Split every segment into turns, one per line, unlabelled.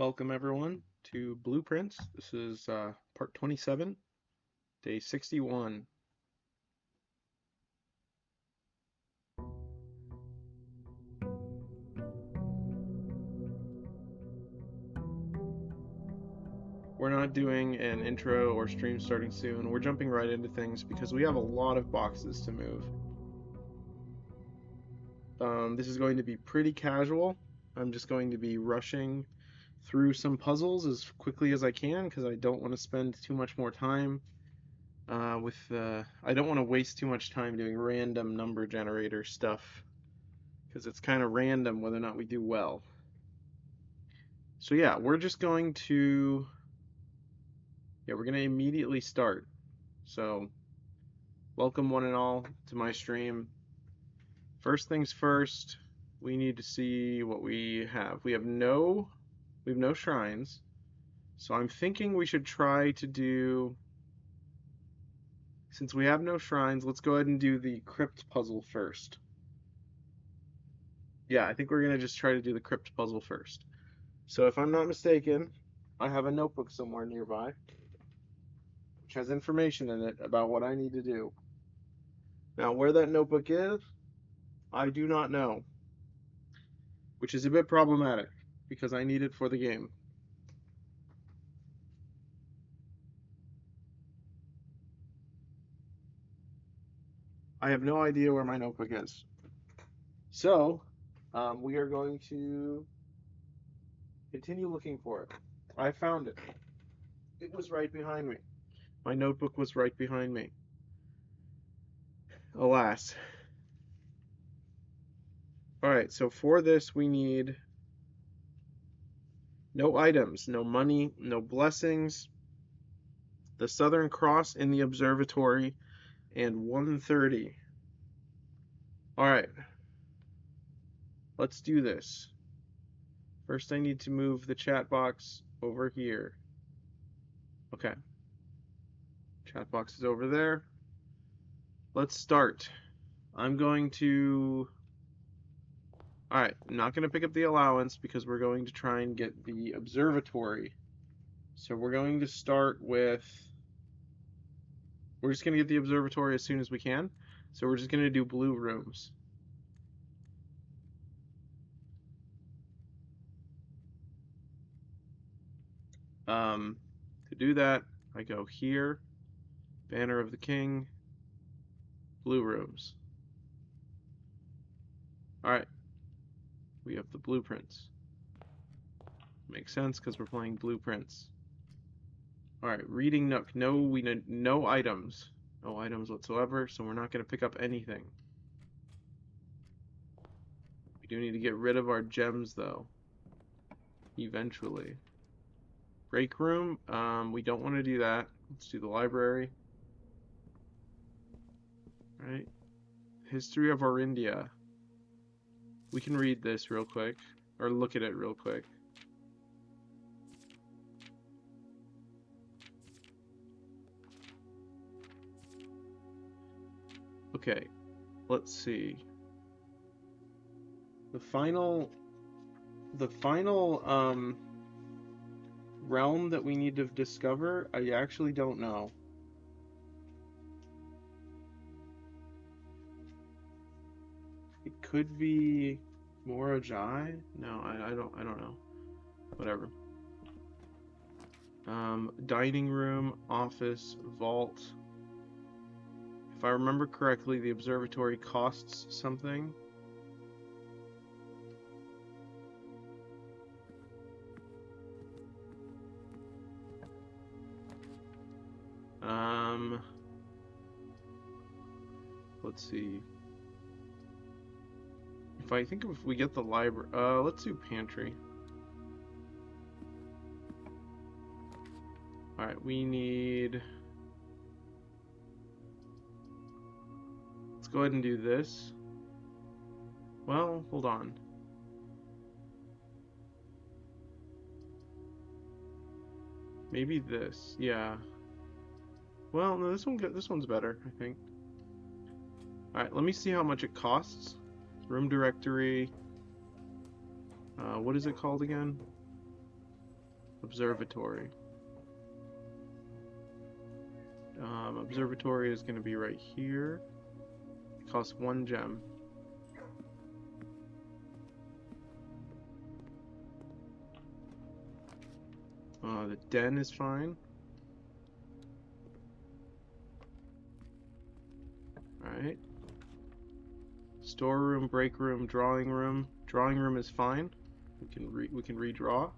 Welcome everyone to Blueprints. This is part 27, day 61. We're not doing an intro or stream starting soon. We're jumping right into things because we have a lot of boxes to move. This is going to be pretty casual. I'm just going to be rushing through some puzzles as quickly as I can because I don't want to spend too much more time I don't want to waste too much time doing random number generator stuff because it's kind of random whether or not we do well. So yeah, we're going to immediately start. So welcome one and all to my stream. First things first, we need to see what we have. We have no shrines. So I'm thinking we should try to do, since we have no shrines, let's go ahead and do the crypt puzzle first. Yeah, I think we're going to just try to do the crypt puzzle first. So if I'm not mistaken, I have a notebook somewhere nearby which has information in it about what I need to do. Now, where that notebook is, I do not know, which is a bit problematic because I need it for the game. I have no idea where my notebook is. So, we are going to continue looking for it. I found it. It was right behind me. My notebook was right behind me. Alas. Alright, so for this we need no items, no money, no blessings, the Southern Cross in the observatory, and 130. Alright, let's do this. First I need to move the chat box over here. Okay. Chat box is over there. Let's start. I'm going to... Alright, I'm not going to pick up the allowance because we're going to try and get the observatory. So we're going to start with... We're just going to get the observatory as soon as we can. So we're just going to do blue rooms. To do that, I go here, Banner of the King, blue rooms. Alright, we have the blueprints. Makes sense because we're playing blueprints. Alright, reading nook. No, we need no items. No items whatsoever, so we're not going to pick up anything. We do need to get rid of our gems, though. Eventually. Break room. We don't want to do that. Let's do the library. Alright. History of Orindia. We can read this real quick. Or look at it real quick. Okay, let's see. The final realm that we need to discover, I actually don't know. It could be Morajai? No, I don't know. Whatever. Dining room, office, vault. If I remember correctly, the observatory costs something. Let's see. If we get the library, let's do pantry. Alright, we need... Let's go ahead and do this. Well, hold on. Maybe this, yeah. Well, no, this one's better, I think. Alright, let me see how much it costs. Room directory. What is it called again? Observatory. Observatory is going to be right here. It costs 1 gem. The den is fine. Alright. Storeroom, break room, drawing room. Drawing room is fine. We can redraw.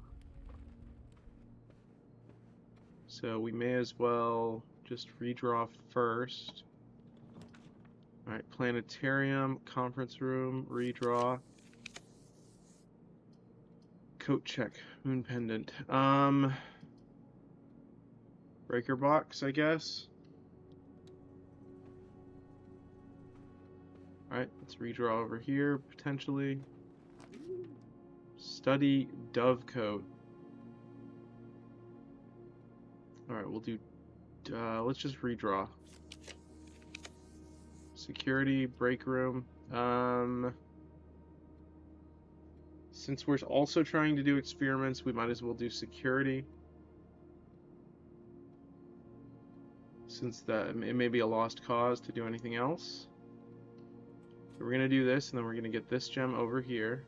So we may as well just redraw first. Alright, planetarium, conference room, redraw. Coat check, moon pendant. Breaker box, I guess. Alright, let's redraw over here, potentially. Study dovecoat. Alright, we'll do... let's just redraw. Security, break room. Since we're also trying to do experiments, we might as well do security. Since it may be a lost cause to do anything else. So we're going to do this, and then we're going to get this gem over here.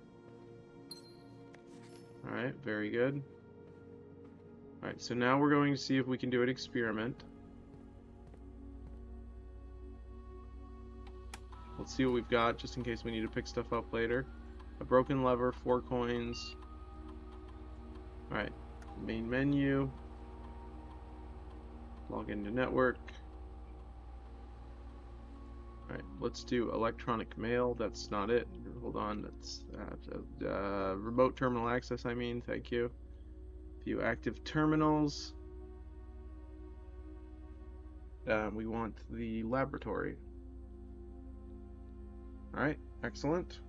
Alright, very good. Alright, so now we're going to see if we can do an experiment. Let's see what we've got, just in case we need to pick stuff up later. A broken lever, 4 coins. Alright, main menu. Log into network. Alright, let's do electronic mail. That's not it. Hold on, that's remote terminal access, I mean. Thank you. View active terminals. We want the laboratory. Alright, excellent.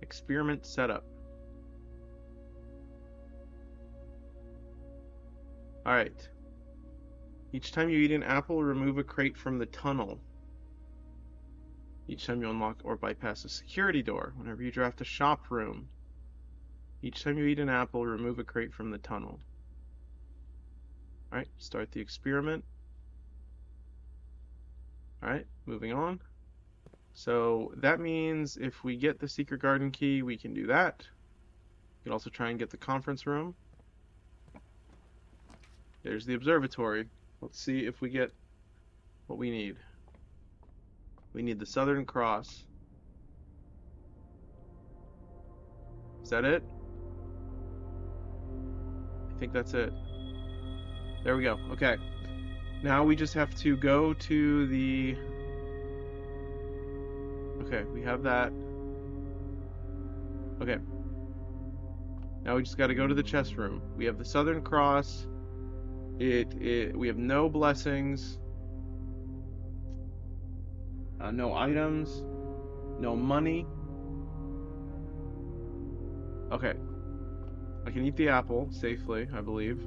Experiment setup. Alright. Each time you eat an apple, remove a crate from the tunnel. Each time you unlock or bypass a security door. Whenever you draft a shop room. Each time you eat an apple, remove a crate from the tunnel. Alright, start the experiment. Alright, moving on. So that means if we get the secret garden key, we can do that. We can also try and get the conference room. There's the observatory. Let's see if we get what we need. We need the Southern Cross. Is that it? I think that's it. There we go. Okay. Now we just have to go to the... Okay, we have that. Okay. Now we just got to go to the chest room. We have the Southern Cross. We have no blessings. No items. No money. Okay. I can eat the apple safely, I believe.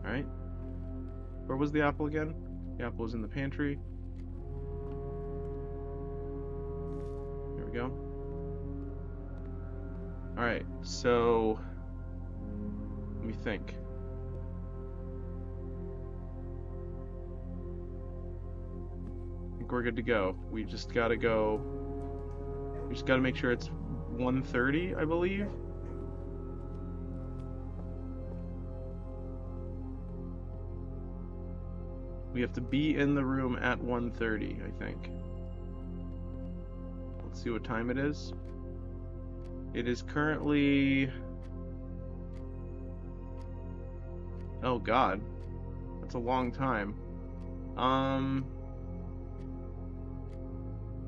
Alright. Where was the apple again? The apple was in the pantry. There we go. Alright, so... let me think. I think we're good to go. We just gotta go... we just gotta make sure it's 1:30, I believe. We have to be in the room at 1:30, I think. Let's see what time it is. It is currently... oh god. That's a long time. I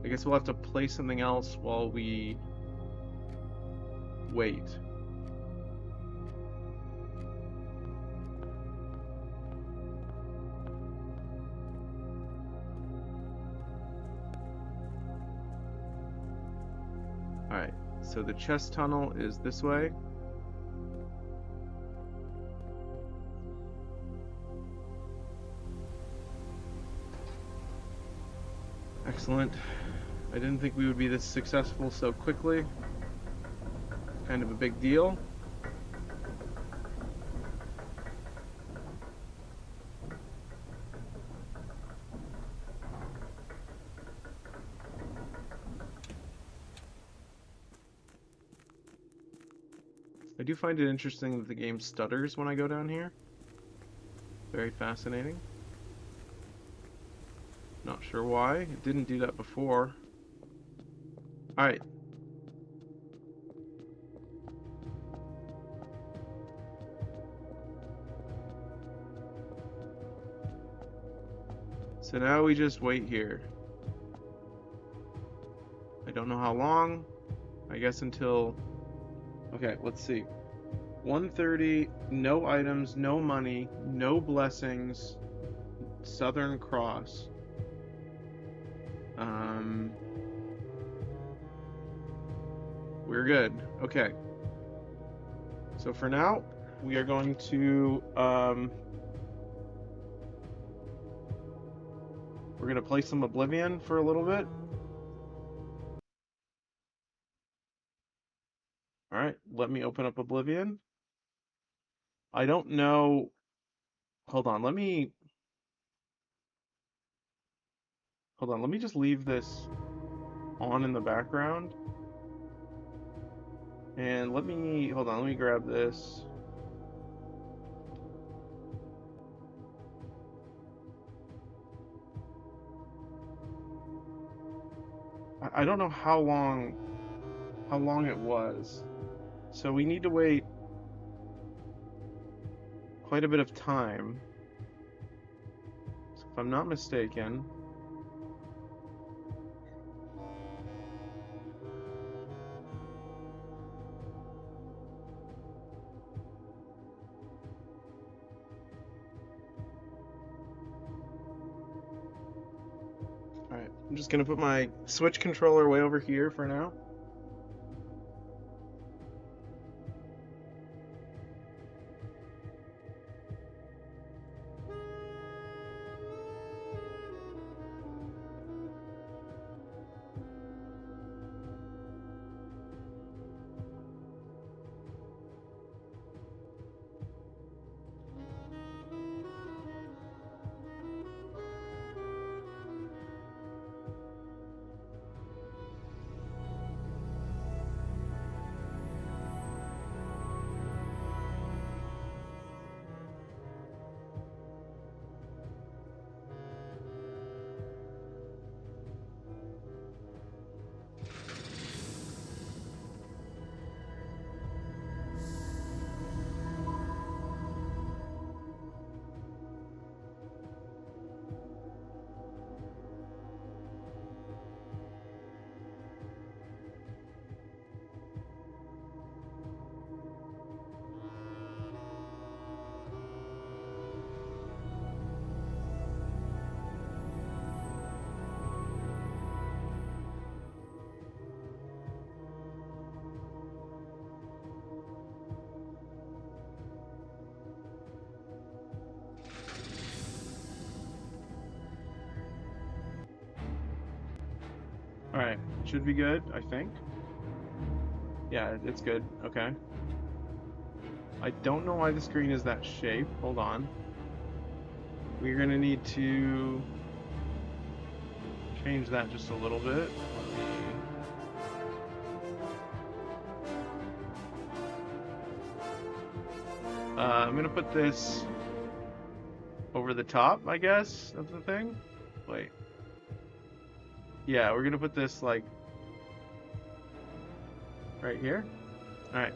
guess we'll have to play something else while we wait. Alright, so the chest tunnel is this way. Excellent. I didn't think we would be this successful so quickly. Kind of a big deal. I do find it interesting that the game stutters when I go down here. Very fascinating. Not sure why. It didn't do that before. Alright. So now we just wait here. I don't know how long. I guess until... Okay, let's see. 1:30, no items, no money, no blessings, Southern Cross. We're good. Okay. So for now, we are going to we're gonna play some Oblivion for a little bit. All right, let me open up Oblivion. I don't know. Hold on, let me just leave this on in the background. And let me grab this. I don't know how long it was. So we need to wait quite a bit of time. So if I'm not mistaken, all right, I'm just gonna put my Switch controller way over here for now. All right, should be good, I think. Yeah, it's good. Okay. I don't know why the screen is that shape. Hold on. We're gonna need to change that just a little bit. I'm gonna put this over the top, I guess, of the thing. Wait. Yeah, we're gonna put this like right here. All right.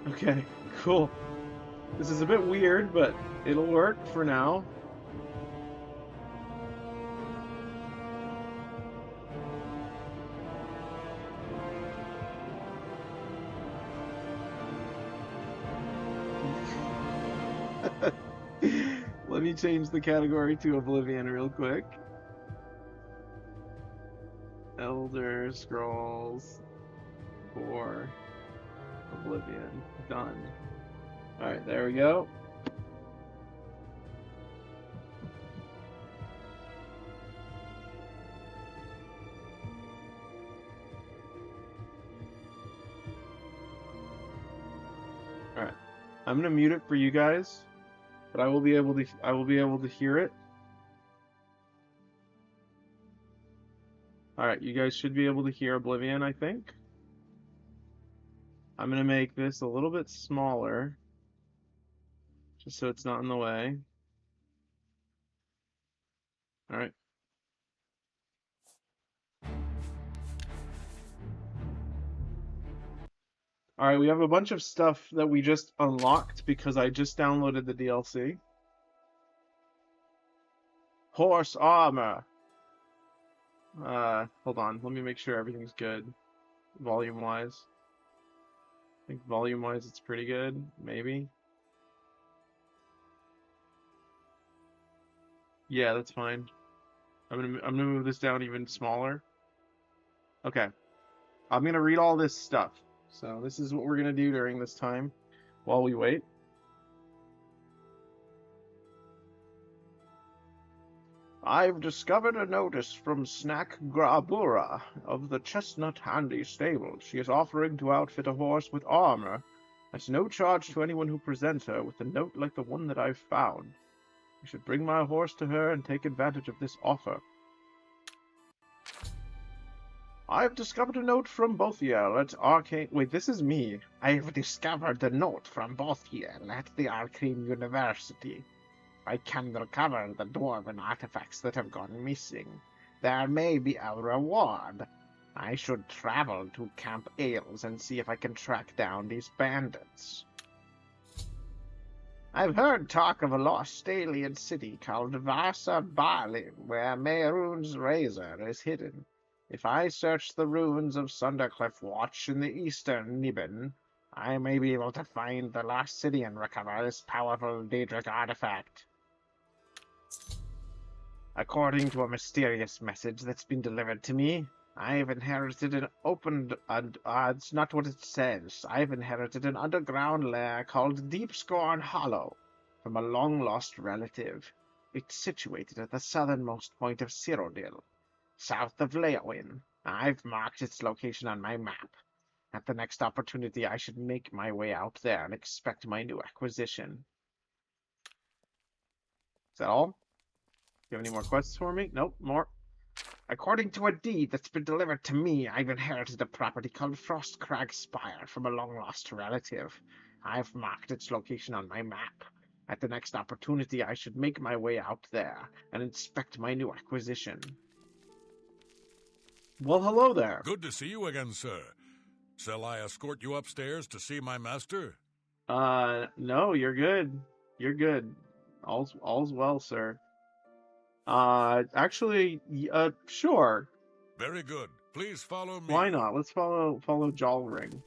Okay, cool. This is a bit weird, but it'll work for now. Let me change the category to Oblivion real quick. Elder Scrolls 4 Oblivion. Done. Alright, there we go. I'm gonna mute it for you guys, but I will be able to hear it. All right, you guys should be able to hear Oblivion, I think. I'm gonna make this a little bit smaller, just so it's not in the way. All right. All right, we have a bunch of stuff that we just unlocked because I just downloaded the DLC. Horse armor. Hold on. Let me make sure everything's good, volume-wise. I think volume-wise it's pretty good, maybe. Yeah, that's fine. I'm gonna move this down even smaller. Okay. I'm gonna read all this stuff. So this is what we're gonna do during this time while we wait. I've discovered a notice from Snack Grabura of the Chestnut Handy stable. She is offering to outfit a horse with armor at no charge to anyone who presents her with a note like the one that I've found. I should bring my horse to her and take advantage of this offer. I've discovered a note from Bothiel at Arcane... Wait, this is me. I've discovered a note from Bothiel at the Arcane University. I can recover the dwarven artifacts that have gone missing. There may be a reward. I should travel to Camp Ailes and see if I can track down these bandits. I've heard talk of a lost alien city called Vasa Balin, where Mehrunes' razor is hidden. If I search the ruins of Sundercliff Watch in the eastern Niben, I may be able to find the lost city and recover this powerful Daedric artifact. According to a mysterious message that's been delivered to me, I've inherited an it's not what it says. I've inherited an underground lair called Deep Scorn Hollow from a long-lost relative. It's situated at the southernmost point of Cyrodiil, south of Leowen. I've marked its location on my map. At the next opportunity, I should make my way out there and expect my new acquisition. Is that all? Do you have any more quests for me? Nope, more. According to a deed that's been delivered to me, I've inherited a property called Frostcrag Spire from a long-lost relative. I've marked its location on my map. At the next opportunity, I should make my way out there and inspect my new acquisition. Well, hello there.
Good to see you again, sir. Shall I escort you upstairs to see my master?
No, you're good. You're good. All's well, sir. Actually, sure.
Very good. Please follow me.
Why not? Let's follow Jolring.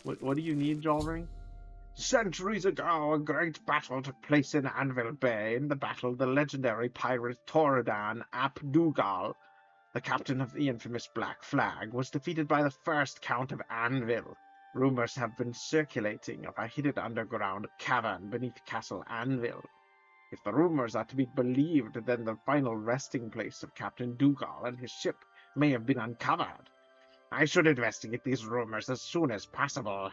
What do you need, Jolring? Centuries ago, a great battle took place in Anvil Bay. In the battle, the legendary pirate Toradan ap Dougal, the captain of the infamous Black Flag, was defeated by the first Count of Anvil. Rumors have been circulating of a hidden underground cavern beneath Castle Anvil. If the rumors are to be believed, then the final resting place of Captain Dougal and his ship may have been uncovered. I should investigate these rumors as soon as possible.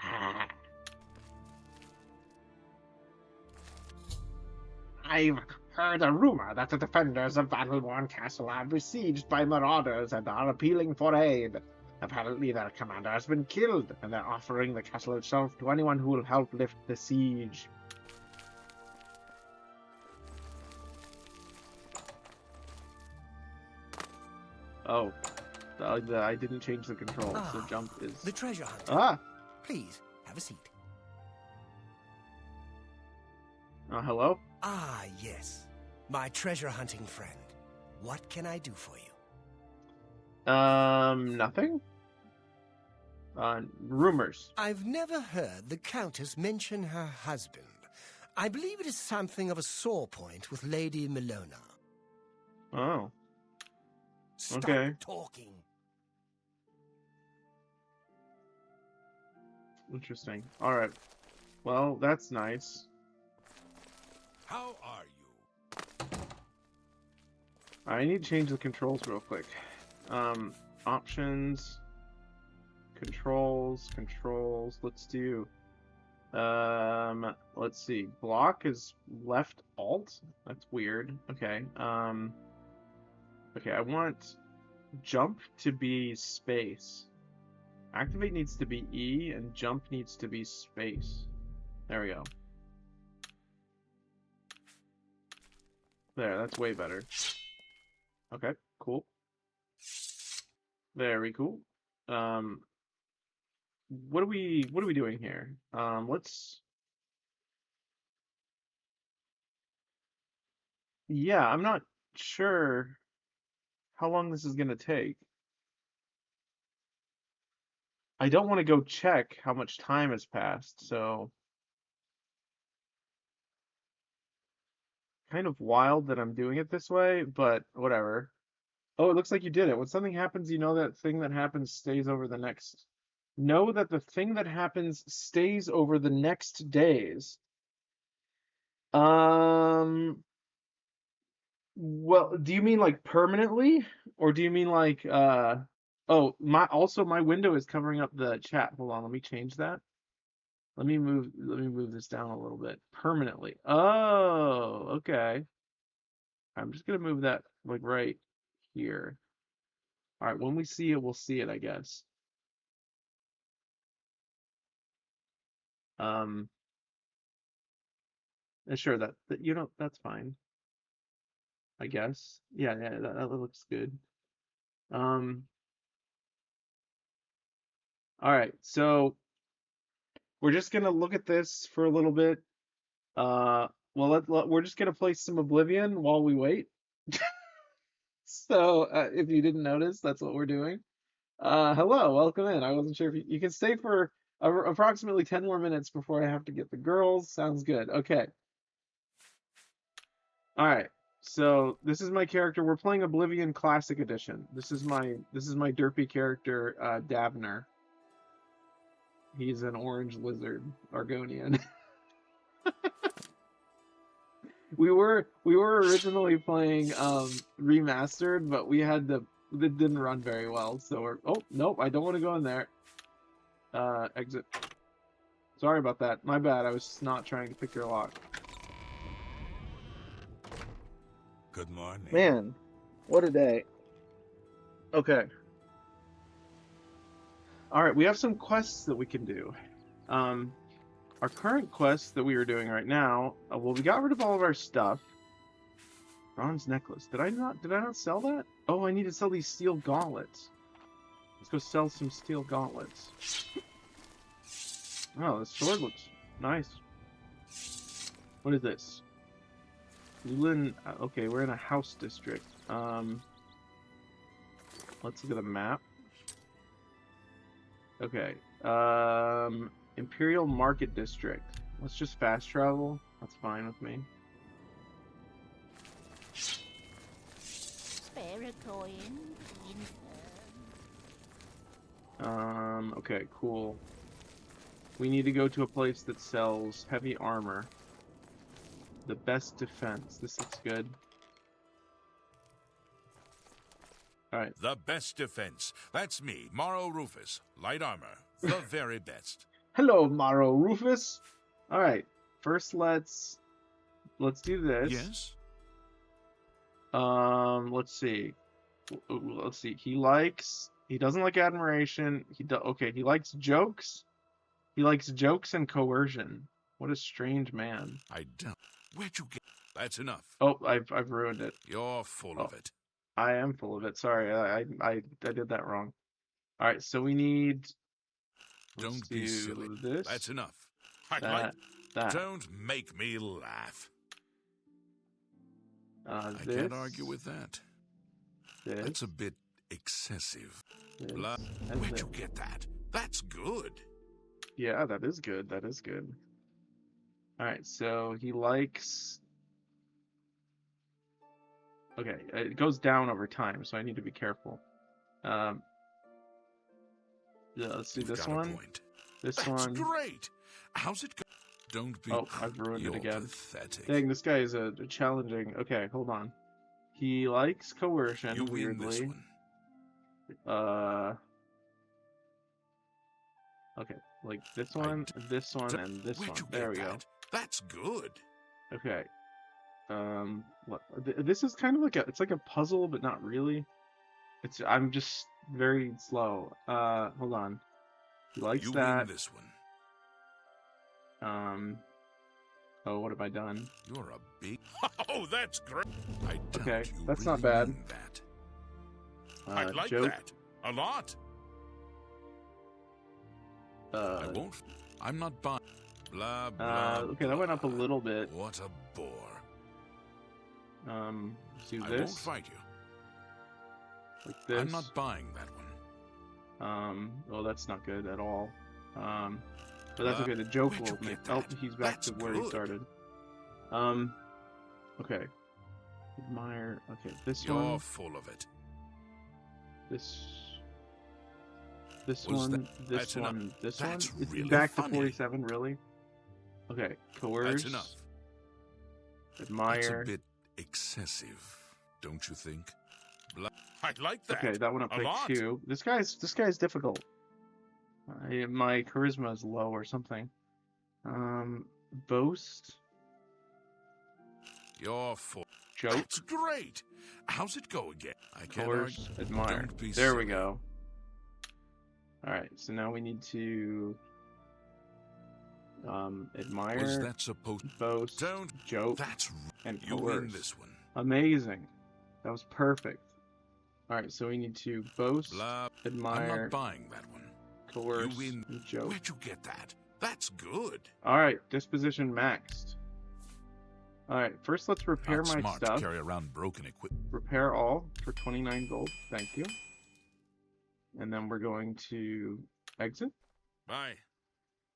I've heard a rumor that the defenders of Battleborn Castle are besieged by marauders and are appealing for aid. Apparently their commander has been killed, and they're offering the castle itself to anyone who will help lift the siege. Oh, I didn't change the controls, so jump is...
The treasure hunter.
Ah!
Please, have a seat.
Hello?
Ah, yes. My treasure hunting friend. What can I do for you?
Nothing? Rumors.
I've never heard the Countess mention her husband. I believe it is something of a sore point with Lady Milona.
Oh.
Stop
Okay.
talking.
Interesting. Alright. Well, that's nice.
How are you?
I need to change the controls real quick. Options. Controls. Let's do Let's see. Block is left alt. That's weird. Okay. Okay, I want jump to be space. Activate needs to be E, and jump needs to be space. There we go. There, that's way better. Okay, cool. Very cool. What are we doing here? Let's. Yeah, I'm not sure how long this is gonna take. I don't want to go check how much time has passed, so kind of wild that I'm doing it this way, but whatever. Oh, it looks like you did it. When something happens, you know that thing that happens stays over the next. Know that the thing that happens stays over the next days. Um, well, do you mean like permanently? Or do you mean like oh, my window is covering up the chat. Hold on, let me change that. Let me move this down a little bit. Permanently. Oh, okay. I'm just gonna move that like right here. All right, when we see it, we'll see it, I guess. Um, sure, that that's fine, I guess. Yeah, yeah, that looks good. Um, all right, so we're just gonna look at this for a little bit. Well, we're just gonna play some Oblivion while we wait. So, if you didn't notice, that's what we're doing. Hello, welcome in. I wasn't sure if you can stay for approximately 10 more minutes before I have to get the girls. Sounds good. Okay. All right. So this is my character. We're playing Oblivion Classic Edition. This is my derpy character, Davner. He's an orange lizard, Argonian. We were originally playing remastered, but it didn't run very well. So oh nope, I don't want to go in there. Exit. Sorry about that. My bad. I was not trying to pick your lock.
Good morning.
Man, what a day. Okay. All right, we have some quests that we can do. Our current quest that we are doing right now, well, we got rid of all of our stuff. Bronze necklace. Did I not sell that? Oh, I need to sell these steel gauntlets. Let's go sell some steel gauntlets. Oh, this sword looks nice. What is this? Lulin. Okay, we're in a house district. Let's look at the map. Okay. Imperial Market District. Let's just fast travel. That's fine with me.
Spare a coin.
Okay, cool. We need to go to a place that sells heavy armor. The best defense. This looks good. Alright.
The best defense. That's me, Morrow Rufus. Light armor. The very best.
Hello, Morrow Rufus. Alright. First let's do this.
Yes?
Let's see. Let's see. He doesn't like admiration. Okay, he likes jokes. He likes jokes and coercion. What a strange man.
I don't. Where'd you get? That's enough.
Oh, I've ruined it.
You're full of it.
I am full of it. Sorry, I did that wrong. All right, so we need.
Don't be silly.
This.
That's enough.
That.
Don't make me laugh. I
This.
can't argue with that.
This.
That's a bit excessive.
This,
Where'd you get that? That's good.
Yeah, that is good. That is good. All right, so he likes. Okay, it goes down over time, so I need to be careful. Yeah, let's do this one. This one.
That's great. How's it go? Don't be.
Oh, I've ruined it again.
Pathetic.
Dang, this guy is a challenging. Okay, hold on. He likes coercion.
You win
weirdly.
this one.
Okay. like this one, and this one.
Where'd you
There
get
we go.
that? That's good.
Okay. This is kind of like it's like a puzzle, but not really. I'm just very slow. Hold on. He likes
You
that.
win this one.
Oh, what have I done?
You're a big. Oh, that's great. I doubt
Okay,
you
that's
really
not bad.
mean that. I like
Joke.
that a lot. I won't. I'm not buying. Blah blah.
Okay, that went up a
blah.
little bit.
What a bore.
Let's do
I
this.
won't fight you.
Like this.
I'm not buying that one.
Well, that's not good at all. But that's okay. The joke will make. Oh, he's back to where he started. Okay. Admire. Okay, this one.
You're full of it.
This
Was
one.
that-
This
that's
one.
enough.
This
That's
one. It's
really
back
funny.
to 47. Really? Okay. Coerce.
That's enough.
Admire.
That's a bit excessive, don't you think? I like that.
Okay, that went up
a
by
lot.
2. This guy's difficult. My charisma is low or something. Boast.
You're full.
Joke.
That's great. How's it go again? I can't
Coerce.
argue.
Admire.
Don't be
There we
silly.
go. Alright, so now we need to admire,
Was that supposed?
boast,
Don't.
joke,
That's
and
you
coerce.
win this one.
Amazing. That was perfect. Alright, so we need to boast,
Blah. I'm
admire,
not buying that one.
coerce,
You win.
and joke.
Where'd you get that? That's good.
Alright, disposition maxed. Alright, first let's repair
Not
my
smart
stuff.
to carry around broken equipment.
Repair all for 29 gold. Thank you. And then we're going to exit.
Bye.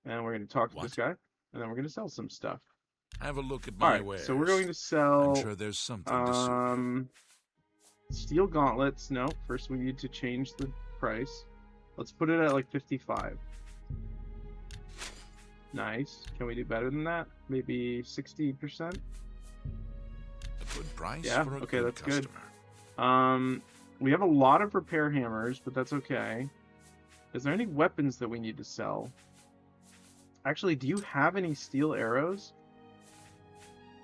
And we're going to talk to
What?
this guy. And then we're going to sell some stuff.
Have a look at my
Alright,
wares.
so we're going to sell
I'm sure there's something to suit.
steel gauntlets. No, first we need to change the price. Let's put it at like 55. Nice. Can we do better than that? Maybe 60%?
A good price
Yeah,
for a
okay,
good
that's good.
customer.
We have a lot of repair hammers, but that's okay. Is there any weapons that we need to sell? Actually, do you have any steel arrows?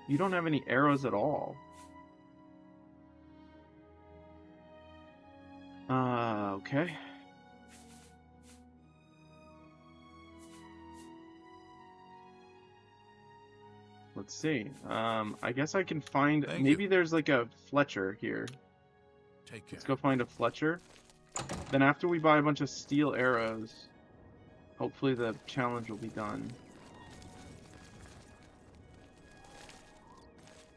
You don't have any arrows at all. Okay. Let's see. I guess I can find...
Thank
maybe
you.
there's like a Fletcher here.
Take care.
Let's go find a Fletcher. Then after we buy a bunch of steel arrows, hopefully the challenge will be done.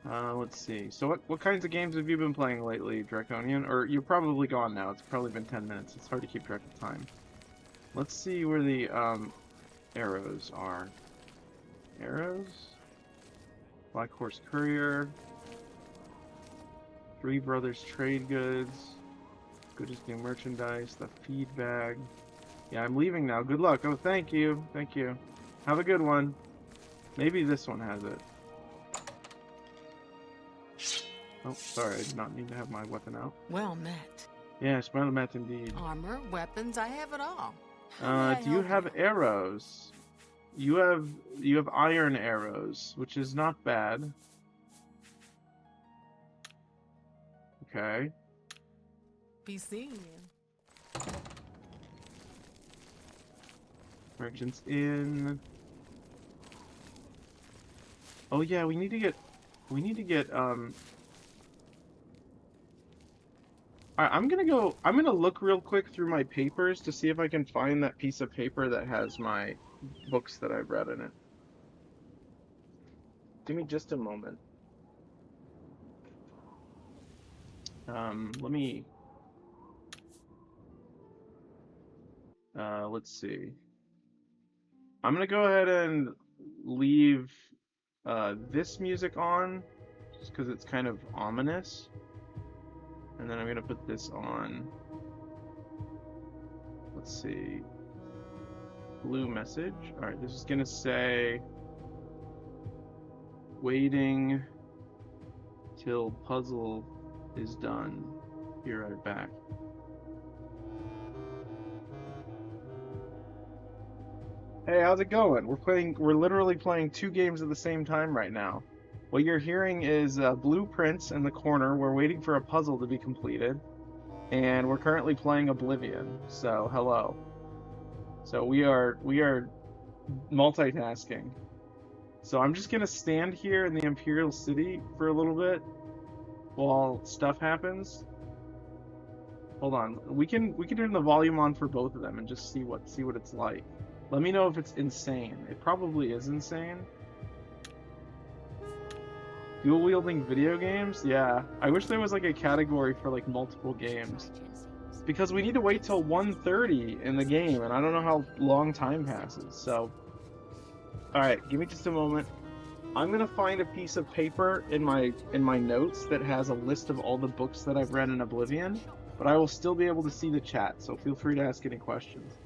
Let's see. So what kinds of games have you been playing lately, Draconian? Or you're probably gone now. It's probably been 10 minutes. It's hard to keep track of time. Let's see where the arrows are. Arrows? Black Horse Courier. Three Brothers Trade Goods. Good as new merchandise. The feed bag. Yeah, I'm leaving now. Good luck. Oh, thank you. Thank you. Have a good one. Maybe this one has it. Oh, sorry. I did not need to have my weapon out.
Well met.
Yes, well met indeed.
Armor, weapons, I have it all. How may I
Do you
help
have arrows? You have iron arrows, which is not bad. Okay.
Be seeing you.
Merchants in. Oh yeah, we need to get Alright, I'm gonna look real quick through my papers to see if I can find that piece of paper that has my books that I've read in it. Give me just a moment. Let me let's see. I'm gonna go ahead and leave this music on just because it's kind of ominous. And then I'm gonna put this on. Let's see. Blue message. Alright, this is gonna say waiting till puzzle is done. Be right back. Hey, how's it going? We're literally playing two games at the same time right now. What you're hearing is blueprints in the corner. We're waiting for a puzzle to be completed, and we're currently playing Oblivion. So, hello. So we are multitasking. So I'm just gonna stand here in the Imperial City for a little bit while stuff happens. Hold on. We can turn the volume on for both of them and just see what it's like. Let me know if it's insane. It probably is insane. Dual wielding video games? Yeah. I wish there was like a category for like multiple games. Because we need to wait till 1:30 in the game and I don't know how long time passes. So alright, give me just a moment. I'm gonna find a piece of paper in my notes that has a list of all the books that I've read in Oblivion, but I will still be able to see the chat, so feel free to ask any questions.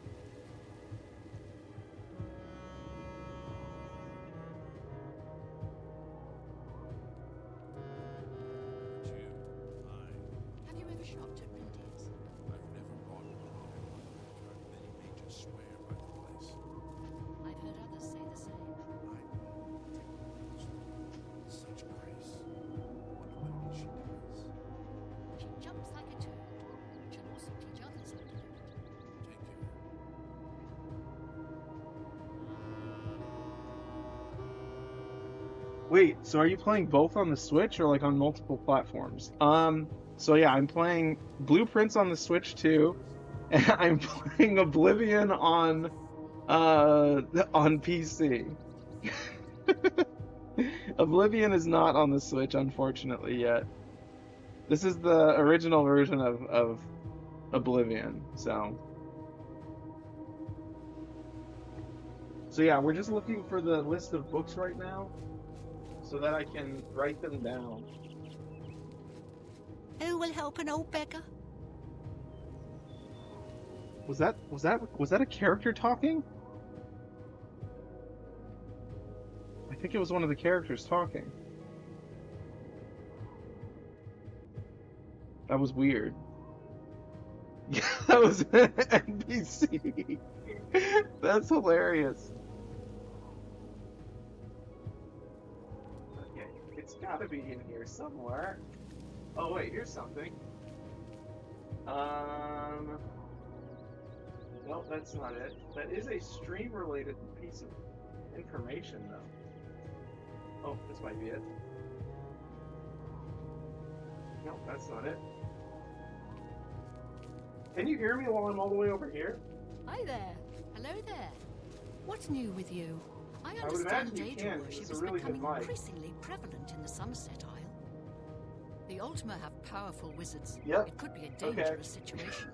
Have you ever shopped at Rindy's?
I've never bought one, but I've heard many mages swear by the place.
I've heard others say the same.
Such grace. Wonder what she does.
She jumps like a toad. She'll also teach others how to do it.
Take care.
Wait, so are you playing both on the Switch or like on multiple platforms? So yeah, I'm playing Blueprints on the Switch too, and I'm playing Oblivion on PC. Oblivion is not on the Switch, unfortunately, yet. This is the original version of Oblivion, so yeah, we're just looking for the list of books right now, so that I can write them down.
Who will help an old beggar?
Was that a character talking? I think it was one of the characters talking. That was weird. Yeah, that was an NPC. That's hilarious. Okay, it's gotta be in here somewhere. Oh wait, here's something. Nope, that's not it. That is a stream-related piece of information, though. Oh, this might be it. Nope, that's not it. Can you hear me while I'm all the way over here?
Hi there. Hello there. What's new with you? I
would
understand
imagine you
Daedra
can, 'cause
worship
it's a
is
really good
becoming
mic.
increasingly prevalent in the Somerset Isle. The Ultima have powerful wizards.
Yep.
It could be a
Okay.
dangerous situation.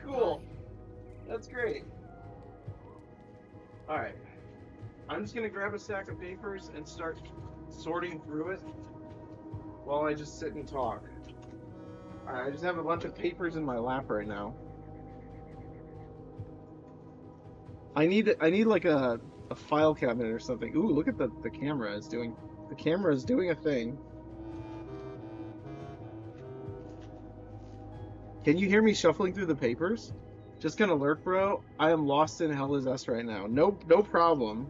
Cool.
Why?
That's great. Alright. I'm just gonna grab a stack of papers and start sorting through it while I just sit and talk. Alright, I just have a bunch of papers in my lap right now. I need like a file cabinet or something. Ooh, look at the camera is doing a thing. Can you hear me shuffling through the papers? Just gonna lurk, bro. I am lost in hell is us right now. No problem.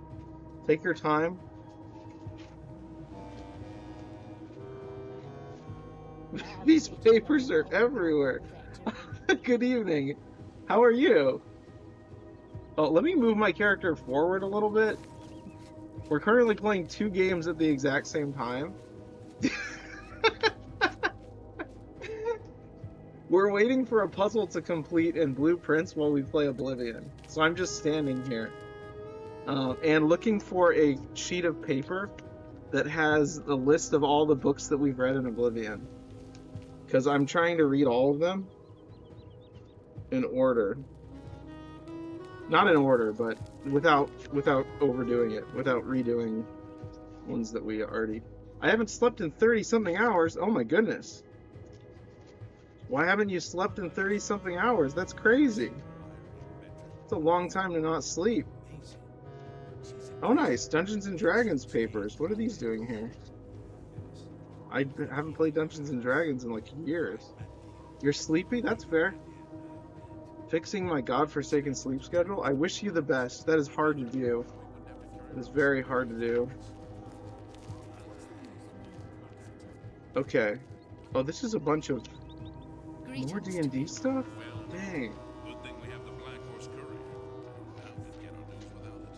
Take your time. These papers are everywhere. Good evening. How are you? Oh, let me move my character forward a little bit. We're currently playing two games at the exact same time. We're waiting for a puzzle to complete in Blueprints while we play Oblivion. So I'm just standing here. And looking for a sheet of paper that has a list of all the books that we've read in Oblivion. Because I'm trying to read all of them in order. Not in order, but without overdoing it, without redoing ones that we already... I haven't slept in 30-something hours. Oh my goodness. Why haven't you slept in 30-something hours? That's crazy. It's a long time to not sleep. Oh nice, Dungeons and Dragons papers. What are these doing here? I haven't played Dungeons and Dragons in like years. You're sleepy? That's fair. Fixing my godforsaken sleep schedule? I wish you the best. That is hard to do. It is very hard to do. Okay. Oh, this is a bunch of more D&D stuff? Dang.
Good thing we have the Black Horse Courier. Now we'd get our news without it.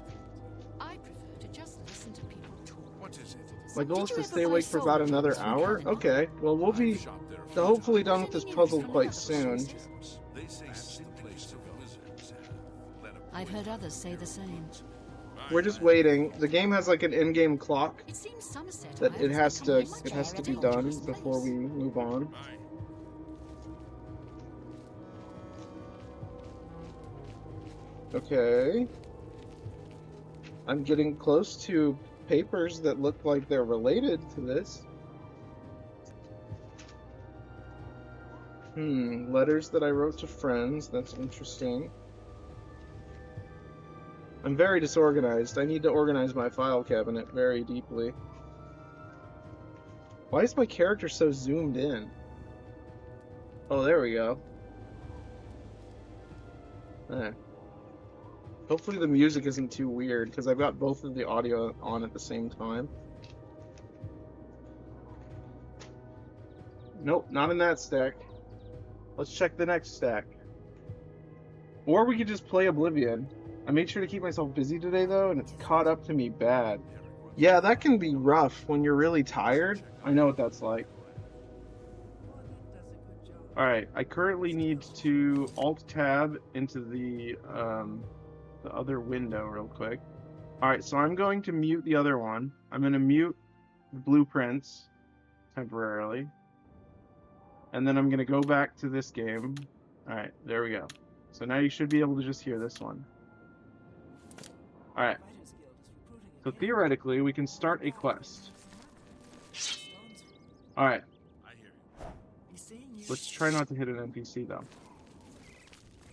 I prefer to just listen to people talk.
What is it?
My goal is
Did
to
you
stay
ever
awake
buy
for about
soul
another
drops from
hour?
Canada?
Okay. Well, we'll be
I've shopped there a few
hopefully
times.
done with this puzzle quite soon.
They say place of wizards. Let a
I've heard others say the same.
We're just waiting. The game has like an in-game clock
It seems Somerset
that
Isle
it has to
becoming much
be
more
done
dangerous
before
place.
we move on.
Bye.
Okay. I'm getting close to papers that look like they're related to this. Letters that I wrote to friends. That's interesting. I'm very disorganized. I need to organize my file cabinet very deeply. Why is my character so zoomed in? Oh, there we go. Eh. Hopefully the music isn't too weird, because I've got both of the audio on at the same time. Nope, not in that stack. Let's check the next stack. Or we could just play Oblivion. I made sure to keep myself busy today, though, and it's caught up to me bad. Yeah, that can be rough when you're really tired. I know what that's like. Alright, I currently need to Alt-Tab into the other window real quick. Alright, so I'm going to mute the other one. I'm going to mute the blueprints temporarily. And then I'm going to go back to this game. Alright, there we go. So now you should be able to just hear this one. Alright. So theoretically, we can start a quest. Alright.
I hear you.
Let's try not to hit an NPC, though.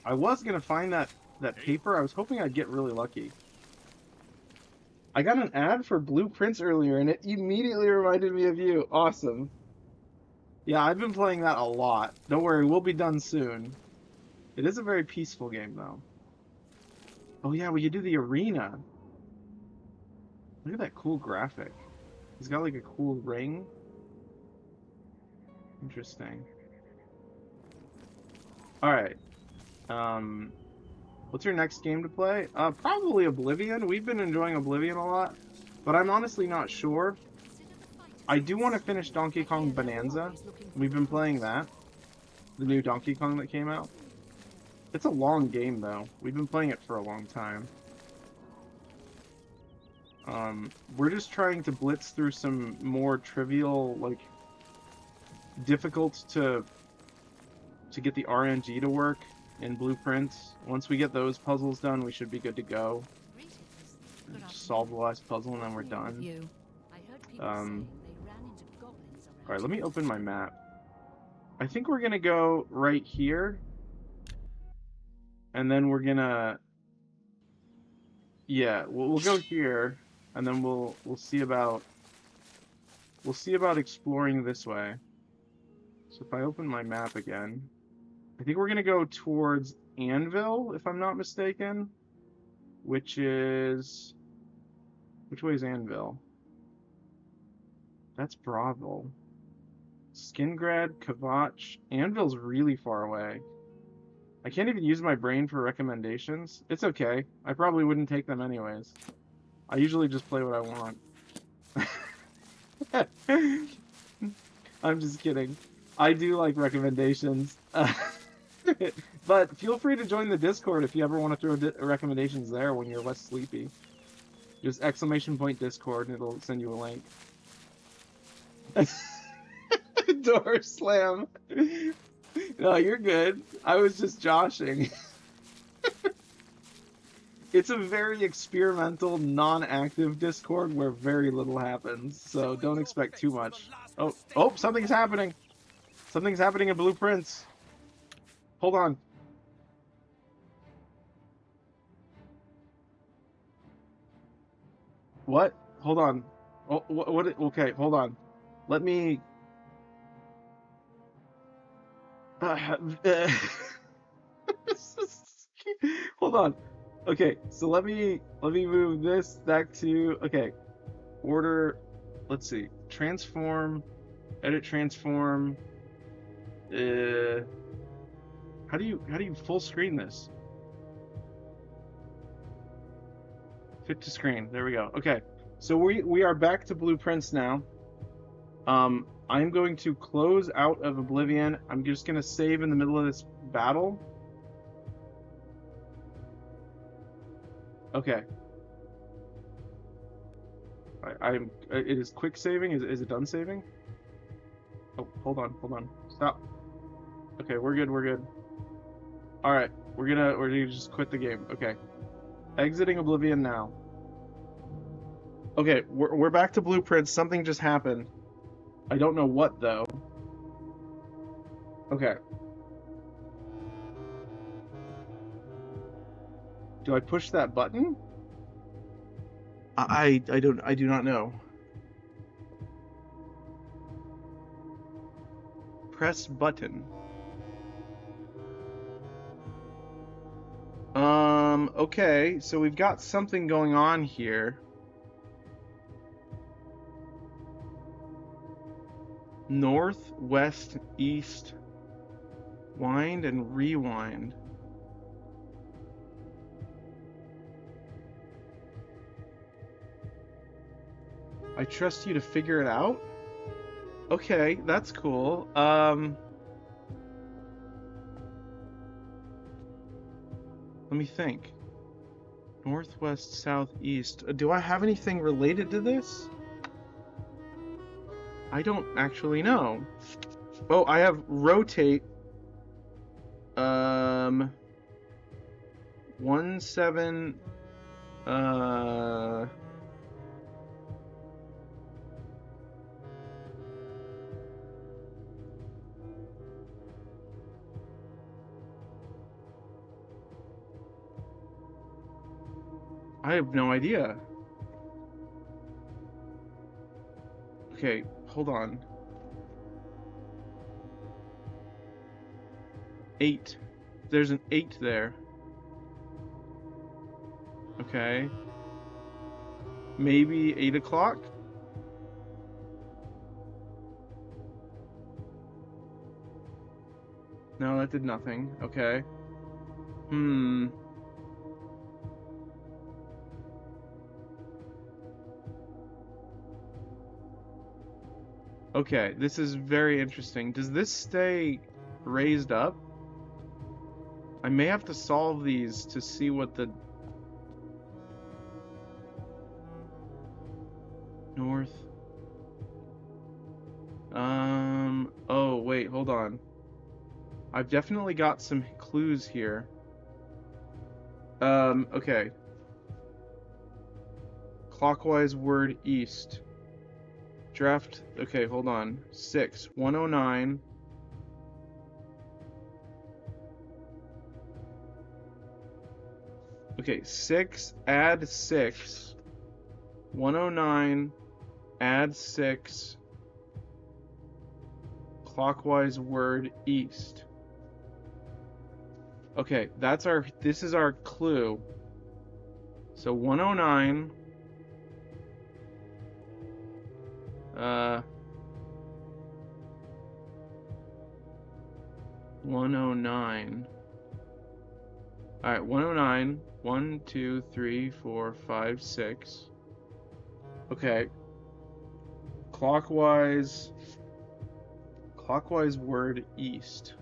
I was going to find that paper. I was hoping I'd get really lucky. I got an ad for blueprints earlier, and it immediately reminded me of you. Awesome. Yeah, I've been playing that a lot. Don't worry, we'll be done soon. It is a very peaceful game, though. Oh yeah, we could do the arena. Look at that cool graphic. He's got like a cool ring. Interesting. Alright. What's your next game to play? Probably Oblivion. We've been enjoying Oblivion a lot, but I'm honestly not sure. I do want to finish Donkey Kong Bonanza. We've been playing that. The new Donkey Kong that came out. It's a long game, though. We've been playing it for a long time. We're just trying to blitz through some more trivial, like, difficult to get the RNG to work in blueprints. Once we get those puzzles done, we should be good to go. Just solve the last puzzle and then we're done. Alright, let me open my map. I think we're gonna go right here. And then we're gonna... Yeah, we'll go here. And then we'll see about... We'll see about exploring this way. So if I open my map again... I think we're gonna go towards Anvil, if I'm not mistaken. Which is... Which way is Anvil? That's Bravo. Skingrad, Kvatch. Anvil's really far away. I can't even use my brain for recommendations. It's okay. I probably wouldn't take them anyways. I usually just play what I want. I'm just kidding. I do like recommendations. But feel free to join the Discord if you ever want to throw recommendations there when you're less sleepy. Just !Discord and it'll send you a link. Door slam. No, you're good. I was just joshing. It's a very experimental, non-active Discord where very little happens, so don't expect too much. Oh, something's happening. Something's happening in Blueprints. Hold on. What? Hold on. Oh, what? Okay, hold on. Let me... This is Hold on. Okay, so let me move this back to okay. Order. Let's see. Transform. Edit transform. Uh, how do you full screen this? Fit to screen. There we go. Okay. So we are back to blueprints now. I'm going to close out of Oblivion. I'm just gonna save in the middle of this battle. Okay. I'm. It is quick saving. Is it done saving? Oh, hold on. Stop. Okay, we're good. We're good. All right, we're gonna just quit the game. Okay, exiting Oblivion now. Okay, we're back to blueprints. Something just happened. I don't know what though. Okay. Do I push that button? I do not know. Press button. Okay, so we've got something going on here. North, west, east, wind and rewind. I trust you to figure it out? Okay, that's cool. Let me think. Northwest, southeast. Do I have anything related to this? I don't actually know. Oh, I have rotate. 17. I have no idea. Okay, hold on. 8. There's an 8 there. Okay. Maybe 8 o'clock? No, that did nothing. Okay. Okay, this is very interesting. Does this stay raised up? I may have to solve these to see what the north. Oh, wait, hold on. I've definitely got some clues here. Okay. Clockwise word east. Draft, okay, hold on. 6, 109. Okay, 6, add 6. 109, add 6. Clockwise word east. Okay, this is our clue. So 109. 109. Alright, 109. 1, 2, 3, 4, 5, 6. Okay. Clockwise word east.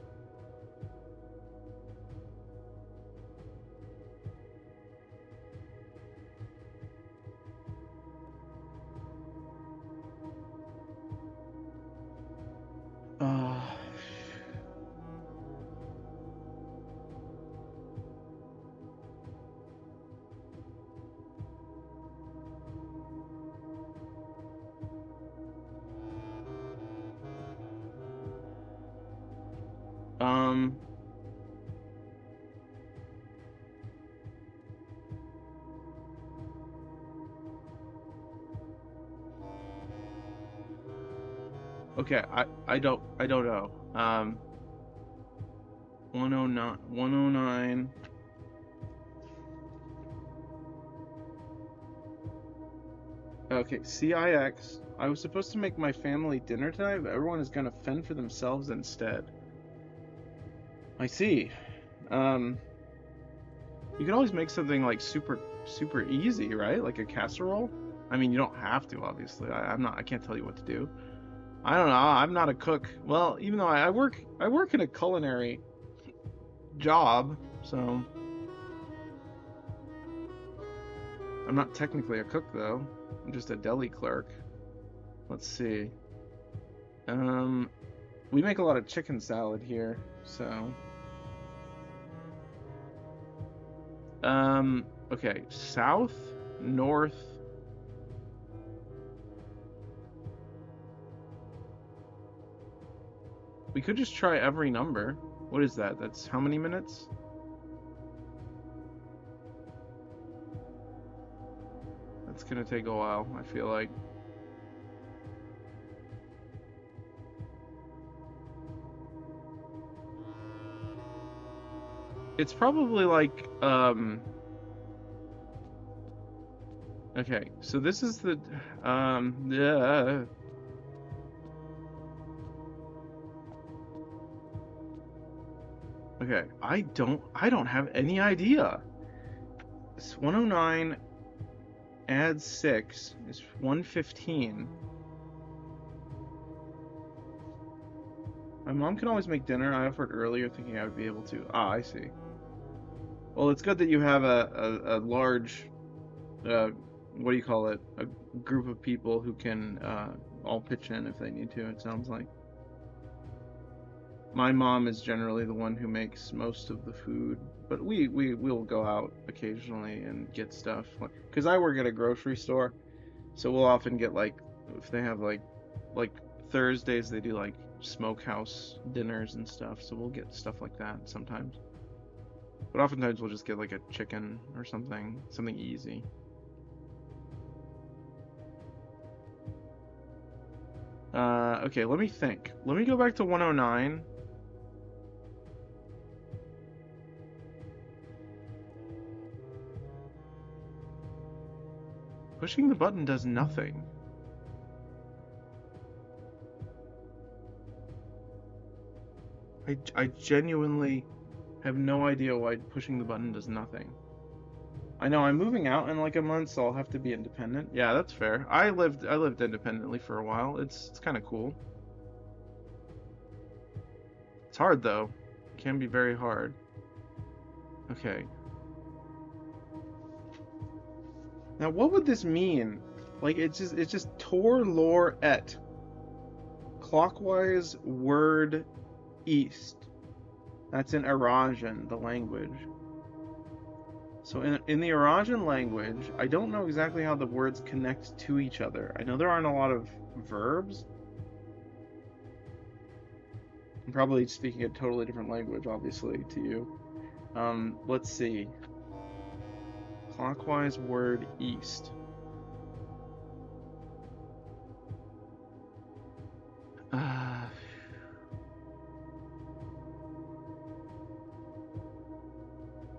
Okay, I don't know. 109. Okay, CIX. I was supposed to make my family dinner tonight, but everyone is gonna fend for themselves instead. I see. You could always make something like super easy, right? Like a casserole. I mean, you don't have to, obviously. I can't tell you what to do. I don't know. I'm not a cook. Well, even though I work in a culinary job, so I'm not technically a cook though. I'm just a deli clerk. Let's see. We make a lot of chicken salad here, so okay, south, north. We could just try every number. What is that? That's how many minutes? That's gonna take a while, I feel like. It's probably like, okay, so this is the, yeah. Okay, I don't have any idea. It's 109 add 6 is 115. My mom can always make dinner. I offered earlier thinking I would be able to. Ah, I see. Well, it's good that you have a large, what do you call it? A group of people who can all pitch in if they need to, it sounds like. My mom is generally the one who makes most of the food, but we'll go out occasionally and get stuff. Because I work at a grocery store, so we'll often get like, if they have like Thursdays they do like smokehouse dinners and stuff, so we'll get stuff like that sometimes. But oftentimes we'll just get like a chicken or something easy. Okay, let me think. Let me go back to 109. Pushing the button does nothing. I genuinely have no idea why pushing the button does nothing. I know I'm moving out in like a month, so I'll have to be independent. Yeah, that's fair. I lived independently for a while. It's kind of cool. It's hard though. It can be very hard. Okay. Now what would this mean? Like it's just tor lor et. Clockwise word east. That's in Arajan, the language. So in the Arajan language, I don't know exactly how the words connect to each other. I know there aren't a lot of verbs. I'm probably speaking a totally different language, obviously, to you. Let's see. Clockwise word east.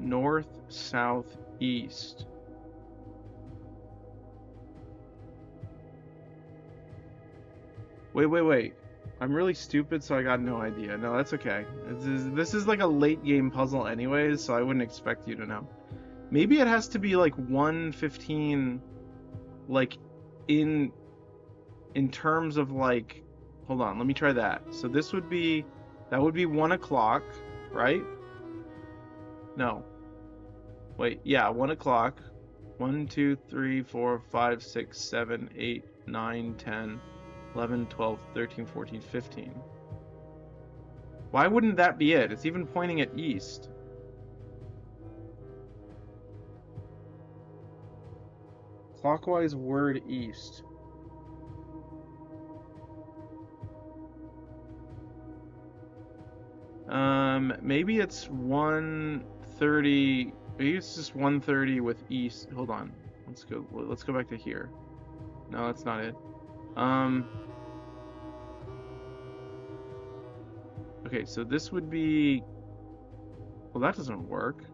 North, south, east. Wait. I'm really stupid, so I got no idea. No, that's okay. This is like a late game puzzle anyways, so I wouldn't expect you to know. Maybe it has to be like 1:15, like in terms of like, hold on, let me try that. So that would be 1 o'clock, right? No. Wait, yeah, 1 o'clock. 1, 2, 3, 4, 5, 6, 7, 8, 9, 10, 11, 12, 13, 14, 15. Why wouldn't that be it? It's even pointing at east. Clockwise word east. Maybe it's 1:30. Maybe it's just 1:30 with east. Hold on. Let's go back to here. No, that's not it. Okay, so this would be, well, that doesn't work.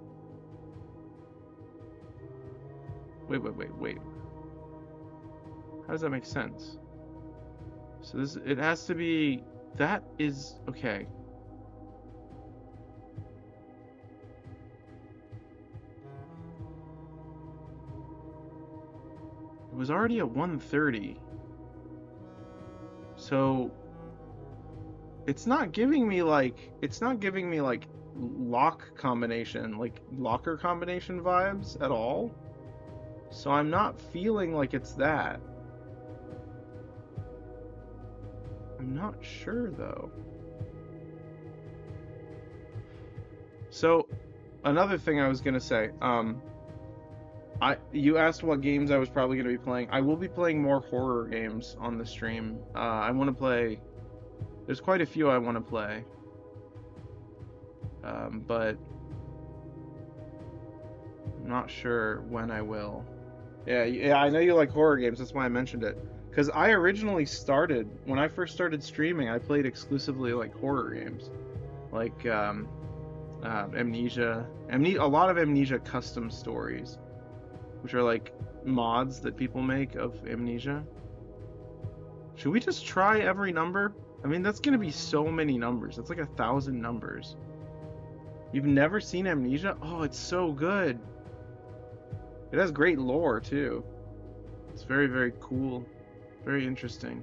Wait. How does that make sense? So this, it has to be, that is, okay. It was already at 130. So it's not giving me like locker combination vibes at all. So I'm not feeling like it's that. I'm not sure though. So another thing I was gonna say, you asked what games I was probably gonna be playing. I will be playing more horror games on the stream. I want to play. There's quite a few I want to play. But I'm not sure when I will. Yeah, I know you like horror games. That's why I mentioned it. Because I originally started, when I first started streaming, I played exclusively like horror games, like Amnesia, a lot of Amnesia custom stories, which are like mods that people make of Amnesia. Should we just try every number? I mean, that's gonna be so many numbers. That's like 1,000 numbers. You've never seen Amnesia? Oh, it's so good. It has great lore too. It's very, very cool. Very interesting.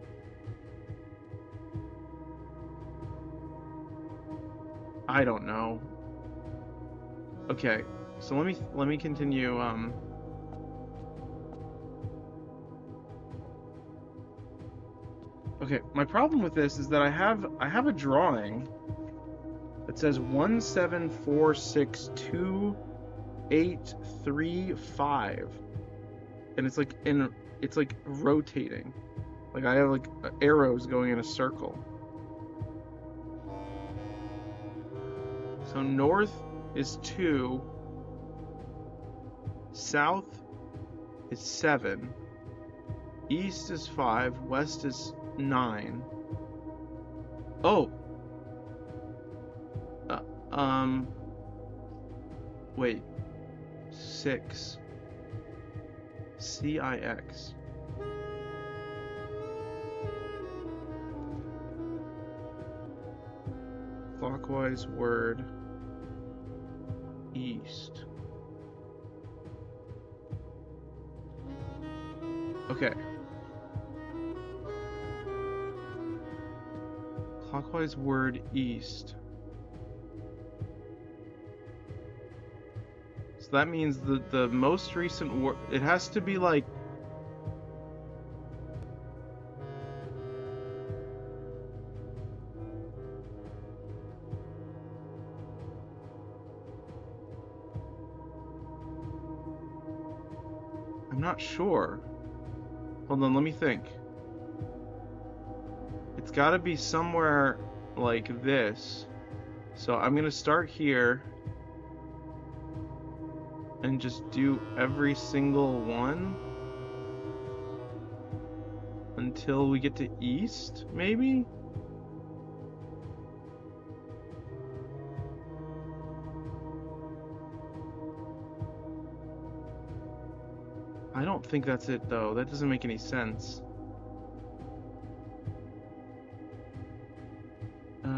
I don't know. Okay, so let me continue. Okay, my problem with this is that I have a drawing that says 17462 835, and it's like rotating. Like I have like arrows going in a circle. So north is 2, south is 7, east is 5, west is 9. Oh. Wait. 6. CIX. Clockwise word east. Okay. Clockwise word east. So that means the most recent word, it has to be like I'm not sure. Hold on, let me think. It's got to be somewhere like this. So I'm going to start here and just do every single one until we get to east, maybe? I don't think that's it though. That doesn't make any sense.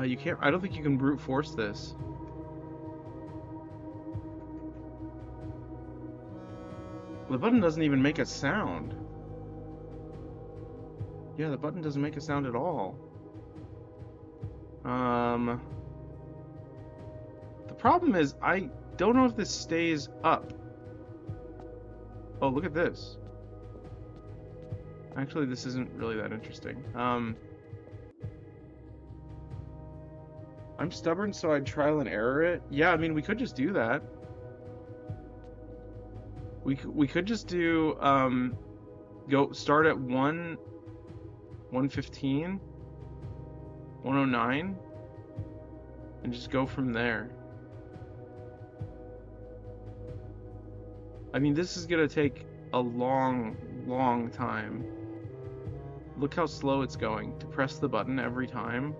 You can't, I don't think you can brute force this. The button doesn't even make a sound. Yeah, the button doesn't make a sound at all. The problem is I don't know if this stays up. Oh, look at this. Actually, this isn't really that interesting. I'm stubborn, so I'd trial and error it. Yeah, I mean, we could just do that. We could just do, go start at 115, 109, and just go from there. I mean, this is gonna take a long, long time. Look how slow it's going. To press the button every time,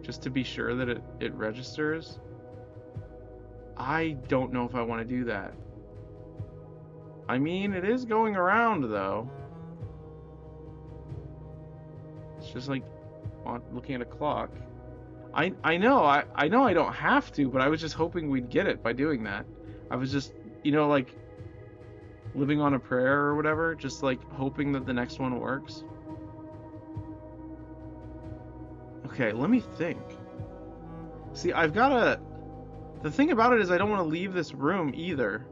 just to be sure that it registers. I don't know if I want to do that. I mean, it is going around, though. just like looking at a clock. I know I know I don't have to, but I was just hoping we'd get it by doing that. I was just, like living on a prayer or whatever, just like hoping that the next one works. Okay, let me think. See, the thing about it is I don't want to leave this room either.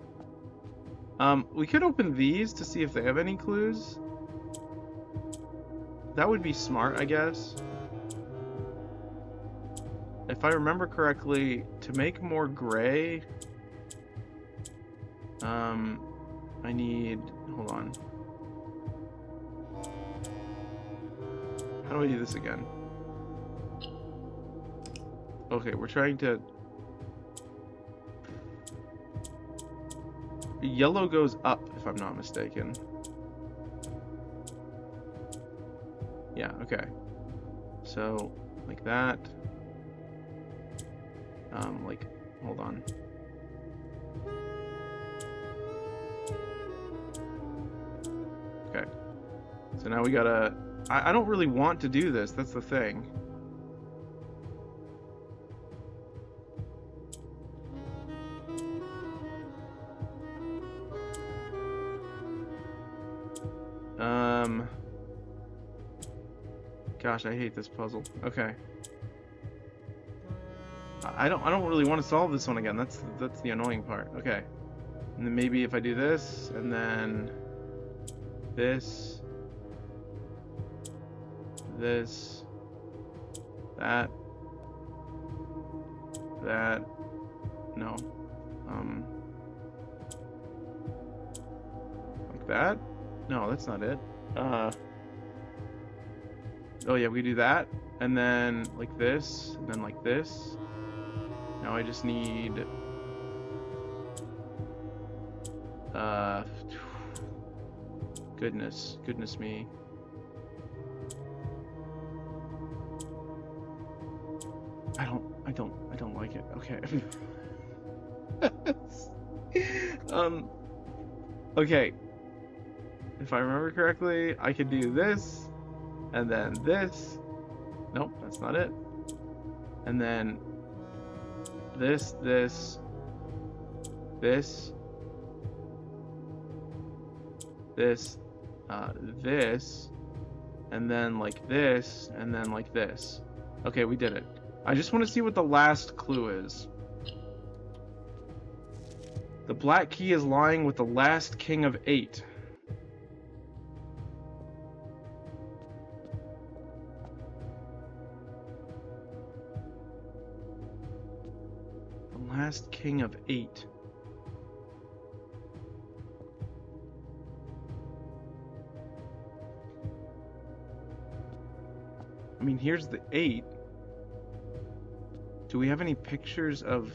We could open these to see if they have any clues. That would be smart, I guess. If I remember correctly, to make more gray, I need, hold on. How do I do this again? Okay, we're trying to... Yellow goes up, if I'm not mistaken. Yeah, okay. So, like that. Like, hold on. Okay. So now we gotta... I don't really want to do this, that's the thing. Gosh, I hate this puzzle. Okay. I don't really want to solve this one again. That's the annoying part. Okay. And then maybe if I do this and then this, that, no. Like that? No, that's not it. Oh yeah, we do that, and then like this, and then like this. Now I just need... Goodness me. I don't like it. Okay. Okay. If I remember correctly, I could do this, and then this. Nope, that's not it. And then this, this, and then like this, and then like this. Okay, we did it. I just want to see what the last clue is. The black key is lying with the last king of 8. The last king of 8. I mean, here's the 8. Do we have any pictures of...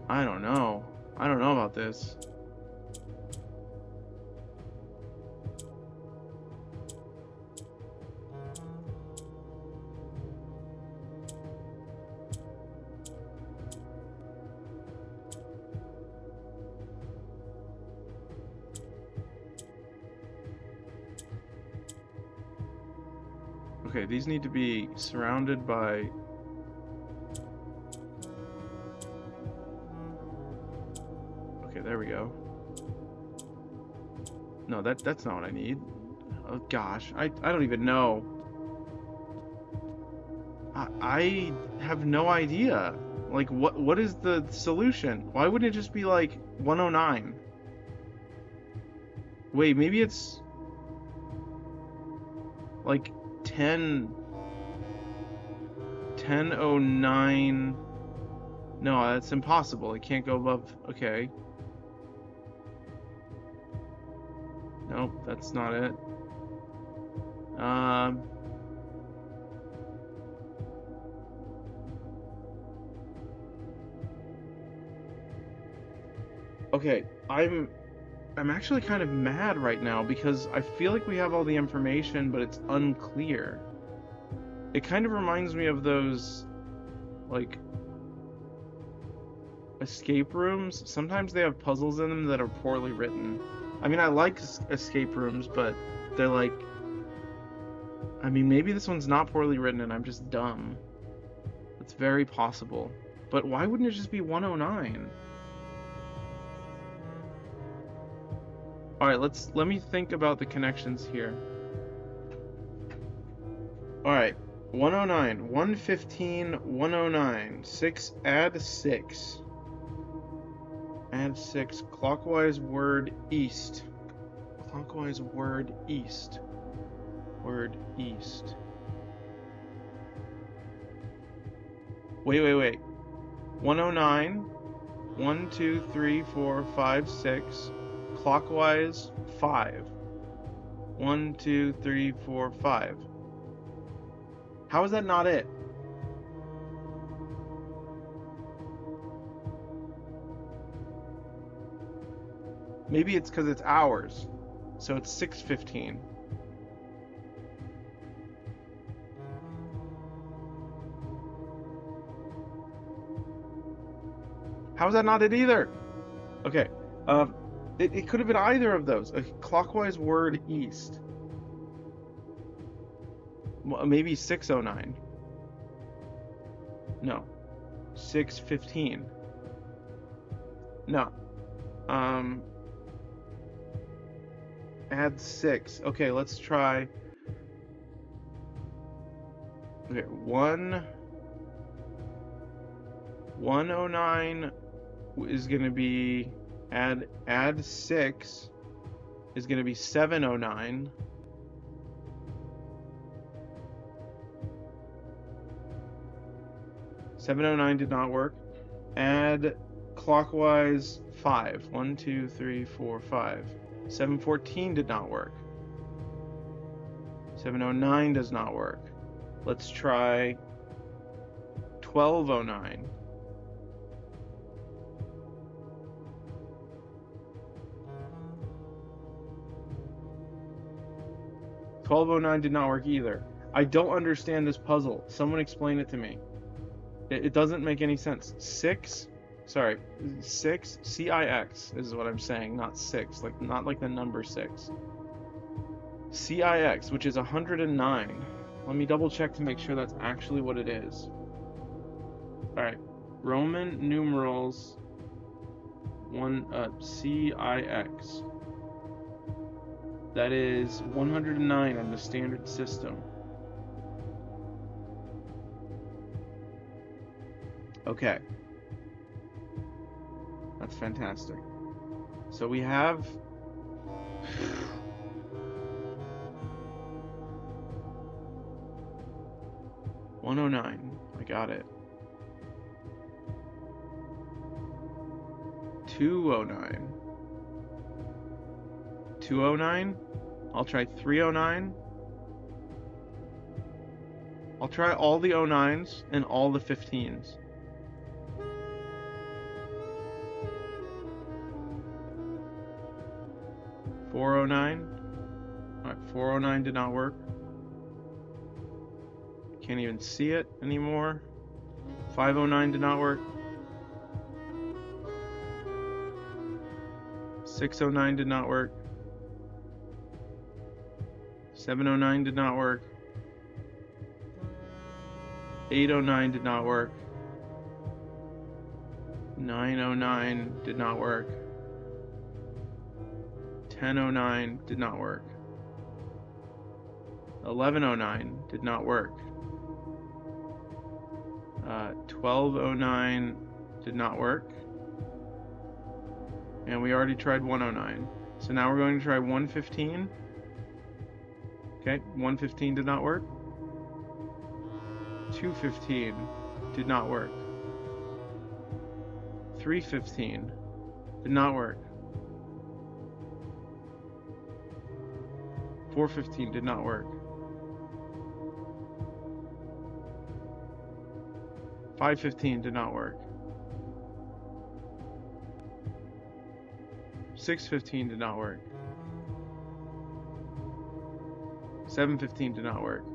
I don't know. I don't know about this. Okay, these need to be surrounded by... Okay, there we go. No, that's not what I need. Oh gosh, I don't even know. I have no idea. Like, what is the solution? Why wouldn't it just be like 109? Wait, maybe it's like 1009. No, that's impossible. It can't go above. Okay. Nope, that's not it. Okay, I'm actually kind of mad right now because I feel like we have all the information, but it's unclear. It kind of reminds me of those, like, escape rooms, sometimes they have puzzles in them that are poorly written. I mean, I like escape rooms, but they're like... I mean, maybe this one's not poorly written and I'm just dumb. It's very possible. But why wouldn't it just be 109? Alright, let me think about the connections here. Alright, 109, 115, 109, 6, add 6. Add 6, clockwise word east. Clockwise word east. Word east. Wait. 109, 1, 2, 3, 4, 5, 6. Clockwise 5. 1, 2, 3, 4, 5. How is that not it? Maybe it's because it's hours. So it's 6:15. How is that not it either? Okay. It could have been either of those. A clockwise word east. Maybe 609. No. 6:15. No. Add 6. Okay, let's try. Okay, 109 is gonna be add 6 is gonna be 709. $709 did not work. Add clockwise 5. 1, 2, 3, 4, 5. 714 did not work. 709 does not work. Let's try 1209. $1209 did not work either. I don't understand this puzzle. Someone explain it to me. It doesn't make any sense. 6, CIX is what I'm saying, not 6, not like the number 6. CIX, which is 109. Let me double check to make sure that's actually what it is. Alright, Roman numerals CIX. That is 109 on the standard system. Okay. That's fantastic. So we have... $109. I got it. $209. $209? I'll try $309. I'll try all the 09s and all the 15s. $409. Alright, $409 did not work. Can't even see it anymore. $509 did not work. $609 did not work. $709 did not work. $809 did not work. $909 did not work. $1009 did not work. $1109 did not work. $1209 did not work. And we already tried 109. So now we're going to try 115. Okay, 115 did not work. 215 did not work. 315 did not work. 415 did not work. 515 did not work. 615 did not work. 715 did not work.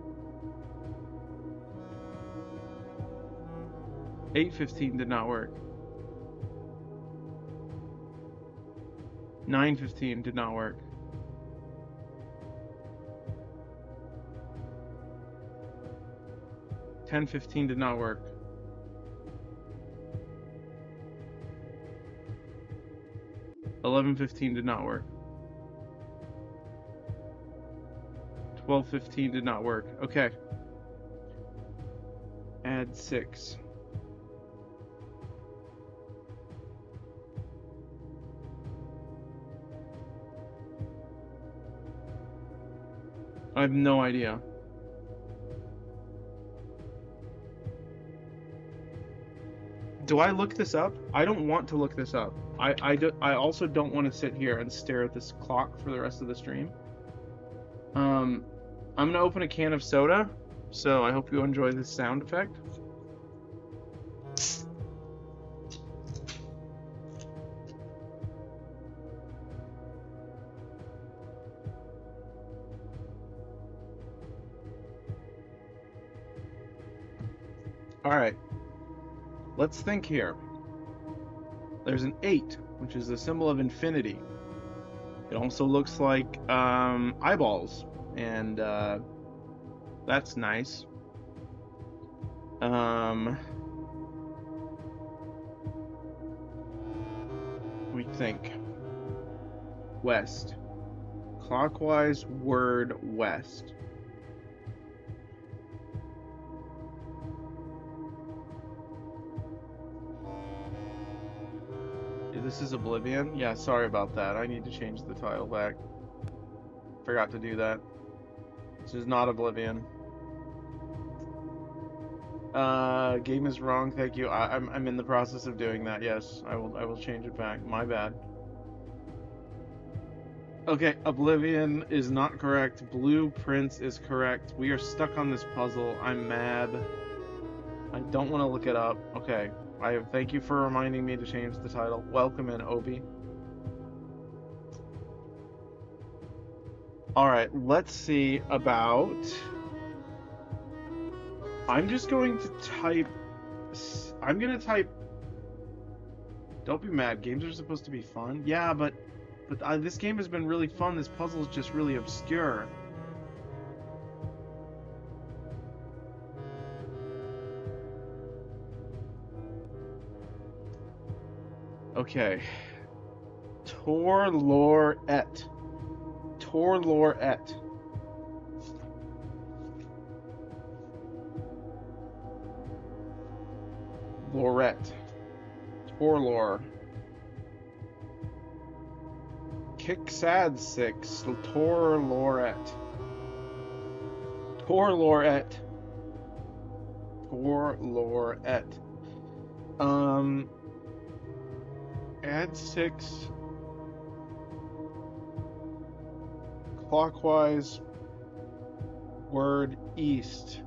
815 did not work. 9:15 did not work. 10:15 did not work. 11:15 did not work. 12:15 did not work. Okay. Add 6. I have no idea. Do I look this up? I don't want to look this up. I also don't want to sit here and stare at this clock for the rest of the stream. I'm gonna open a can of soda, so I hope you enjoy this sound effect. Alright, let's think here. There's an 8, which is the symbol of infinity. It also looks like eyeballs, and that's nice. Let me think. West. Clockwise word west. This is Oblivion? Yeah, sorry about that. I need to change the title back. Forgot to do that. This is not Oblivion. Game is wrong, thank you. I'm in the process of doing that, yes. I will change it back. My bad. Okay, Oblivion is not correct. Blueprints is correct. We are stuck on this puzzle. I'm mad. I don't want to look it up. Okay. Thank you for reminding me to change the title. Welcome in, Obi. Alright, let's see about... I'm just going to type... I'm gonna type... Don't be mad, games are supposed to be fun. Yeah, but this game has been really fun. This puzzle is just really obscure. Okay. Torlorette. Torlorette. Lorette. Torlor. Kicksad 6. Torlorette. Torlorette. Torlorette. Add 6 clockwise word east.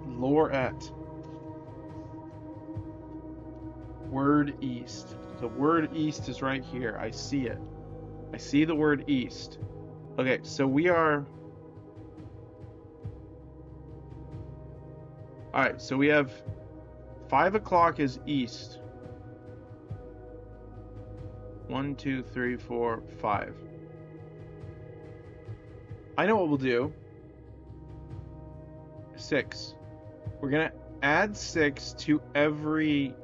Lorette. Word east. The word east is right here. I see it. I see the word east. Okay, so we are... Alright, so we have 5 o'clock is east. 1, 2, 3, 4, 5. I know what we'll do. 6. We're gonna add 6 to every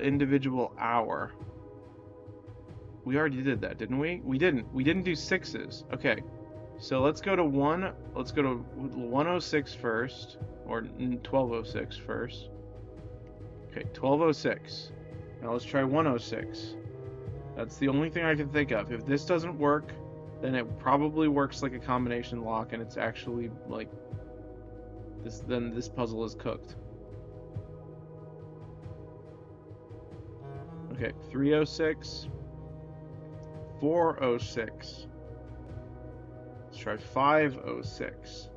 individual hour. We already did that, didn't we? We didn't. We didn't do 6s. Okay. So let's go to 106 first, or 1206 first. Okay, 1206. Now let's try 106. That's the only thing I can think of. If this doesn't work, then it probably works like a combination lock, and it's actually like this. Then this puzzle is cooked. Okay, 306, 406. Let's try 506.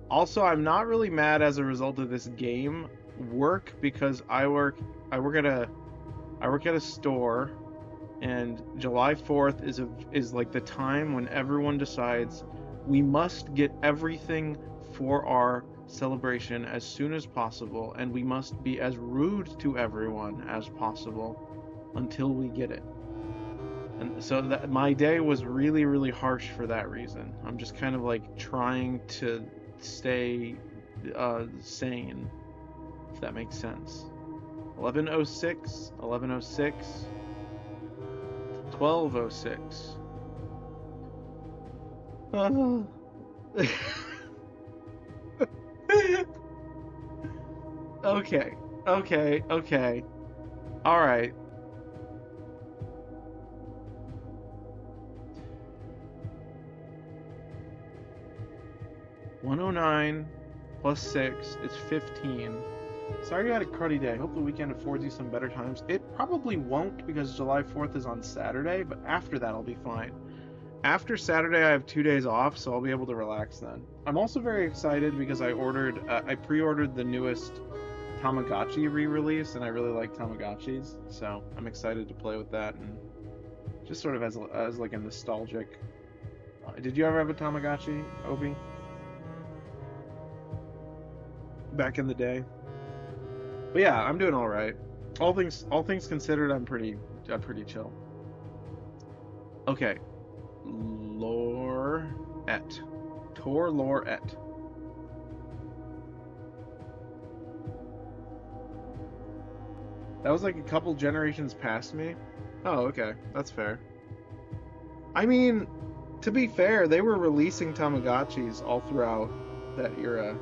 Also, I'm not really mad as a result of this game work because I work at a store, and July 4th is like the time when everyone decides we must get everything for our celebration as soon as possible, and we must be as rude to everyone as possible until we get it. And so that my day was really, really harsh for that reason. I'm just kind of like trying to stay sane, if that makes sense. 11:06, 11:06, 12:06. Okay, okay, okay. All right. $109 plus 6 is 15. Sorry you had a cruddy day. Hope the weekend affords you some better times. It probably won't because July 4th is on Saturday, but after that I'll be fine. After Saturday I have 2 days off, so I'll be able to relax then. I'm also very excited because I pre-ordered the newest Tamagotchi re-release, and I really like Tamagotchis, so I'm excited to play with that, and just sort of as like a nostalgic. Did you ever have a Tamagotchi, Obi? Back in the day. But yeah, I'm doing all right. All things considered, I'm pretty chill. Okay, Lorette, Tor Lorette. That was like a couple generations past me. Oh, okay, that's fair. I mean, to be fair, they were releasing Tamagotchis all throughout that era.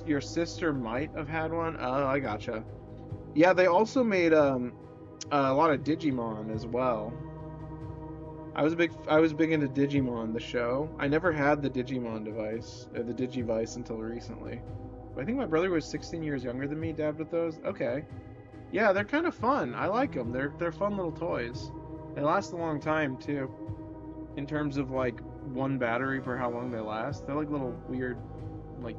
Your sister might have had one. Oh, I gotcha. Yeah, they also made a lot of Digimon as well. I was big into Digimon, the show. I never had the Digimon device, the Digivice, until recently. I think my brother was 16 years younger than me, dabbed with those. Okay. Yeah, they're kind of fun. I like them. They're fun little toys. They last a long time too. In terms of like one battery for how long they last. They're like little weird, like,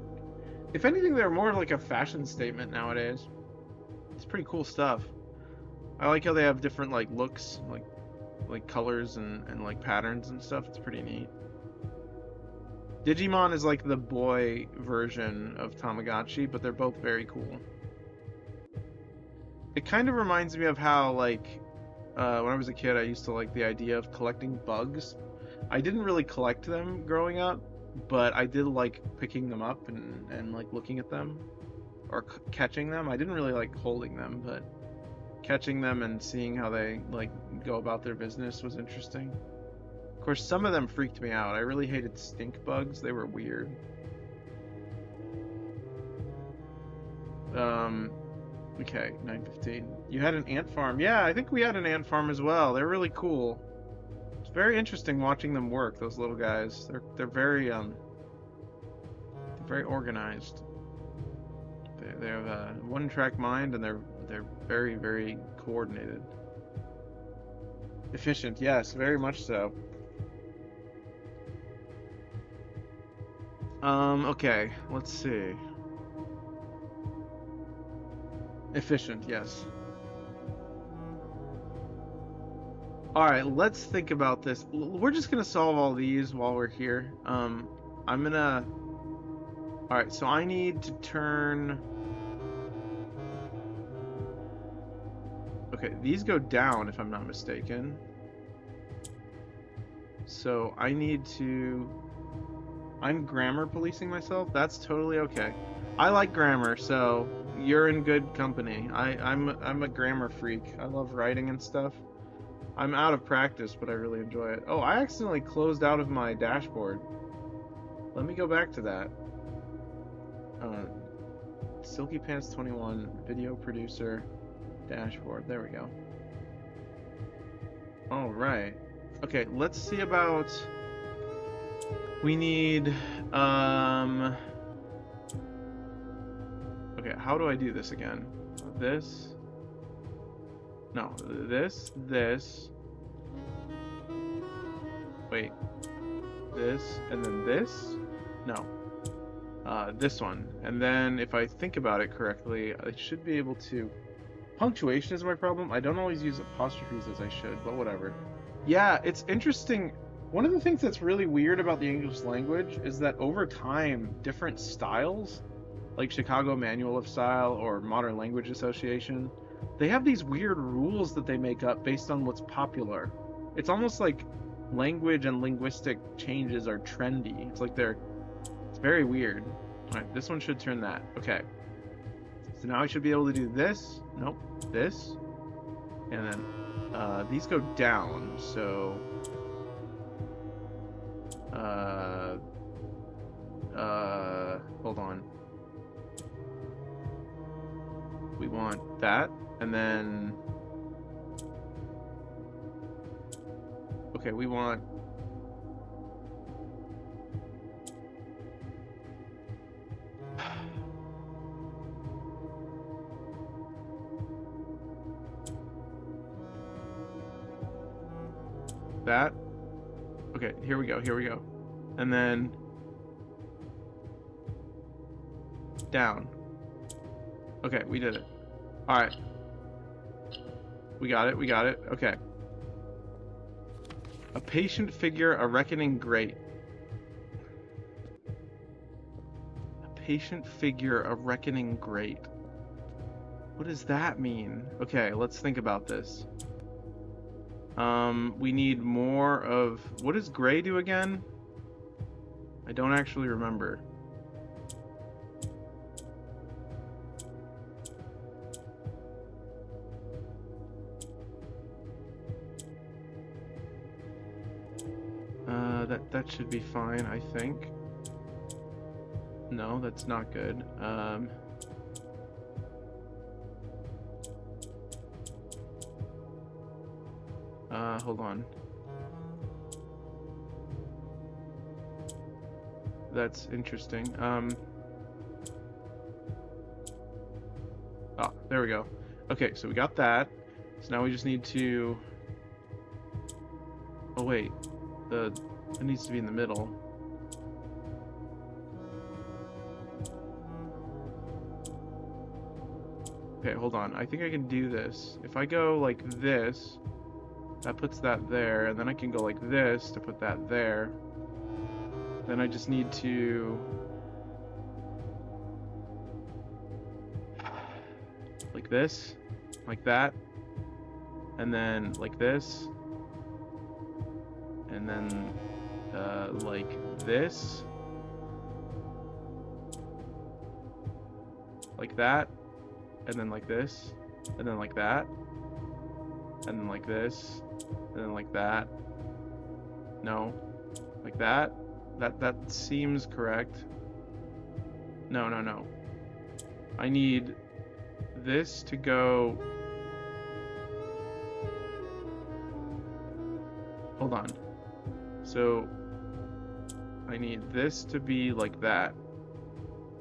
if anything, they're more like a fashion statement nowadays. It's pretty cool stuff. I like how they have different like looks, like colors and like patterns and stuff. It's pretty neat. Digimon is like the boy version of Tamagotchi, but they're both very cool. It kind of reminds me of how like when I was a kid, I used to like the idea of collecting bugs. I didn't really collect them growing up, but I did like picking them up and like looking at them or catching them. I didn't really like holding them, but catching them and seeing how they like go about their business was interesting. Of course, some of them freaked me out. I really hated stink bugs. They were weird. Okay, 9:15. You had an ant farm. Yeah, I think we had an ant farm as well. They're really cool. It's very interesting watching them work, those little guys. They're very organized. They have a one-track mind, and they're very, very coordinated. Efficient, yes, very much so. Okay, let's see. Efficient, yes. Alright, let's think about this. We're just gonna solve all these while we're here. I'm gonna... Alright, so I need to turn... Okay, these go down if I'm not mistaken. So I need to... I'm grammar policing myself? That's totally okay. I like grammar, so you're in good company. I'm a grammar freak. I love writing and stuff. I'm out of practice, but I really enjoy it. Oh, I accidentally closed out of my dashboard. Let me go back to that. Silky Pants 21, video producer, dashboard. There we go. All right. Okay, let's see about... We need, okay, how do I do this again? This? No, this. Wait. This, and then this? No. This one. And then, if I think about it correctly, I should be able to... Punctuation is my problem. I don't always use apostrophes as I should, but whatever. Yeah, it's interesting. One of the things that's really weird about the English language is that over time, different styles, like Chicago Manual of Style or Modern Language Association, they have these weird rules that they make up based on what's popular. It's almost like language and linguistic changes are trendy. It's very weird. All right, this one should turn that. Okay. So now I should be able to do this. Nope. This. And then these go down, so hold on. We want that, and then okay, we want that. Okay, here we go, here we go. And then down. Okay, we did it. Alright. We got it, we got it. Okay. A patient figure, a reckoning great. A patient figure, a reckoning great. What does that mean? Okay, let's think about this. We need more of... What does gray do again? I don't actually remember. That should be fine, I think. No, that's not good. Hold on. That's interesting. Ah, there we go. Okay, so we got that. So now we just need to... Oh wait, it needs to be in the middle. Okay, hold on. I think I can do this. If I go like this, that puts that there, and then I can go like this to put that there. Then I just need to... like this, like that, and then like this, and then like this, like that, and then like this, and then like that, and then like this, and then like that. No, like that. That seems correct. No, no, no. I need this to go... Hold on. So I need this to be like that.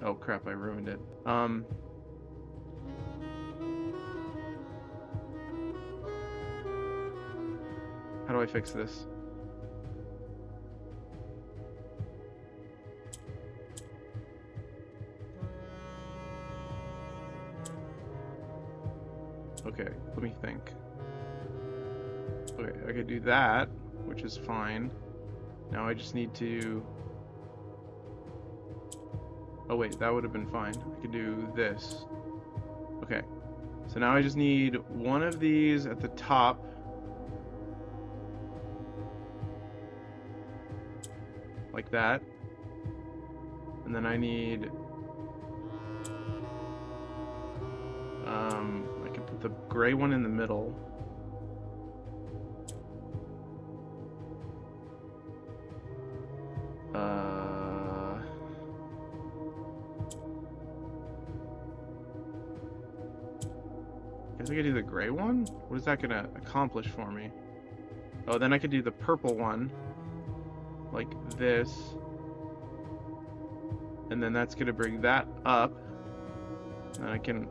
Oh crap, I ruined it. How do I fix this? Okay, let me think. Okay, I could do that, which is fine. Now I just need to... Oh wait, that would have been fine. I could do this. Okay, so now I just need one of these at the top. Like that. And then I need... I can put the gray one in the middle. Guess I could do the gray one? What is that gonna accomplish for me? Oh, then I could do the purple one. Like this. And then that's gonna bring that up. And I can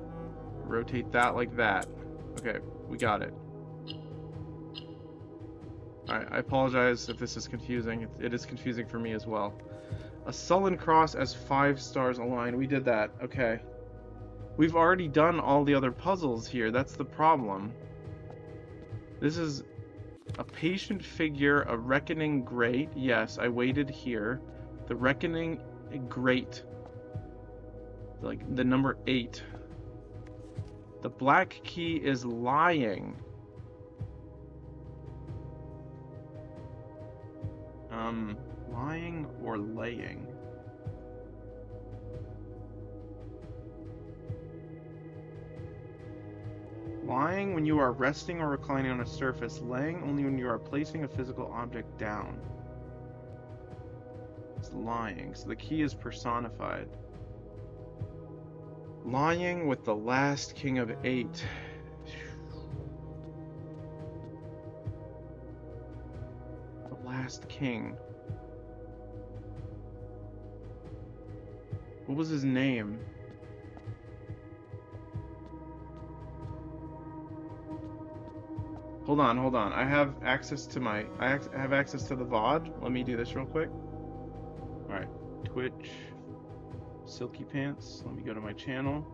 rotate that like that. Okay, we got it. Alright, I apologize if this is confusing. It is confusing for me as well. A sullen cross as 5 stars aligned. We did that. Okay. We've already done all the other puzzles here. That's the problem. This is A patient figure, a reckoning great. Yes, I waited here. The reckoning great. Like the number 8. The black key is lying. Lying or laying? Lying when you are resting or reclining on a surface. Laying only when you are placing a physical object down. It's lying, so the key is personified. Lying with the last king of 8. The last king. What was his name? Hold on. I have access to the VOD. Let me do this real quick. Alright. Twitch. Silky Pants. Let me go to my channel.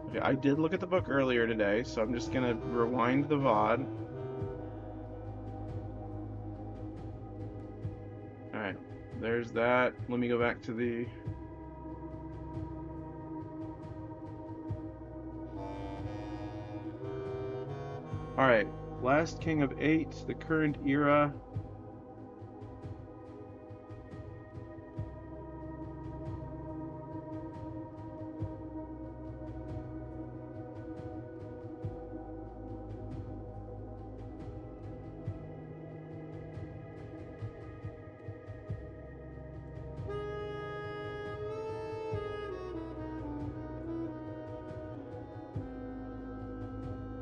Okay, I did look at the book earlier today, so I'm just gonna rewind the VOD. Alright. There's that. Let me go back to the... Alright. Last King of 8, the current era.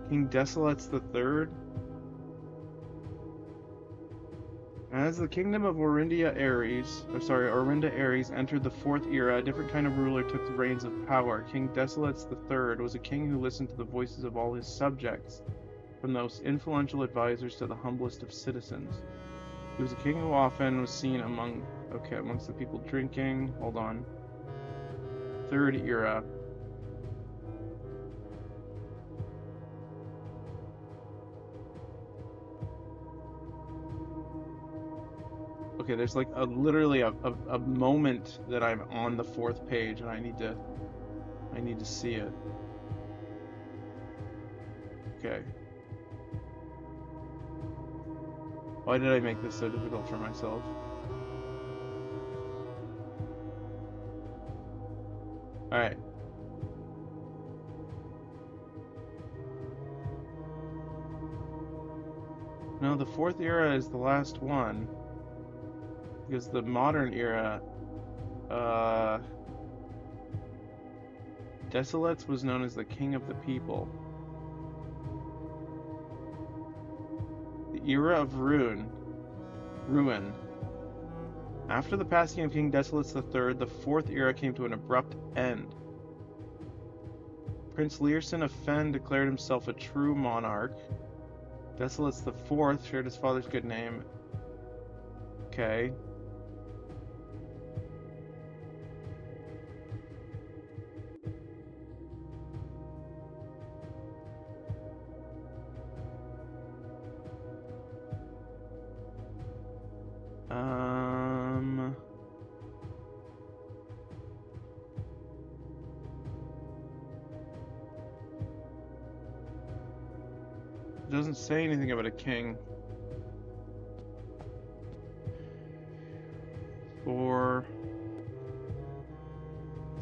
King Desolates III. As the kingdom of Orinda Ares entered the 4th era, a different kind of ruler took the reins of power. King Desolates III was a king who listened to the voices of all his subjects, from the most influential advisors to the humblest of citizens. He was a king who often was seen amongst the people drinking. Hold on. 3rd era. Okay, there's like literally a moment that I'm on the 4th page and I need to see it. Okay. Why did I make this so difficult for myself? Alright. No, the 4th era is the last one. Because the modern era, Desolates was known as the king of the people. The era of ruin. After the passing of King Desolates III, the 4th era came to an abrupt end. Prince Learson of Fen declared himself a true monarch. Desolates IV shared his father's good name. Okay. It doesn't say anything about a king. For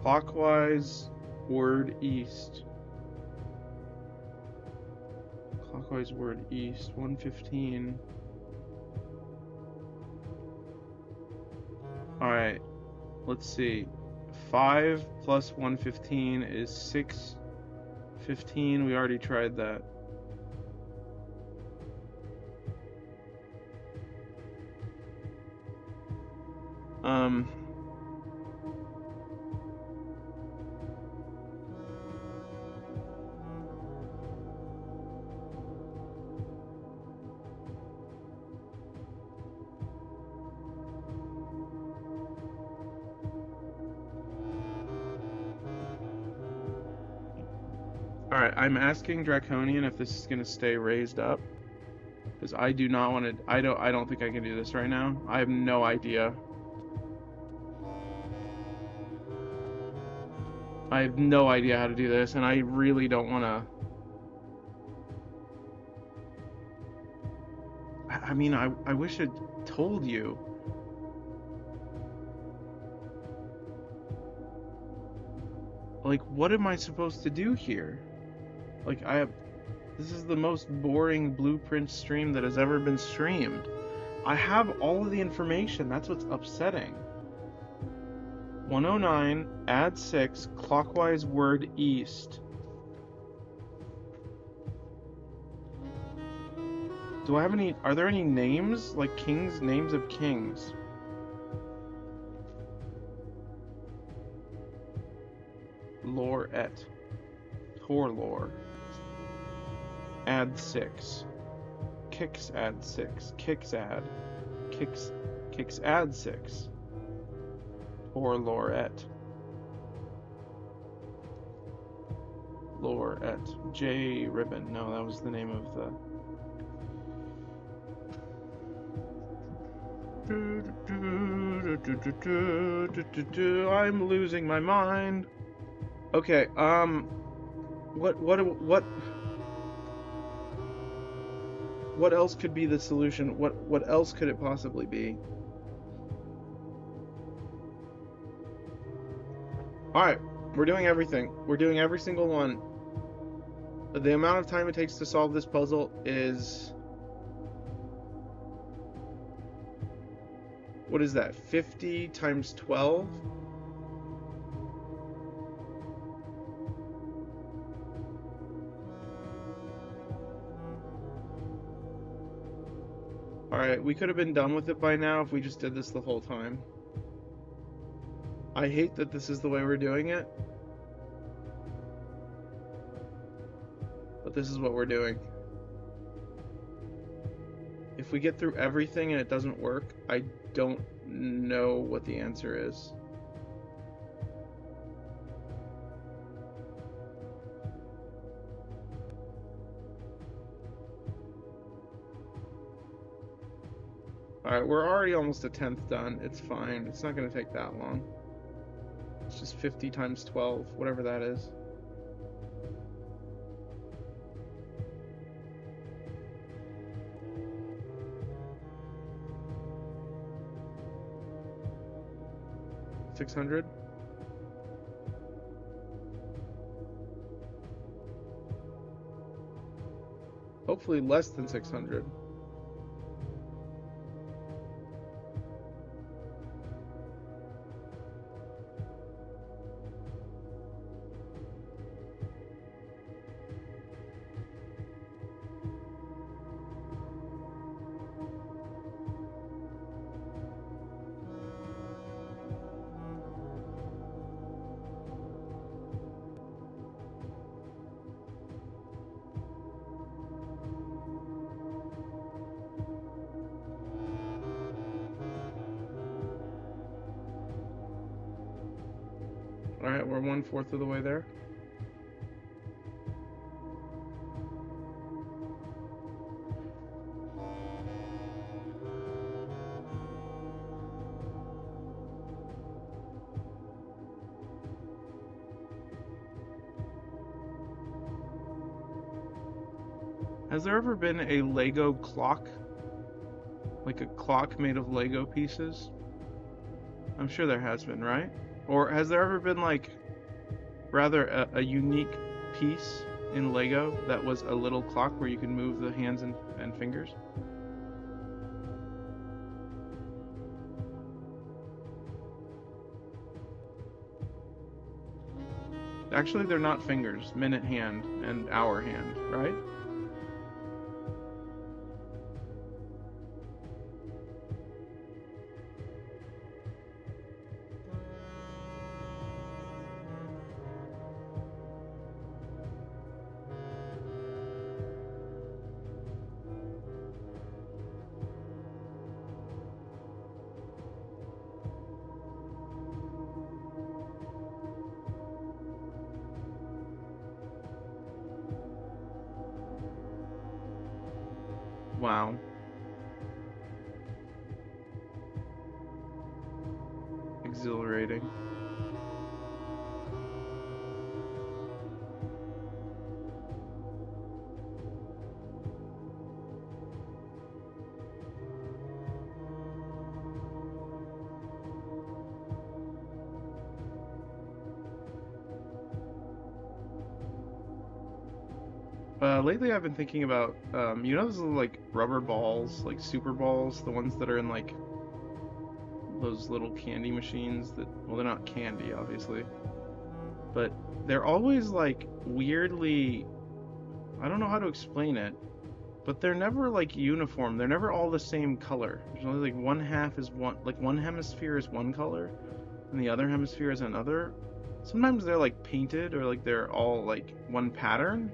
clockwise word east. Clockwise word east, 115. Alright, let's see. 5 plus 115 is 615. We already tried that. Alright, I'm asking Draconian if this is going to stay raised up. Because I do not want to. I don't think I can do this right now. I have no idea. I have no idea how to do this, and I really don't want to. I mean, I wish I'd told you. Like, what am I supposed to do here? Like, this is the most boring Blueprint stream that has ever been streamed. I have all of the information. That's what's upsetting. 109, add 6, clockwise word east. Do I have any, are there any names? Like kings, names of kings? Lore et. Tor lore. Add 6. Kicks add 6. Kicks add. Kicks add 6. Tor lore et. Lore et. J ribbon. No, that was the name of the. I'm losing my mind. Okay, what else could be the solution? What else could it possibly be? Alright, we're doing everything. We're doing every single one. The amount of time it takes to solve this puzzle is... What is that? 50 times 12? Alright, we could have been done with it by now if we just did this the whole time. I hate that this is the way we're doing it. But this is what we're doing. If we get through everything and it doesn't work, I don't know what the answer is. Alright, we're already almost a 10th done. It's fine. It's not going to take that long. It's just 50 times 12, whatever that is. $600. Hopefully less than 600. Alright, we're 1/4 of the way there. Has there ever been a Lego clock? Like a clock made of Lego pieces? I'm sure there has been, right? Or has there ever been, like, rather a unique piece in Lego that was a little clock where you can move the hands and fingers? Actually, they're not fingers. Minute hand and hour hand, right? Wow. Exhilarating. Lately I've been thinking about, you know those little, like, rubber balls, like super balls, the ones that are in, like, those little candy machines that, well, they're not candy, obviously, but they're always, like, weirdly, I don't know how to explain it, but they're never, like, uniform. They're never all the same color. There's only, like, one hemisphere is one color, and the other hemisphere is another. Sometimes they're, like, painted, or, like, they're all, like, one pattern,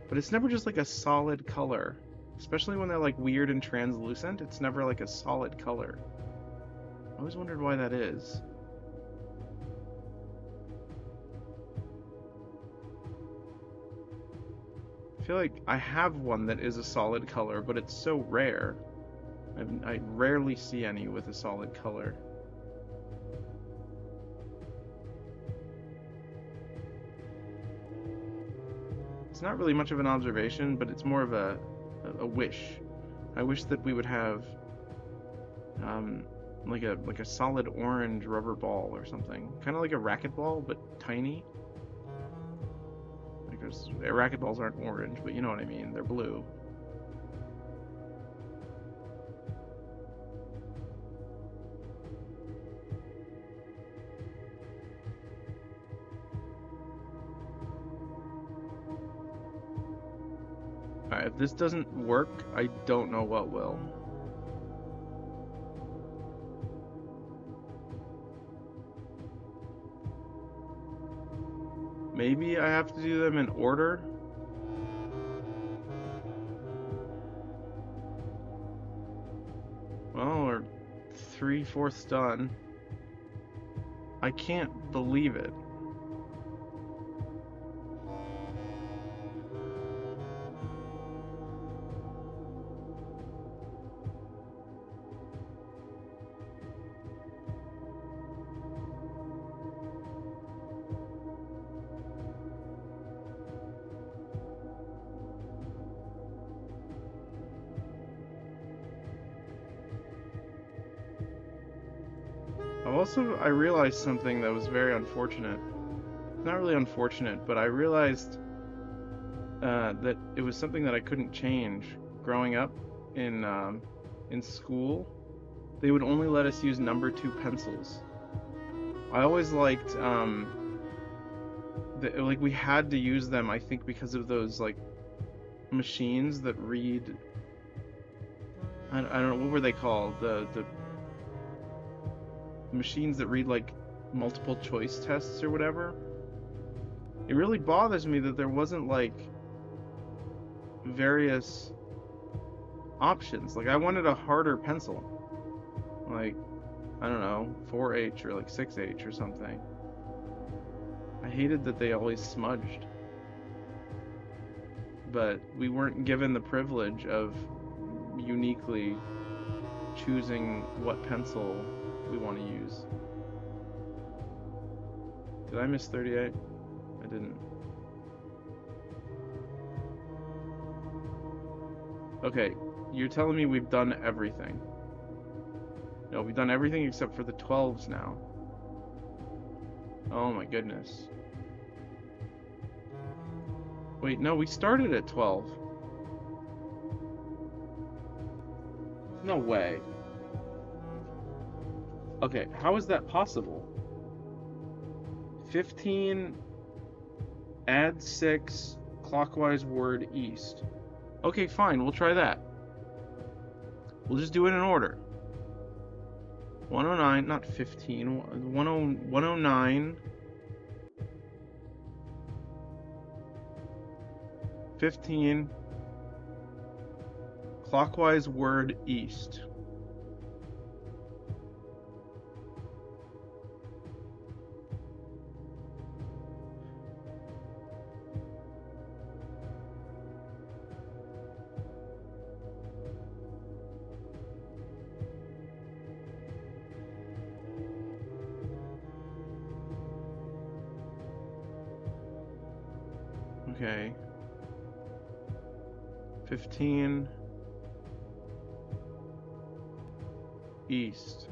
but it's never just like a solid color. Especially when they're like weird and translucent, it's never like a solid color. I always wondered why that is. I feel like I have one that is a solid color, but it's so rare. I rarely see any with a solid color. It's not really much of an observation, but it's more of a wish. I wish that we would have like a solid orange rubber ball or something, kind of like a racquetball but tiny. Like racquetballs aren't orange, but you know what I mean. They're blue. Alright, if this doesn't work, I don't know what will. Maybe I have to do them in order? Well, we're 3/4 done. I can't believe it. I realized something that was very unfortunate. Not really unfortunate, but I realized that it was something that I couldn't change. Growing up in school, they would only let us use number 2 pencils. I always liked like we had to use them, I think, because of those like machines that read. I don't know, what were they called? The machines that read like multiple choice tests or whatever. It really bothers me that there wasn't like various options. Like I wanted a harder pencil. Like, I don't know, 4H or like 6H or something. I hated that they always smudged. But we weren't given the privilege of uniquely choosing what pencil we want to use. Did I miss 38? I didn't. Okay, you're telling me we've done everything. No, we've done everything except for the 12s now. Oh my goodness. Wait, no, we started at 12. No way. Okay, how is that possible? 15, add 6, clockwise word east. Okay, fine, we'll try that. We'll just do it in order. 109, not 15, 109, 15, clockwise word east. Okay. 15 east.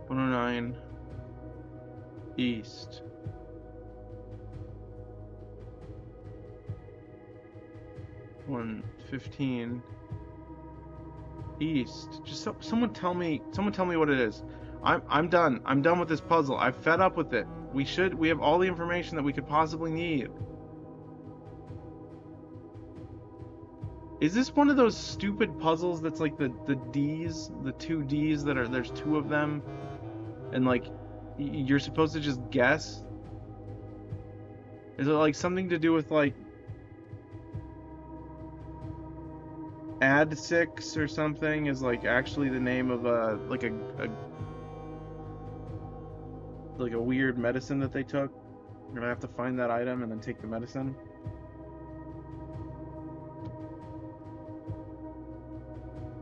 109 east. 115 east. Just someone tell me what it is. I'm done. I'm done with this puzzle. I'm fed up with it. We have all the information that we could possibly need. Is this one of those stupid puzzles that's like the D's, the two D's that are, there's two of them, and like you're supposed to just guess? Is it like something to do with like add 6 or something is like actually the name of a weird medicine that they took, and I have to find that item and then take the medicine?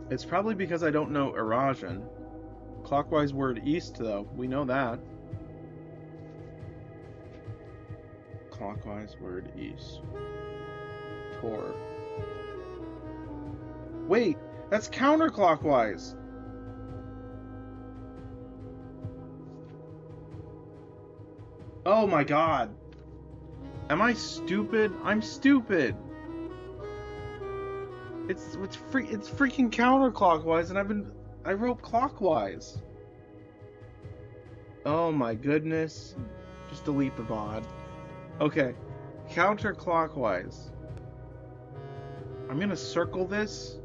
It's probably because I don't know Eurasian. Clockwise word east, though. We know that. Clockwise word east. Tor. Wait, that's counterclockwise. Oh my god. Am I stupid? I'm stupid. It's freaking counterclockwise, and I wrote clockwise. Oh my goodness. Just delete the VOD. Okay. Counterclockwise. I'm gonna circle this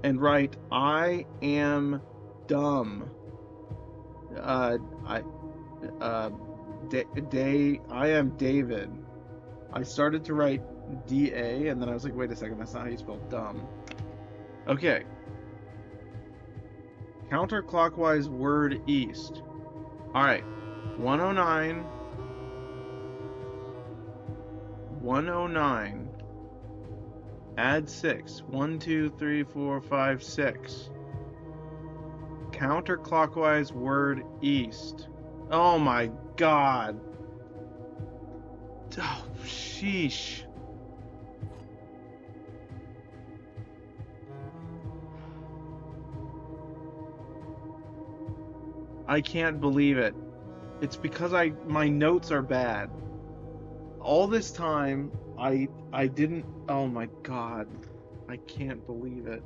and write I am dumb. I am David. I started to write DA, and then I was like, wait a second, that's not how you spell dumb. Okay. Counterclockwise word east. Alright. 109. 109. Add 6. 1, 2, 3, 4, 5, 6. Counterclockwise word east. Oh my god. Oh, sheesh. I can't believe it. It's because my notes are bad. All this time, I didn't. Oh my god. I can't believe it.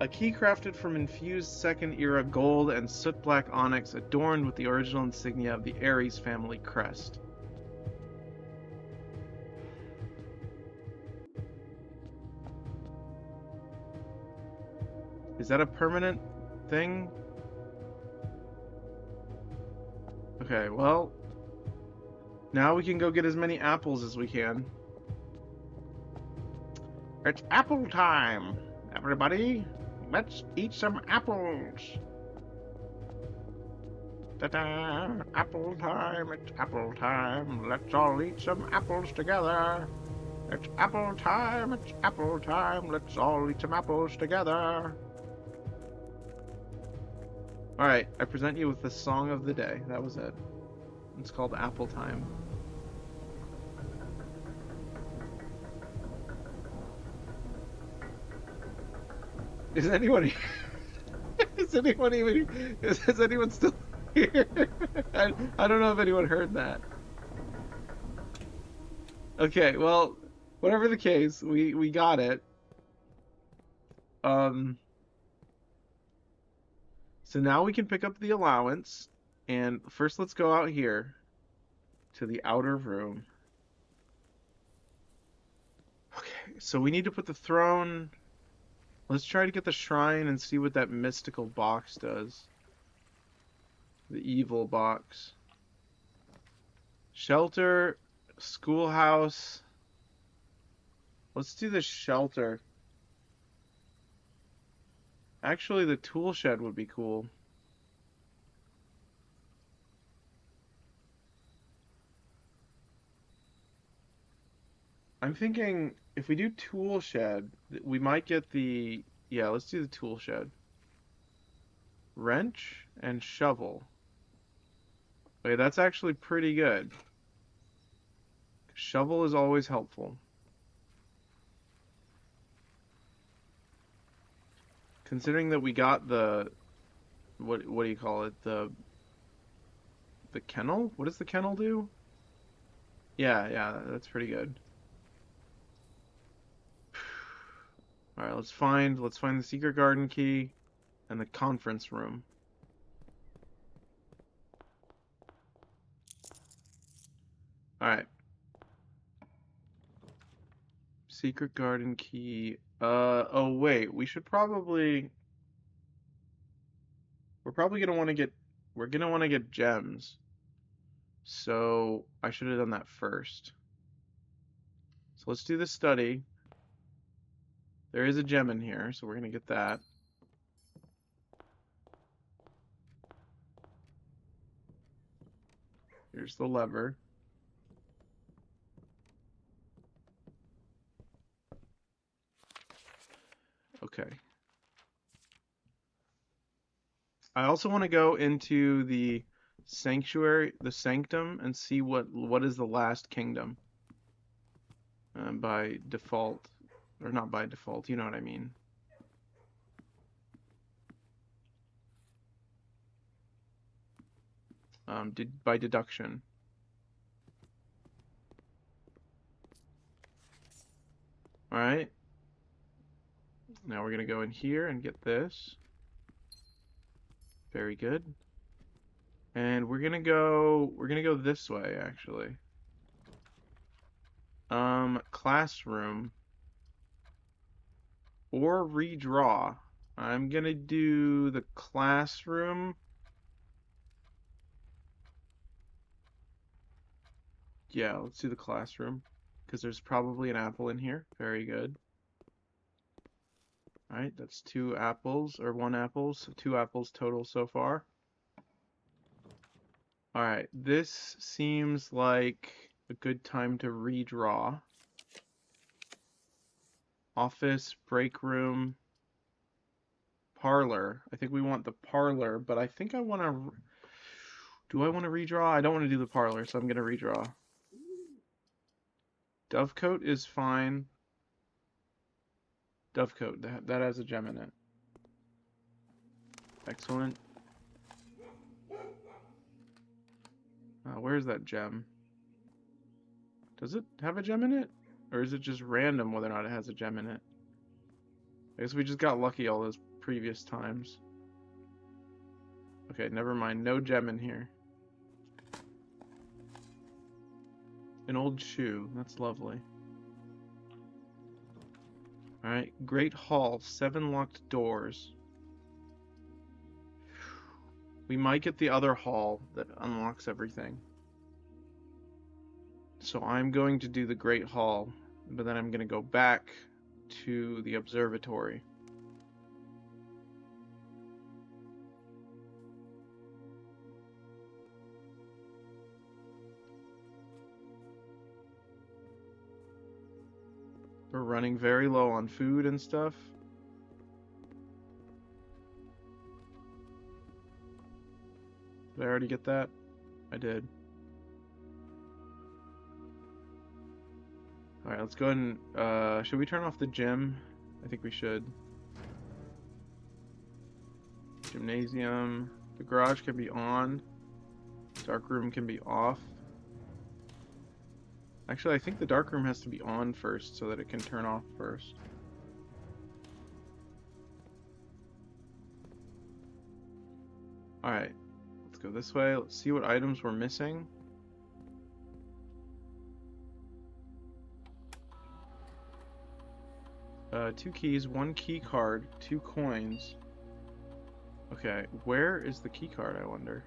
A key crafted from infused Second Era gold and soot black onyx adorned with the original insignia of the Ares family crest. Is that a permanent thing? Okay, well, now we can go get as many apples as we can. It's apple time, everybody. Let's eat some apples. Ta-da! Apple time, it's apple time. Let's all eat some apples together. It's apple time, it's apple time. Let's all eat some apples together. Alright, I present you with the song of the day. That was it. It's called Apple Time. Is anyone is anyone even is anyone still here? I don't know if anyone heard that. Okay, well, whatever the case, we got it. So now we can pick up the allowance, and first let's go out here to the outer room. Okay, so we need to put the throne. Let's try to get the shrine and see what that mystical box does. The evil box. Shelter, schoolhouse. Let's do the shelter. Actually, the tool shed would be cool. I'm thinking if we do tool shed, we might get the... Yeah, let's do the tool shed. Wrench and shovel. Okay, that's actually pretty good. Shovel is always helpful. Considering that we got the what do you call it? The kennel? What does the kennel do? Yeah, that's pretty good. All right, let's find the secret garden key and the conference room. All right. Secret garden key. Oh wait, we're probably gonna want to get we're gonna want to get gems. So I should have done that first. So let's do the study. There is a gem in here, so we're gonna get that. Here's the lever. Okay. I also want to go into the sanctuary, the sanctum, and see what is the last kingdom. By default, or not by default, you know what I mean. By deduction. All right. Now we're gonna go in here and get this. Very good. And we're gonna go this way actually. Classroom or redraw. I'm gonna do the classroom. Yeah, let's do the classroom because there's probably an apple in here. Very good. All right, that's 2 apples or 1 apple, so 2 apples total so far. All right, this seems like a good time to redraw. Office, break room, parlor. I think we want the parlor, but I think I want to. Do I want to redraw? I don't want to do the parlor, so I'm going to redraw. Dovecote is fine. Dovecote, that has a gem in it. Excellent. Where's that gem? Does it have a gem in it? Or is it just random whether or not it has a gem in it? I guess we just got lucky all those previous times. Okay, never mind. No gem in here. An old shoe. That's lovely. Alright, Great Hall. 7 locked doors. We might get the other hall that unlocks everything. So I'm going to do the Great Hall, but then I'm going to go back to the observatory. We're running very low on food and stuff. Did I already get that? I did. Alright, let's go ahead and, should we turn off the gym? I think we should. Gymnasium. The garage can be on. Dark room can be off. Actually, I think the dark room has to be on first so that it can turn off first. Alright, let's go this way. Let's see what items we're missing. Two keys, 1 key card, 2 coins. Okay, where is the key card, I wonder?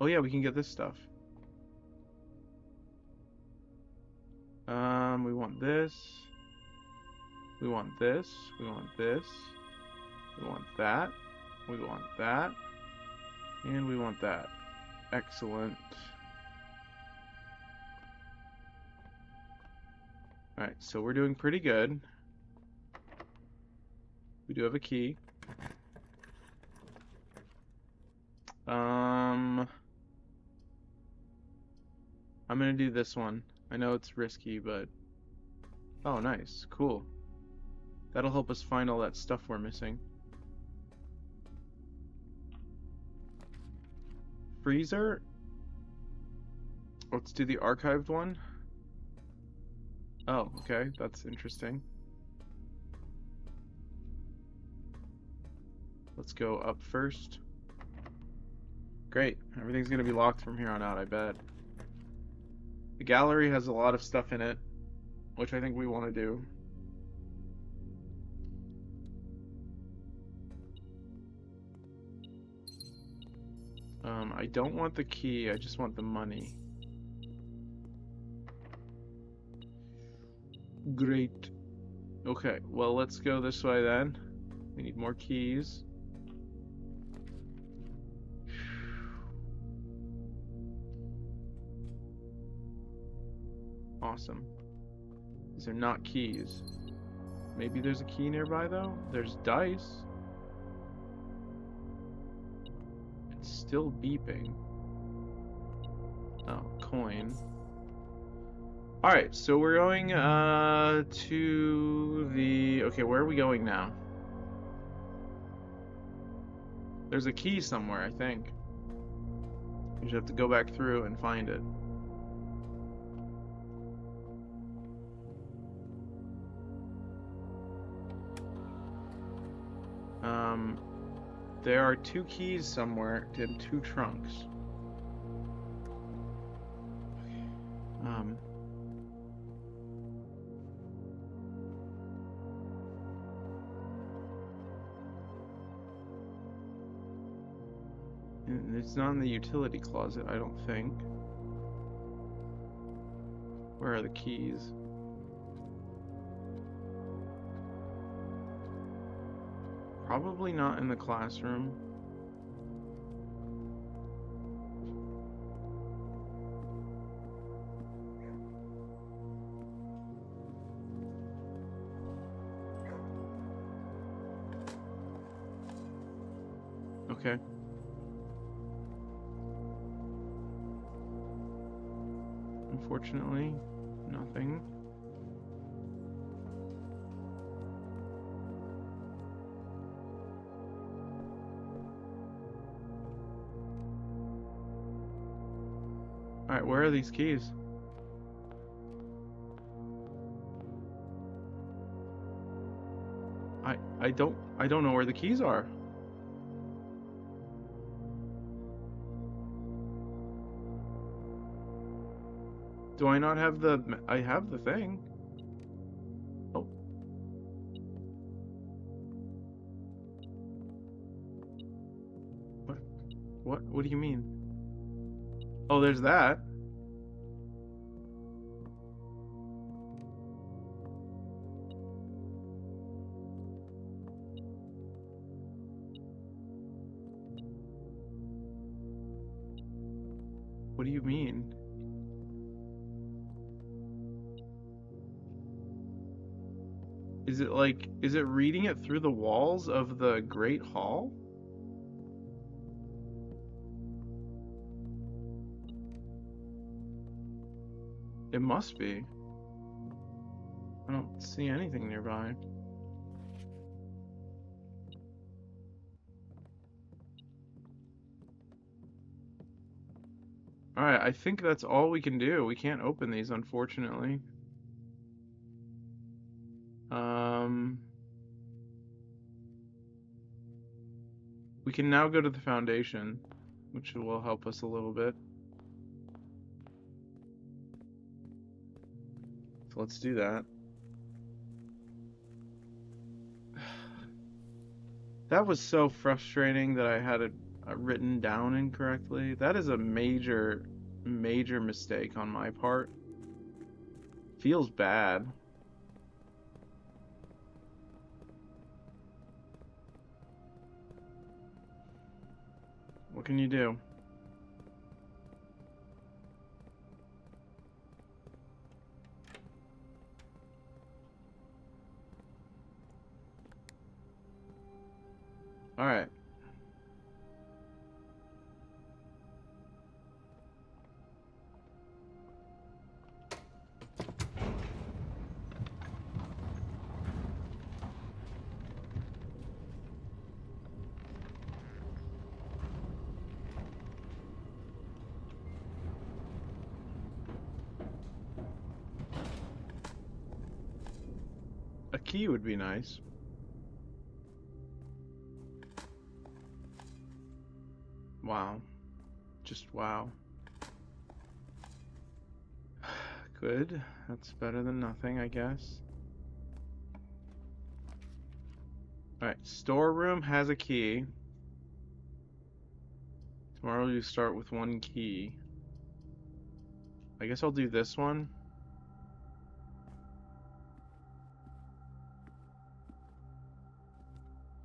Oh yeah, we can get this stuff. We want this. We want this. We want this. We want that. We want that. And we want that. Excellent. Alright, so we're doing pretty good. We do have a key. I'm gonna do this one. I know it's risky, but... Oh, nice. Cool. That'll help us find all that stuff we're missing. Freezer? Let's do the archived one. Oh, okay. That's interesting. Let's go up first. Great. Everything's gonna be locked from here on out, I bet. The gallery has a lot of stuff in it, which I think we want to do. I don't want the key, I just want the money. Great. Okay, well, let's go this way then. We need more keys. Awesome. These are not keys. Maybe there's a key nearby, though? There's dice. It's still beeping. Oh, coin. Alright, so we're going to the... Okay, where are we going now? There's a key somewhere, I think. You just have to go back through and find it. There are 2 keys somewhere in 2 trunks. It's not in the utility closet, I don't think. Where are the keys? Probably not in the classroom. Okay. Unfortunately, nothing. Alright, where are these keys? I don't know where the keys are. Do I not have the... I have the thing. Oh. What? What do you mean? Oh, there's that. What do you mean? Is it like, is it reading it through the walls of the Great Hall? It must be. I don't see anything nearby. Alright, I think that's all we can do. We can't open these, unfortunately. We can now go to the Foundation, which will help us a little bit. So let's do that. That was so frustrating that I had it written down incorrectly. That is a major mistake on my part. Feels bad. What can you do? Alright. key would be nice. Wow. Just wow. Good. That's better than nothing, I guess. Alright, storeroom has a key. Tomorrow you start with one key. I guess I'll do this one.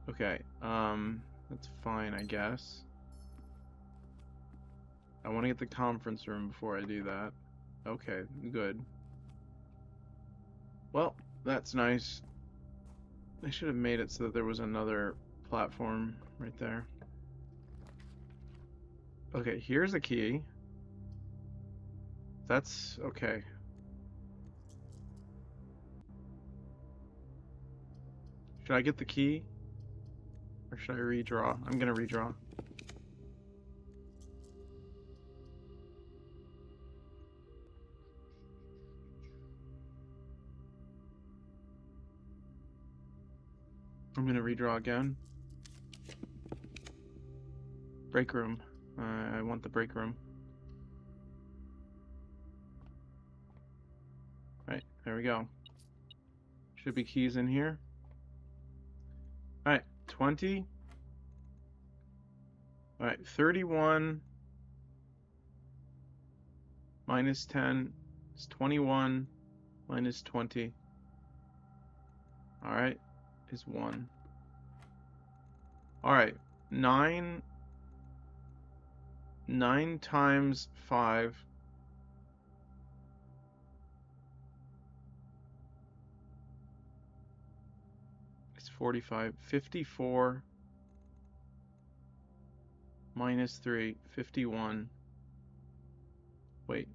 Okay, that's fine, I guess. I want to get the conference room before I do that. Okay, good. Well, that's nice. I should have made it so that there was another platform right there. Okay, here's a key. That's okay. Should I get the key? Or should I redraw? I'm gonna redraw. I'm gonna redraw again. Break room. I want the break room. Right, there we go. Should be keys in here. Alright, 20. Alright, 31 minus 10 is 21 minus 20. Alright, is 1. Alright, 9 times 5 is 45. 54 minus 3, 51. Wait,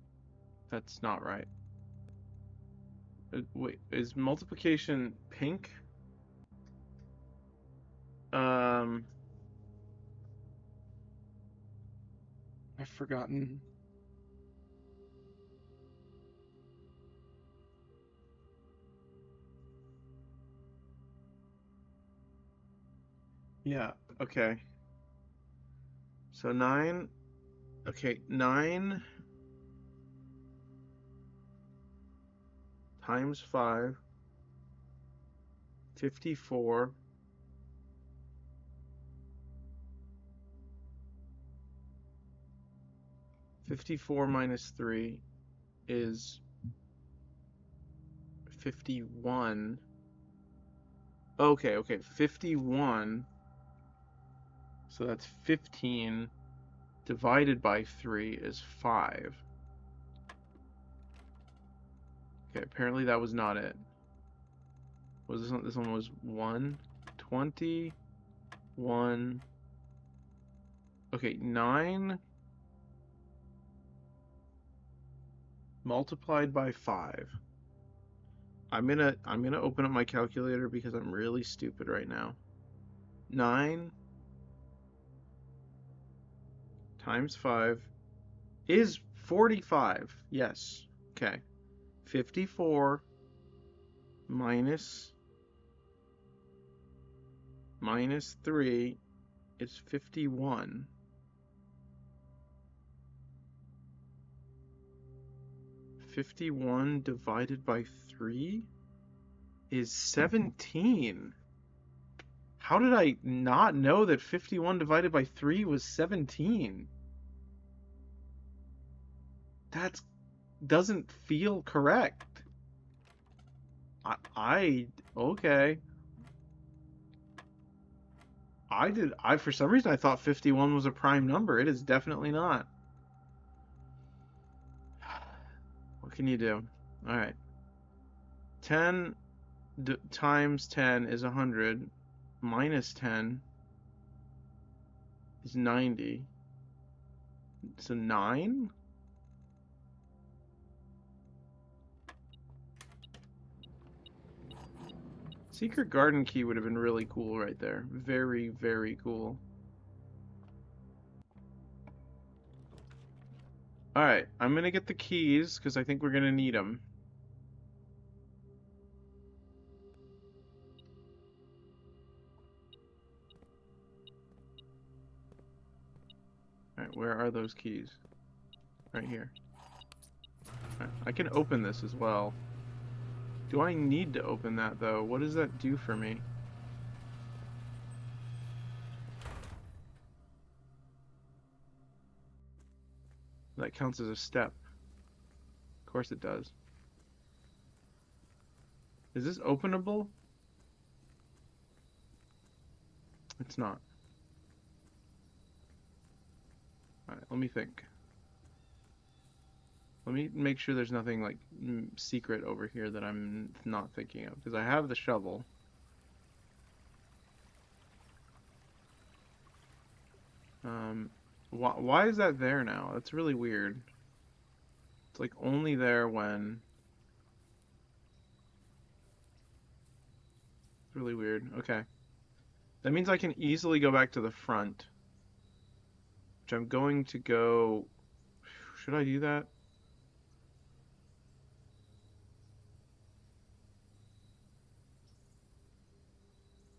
that's not right. Wait, is multiplication pink? I've forgotten. Yeah, okay. So 9, okay, 9 times 5, 54. 54 minus 3 is 51. Okay, 51. So that's 15 divided by 3 is 5. Okay, apparently that was not it. Was this one? This one was 1, 20, 1. Okay, 9 multiplied by 5. I'm gonna open up my calculator because I'm really stupid right now. 9 times 5 is 45. Yes. Okay. 54 minus 3 is 51. 51 divided by 3 is 17. How did I not know that 51 divided by 3 was 17? That doesn't feel correct. Okay. I for some reason I thought 51 was a prime number. It is definitely not. What can you do? All right. 10 times 10 is 100. Minus 10 is 90. So 9? Secret garden key would have been really cool right there. Very, very cool. Alright, I'm gonna get the keys because I think we're gonna need them. Alright, where are those keys? Right here. Right, I can open this as well. Do I need to open that, though? What does that do for me? That counts as a step. Of course it does. Is this openable? It's not. Alright, let me think. Let me make sure there's nothing like secret over here that I'm not thinking of, because I have the shovel. Why is that there now? That's really weird. It's like only there when... It's really weird. Okay. That means I can easily go back to the front. Which I'm going to go... Should I do that?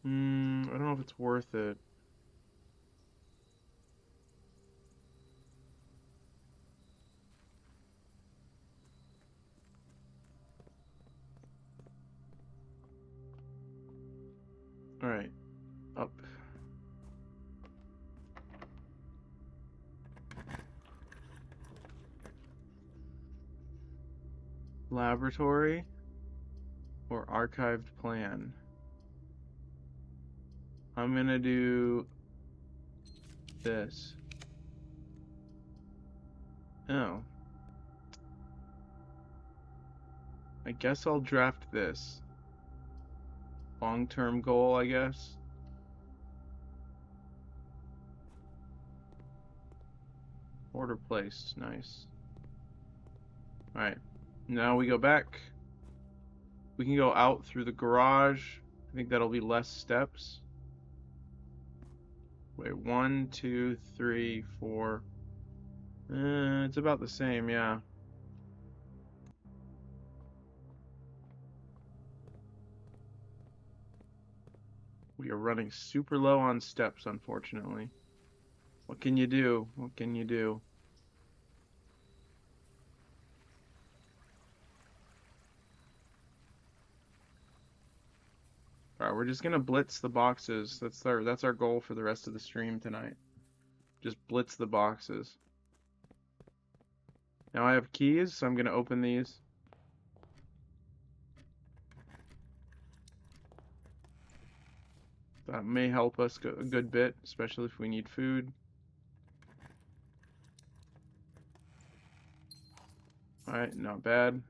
I don't know if it's worth it. Alright. Up. Laboratory or archived plan? I'm gonna do this. Oh. I guess I'll draft this. Long-term goal, I guess. Order placed. Nice. Alright. Now we go back. We can go out through the garage. I think that'll be less steps. Wait, 1, 2, 3, 4. It's about the same, yeah. We are running super low on steps, unfortunately. What can you do? What can you do? Alright, we're just gonna blitz the boxes. That's our goal for the rest of the stream tonight. Just blitz the boxes. Now I have keys, so I'm gonna open these. That may help us a good bit, especially if we need food. Alright, not bad.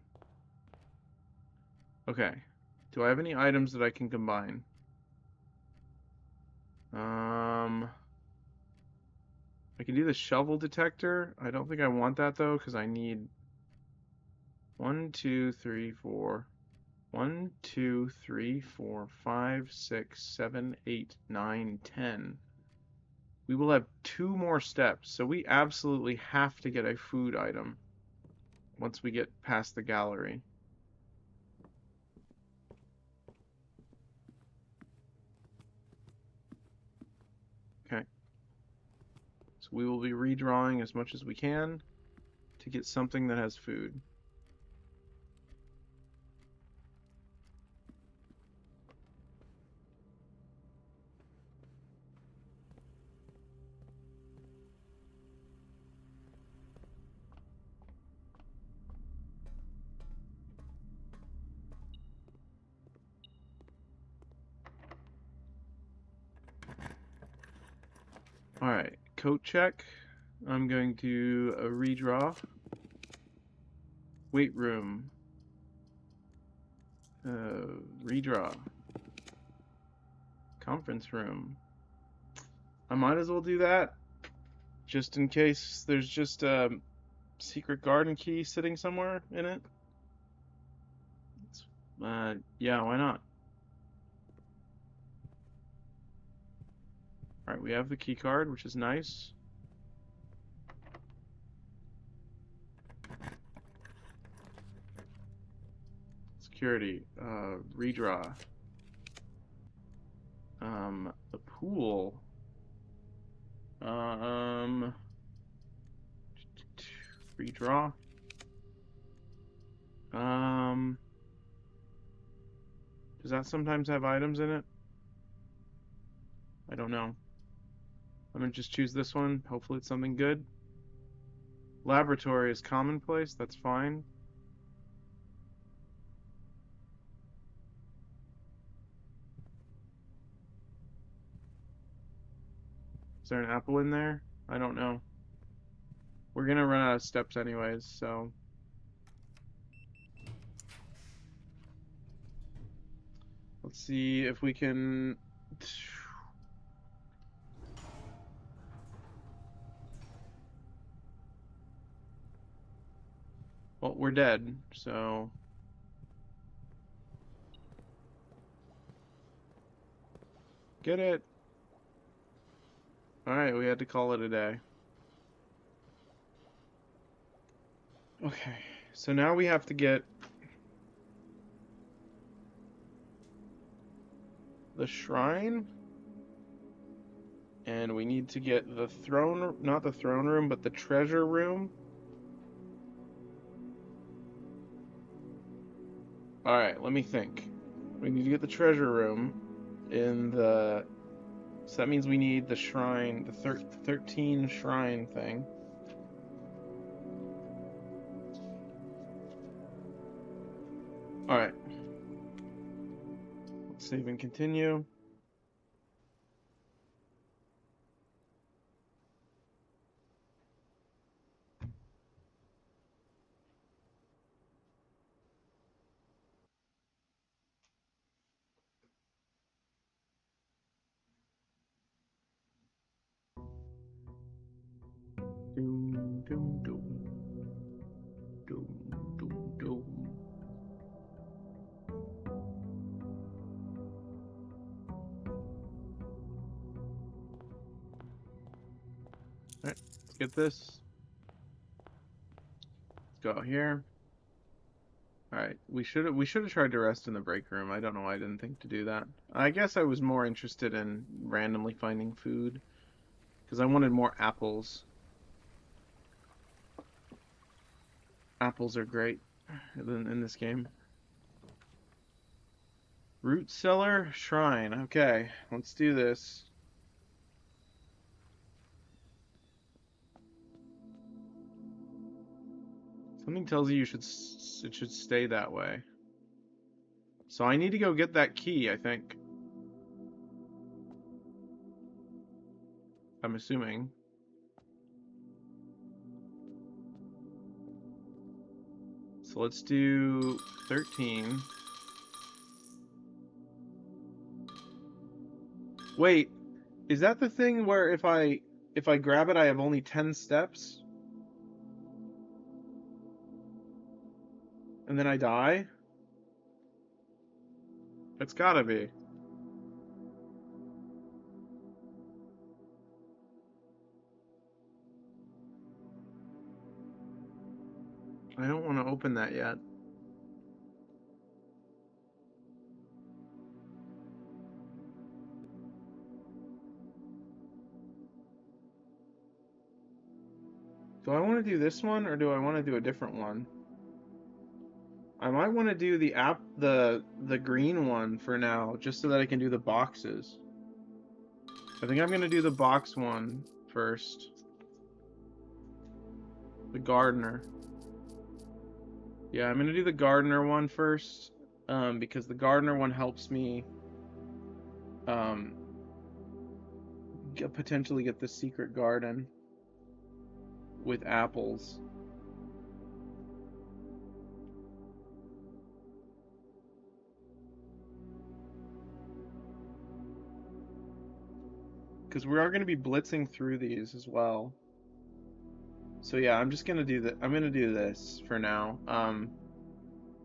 Okay. Do I have any items that I can combine? I can do the shovel detector. I don't think I want that though, because I need 1, 2, 3, 4. 1, 2, 3, 4, 5, 6, 7, 8, 9, 10. We will have 2 more steps, so we absolutely have to get a food item once we get past the gallery. Okay. So we will be redrawing as much as we can to get something that has food. Alright, coat check. I'm going to redraw. Weight room. Redraw. Conference room. I might as well do that, just in case there's just a secret garden key sitting somewhere in it. Yeah, why not? Alright, we have the key card, which is nice. Security, redraw. The pool. Redraw. Does that sometimes have items in it? I don't know. I'm gonna just choose this one. Hopefully it's something good. Laboratory is commonplace. That's fine. Is there an apple in there? I don't know. We're gonna run out of steps anyways, so... Let's see if we can... Well, we're dead, so... Get it! Alright, we had to call it a day. Okay, so now we have to get... the shrine? And we need to get the throne... not the throne room, but the treasure room. Alright, let me think. We need to get the treasure room in the... So that means we need the shrine, the 13 shrine thing. Alright. Let's save and continue. Doom, doom, doom. Doom, doom, doom. Alright, let's get this. Let's go out here. Alright, we should have tried to rest in the break room. I don't know why I didn't think to do that. I guess I was more interested in randomly finding food. Because I wanted more apples. Apples are great in this game. Root cellar, shrine. Okay, let's do this. Something tells you it should stay that way. So I need to go get that key, I think. I'm assuming. So let's do 13. Wait, is that the thing where if I grab it I have only 10 steps? And then I die? It's gotta be. I don't want to open that yet. Do I want to do this one or do I want to do a different one? I might want to do the green one for now, just so that I can do the boxes. I think I'm gonna do the box one first. The gardener. Yeah, I'm gonna do the gardener one first, because the gardener one helps me potentially get the secret garden with apples. Because we are going to be blitzing through these as well. So yeah, I'm just gonna do that. I'm gonna do this for now.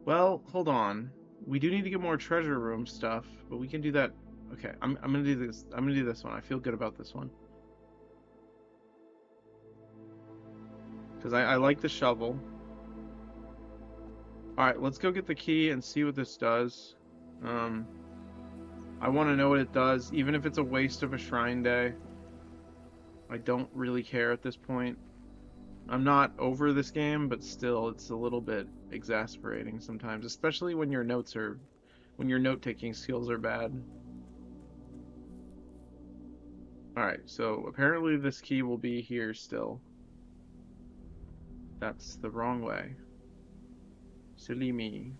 Well, hold on. We do need to get more treasure room stuff, but we can do that. Okay, I'm gonna do this. I'm gonna do this one. I feel good about this one. Because I like the shovel. Alright, let's go get the key and see what this does. I want to know what it does, even if it's a waste of a shrine day. I don't really care at this point. I'm not over this game, but still, it's a little bit exasperating sometimes, especially when your note-taking skills are bad. Alright, so apparently this key will be here still. That's the wrong way. Silly me.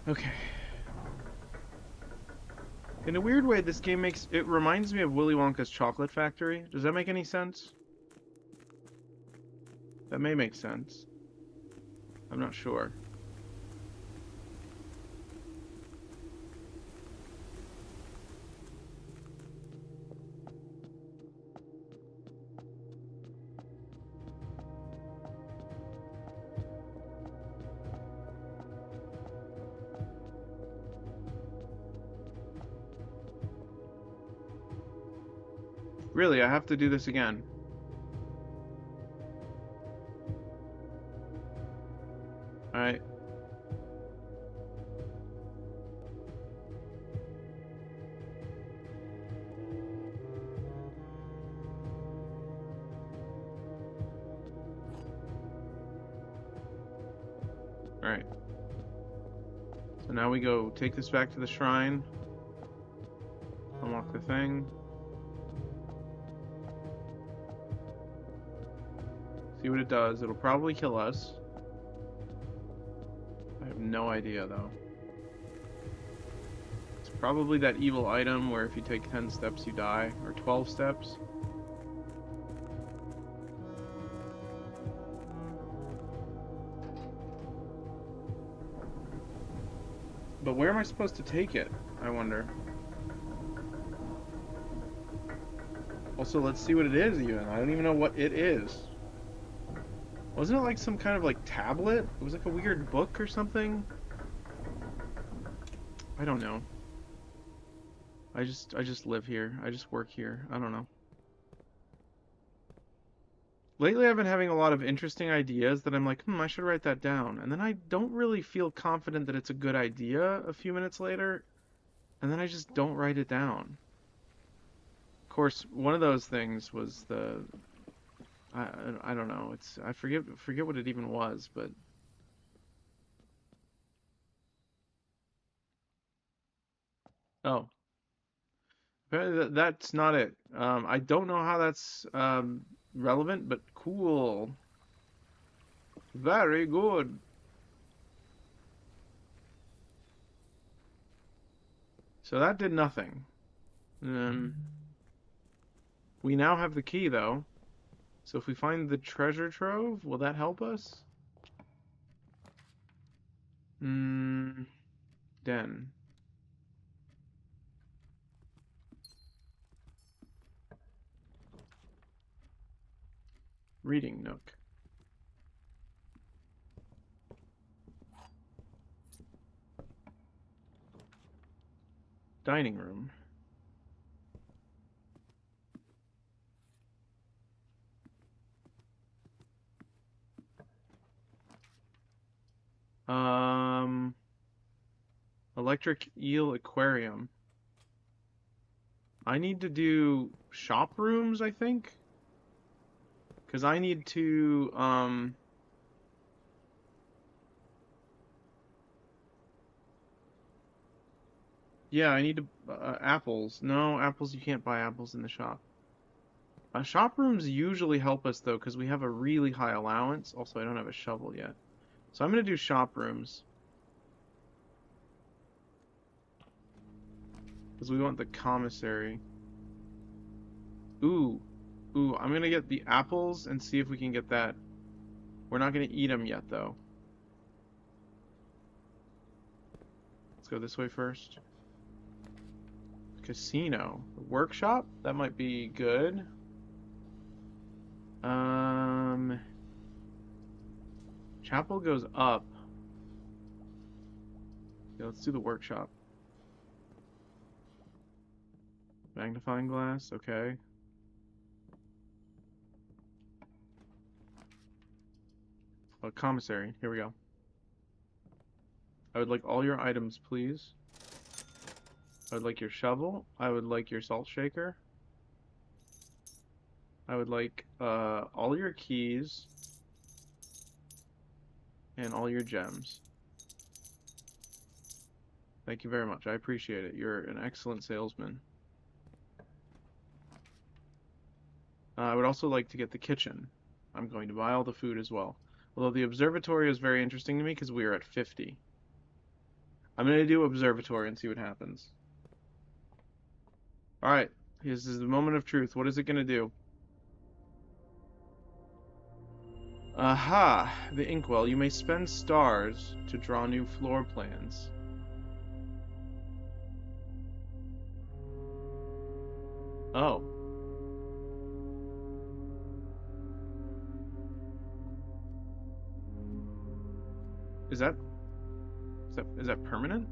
Okay. In a weird way, this game it reminds me of Willy Wonka's Chocolate Factory. Does that make any sense? That may make sense. I'm not sure. Really, I have to do this again. Alright. Alright. So now we go take this back to the shrine. Unlock the thing. See what it does. It'll probably kill us. I have no idea, though. It's probably that evil item where if you take 10 steps, you die. Or 12 steps. But where am I supposed to take it? I wonder. Also, let's see what it is, even. I don't even know what it is. Wasn't it like some kind of like tablet? It was like a weird book or something? I don't know. I just live here. I just work here. I don't know. Lately I've been having a lot of interesting ideas that I'm like, I should write that down. And then I don't really feel confident that it's a good idea a few minutes later. And then I just don't write it down. Of course, one of those things was the I don't know. I forget what it even was, but oh, apparently that's not it. I don't know how that's relevant, but cool. Very good. So that did nothing. We now have the key, though. So if we find the treasure trove, will that help us? Den. Reading nook. Dining room. Electric eel aquarium. I need to do shop rooms, I think. Because I need to, yeah, I need to, apples. No, apples, you can't buy apples in the shop. Shop rooms usually help us, though, because we have a really high allowance. Also, I don't have a shovel yet. So I'm going to do shop rooms. Because we want the commissary. Ooh. Ooh, I'm going to get the apples and see if we can get that. We're not going to eat them yet, though. Let's go this way first. Casino. Workshop? That might be good. Chapel goes up. Yeah, let's do the workshop. Magnifying glass, okay. A commissary. Here we go. I would like all your items, please. I would like your shovel. I would like your salt shaker. I would like all your keys and all your gems. Thank you very much. I appreciate it. You're an excellent salesman. I would also like to get the kitchen. I'm going to buy all the food as well. Although the observatory is very interesting to me because we are at 50. I'm going to do observatory and see what happens. Alright, this is the moment of truth. What is it going to do? Aha! The inkwell. You may spend stars to draw new floor plans. Oh. Is that permanent?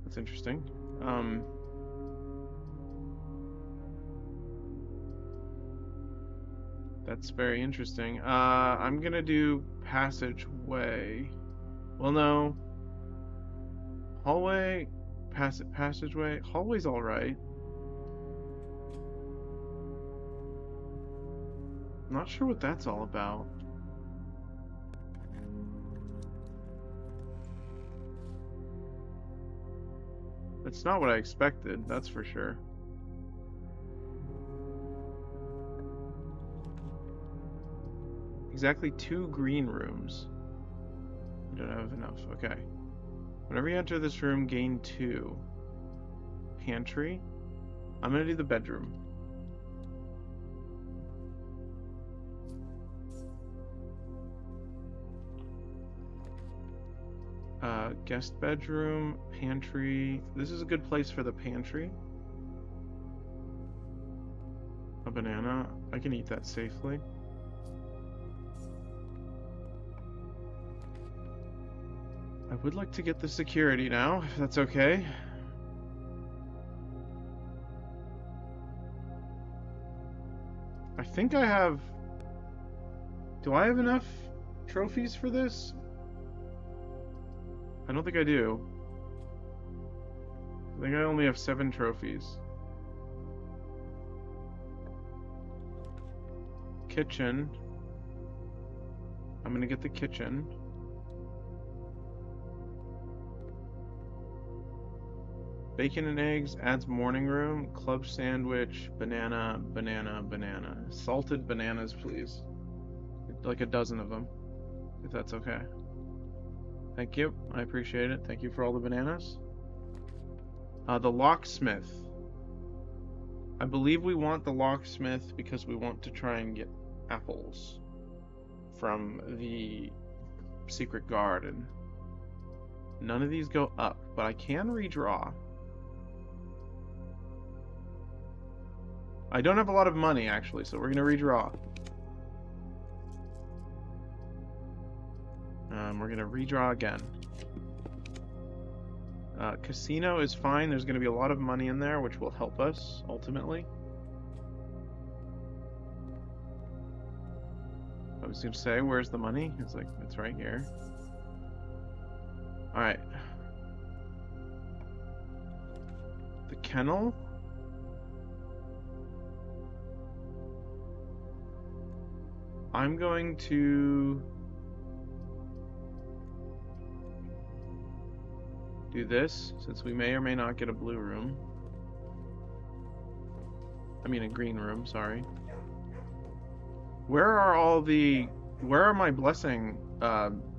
That's interesting. That's very interesting. I'm gonna do passageway. Well, no. Hallway, passageway. Hallway's all right. I'm not sure what that's all about. It's not what I expected, that's for sure. Exactly 2 green rooms. You don't have enough, okay. Whenever you enter this room, gain 2. Pantry. I'm gonna do the bedroom. Guest bedroom, pantry. This is a good place for the pantry. A banana. I can eat that safely. I would like to get the security now, if that's okay. I think I have... Do I have enough trophies for this? I don't think I do. I think I only have 7 trophies. Kitchen. I'm gonna get the kitchen. Bacon and eggs adds morning room. Club sandwich. Banana, banana, banana. Salted bananas, please. Like a dozen of them, if that's okay. Thank you. I appreciate it. Thank you for all the bananas. The locksmith. I believe we want the locksmith because we want to try and get apples from the secret garden. None of these go up, but I can redraw. I don't have a lot of money, actually, so we're going to redraw. We're going to redraw again. Casino is fine. There's going to be a lot of money in there, which will help us, ultimately. I was going to say, where's the money? It's like, it's right here. Alright. The kennel. I'm going to do this, since we may or may not get a blue room. I mean a green room, sorry. Where are my blessing,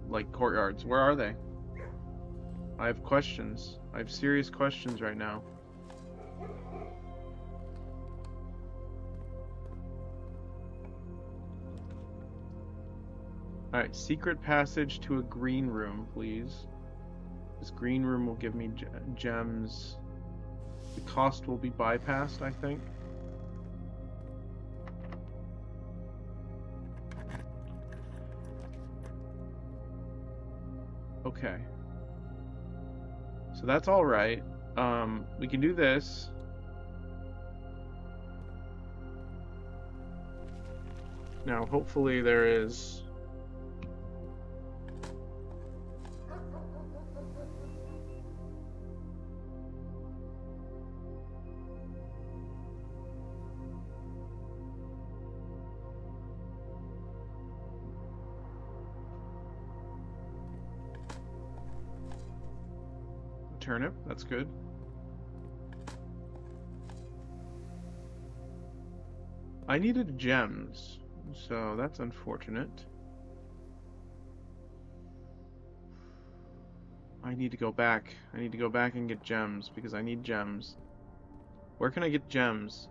like, courtyards? Where are they? I have questions. I have serious questions right now. Alright, secret passage to a green room, please. This green room will give me gems. The cost will be bypassed, I think. Okay. So that's all right. We can do this. Now, hopefully there is... turnip, that's good. I needed gems, so that's unfortunate. I need to go back. I need to go back and get gems, because I need gems. Where can I get gems?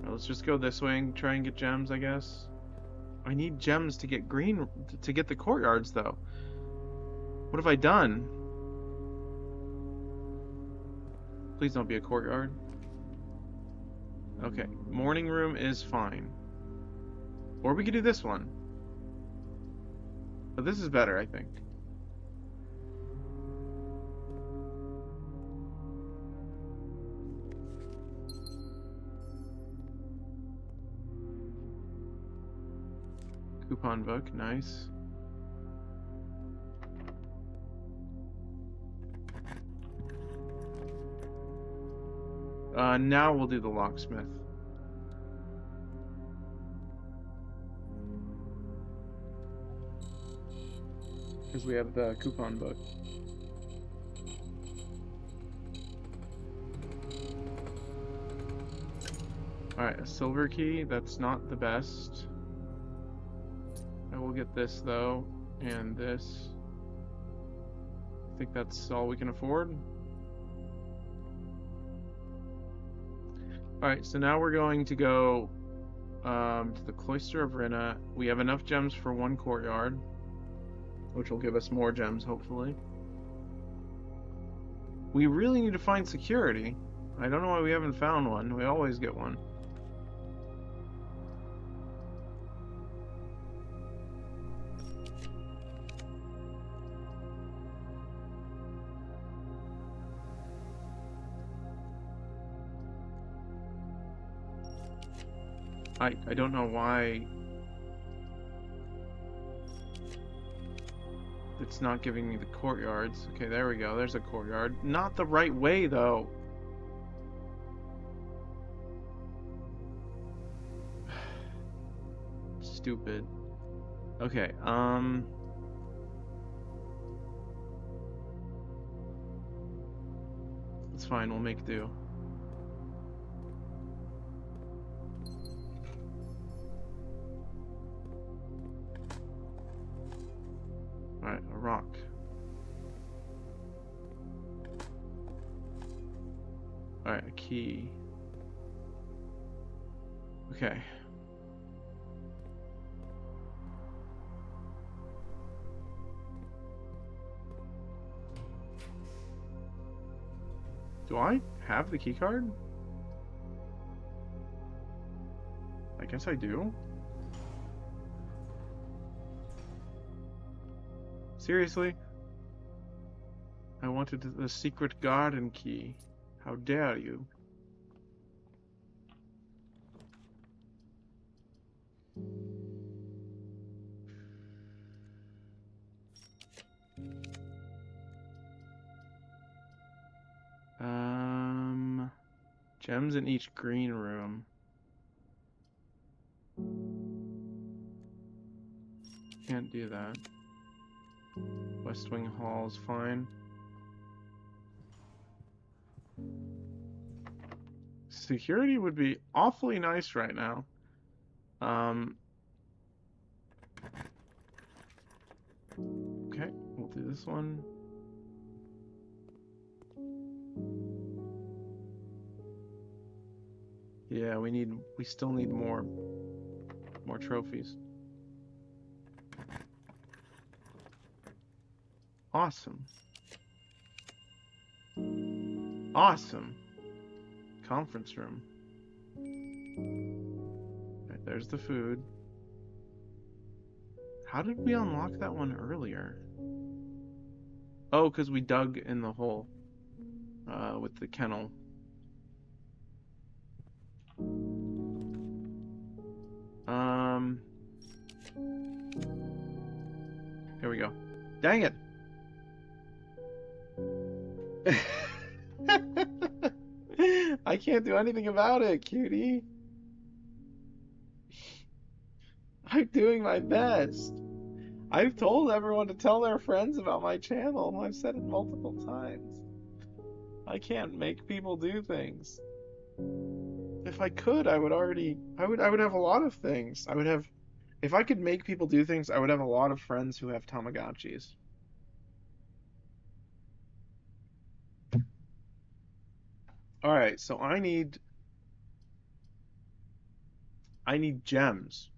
Well, let's just go this way and try and get gems, I guess. I need gems to get to get the courtyards, though. What have I done? Please don't be a courtyard. Okay, morning room is fine. Or we could do this one. But this is better, I think. Coupon book, nice. Now we'll do the locksmith. Because we have the coupon book. Alright, a silver key, that's not the best. I will get this though, and this. I think that's all we can afford. Alright, so now we're going to go to the Cloister of Rinna. We have enough gems for one courtyard, which will give us more gems, hopefully. We really need to find security. I don't know why we haven't found one. We always get one. I don't know why it's not giving me the courtyards. Okay, there we go. There's a courtyard. Not the right way, though. Stupid. Okay, it's fine. We'll make do. Alright, a rock. Alright, a key. Okay. Do I have the key card? I guess I do. Seriously? I wanted the secret garden key. How dare you? Gems in each green room. Can't do that. West Wing Hall is fine. Security would be awfully nice right now. Okay, we'll do this one. Yeah, we still need more trophies. Awesome. Awesome. Conference room. Right, there's the food. How did we unlock that one earlier? Oh, because we dug in the hole with the kennel. Dang it. I can't do anything about it, cutie. I'm doing my best. I've told everyone to tell their friends about my channel. I've said it multiple times. I can't make people do things. If I could, I would have a lot of things. If I could make people do things, I would have a lot of friends who have Tamagotchis. All right, so I need gems.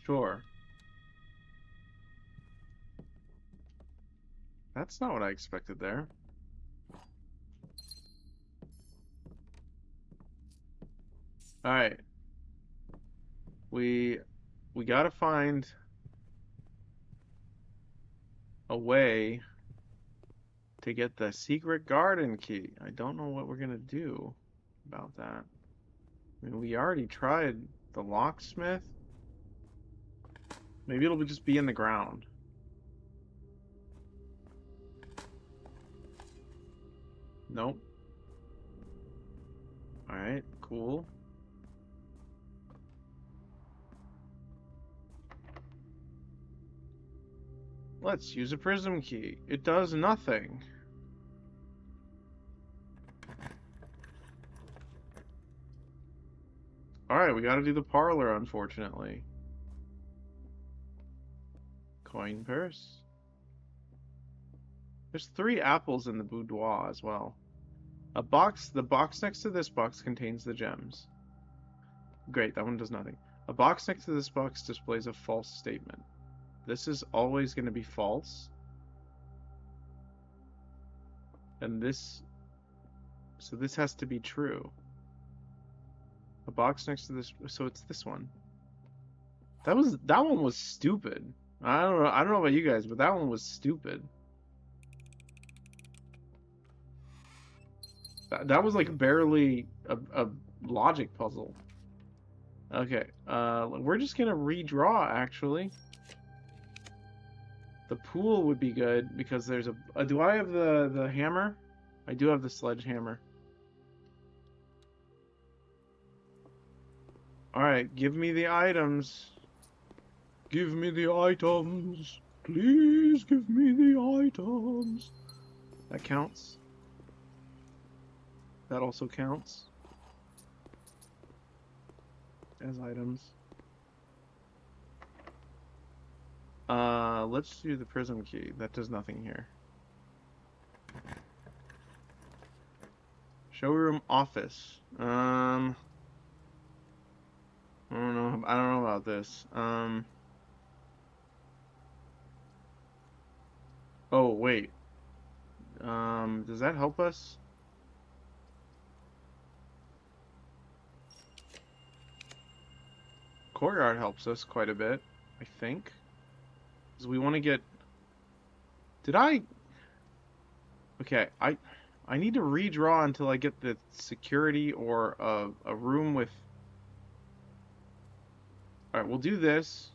Sure. That's not what I expected there. All right. We gotta find a way to get the secret garden key. I don't know what we're gonna do about that. I mean, we already tried the locksmith. Maybe it'll just be in the ground. Nope. Alright, cool. Let's use a prism key. It does nothing. Alright, we gotta do the parlor, unfortunately. Coin purse. There's 3 apples in the boudoir as well. The box next to this box contains the gems. Great, that one does nothing. A box next to this box displays a false statement. This is always going to be false. And so this has to be true. A box next to this, so it's this one. That one was stupid. I don't know about you guys, but that one was stupid. That was like barely a logic puzzle. Okay, we're just gonna redraw actually. The pool would be good because there's do I have the hammer? I do have the sledgehammer. Alright, give me the items. Give me the items. Please give me the items. That counts. That also counts as items. Let's do the prism key. That does nothing here. Showroom office. I don't know about this. Oh, wait. Does that help us? Courtyard helps us quite a bit, I think. Because we want to get... Okay, I need to redraw until I get the security or a room with... Alright, we'll do this.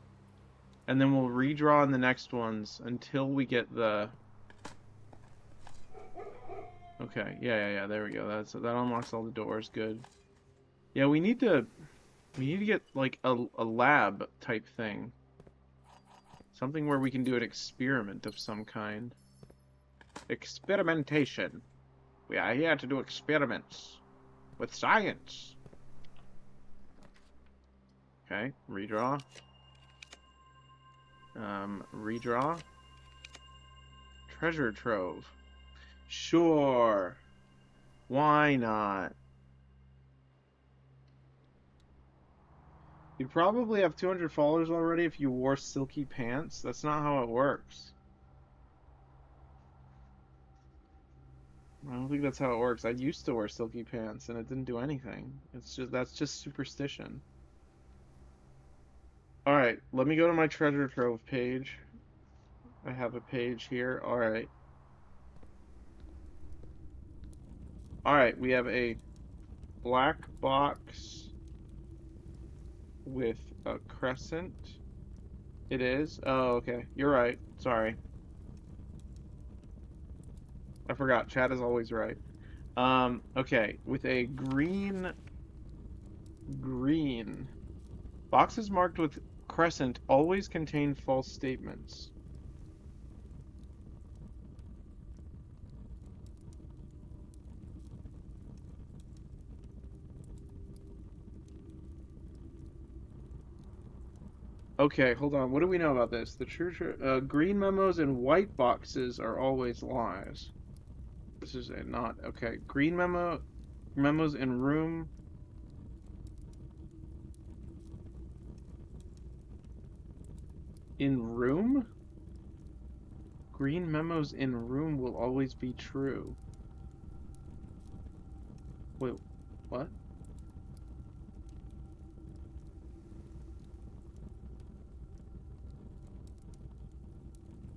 And then we'll redraw in the next ones until we get the... Okay, yeah, there we go. That unlocks all the doors, good. Yeah, we need to get like a lab type thing. Something where we can do an experiment of some kind. Experimentation. We are here to do experiments with science. Okay, redraw. Redraw. Treasure trove. Sure. Why not? You'd probably have 200 followers already if you wore silky pants. That's not how it works. I don't think that's how it works. I used to wear silky pants and it didn't do anything. That's just superstition. Alright, let me go to my treasure trove page. I have a page here. Alright. Alright, we have a black box with a crescent. It is? Oh, okay. You're right. Sorry. I forgot. Chat is always right. Okay. With a green. Boxes marked with crescent always contain false statements. Okay, hold on. What do we know about this? The green memos and white boxes are always lies. This is not okay. Green memos in room. In room? Green memos in room will always be true. Wait, what?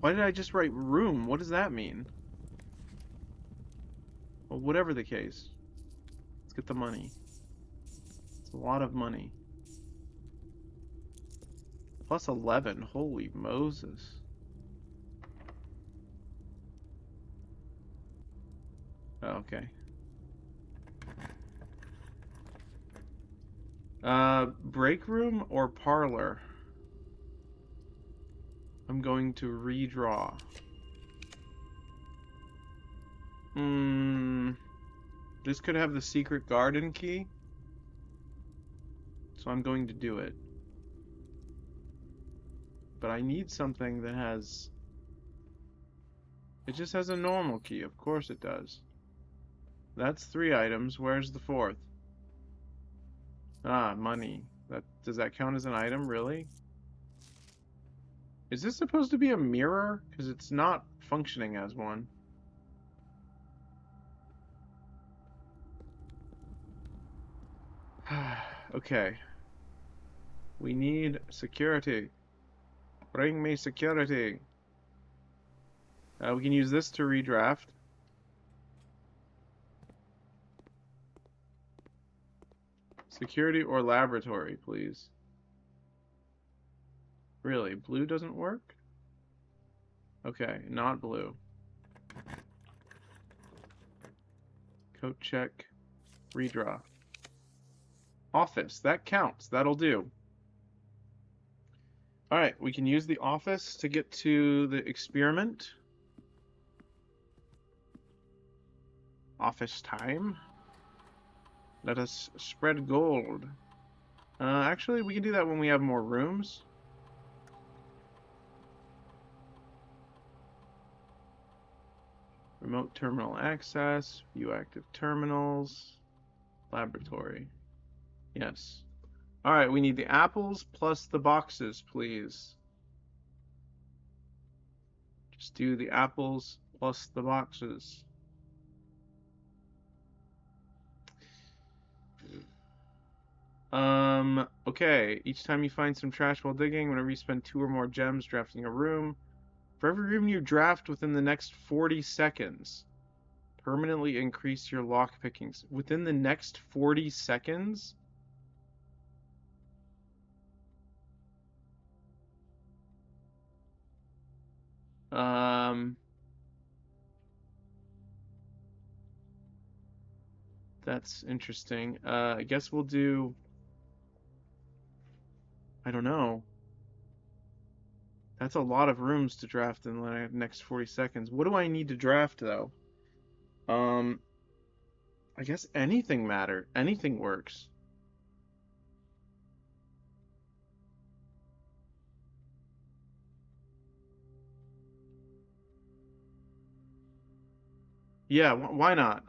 Why did I just write room? What does that mean? Well, whatever the case. Let's get the money. It's a lot of money. Plus 11. Holy Moses. Oh, okay. Break room or parlor? I'm going to redraw. This could have the secret garden key. So I'm going to do it. But I need something that has... It just has a normal key. Of course it does. That's 3 items. Where's the 4th? Ah, money. Does that count as an item, really? Is this supposed to be a mirror? Because it's not functioning as one. Okay. We need security. Bring me security. We can use this to redraft. Security or laboratory, please. Really? Blue doesn't work? Okay, not blue. Coat check. Redraw. Office. That counts. That'll do. Alright, we can use the office to get to the experiment. Office time. Let us spread gold. Actually, we can do that when we have more rooms. Remote terminal access. View active terminals. Laboratory. Yes. Alright, we need the apples plus the boxes, please. Just do the apples plus the boxes. Okay. Each time you find some trash while digging, whenever you spend 2 or more gems drafting a room, for every room you draft within the next 40 seconds, permanently increase your lock pickings. Within the next 40 seconds? That's interesting. I guess we'll do... I don't know. That's a lot of rooms to draft in the next 40 seconds. What do I need to draft, though? I guess anything matters. Anything works. Yeah, why not?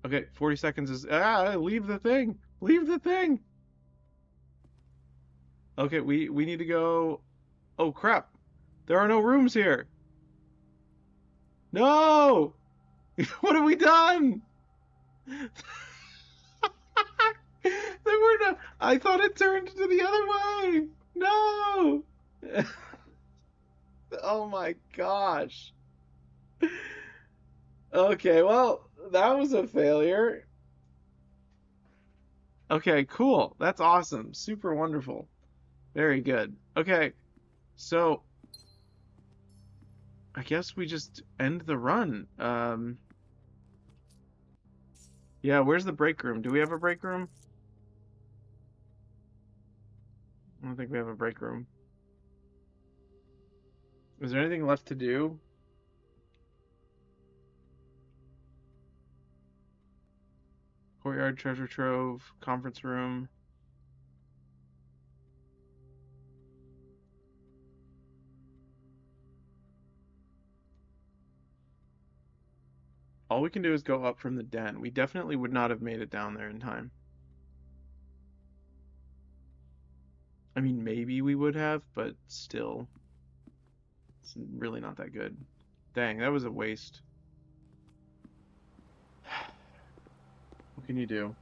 Okay, 40 seconds is... leave the thing! Leave the thing! Okay, we need to go... Oh, crap! There are no rooms here! No! What have we done? There were no... I thought it turned to the other way! No! Oh my gosh. Okay, well, that was a failure. Okay, cool. That's awesome. Super wonderful. Very good. Okay, so I guess we just end the run. Yeah, where's the break room? Do we have a break room? I don't think we have a break room. Is there anything left to do? Courtyard, treasure trove, conference room. All we can do is go up from the den. We definitely would not have made it down there in time. I mean, maybe we would have, but still, it's really not that good. Dang, that was a waste. What can you do?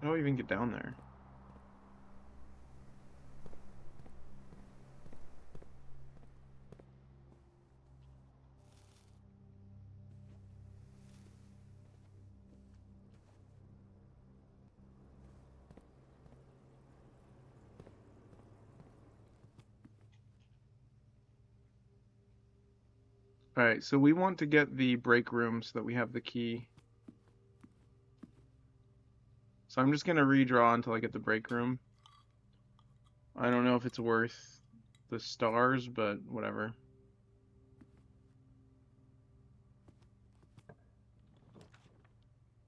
How do I even get down there? Alright, so we want to get the break room so that we have the key. So I'm just gonna redraw until I get the break room. I don't know if it's worth the stars, but whatever.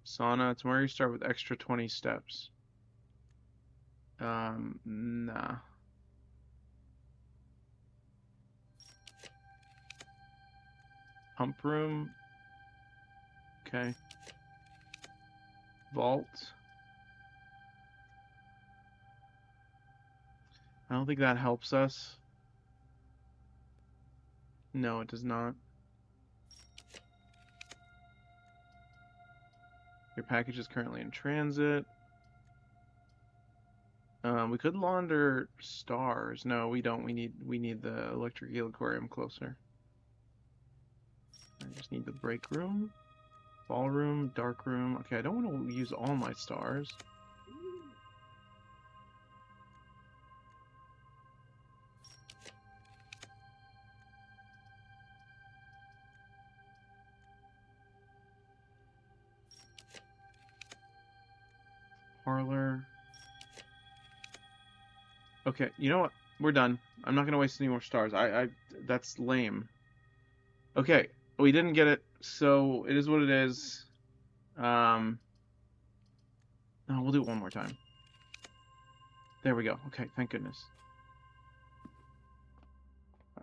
Sauna, tomorrow you start with extra 20 steps. Nah. Pump room. Okay. Vault. I don't think that helps us. No, it does not. Your package is currently in transit. We could launder stars. No, we don't. We need the electric eel aquarium closer. I just need the break room, ballroom, dark room. Okay, I don't want to use all my stars. Parlor. Okay, you know what? We're done. I'm not gonna waste any more stars. That's lame. Okay, we didn't get it, so it is what it is. No, we'll do it one more time. There we go. Okay, thank goodness.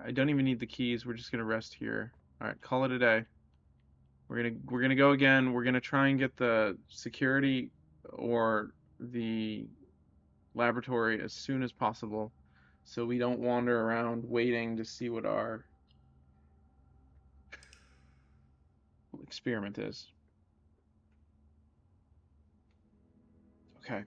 I don't even need the keys. We're just gonna rest here. All right, call it a day. We're gonna go again. We're gonna try and get the security or the laboratory as soon as possible, so we don't wander around waiting to see what our experiment is. Okay.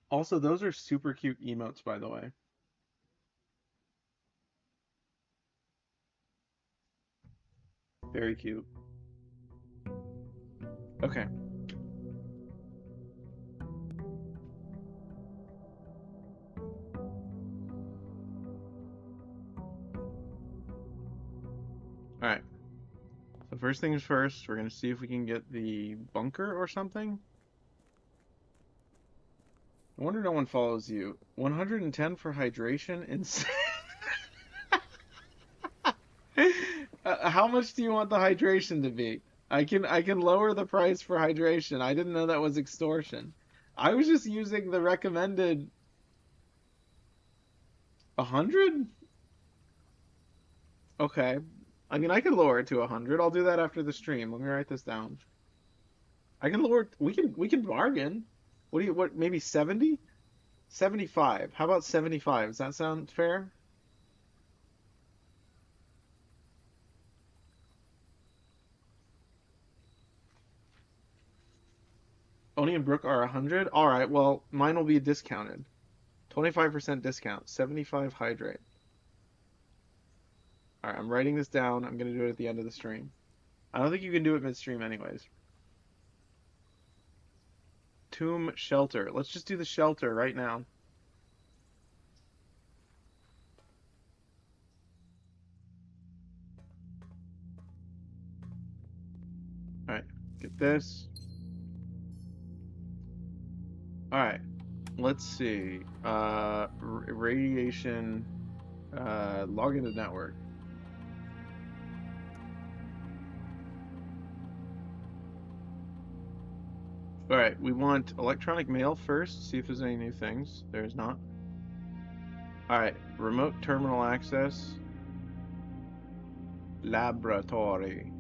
Also, those are super cute emotes, by the way. Very cute. Okay. All right. So first things first, we're gonna see if we can get the bunker or something. I wonder no one follows you. 110 for hydration? Insane. How much do you want the hydration to be? I can lower the price for hydration. I didn't know that was extortion. I was just using the recommended 100? Okay. I mean, I could lower it to 100. I'll do that after the stream. Let me write this down. I can lower it. We can bargain. What maybe 70? 75. How about 75? Does that sound fair? Oni and Brook are 100? All right, well, mine will be discounted. 25% discount. 75 hydrate. All right, I'm writing this down. I'm going to do it at the end of the stream. I don't think you can do it midstream anyways. Tomb shelter. Let's just do the shelter right now. All right, get this. All right, let's see. Radiation. Log into network. All right, we want electronic mail first. See if there's any new things. There's not. All right, remote terminal access. Laboratory.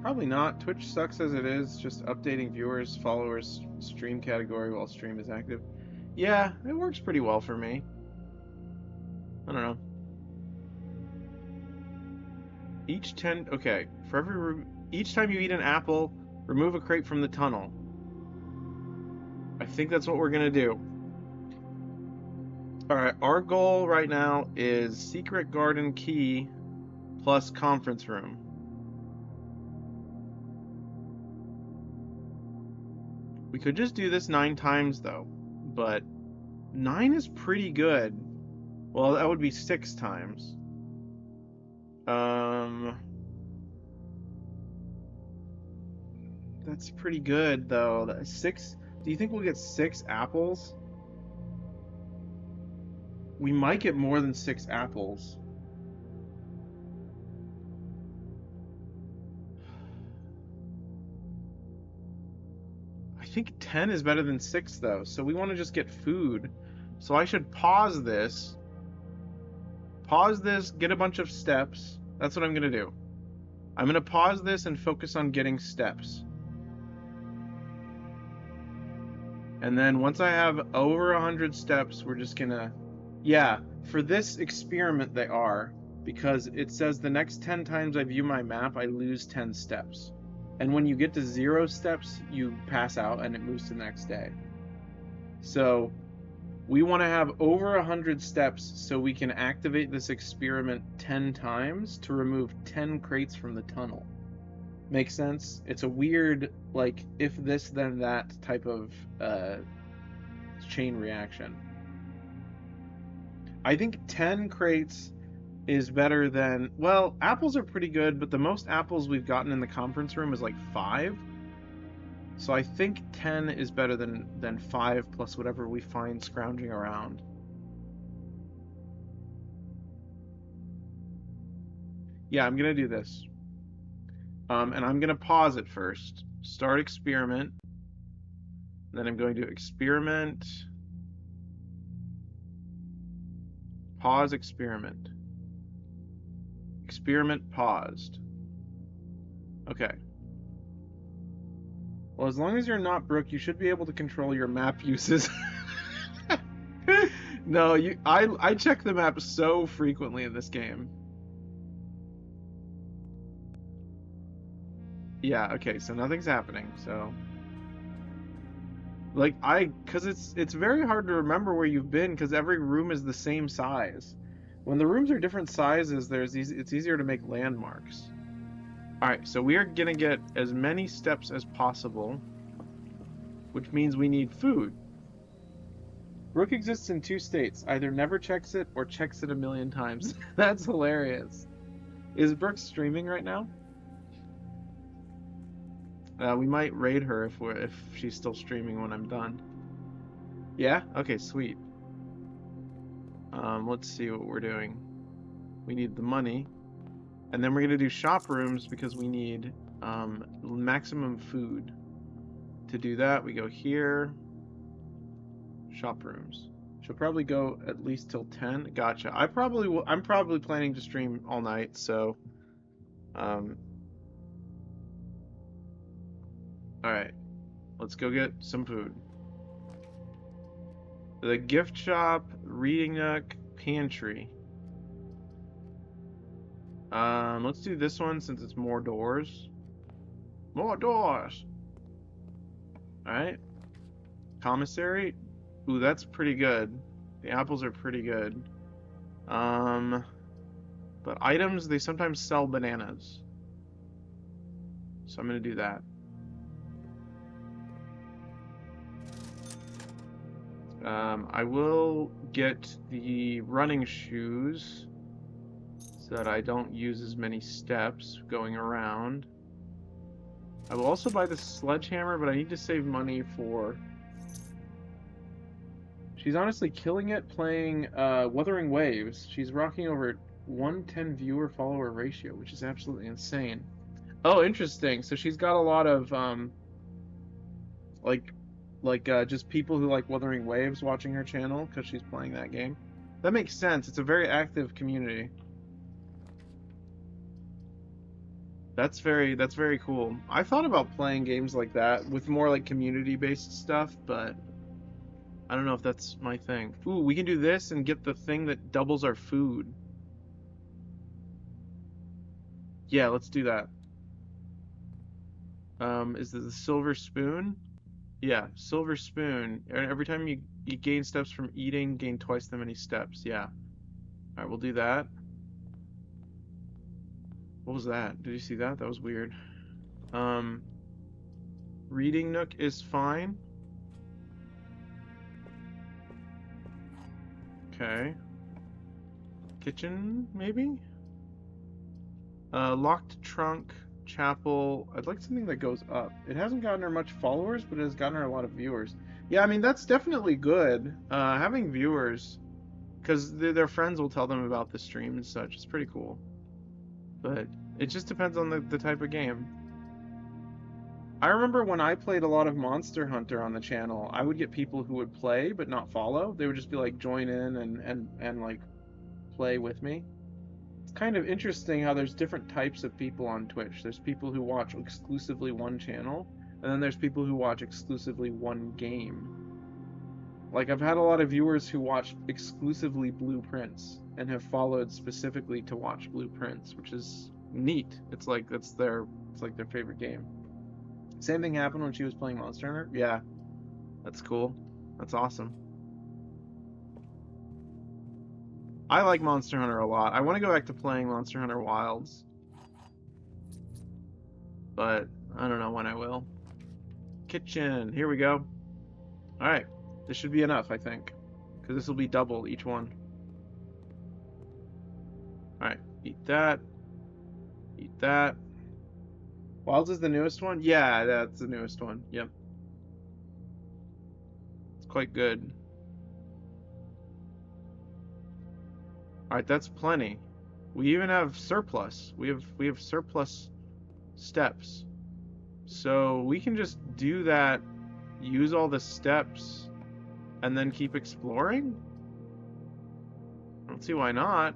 Probably not. Twitch sucks as it is, just updating viewers, followers, stream category while stream is active. Yeah, it works pretty well for me. I don't know. Okay, for each time you eat an apple, remove a crate from the tunnel. I think that's what we're gonna do. Alright, our goal right now is secret garden key plus conference room. We could just do this 9 times though, but 9 is pretty good. Well, that would be 6 times. That's pretty good though. 6. Do you think we'll get 6 apples? We might get more than 6 apples. I think 10 is better than 6 though, so we want to just get food. So I should pause this. Pause this, get a bunch of steps. That's what I'm going to do. I'm going to pause this and focus on getting steps. And then once I have over 100 steps, we're just going to... Yeah, for this experiment they are, because it says the next 10 times I view my map, I lose 10 steps. And when you get to 0 steps, you pass out and it moves to the next day. So we want to have over 100 steps so we can activate this experiment 10 times to remove 10 crates from the tunnel. Make sense? It's a weird, like, if this then that type of chain reaction. I think 10 crates is better than... Well, apples are pretty good, but the most apples we've gotten in the conference room is like 5. So I think 10 is better than 5 plus whatever we find scrounging around. Yeah, I'm going to do this. And I'm going to pause it first. Start experiment. Then I'm going to experiment. Pause experiment. Experiment paused. Okay. Well, as long as you're not Brooke, you should be able to control your map uses. No, I check the map so frequently in this game. Yeah, okay, so nothing's happening, so... Like, because it's very hard to remember where you've been, because every room is the same size. When the rooms are different sizes, it's easier to make landmarks. Alright, so we are gonna get as many steps as possible, which means we need food. Brooke exists in 2 states, either never checks it or checks it a million times. That's hilarious. Is Brooke streaming right now? We might raid her if she's still streaming when I'm done. Yeah? Okay, sweet. Let's see what we're doing. We need the money. And then we're going to do shop rooms because we need maximum food. To do that, we go here. Shop rooms. She'll probably go at least till 10. Gotcha. I'm probably planning to stream all night, so all right. Let's go get some food. The gift shop, reading nook, pantry. Let's do this one since it's more doors. More doors. All right. Commissary. Ooh, that's pretty good. The apples are pretty good. But items, they sometimes sell bananas. So I'm gonna do that. I will get the running shoes so that I don't use as many steps going around. I will also buy the sledgehammer, but I need to save money for... She's honestly killing it playing Wuthering Waves. She's rocking over 110 viewer follower ratio, which is absolutely insane. Oh, interesting. So she's got a lot of just people who like Wuthering Waves watching her channel because she's playing that game. That makes sense. It's a very active community. That's very cool. I thought about playing games like that with more like community-based stuff, but I don't know if that's my thing. Ooh, we can do this and get the thing that doubles our food. Yeah, let's do that. Is this the silver spoon? Yeah, silver spoon. Every time you gain steps from eating, gain twice the many steps. Yeah. Alright, we'll do that. What was that? Did you see that? That was weird. Reading nook is fine. Okay. Kitchen, maybe? Locked trunk, chapel. I'd like something that goes up. It hasn't gotten her much followers, but it has gotten her a lot of viewers. Yeah, I mean, that's definitely good. Having viewers, because their friends will tell them about the stream and such. It's pretty cool. But it just depends on the type of game. I remember when I played a lot of Monster Hunter on the channel, I would get people who would play but not follow. They would just be like join in and like play with me. It's kind of interesting how there's different types of people on Twitch. There's people who watch exclusively one channel, and then there's people who watch exclusively one game. Like, I've had a lot of viewers who watch exclusively Blueprints and have followed specifically to watch Blueprints, which is neat. It's like it's their favorite game. Same thing happened when she was playing Monster Hunter. Yeah, that's cool. That's awesome. I like Monster Hunter a lot. I want to go back to playing Monster Hunter Wilds, but I don't know when I will. Kitchen, here we go. All right, this should be enough, I think, because this will be double each one. All right, eat that. Eat that. Wilds is the newest one? Yeah, that's the newest one. Yep. It's quite good. Alright, that's plenty. We even have surplus. We have surplus steps. So we can just do that, use all the steps, and then keep exploring? I don't see why not.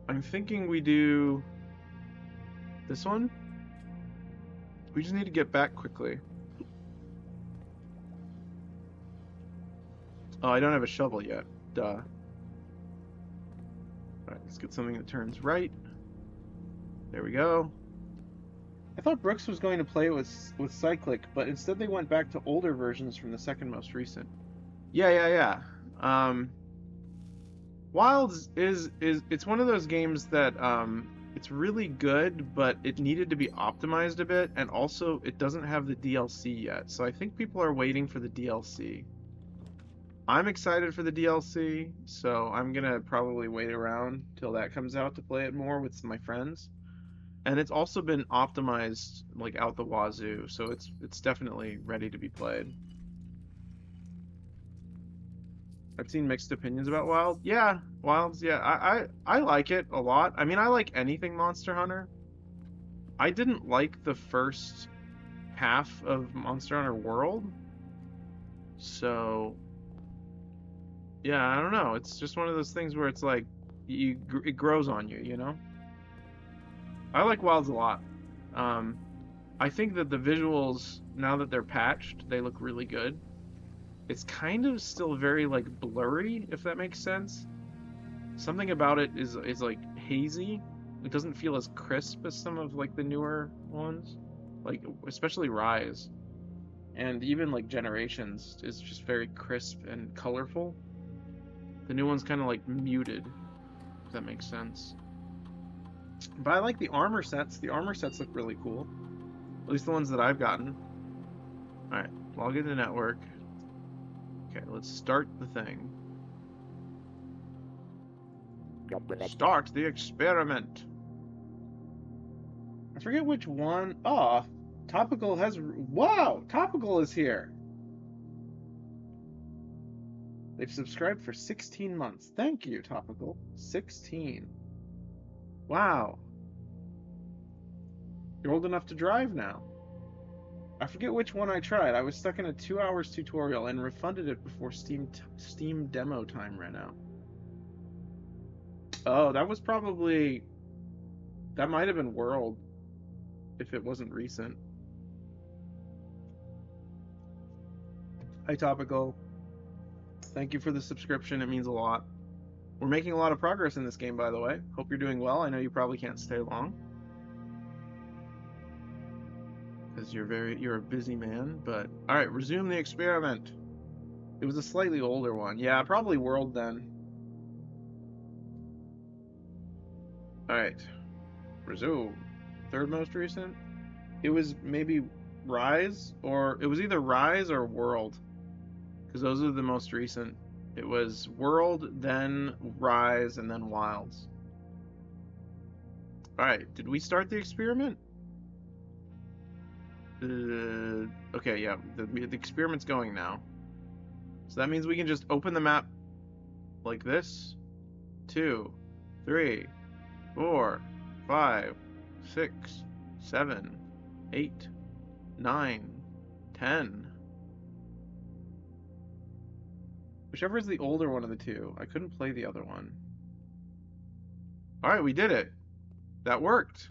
I'm thinking we do this one. We just need to get back quickly. Oh, I don't have a shovel yet. Duh. Alright, let's get something that turns right. There we go. I thought Brooks was going to play with Cyclic, but instead they went back to older versions from the second most recent. Yeah. Wilds is it's one of those games that it's really good, but it needed to be optimized a bit, and also it doesn't have the DLC yet. So I think people are waiting for the DLC. I'm excited for the DLC, so I'm gonna probably wait around till that comes out to play it more with my friends. And it's also been optimized like out the wazoo, so it's definitely ready to be played. I've seen mixed opinions about Wilds. Yeah, Wilds, yeah. I like it a lot. I mean, I like anything Monster Hunter. I didn't like the first half of Monster Hunter World. So, yeah, I don't know. It's just one of those things where it's like, it grows on you, you know? I like Wilds a lot. I think that the visuals, now that they're patched, they look really good. It's kind of still very, like, blurry, if that makes sense. Something about it is like hazy. It doesn't feel as crisp as some of like the newer ones, like especially Rise, and even like Generations is just very crisp and colorful. The new one's kind of like muted, if that makes sense. But I like the armor sets. The armor sets look really cool. At least the ones that I've gotten. Alright, log into network. Okay, let's start the thing. Start the experiment. I forget which one. Oh, Topical has... Wow! Topical is here! They've subscribed for 16 months. Thank you, Topical. 16. Wow. You're old enough to drive now. I forget which one I tried. I was stuck in a 2 hours tutorial and refunded it before Steam demo time ran out. Oh, that was probably... That might have been World, if it wasn't recent. Hi, Topical. Thank you for the subscription. It means a lot. We're making a lot of progress in this game, by the way. Hope you're doing well. I know you probably can't stay long, because you're a busy man, but... Alright, resume the experiment. It was a slightly older one. Yeah, probably World then. Alright. Resume. Third most recent? It was maybe Rise, or... It was either Rise or World, because those are the most recent. It was World, then Rise, and then Wilds. Alright, did we start the experiment? Okay, yeah, the experiment's going now. So that means we can just open the map like this. 2, 3, 4, 5, 6, 7, 8, 9, 10. Whichever is the older one of the two. I couldn't play the other one. Alright, we did it. That worked.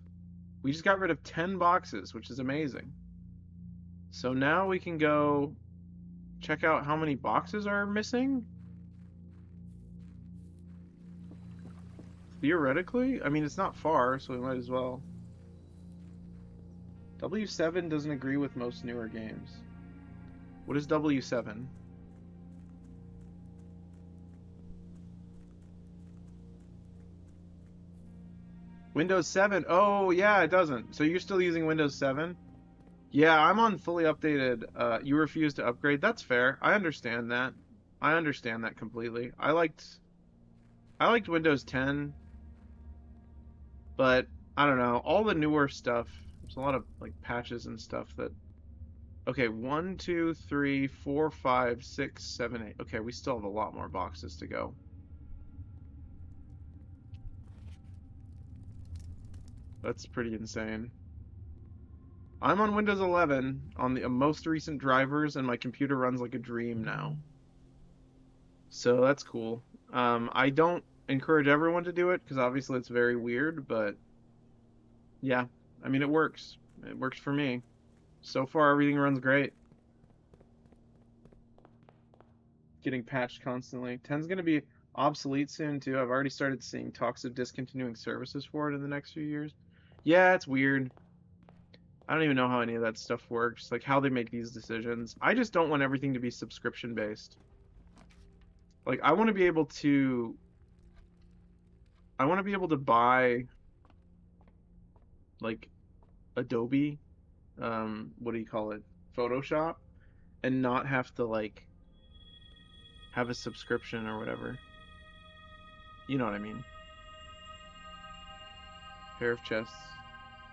We just got rid of 10 boxes, which is amazing. So now we can go check out how many boxes are missing. Theoretically, I mean, it's not far, so we might as well. W7 doesn't agree with most newer games. What is W7? Windows 7. Oh, yeah, it doesn't. So you're still using Windows 7? Yeah, I'm on fully updated. You refuse to upgrade. That's fair. I understand that. I understand that completely. I liked Windows 10, but I don't know. All the newer stuff, there's a lot of like patches and stuff that... Okay, 1, 2, 3, 4, 5, 6, 7, 8. Okay, we still have a lot more boxes to go. That's pretty insane. I'm on Windows 11 on the most recent drivers, and my computer runs like a dream now. So that's cool. I don't encourage everyone to do it, because obviously it's very weird, but yeah, I mean, it works. It works for me. So far, everything runs great. Getting patched constantly. 10's going to be obsolete soon, too. I've already started seeing talks of discontinuing services for it in the next few years. Yeah, it's weird. I don't even know how any of that stuff works, like how they make these decisions. I just don't want everything to be subscription based. Like, I want to be able to buy like Adobe, what do you call it? Photoshop, and not have to like have a subscription or whatever. You know what I mean? Pair of chests.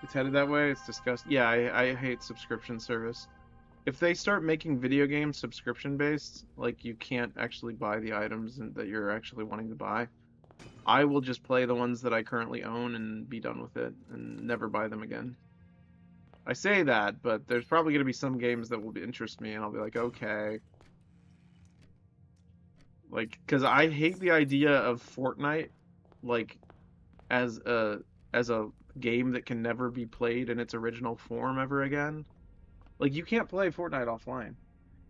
It's headed that way. It's disgusting. Yeah, I hate subscription service. If they start making video games subscription based, like you can't actually buy the items that you're actually wanting to buy, I will just play the ones that I currently own and be done with it and never buy them again. I say that, but there's probably going to be some games that will interest me, and I'll be like, okay. Like, because I hate the idea of Fortnite, like, as a game that can never be played in its original form ever again. Like, you can't play Fortnite offline.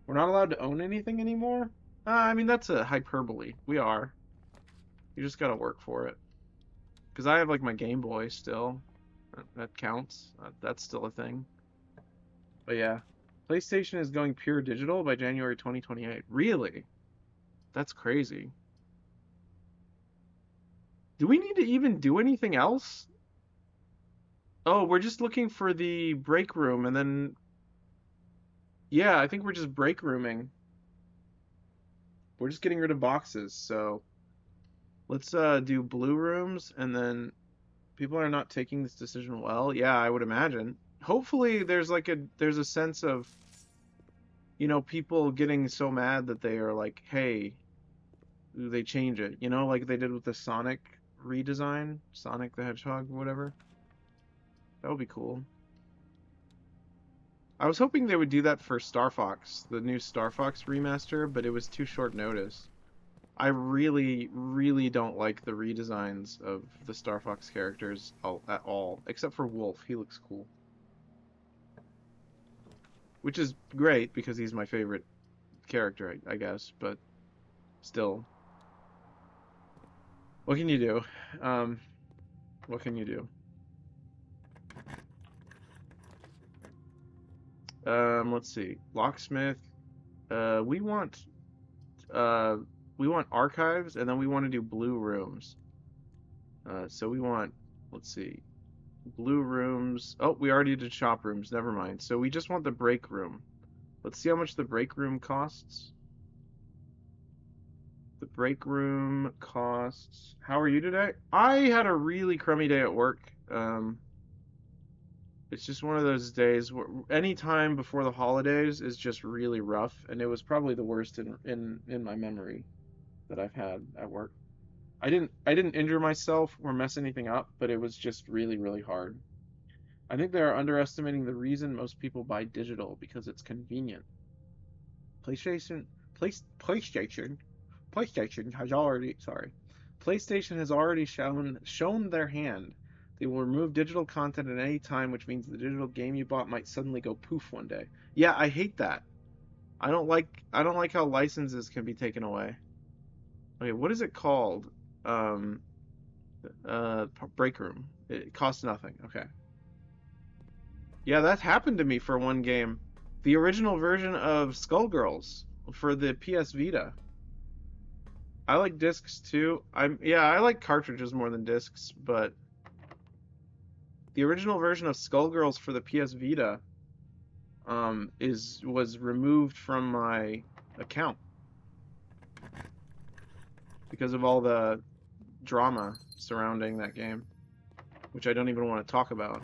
We're not allowed to own anything anymore? I mean, that's a hyperbole. We are. You just gotta work for it. Because I have, like, my Game Boy still. That counts. That's still a thing. But yeah. PlayStation is going pure digital by January 2028. Really? That's crazy. Do we need to even do anything else? Oh, we're just looking for the break room and then... Yeah, I think we're just break rooming. We're just getting rid of boxes, so... Let's do blue rooms, and then... People are not taking this decision well. Yeah, I would imagine. Hopefully there's a sense of, you know, people getting so mad that they are like, hey, they change it. You know, like they did with the Sonic redesign, Sonic the Hedgehog, whatever. That would be cool. I was hoping they would do that for Star Fox, the new Star Fox remaster, but it was too short notice. I really, really don't like the redesigns of the Star Fox characters at all, except for Wolf. He looks cool. Which is great, because he's my favorite character, I guess, but still. What can you do? What can you do? Let's see. Locksmith. We want archives, and then we want to do blue rooms. So we want, let's see, blue rooms. Oh, we already did shop rooms. Never mind. So we just want the break room. Let's see how much the break room costs. The break room costs... How are you today? I had a really crummy day at work. It's just one of those days where any time before the holidays is just really rough, and it was probably the worst in my memory that I've had at work. I didn't injure myself or mess anything up, but it was just really, really hard. I think they are underestimating the reason most people buy digital, because it's convenient. PlayStation PlayStation has already PlayStation has already shown their hand. They will remove digital content at any time, which means the digital game you bought might suddenly go poof one day. Yeah, I hate that. I don't like how licenses can be taken away. Okay, what is it called? Um, break room. It costs nothing. Okay. Yeah, that happened to me for one game. The original version of Skullgirls for the PS Vita. I like discs too. I like cartridges more than discs, but the original version of Skullgirls for the PS Vita was removed from my account because of all the drama surrounding that game, which I don't even want to talk about.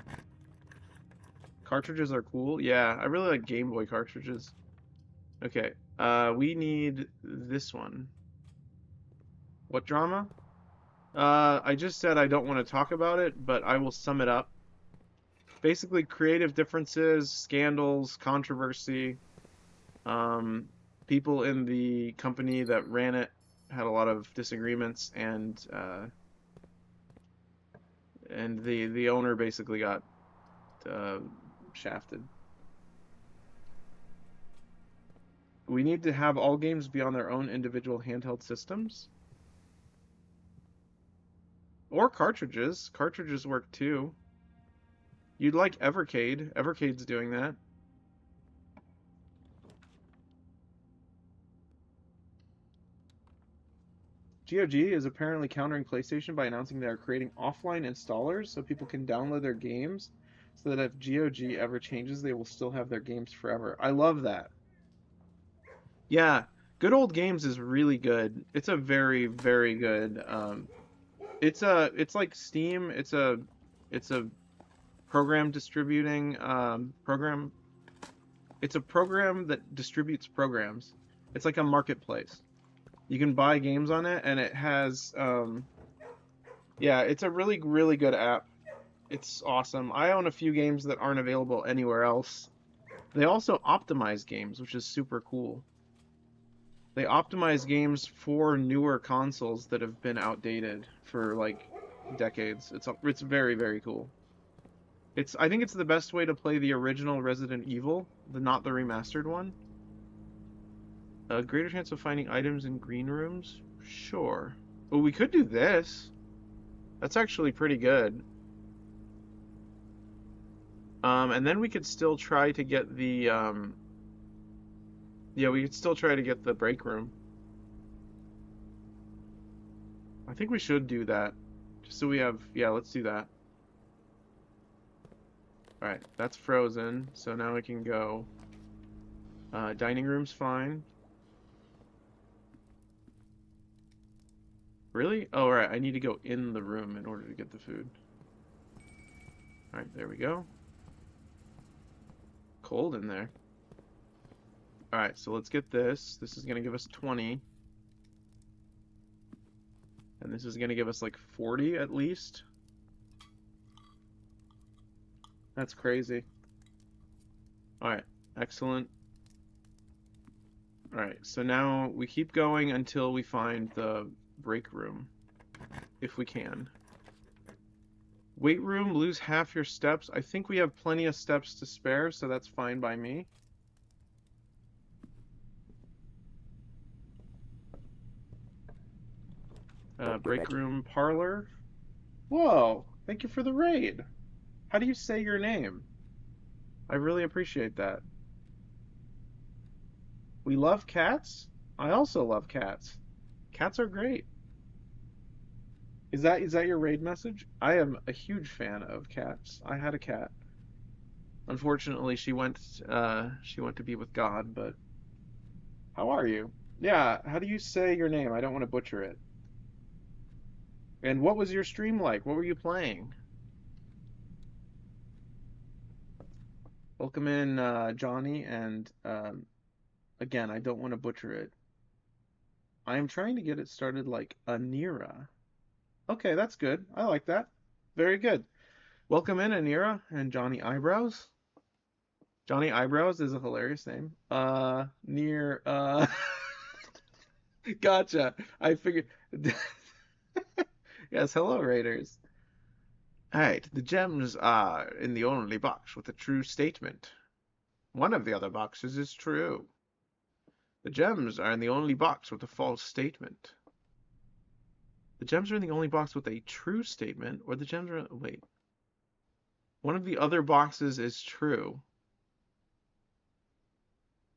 Cartridges are cool. Yeah, I really like Game Boy cartridges. Okay, we need this one. What drama? I just said I don't want to talk about it, but I will sum it up. Basically, creative differences, scandals, controversy. People in the company that ran it had a lot of disagreements, and the owner basically got shafted. We need to have all games be on their own individual handheld systems. Or cartridges. Cartridges work too. You'd like Evercade. Evercade's doing that. GOG is apparently countering PlayStation by announcing they are creating offline installers so people can download their games, so that if GOG ever changes, they will still have their games forever. I love that. Yeah, Good Old Games is really good. It's a very, very good it's like Steam. It's a program distributing program. It's a program that distributes programs. It's like a marketplace. You can buy games on it, and it has yeah, it's a really, really good app. It's awesome. I own a few games that aren't available anywhere else. They also optimize games, which is super cool. They optimize games for newer consoles that have been outdated for like decades. It's very, very cool. I think it's the best way to play the original Resident Evil, not the remastered one. A greater chance of finding items in green rooms? Sure. Well, we could do this. That's actually pretty good. And then we could still try to get the yeah, we could still try to get the break room. I think we should do that. Just so we have, yeah, let's do that. Alright, that's frozen, so now we can go. Dining room's fine. Really? Oh, right, I need to go in the room in order to get the food. Alright, there we go. Cold in there. Alright, so let's get this. This is going to give us 20. And this is going to give us like 40 at least. That's crazy. Alright, excellent. Alright, so now we keep going until we find the break room. If we can. Weight room, lose half your steps. I think we have plenty of steps to spare, so that's fine by me. Break room, parlor. Whoa, thank you for the raid. How do you say your name? I really appreciate that. We love cats? I also love cats. Cats are great. Is that your raid message? I am a huge fan of cats. I had a cat. Unfortunately, she went to be with God, but how are you? Yeah, how do you say your name? I don't want to butcher it. And what was your stream like? What were you playing? Welcome in, Johnny, and again, I don't want to butcher it. I am trying to get it started like Anira. Okay, that's good. I like that. Very good. Welcome in, Anira and Johnny Eyebrows. Johnny Eyebrows is a hilarious name. Gotcha. I figured. Yes, hello, Raiders. Alright, the gems are in the only box with a true statement. One of the other boxes is true. The gems are in the only box with a false statement. The gems are in the only box with a true statement, or the gems are... Wait. One of the other boxes is true.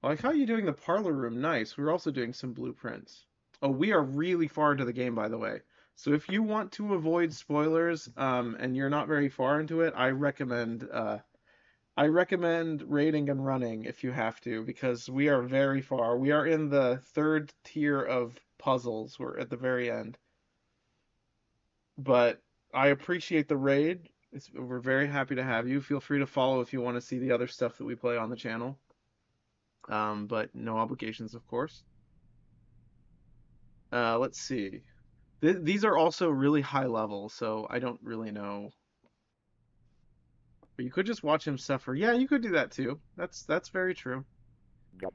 I like how you're doing the parlor room. Nice. We're also doing some blueprints. Oh, we are really far into the game, by the way. So if you want to avoid spoilers, and you're not very far into it, I recommend raiding and running if you have to, because we are very far. We are in the third tier of puzzles. We're at the very end. But I appreciate the raid. We're very happy to have you. Feel free to follow if you want to see the other stuff that we play on the channel. But no obligations, of course. Let's see. These are also really high level, so I don't really know. But you could just watch him suffer. Yeah, you could do that too. That's very true.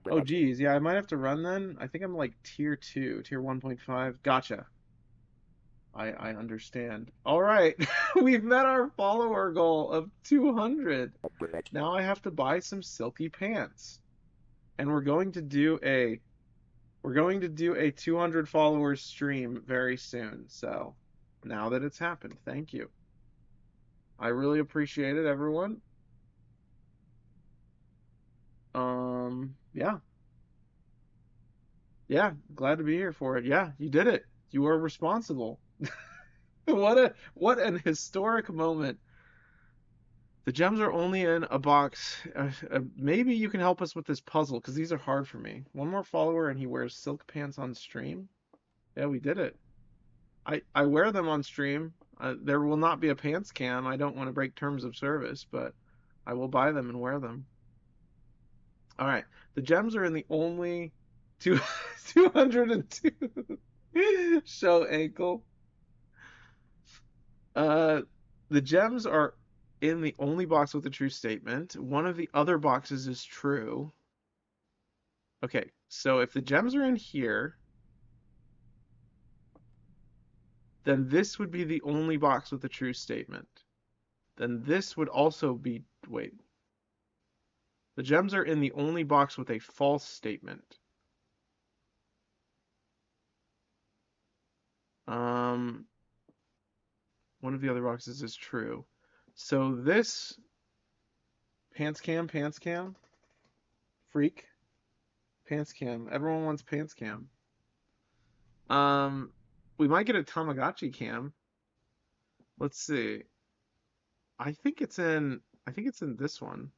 Oh, geez. Yeah, I might have to run then. I think I'm like tier 2, tier 1.5. Gotcha. I understand. All right. We've met our follower goal of 200. Now I have to buy some silky pants. And we're going to do a 200 followers stream very soon. So, now that it's happened, thank you. I really appreciate it, everyone. Yeah. Yeah, glad to be here for it. Yeah, you did it. You are responsible. What an historic moment. The gems are only in a box. Maybe you can help us with this puzzle, because these are hard for me. One more follower and he wears silk pants on stream. Yeah, we did it. I wear them on stream. There will not be a pants cam. I don't want to break terms of service, but I will buy them and wear them. All right. The gems are in the only 202 show ankle. The gems are in the only box with a true statement. One of the other boxes is true. Okay, so if the gems are in here, then this would be the only box with a true statement. Then this would also be, wait. The gems are in the only box with a false statement. One of the other boxes is true. So this pants cam, freak, pants cam. Everyone wants pants cam. We might get a Tamagotchi cam. Let's see. I think it's in this one.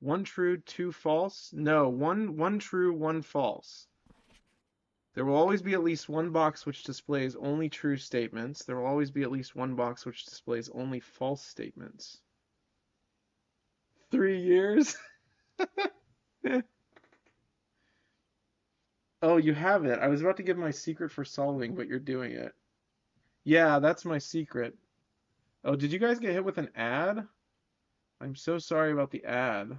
One true, two false. No, one true, one false. There will always be at least one box which displays only true statements. There will always be at least one box which displays only false statements. 3 years? Oh, you have it. I was about to give my secret for solving, but you're doing it. Yeah, that's my secret. Oh, did you guys get hit with an ad? I'm so sorry about the ad.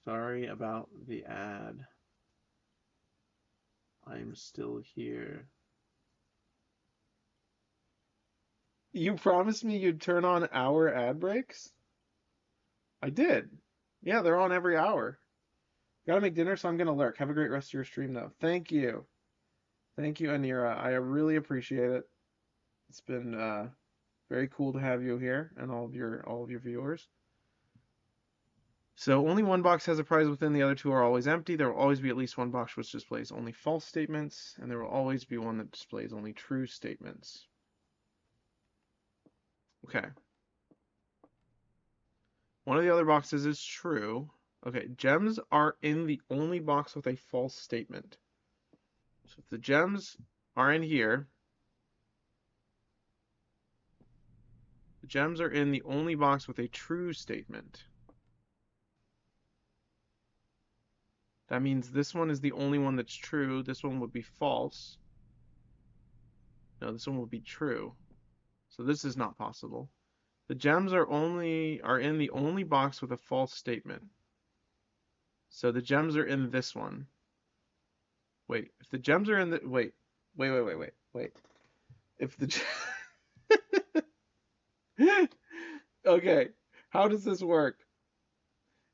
Sorry about the ad. I'm still here. You promised me you'd turn on our ad breaks? I did. Yeah, they're on every hour. Gotta make dinner, so I'm gonna lurk. Have a great rest of your stream, though. Thank you. Thank you, Anira. I really appreciate it. It's been very cool to have you here and all of your viewers. So only one box has a prize within, the other two are always empty. There will always be at least one box which displays only false statements, and there will always be one that displays only true statements. Okay. One of the other boxes is true. Okay, gems are in the only box with a false statement. So if the gems are in here, the gems are in the only box with a true statement. That means this one is the only one that's true. This one would be false. No, this one would be true. So this is not possible. The gems are in the only box with a false statement. So the gems are in this one. Wait, if the gems are in the wait. If the Okay, how does this work?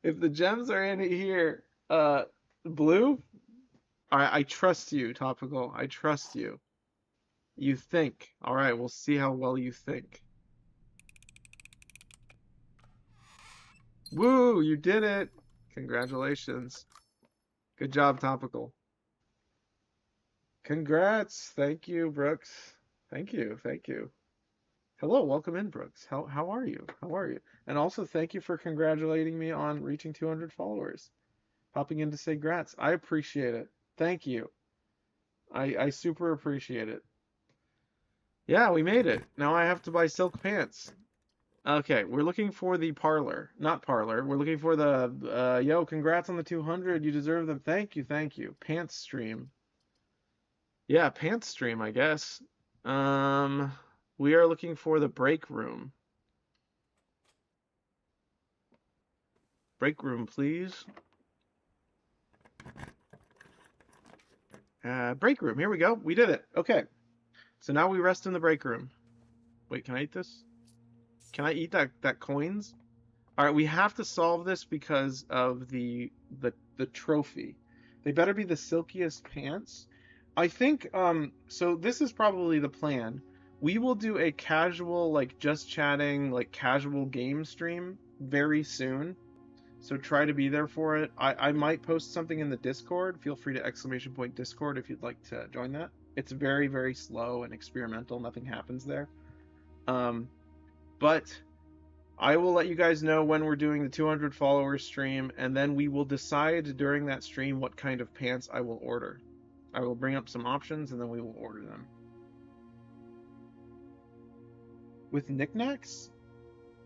If the gems are in here, blue? I trust you, Topical. I trust you. You think. All right, we'll see how well you think. Woo, you did it. Congratulations. Good job, Topical. Congrats. Thank you, Brooks. Thank you. Hello, welcome in, Brooks. How are you? How are you? And also thank you for congratulating me on reaching 200 followers. Popping in to say grats. I appreciate it. Thank you. I super appreciate it. Yeah, we made it. Now I have to buy silk pants. Okay, we're looking for the parlor. Not parlor. We're looking for the, yo, congrats on the 200. You deserve them. Thank you. Pants stream. Yeah, pants stream, I guess. We are looking for the break room. Break room, please. Break room. Here we go. We did it. Okay. So now we rest in the break room. Wait, can I eat this? Can I eat that coins? All right, we have to solve this because of the trophy. They better be the silkiest pants. I think so this is probably the plan. We will do a casual, like, just chatting, like, casual game stream very soon. So try to be there for it. I might post something in the Discord. Feel free to ! Discord if you'd like to join that. It's very, very slow and experimental. Nothing happens there. But I will let you guys know when we're doing the 200 followers stream, and then we will decide during that stream what kind of pants I will order. I will bring up some options, and then we will order them. With knickknacks?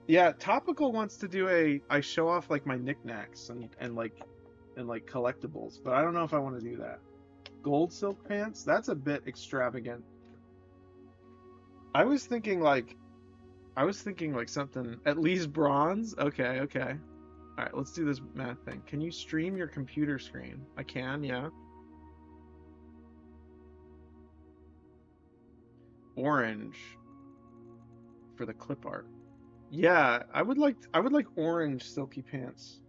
Yeah, Topical wants to do I show off, like, my knickknacks and collectibles, but I don't know if I want to do that. Gold silk pants? That's a bit extravagant. I was thinking like something at least bronze. Okay, okay. All right, let's do this math thing. Can you stream your computer screen? I can, yeah. Orange for the clip art. Yeah, I would like orange silky pants.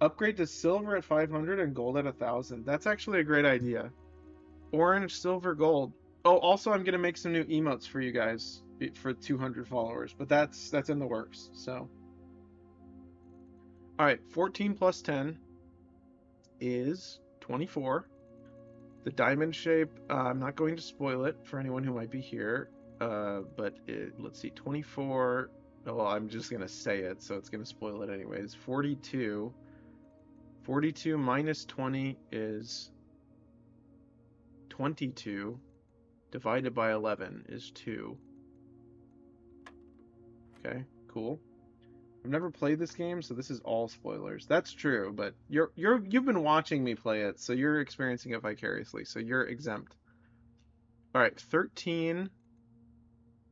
Upgrade to silver at 500 and gold at 1,000. That's actually a great idea. Orange, silver, gold. Oh, also I'm gonna make some new emotes for you guys for 200 followers, but that's in the works. So, all right, 14 plus 10 is 24. The diamond shape, I'm not going to spoil it for anyone who might be here, but let's see, 24. Well, I'm just gonna say it, so it's gonna spoil it anyways. 42. 42 minus 20 is 22. Divided by 11 is 2. Okay, cool. I've never played this game, so this is all spoilers. That's true, but you've been watching me play it, so you're experiencing it vicariously, so you're exempt. All right, 13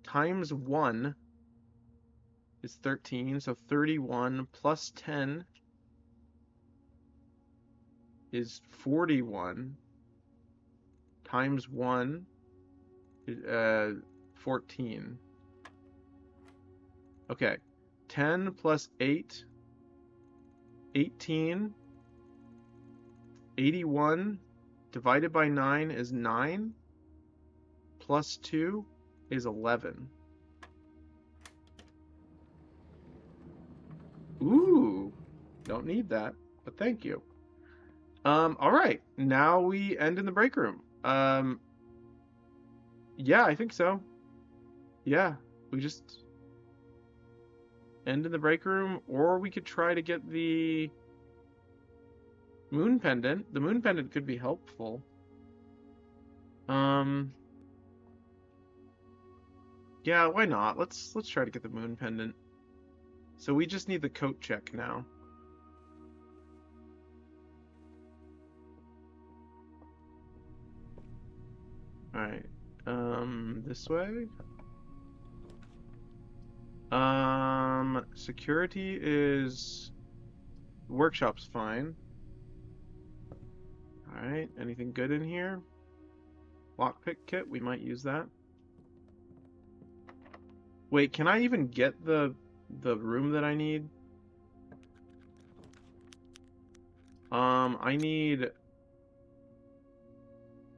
times 1 is 13, so 31 plus 10 is 41 times 1 is 14. Okay, 10 plus 8, 18. 81 divided by 9 is 9. Plus 2 is 11. Ooh, don't need that, but thank you. All right, now we end in the break room. Yeah, I think so. Yeah, we just end in the break room, or we could try to get the moon pendant. The moon pendant could be helpful. Yeah, why not? Let's try to get the moon pendant. So we just need the coat check now. Alright. This way? Security is... Workshop's fine. Alright, anything good in here? Lockpick kit, we might use that. Wait, can I even get the room that I need? I need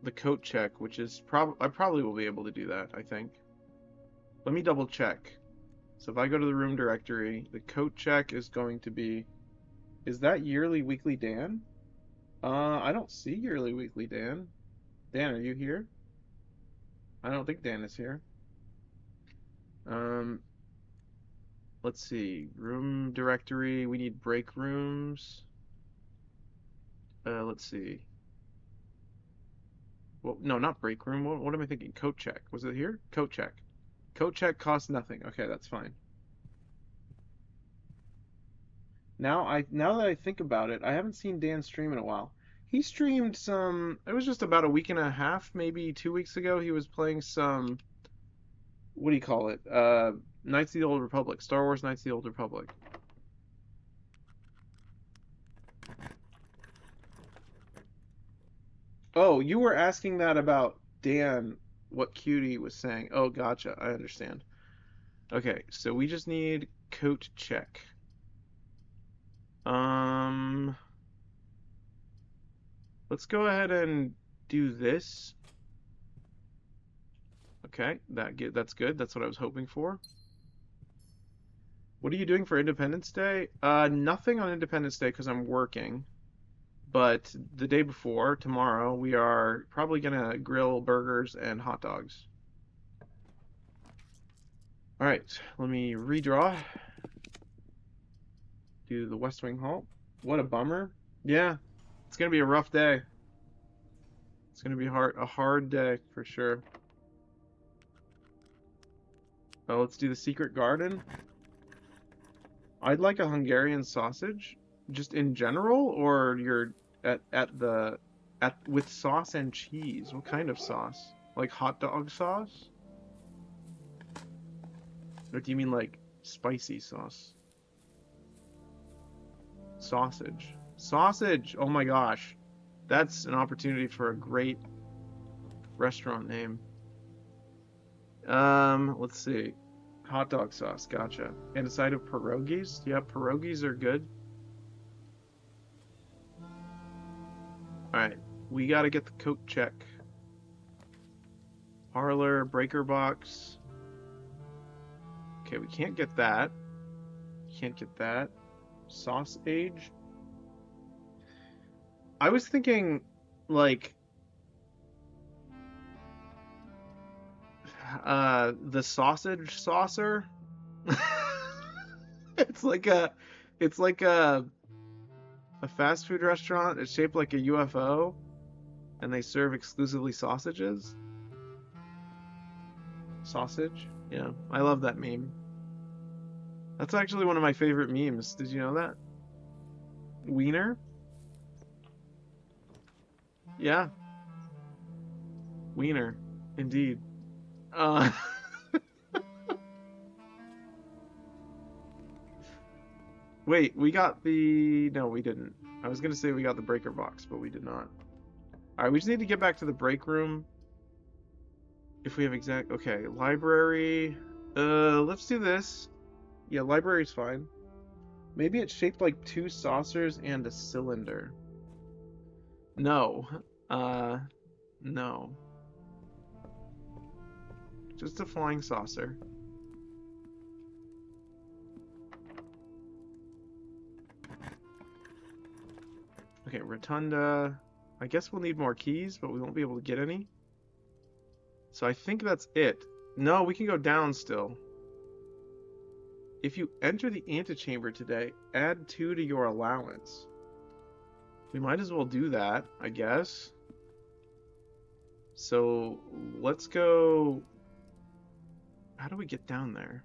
the coat check, which is I probably will be able to do that, I think. Let me double check. So if I go to the room directory, the coat check is going to be... Is that yearly weekly Dan? I don't see yearly weekly Dan. Dan, are you here? I don't think Dan is here. Let's see. Room directory. We need break rooms. Let's see. Well, no, not break room. What am I thinking? Coat check. Was it here? Coat check. Coat check costs nothing. Okay, that's fine. Now that I think about it, I haven't seen Dan stream in a while. He streamed some, it was just about a week and a half, maybe 2 weeks ago. He was playing some, what do you call it? Knights of the Old Republic. Star Wars Knights of the Old Republic. Oh, you were asking that about Dan, what Cutie was saying. Oh, gotcha. I understand. Okay, so we just need coat check. Let's go ahead and do this. Okay, that's good. That's what I was hoping for. What are you doing for Independence Day? Nothing on Independence Day because I'm working. But the day before, tomorrow, we are probably gonna grill burgers and hot dogs. All right, let me redraw. Do the West Wing Halt. What a bummer. Yeah, it's gonna be a rough day. It's gonna be a hard day for sure. Oh, let's do the Secret Garden. I'd like a Hungarian sausage, just in general, or you're with sauce and cheese. What kind of sauce? Like hot dog sauce? Or do you mean like spicy sauce? Sausage. Sausage! Oh my gosh. That's an opportunity for a great restaurant name. Let's see. Hot dog sauce, gotcha. And a side of pierogies? Yeah, pierogies are good. Alright, we gotta get the coat check. Parlor, breaker box. Okay, we can't get that. Can't get that. Sauce age. I was thinking, like, the sausage saucer. It's like a fast food restaurant. It's shaped like a UFO, and they serve exclusively sausages. Sausage? Yeah, I love that meme. That's actually one of my favorite memes. Did you know that? Wiener? Yeah, wiener, indeed. Uh, wait, we got the... No, we didn't. I was gonna say we got the breaker box, but we did not. Alright, we just need to get back to the break room. If we have exact... Okay, library... let's do this. Yeah, library's fine. Maybe it's shaped like two saucers and a cylinder. No. No. Just a flying saucer. Okay, rotunda. I guess we'll need more keys, but we won't be able to get any. So I think that's it. No, we can go down still. If you enter the antechamber today, add 2 to your allowance. We might as well do that, I guess. So let's go... How do we get down there?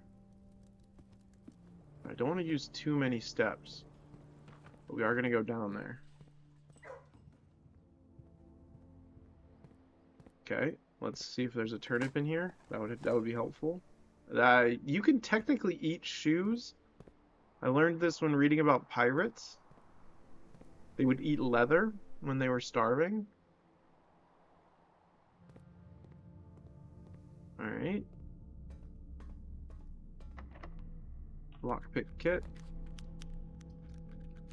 I don't want to use too many steps, but we are going to go down there. Okay, let's see if there's a turnip in here. That would be helpful. You can technically eat shoes. I learned this when reading about pirates. They would eat leather when they were starving. Alright. Lockpick kit.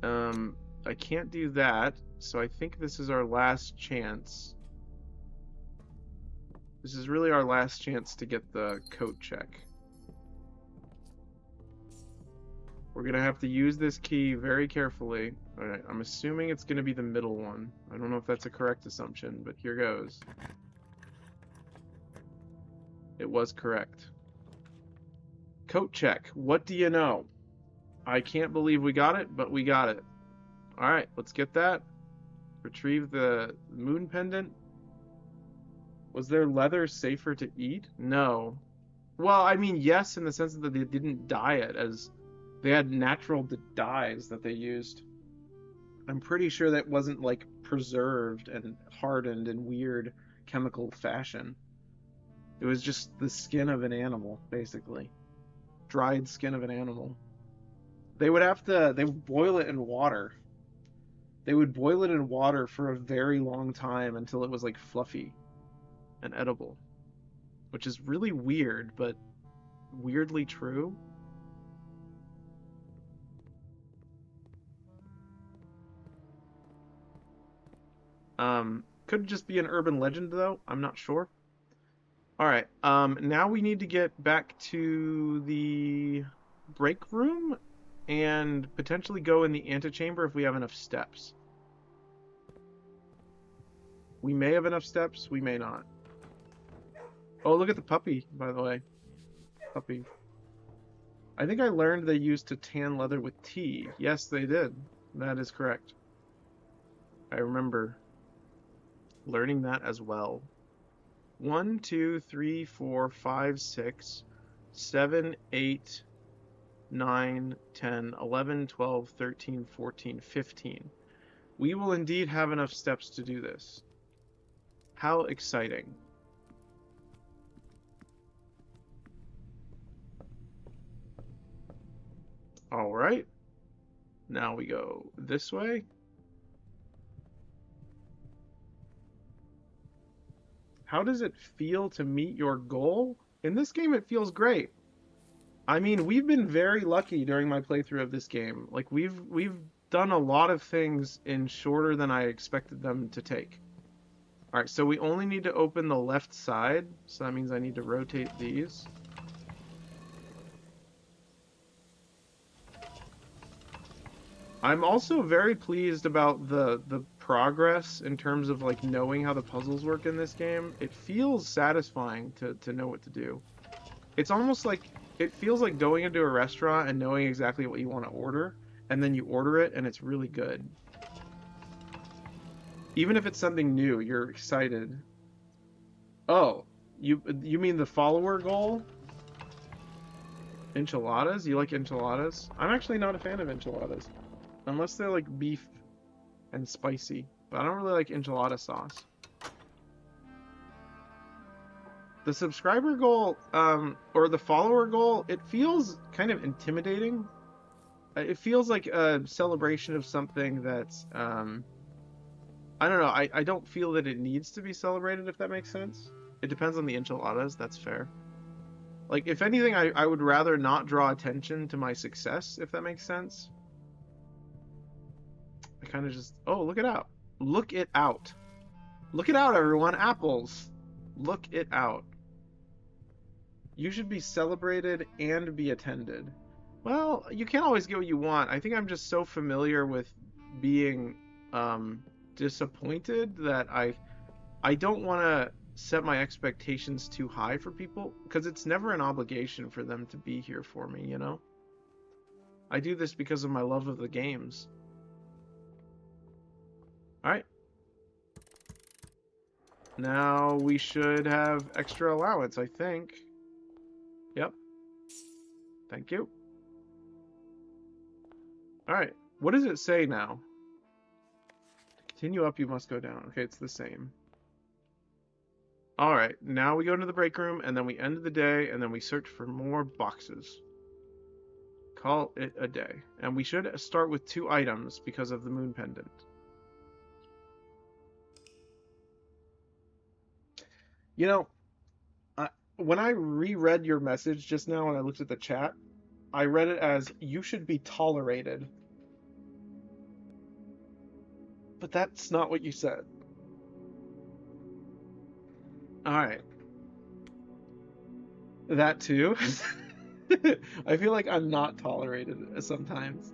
I can't do that, so I think this is our last chance. This is really our last chance to get the coat check. We're gonna have to use this key very carefully. Alright, I'm assuming it's gonna be the middle one. I don't know if that's a correct assumption, but here goes. It was correct. Coat check. What do you know? I can't believe we got it, but we got it. Alright, let's get that. Retrieve the moon pendant. Was their leather safer to eat? No. Well, I mean, yes, in the sense that they didn't dye it, as they had natural dyes that they used. I'm pretty sure that wasn't, like, preserved and hardened in weird chemical fashion. It was just the skin of an animal, basically. Dried skin of an animal. They would boil it in water. They would boil it in water for a very long time until it was, like, fluffy and edible. Which is really weird, but weirdly true. Could just be an urban legend, though. I'm not sure. Alright, now we need to get back to the break room and potentially go in the antechamber if we have enough steps. We may have enough steps, we may not. Oh, look at the puppy, by the way. Puppy. I think I learned they used to tan leather with tea. Yes, they did. That is correct. I remember learning that as well. 1, 2, 3, 4, 5, 6, 7, 8, 9, 10, 11, 12, 13, 14, 15. We will indeed have enough steps to do this. How exciting. All right. Now we go this way. How does it feel to meet your goal? In this game, it feels great. I mean, we've been very lucky during my playthrough of this game. Like we've done a lot of things in shorter than I expected them to take. All right, so we only need to open the left side, so that means I need to rotate these. I'm also very pleased about the progress in terms of like knowing how the puzzles work in this game. It feels satisfying to know what to do. It's almost like it feels like going into a restaurant and knowing exactly what you want to order, and then you order it and it's really good. Even if it's something new, you're excited. Oh, you mean the follower goal? Enchiladas? You like enchiladas? I'm actually not a fan of enchiladas. Unless they're like beef and spicy. But I don't really like enchilada sauce. The subscriber goal, or the follower goal, it feels kind of intimidating. It feels like a celebration of something that's, I don't know, I don't feel that it needs to be celebrated, if that makes sense. It depends on the enchiladas, that's fair. Like, if anything, I would rather not draw attention to my success, if that makes sense. I kind of just, oh, look it out. Look it out. Look it out, everyone. Apples. Look it out. You should be celebrated and be attended. Well, you can't always get what you want. I think I'm just so familiar with being disappointed that I don't want to set my expectations too high for people because it's never an obligation for them to be here for me, you know? I do this because of my love of the games. All right. Now we should have extra allowance, I think. Yep. Thank you. Alright. What does it say now? To continue up, you must go down. Okay, it's the same. Alright. Now we go into the break room, and then we end the day, and then we search for more boxes. Call it a day. And we should start with 2 items because of the moon pendant. You know, when I reread your message just now and I looked at the chat, I read it as, you should be tolerated. But that's not what you said. Alright. That too? I feel like I'm not tolerated sometimes.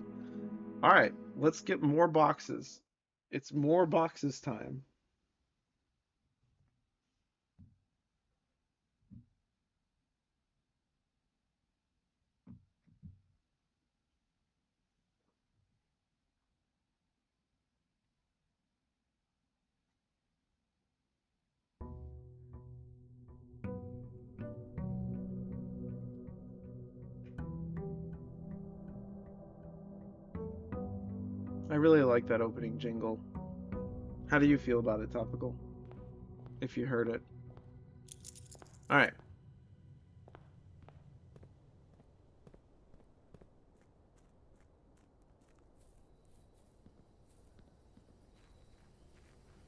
Alright, let's get more boxes. It's more boxes time. I really like that opening jingle. How do you feel about it, Topical? If you heard it. Alright.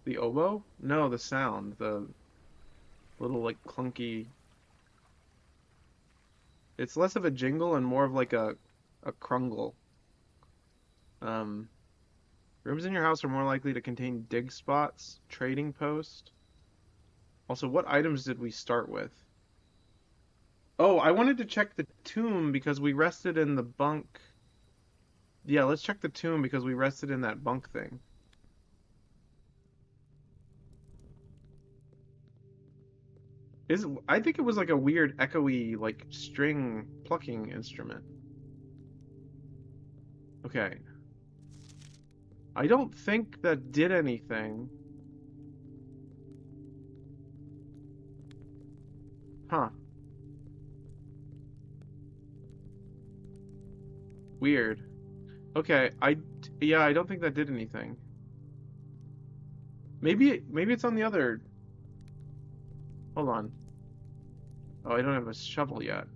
The oboe? No, the sound. The little, like, clunky... It's less of a jingle and more of like a crungle. Rooms in your house are more likely to contain dig spots, trading post. Also, what items did we start with? Oh, I wanted to check the tomb because we rested in the bunk. Yeah, let's check the tomb because we rested in that bunk thing. I think it was like a weird echoey, like string plucking instrument. Okay. I don't think that did anything. Huh. Weird. Okay, yeah, I don't think that did anything. Maybe it's on the other. Hold on. Oh, I don't have a shovel yet.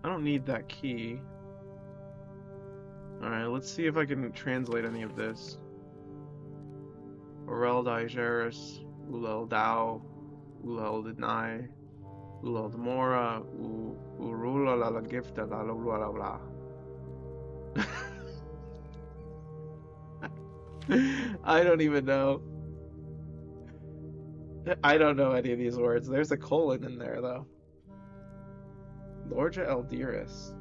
I don't need that key. Alright, let's see if I can translate any of this. Orel Digeris, Ulel Dao, Ulel Denai, Ulel Demora, Urula la Gifta la la la la. I don't even know. I don't know any of these words. There's a colon in there, though. Lorja Eldiris.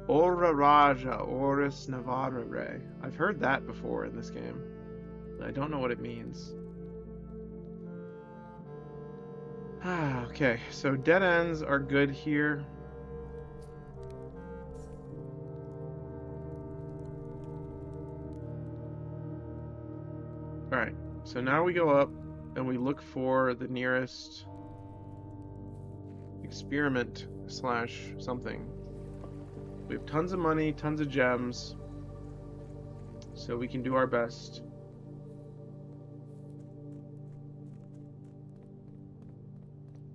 Ora Raja Oris Navara Re. I've heard that before in this game, but I don't know what it means. Okay, so dead ends are good here. Alright, so now we go up and we look for the nearest experiment slash something. We have tons of money, tons of gems, so we can do our best.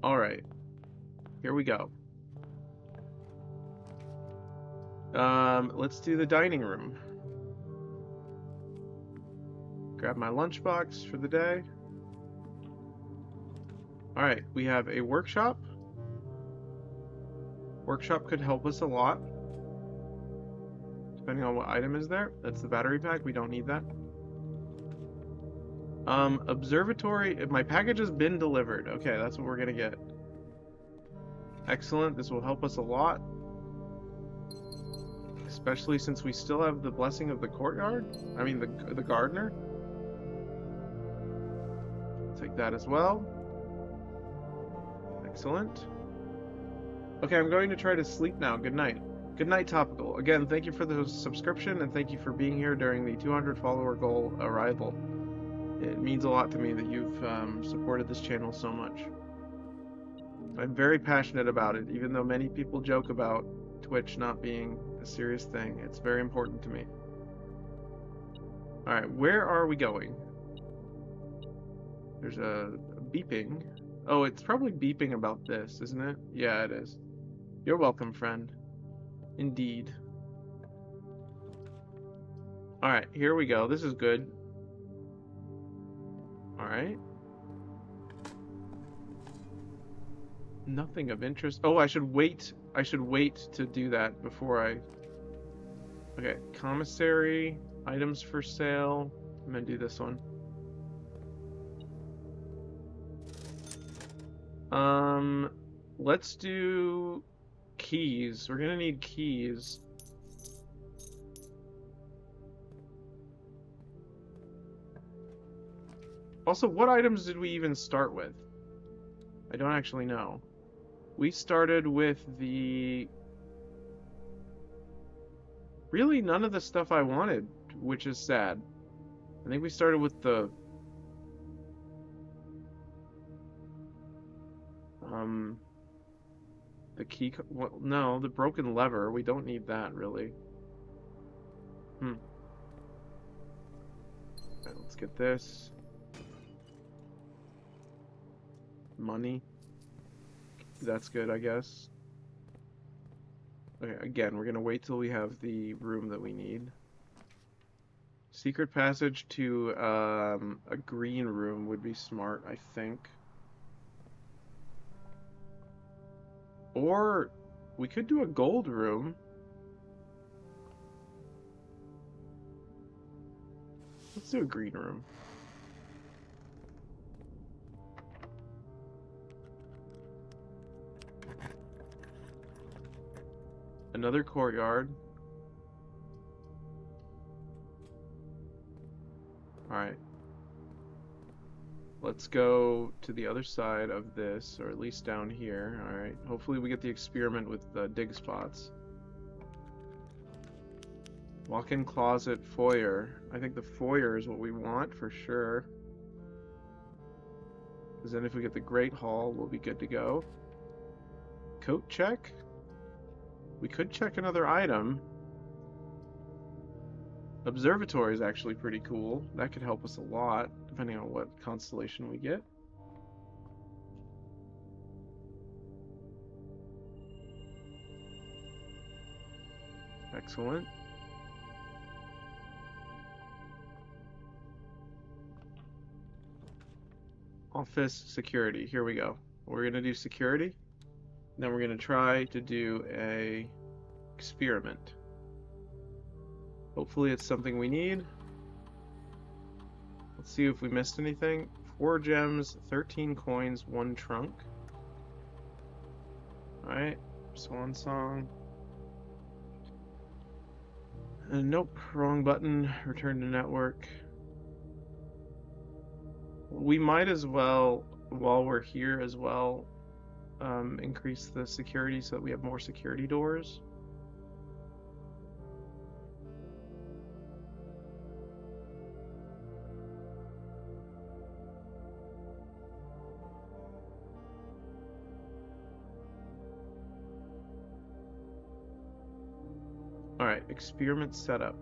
Alright, here we go. Let's do the dining room. Grab my lunchbox for the day. Alright, we have a workshop. Workshop could help us a lot, depending on what item is there. That's the battery pack. We don't need that. Observatory. My package has been delivered. Okay, that's what we're gonna get. Excellent. This will help us a lot, especially since we still have the blessing of the courtyard. I mean, the gardener. Take that as well. Excellent. Okay, I'm going to try to sleep now. Good night. Good night, Topical. Again, thank you for the subscription, and thank you for being here during the 200 follower goal arrival. It means a lot to me that you've supported this channel so much. I'm very passionate about it, even though many people joke about Twitch not being a serious thing. It's very important to me. Alright, where are we going? There's a beeping. Oh, it's probably beeping about this, isn't it? Yeah, it is. You're welcome, friend. Indeed. Alright, here we go. This is good. Alright. Nothing of interest. Oh, I should wait. I should wait to do that before I... Okay, commissary, items for sale. I'm gonna do this one. Let's do keys. We're gonna need keys. Also, what items did we even start with? I don't actually know. We started with the... Really none of the stuff I wanted, which is sad. I think we started with the... The key... Well, no, the broken lever. We don't need that, really. Alright, let's get this. Money. That's good, I guess. Okay, again, we're gonna wait till we have the room that we need. Secret passage to a green room would be smart, I think. Or we could do a gold room. Let's do a green room. Another courtyard. Alright. Let's go to the other side of this, or at least down here. Alright. Hopefully we get the experiment with the dig spots. Walk-in closet, foyer. I think the foyer is what we want for sure. Because then if we get the Great Hall, we'll be good to go. Coat check? We could check another item. Observatory is actually pretty cool. That could help us a lot, depending on what constellation we get. Excellent. Office security. Here we go. We're gonna do security. Then we're gonna try to do a experiment. Hopefully it's something we need. Let's see if we missed anything. 4 gems, 13 coins, 1 trunk. Alright, swan song. Nope, wrong button. Return to network. We might as well, while we're here as well, increase the security so that we have more security doors. Alright, experiment setup.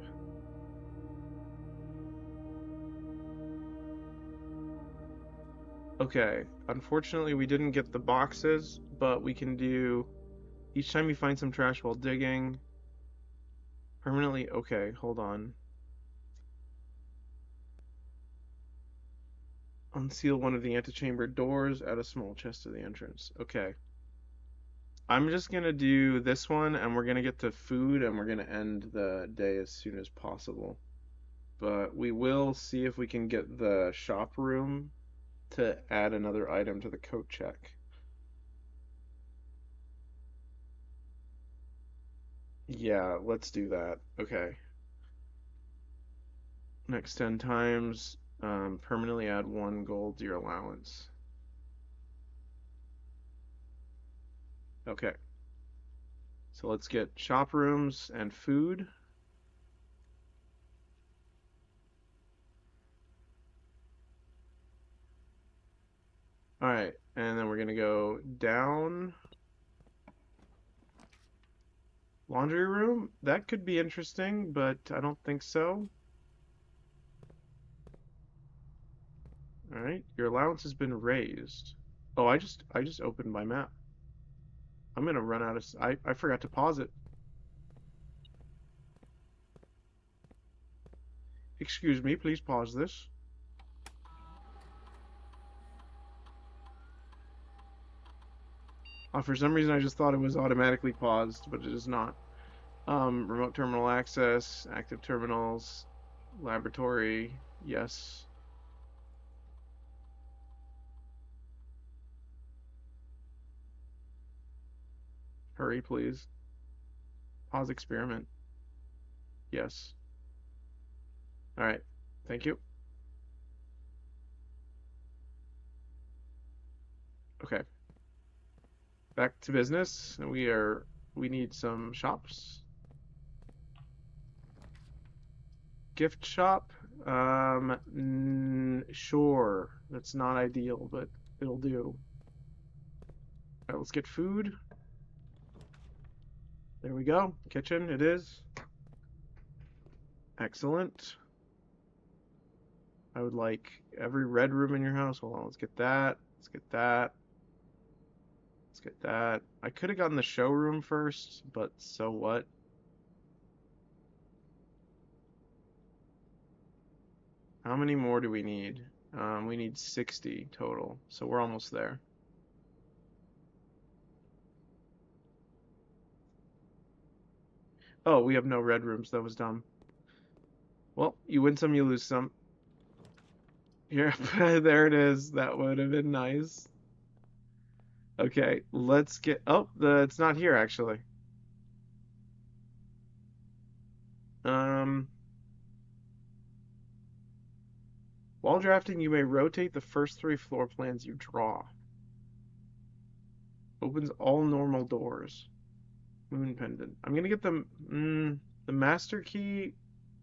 Okay, unfortunately we didn't get the boxes, but we can do each time you find some trash while digging. Permanently, okay, hold on. Unseal one of the antechamber doors, add a small chest to the entrance. Okay. I'm just gonna do this one, and we're gonna get to food, and we're gonna end the day as soon as possible. But we will see if we can get the shop room to add another item to the coat check. Yeah, let's do that. Okay. Next 10 times, permanently add 1 gold to your allowance. Okay. So let's get shop rooms and food. Alright, and then we're gonna go down. Laundry room? That could be interesting, but I don't think so. Alright, your allowance has been raised. Oh, I just opened my map. I'm gonna run out of... I forgot to pause it. Excuse me, please pause this. For some reason I just thought it was automatically paused, but it is not. Remote terminal access, active terminals, laboratory, yes. Hurry, please. Pause experiment. Yes. Alright, thank you. Okay. Back to business. We need some shops. Gift shop? Sure. That's not ideal, but it'll do. Alright, let's get food. There we go. Kitchen, it is. Excellent. I would like every red room in your house. Hold on, let's get that. Let's get that. Let's get that. I could have gotten the showroom first, but so what? How many more do we need? We need 60 total, so we're almost there. Oh, we have no red rooms. That was dumb. Well, you win some, you lose some. Here, there it is. That would have been nice. Okay, let's get... Oh, it's not here, actually. While drafting, you may rotate the first 3 floor plans you draw. Opens all normal doors. Moon pendant. I'm gonna get the master key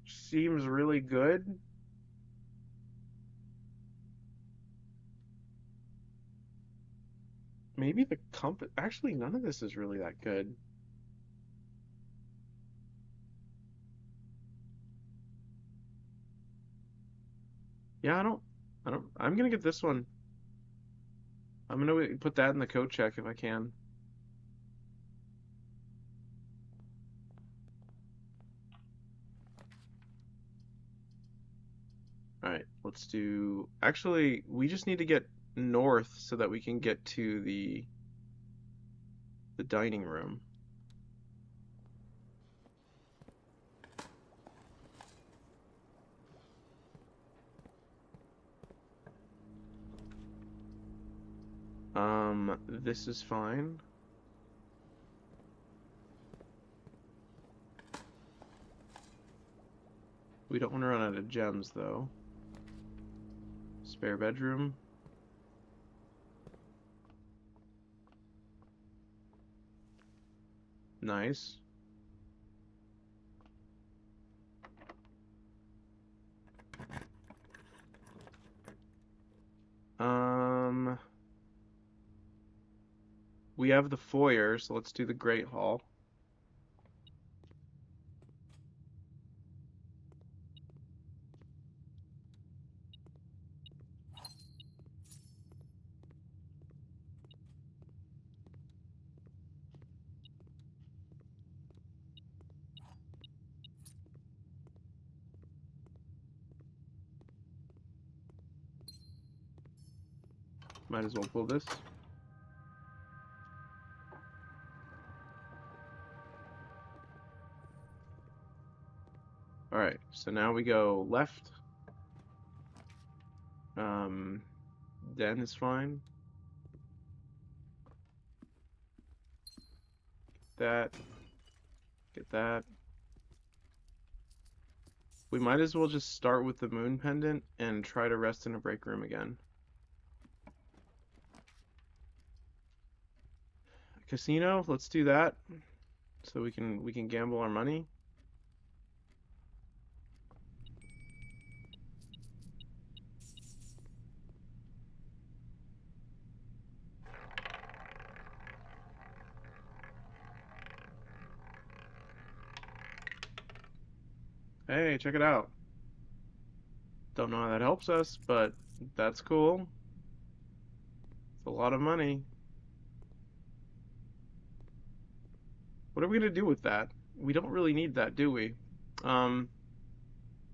seems really good. Maybe the compass. Actually, none of this is really that good. Yeah, I'm gonna get this one. I'm gonna put that in the coat check if I can. Alright, let's do... Actually, we just need to get north so that we can get to the dining room. This is fine. We don't want to run out of gems, though. Spare bedroom. Nice. We have the foyer, so let's do the Great Hall. Might as well pull this. Alright, so now we go left. Den is fine. That. Get that. We might as well just start with the moon pendant and try to rest in a break room again. Casino, let's do that. So we can gamble our money. Hey, check it out. Don't know how that helps us, but that's cool. It's a lot of money. What are we gonna do with that? We don't really need that, do we?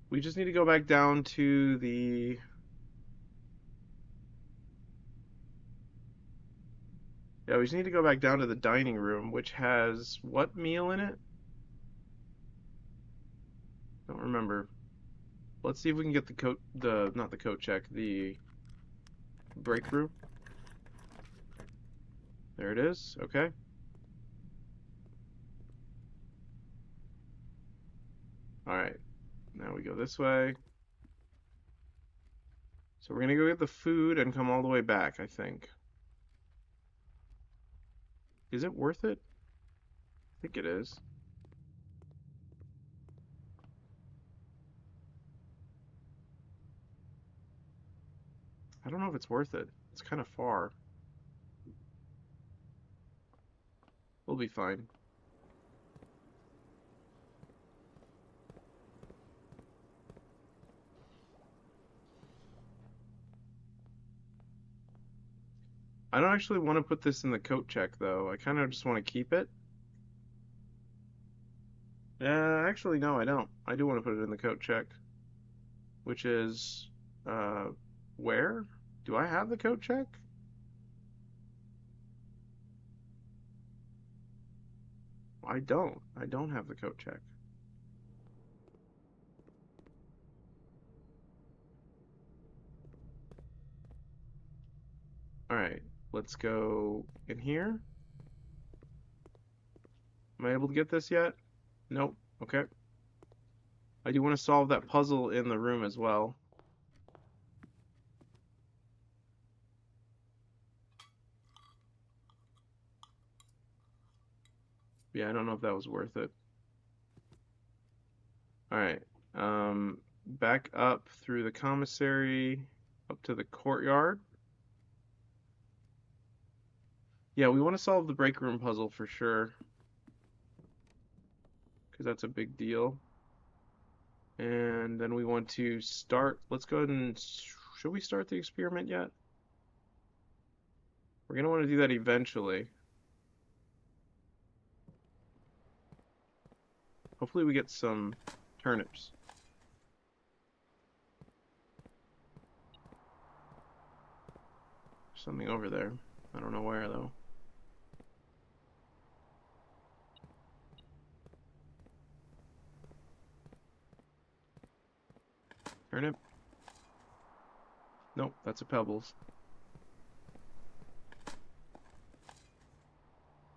We just need to go back down to the... Yeah, we just need to go back down to the dining room, which has what meal in it? Don't remember. Let's see if we can get the coat, not the coat check, the break room. There it is, okay. Alright, now we go this way. So we're gonna go get the food and come all the way back, I think. Is it worth it? I think it is. I don't know if it's worth it. It's kind of far. We'll be fine. I don't actually want to put this in the coat check, though. I kind of just want to keep it. Actually, no, I don't. I do want to put it in the coat check. Which is, uh, where? Do I have the coat check? I don't. I don't have the coat check. Alright, let's go in here. Am I able to get this yet? Nope. Okay. I do want to solve that puzzle in the room as well. Yeah, I don't know if that was worth it. Alright. Back up through the commissary, up to the courtyard. Yeah, we want to solve the break room puzzle for sure. Because that's a big deal. And then we want to start. Let's go ahead and... Should we start the experiment yet? We're going to want to do that eventually. Hopefully we get some turnips. Something over there. I don't know where, though. Turnip? Nope, that's a pebbles.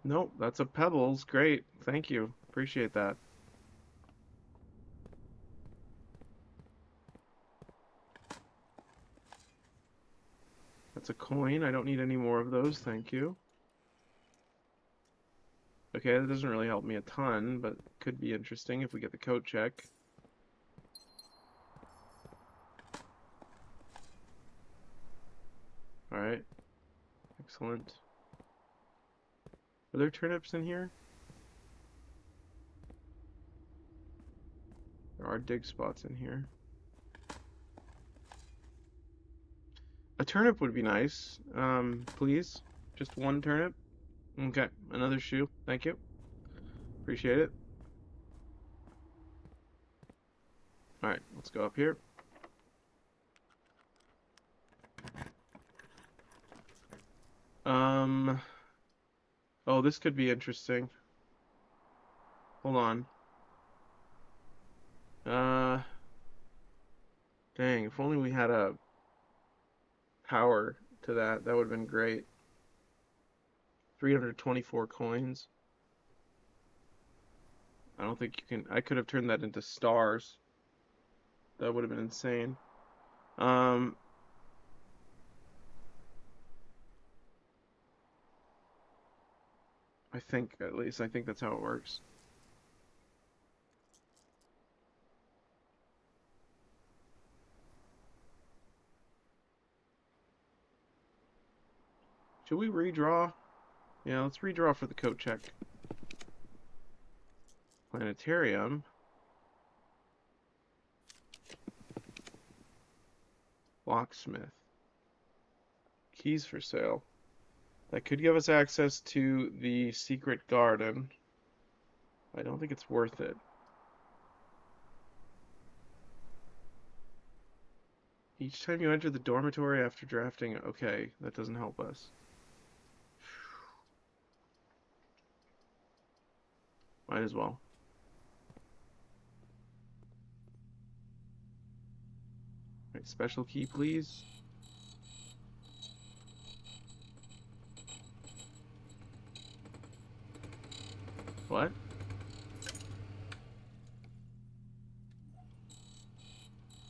Nope, that's a pebbles. Great. Thank you. Appreciate that. That's a coin. I don't need any more of those. Thank you. Okay, that doesn't really help me a ton, but could be interesting if we get the coat check. Alright. Excellent. Are there turnips in here? There are dig spots in here. A turnip would be nice. Please. Just one turnip. Okay, another shoe. Thank you. Appreciate it. Alright, let's go up here. Oh, this could be interesting. Hold on. Dang, if only we had a power to that, that would have been great. 324 coins. I don't think you can. I could have turned that into stars. That would have been insane. I think, at least, I think that's how it works. Should we redraw? Yeah, let's redraw for the coat check. Planetarium. Locksmith. Keys for sale. That could give us access to the secret garden. I don't think it's worth it. Each time you enter the dormitory after drafting, okay, that doesn't help us. Might as well. Right, special key, please. What?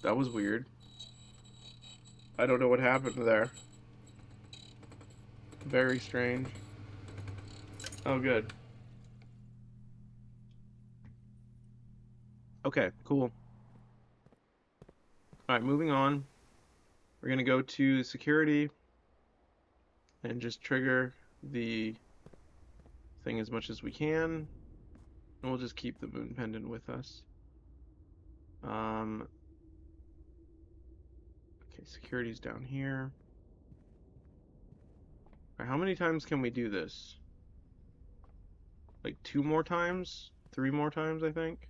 That was weird. I don't know what happened there. Very strange. Oh, good. Okay, cool. Alright, moving on. We're gonna go to security and just trigger the thing as much as we can. And we'll just keep the moon pendant with us. Okay, security's down here. Alright, how many times can we do this? Like 2 more times? 3 more times, I think?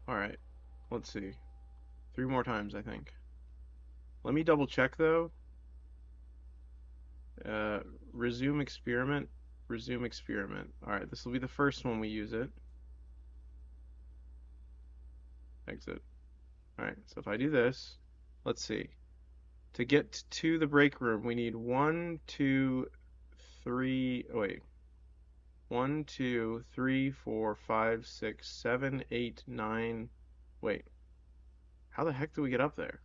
Alright, let's see. 3 more times, I think. Let me double check, though. Resume experiment. Resume experiment. Alright, this will be the first one we use it. Exit. Alright, so if I do this, let's see. To get to the break room, we need 1, 2, 3, oh wait. 1, 2, 3, 4, 5, 6, 7, 8, 9. Wait. How the heck do we get up there?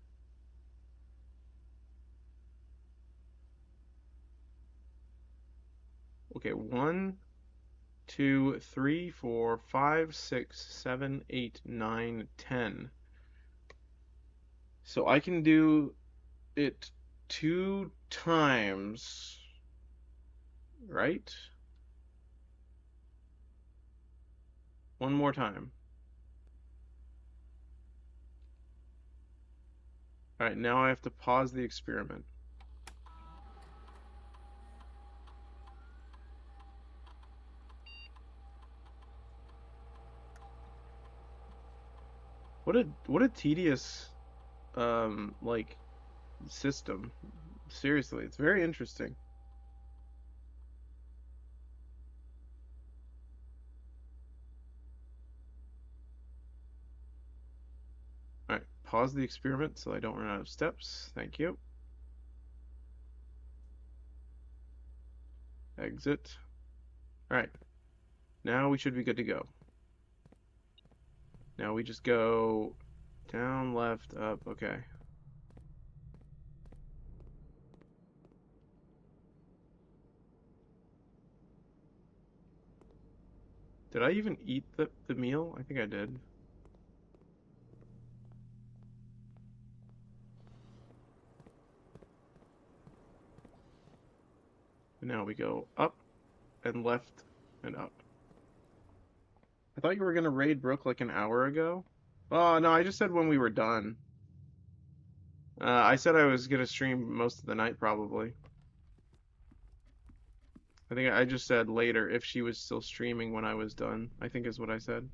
Okay, 1, 2, 3, 4, 5, 6, 7, 8, 9, 10. So I can do it 2 times, right? One more time. Alright, now I have to pause the experiment. What a tedious like system. Seriously, it's very interesting. Alright, pause the experiment so I don't run out of steps. Thank you. Exit. Alright, now we should be good to go. Now we just go down, left, up, okay. Did I even eat the meal? I think I did. And now we go up and left and up. I thought you were gonna raid Brooke like an hour ago. Oh, no, I just said when we were done. I said I was gonna stream most of the night, probably. I think I just said later if she was still streaming when I was done, I think is what I said.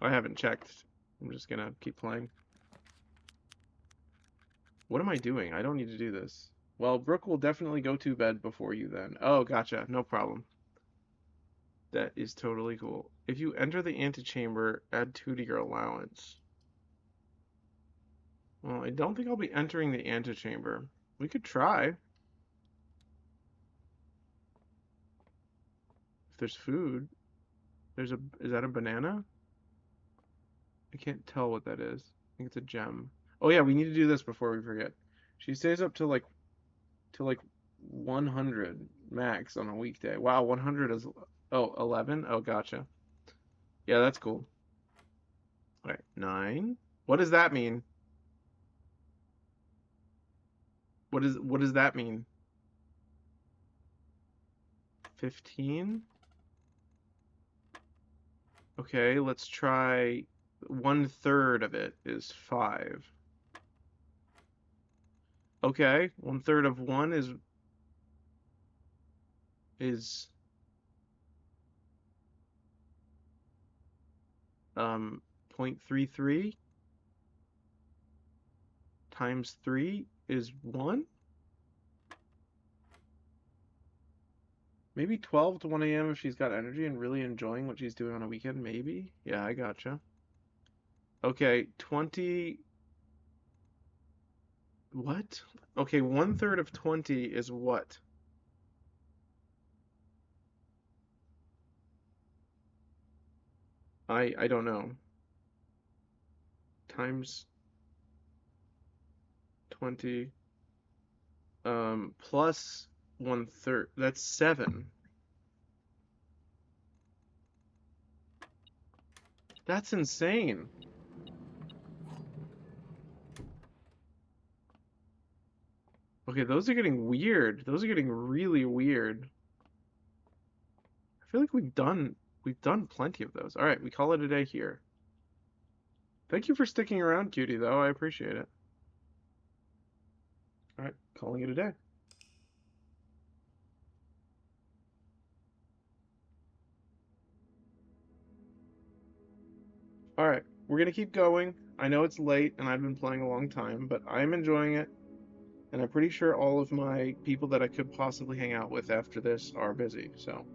I haven't checked. I'm just gonna keep playing. What am I doing? I don't need to do this. Well, Brooke will definitely go to bed before you then. Oh, gotcha. No problem. That is totally cool. If you enter the antechamber, add 2 to your allowance. Well, I don't think I'll be entering the antechamber. We could try. If there's food. Is that a banana? I can't tell what that is. I think it's a gem. Oh yeah, we need to do this before we forget. She stays up to like 100 max on a weekday. Wow, 100 is 11? Oh, gotcha. Yeah, that's cool. All right, 9. What does that mean? What does that mean? 15? Okay, let's try 1/3 of it is 5. Okay, 1/3 of 1 is 0.33 times 3 is 1. Maybe 12 to 1 a.m. if she's got energy and really enjoying what she's doing on a weekend, maybe. Yeah, I gotcha. Okay, 20. What? Okay, 1/3 of 20 is what? I don't know. Times 20 plus 1/3. That's 7. That's insane. Okay, those are getting weird. Those are getting really weird. I feel like we've done plenty of those. All right, we call it a day here. Thank you for sticking around, cutie, though. I appreciate it. All right, calling it a day. All right, we're gonna keep going. I know it's late and I've been playing a long time, but I'm enjoying it, and I'm pretty sure all of my people that I could possibly hang out with after this are busy, so.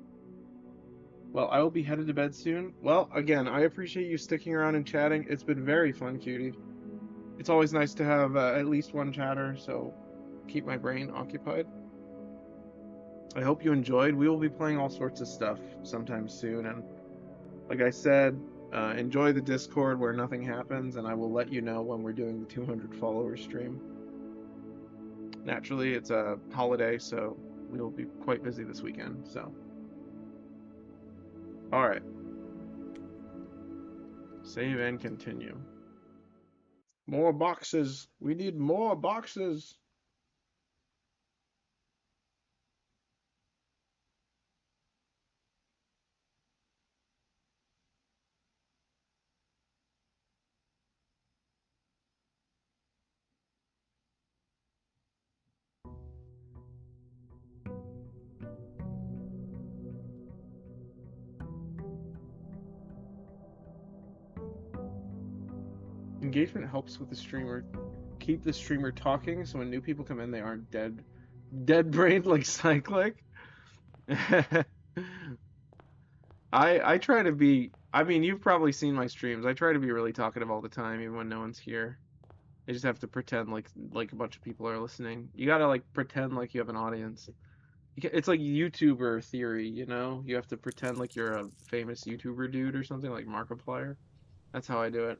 Well, I will be headed to bed soon. Well, again, I appreciate you sticking around and chatting. It's been very fun, cutie. It's always nice to have at least one chatter, so keep my brain occupied. I hope you enjoyed. We will be playing all sorts of stuff sometime soon, and like I said, enjoy the Discord where nothing happens, and I will let you know when we're doing the 200 followers stream. Naturally, it's a holiday, so we will be quite busy this weekend, so. Alright. Save and continue. More boxes! We need more boxes! engagement helps with the streamer. Keep the streamer talking, so when new people come in, they aren't dead brained like Cyclic. I try to be. I mean, you've probably seen my streams. I try to be really talkative all the time, even when no one's here. I just have to pretend like a bunch of people are listening. You gotta like pretend like you have an audience. It's like YouTuber theory, you know? You have to pretend like you're a famous YouTuber dude or something like Markiplier. That's how I do it.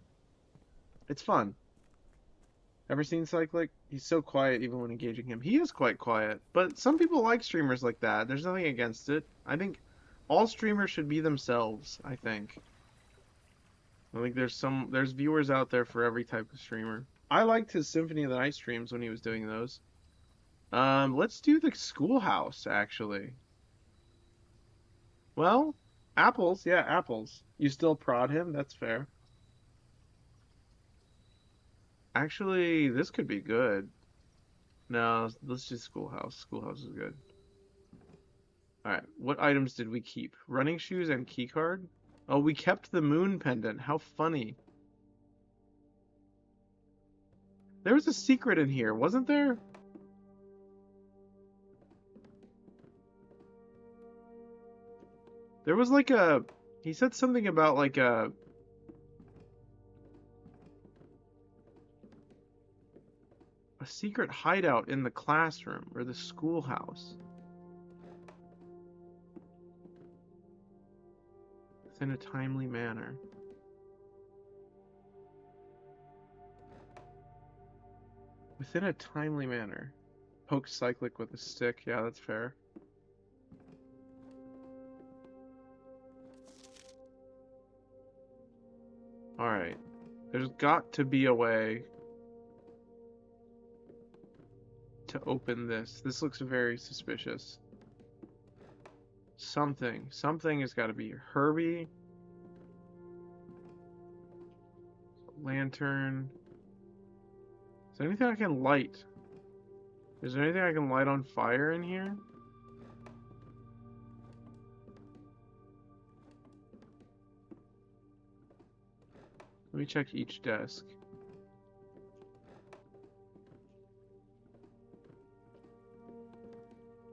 It's fun. Ever seen Cyclic? He's so quiet even when engaging him. He is quite quiet, but some people like streamers like that. There's nothing against it. I think all streamers should be themselves, I think. I think there's viewers out there for every type of streamer. I liked his Symphony of the Night streams when he was doing those. Let's do the schoolhouse, actually. Well, apples, yeah, apples. You still prod him? That's fair. Actually, this could be good. No, let's do schoolhouse. Schoolhouse is good. Alright, what items did we keep? Running shoes and keycard? Oh, we kept the moon pendant. How funny. There was a secret in here, wasn't there? There was like a... He said something about like a... A secret hideout in the classroom, or the schoolhouse. Within a timely manner. Within a timely manner. Poke Cyclic with a stick. Yeah, that's fair. Alright. There's got to be a way to open this. This looks very suspicious. Something has got to be. Herbie. Lantern. Is there anything I can light? Is there anything I can light on fire in here? Let me check each desk.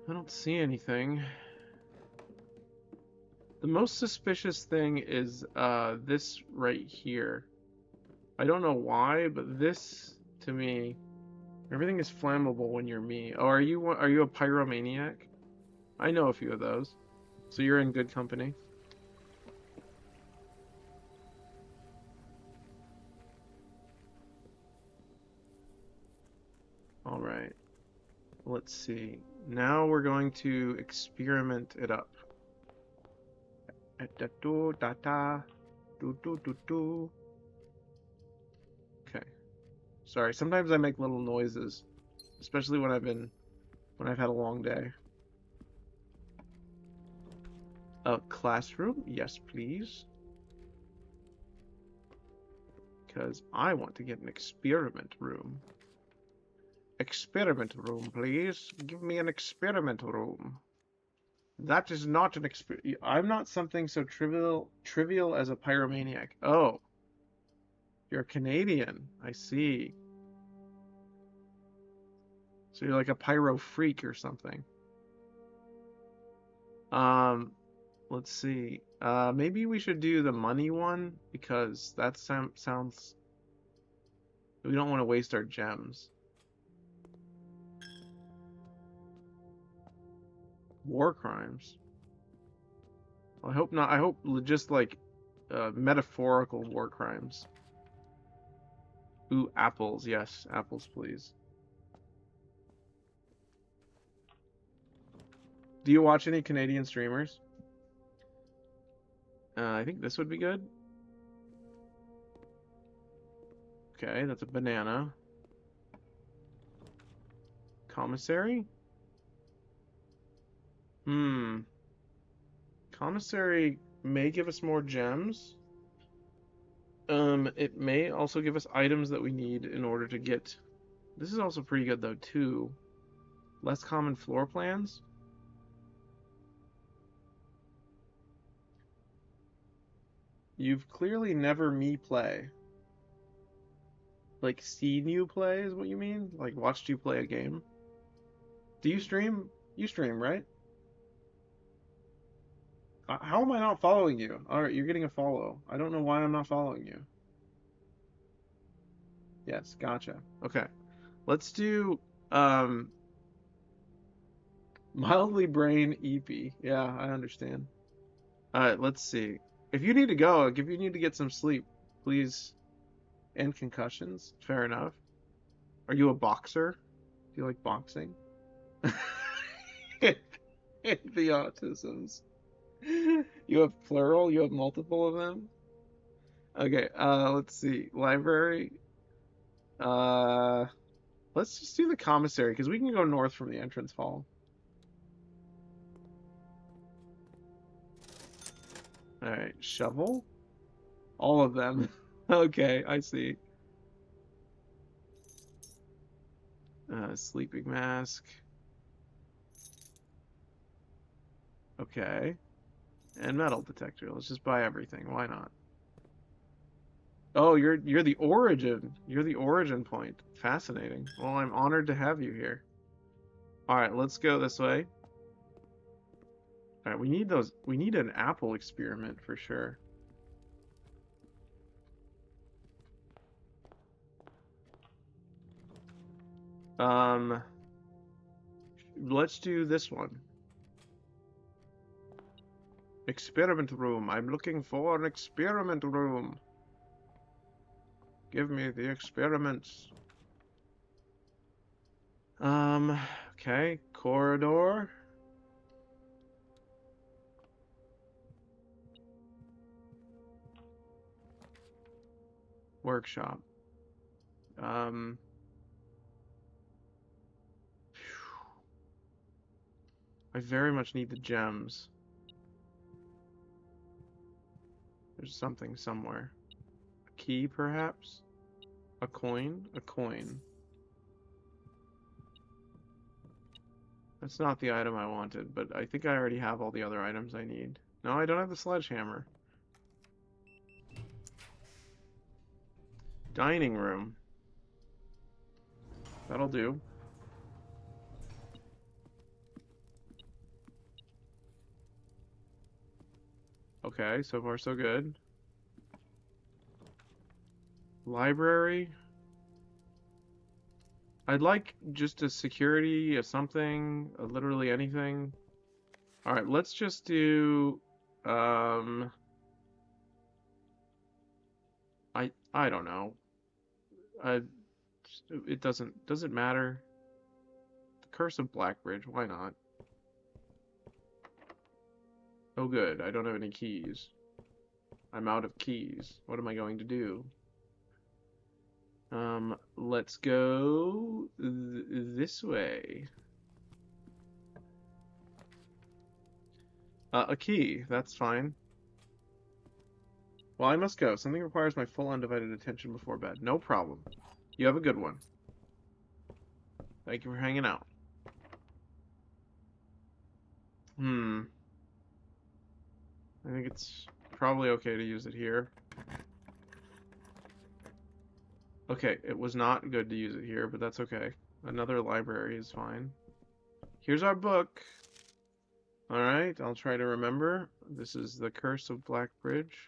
I don't see anything. The most suspicious thing is this right here. I don't know why, but this to me, everything is flammable when you're me. Oh, are you a pyromaniac? I know a few of those. So you're in good company. All right. Let's see. Now we're going to experiment it up. Okay. Sorry, sometimes I make little noises, especially when I've had a long day. A classroom? Yes, please. Because I want to get an experiment room. Experiment room, please. Give me an experiment room. That is not an experiment. I'm not something so trivial as a pyromaniac. Oh. You're a Canadian. I see. So you're like a pyro freak or something. Let's see. Maybe we should do the money one because that sounds. We don't want to waste our gems. War crimes. I hope not. I hope just like metaphorical war crimes. Ooh, apples. Yes, apples, please. Do you watch any Canadian streamers? I think this would be good. Okay, that's a banana. Commissary? Commissary may give us more gems. It may also give us items that we need in order to get... This is also pretty good, though, too. Less common floor plans. You've clearly never me play. Like, seen you play is what you mean? Like, watched you play a game? Do you stream? You stream, right? How am I not following you? Alright, you're getting a follow. I don't know why I'm not following you. Yes, gotcha. Okay. Let's do, um, mildly brain EP. Yeah, I understand. Alright, let's see. If you need to go, if you need to get some sleep, please. And concussions? Fair enough. Are you a boxer? Do you like boxing? The autisms. You have plural? You have multiple of them? Okay, let's see. Library. Uh, let's just do the commissary, because we can go north from the entrance hall. Alright, shovel? All of them. Okay, I see. Sleeping mask. Okay. And metal detector. Let's just buy everything. Why not? Oh, you're the origin. You're the origin point. Fascinating. Well, I'm honored to have you here. All right, let's go this way. All right, we need those. We need an apple experiment for sure. Um, let's do this one. Experiment room. I'm looking for an experiment room. Give me the experiments. Okay, corridor. Workshop. Um, I very much need the gems. There's something somewhere. A key, perhaps? A coin? A coin. That's not the item I wanted, but I think I already have all the other items I need. No, I don't have the sledgehammer. Dining room. That'll do. Okay, so far so good. Library. I'd like just a security, a something, a literally anything. Alright, let's just do, I don't know. I, it doesn't matter. The Curse of Blackbridge, why not? Oh good, I don't have any keys. I'm out of keys. What am I going to do? Let's go this way. A key, that's fine. Well, I must go. Something requires my full undivided attention before bed. No problem. You have a good one. Thank you for hanging out. I think it's probably okay to use it here. Okay, it was not good to use it here, but that's okay. Another library is fine. Here's our book. Alright, I'll try to remember. This is The Curse of Blackbridge.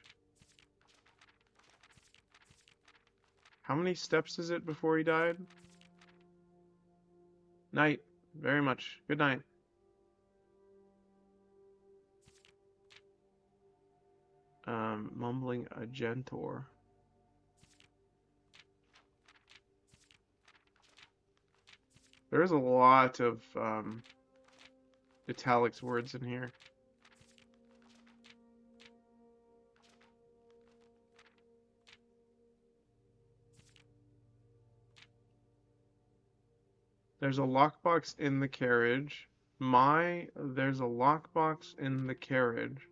How many steps is it before he died? Night. Very much. Good night. Mumbling a Gentor. There's a lot of italics words in here. There's a lockbox in the carriage. There's a lockbox in the carriage.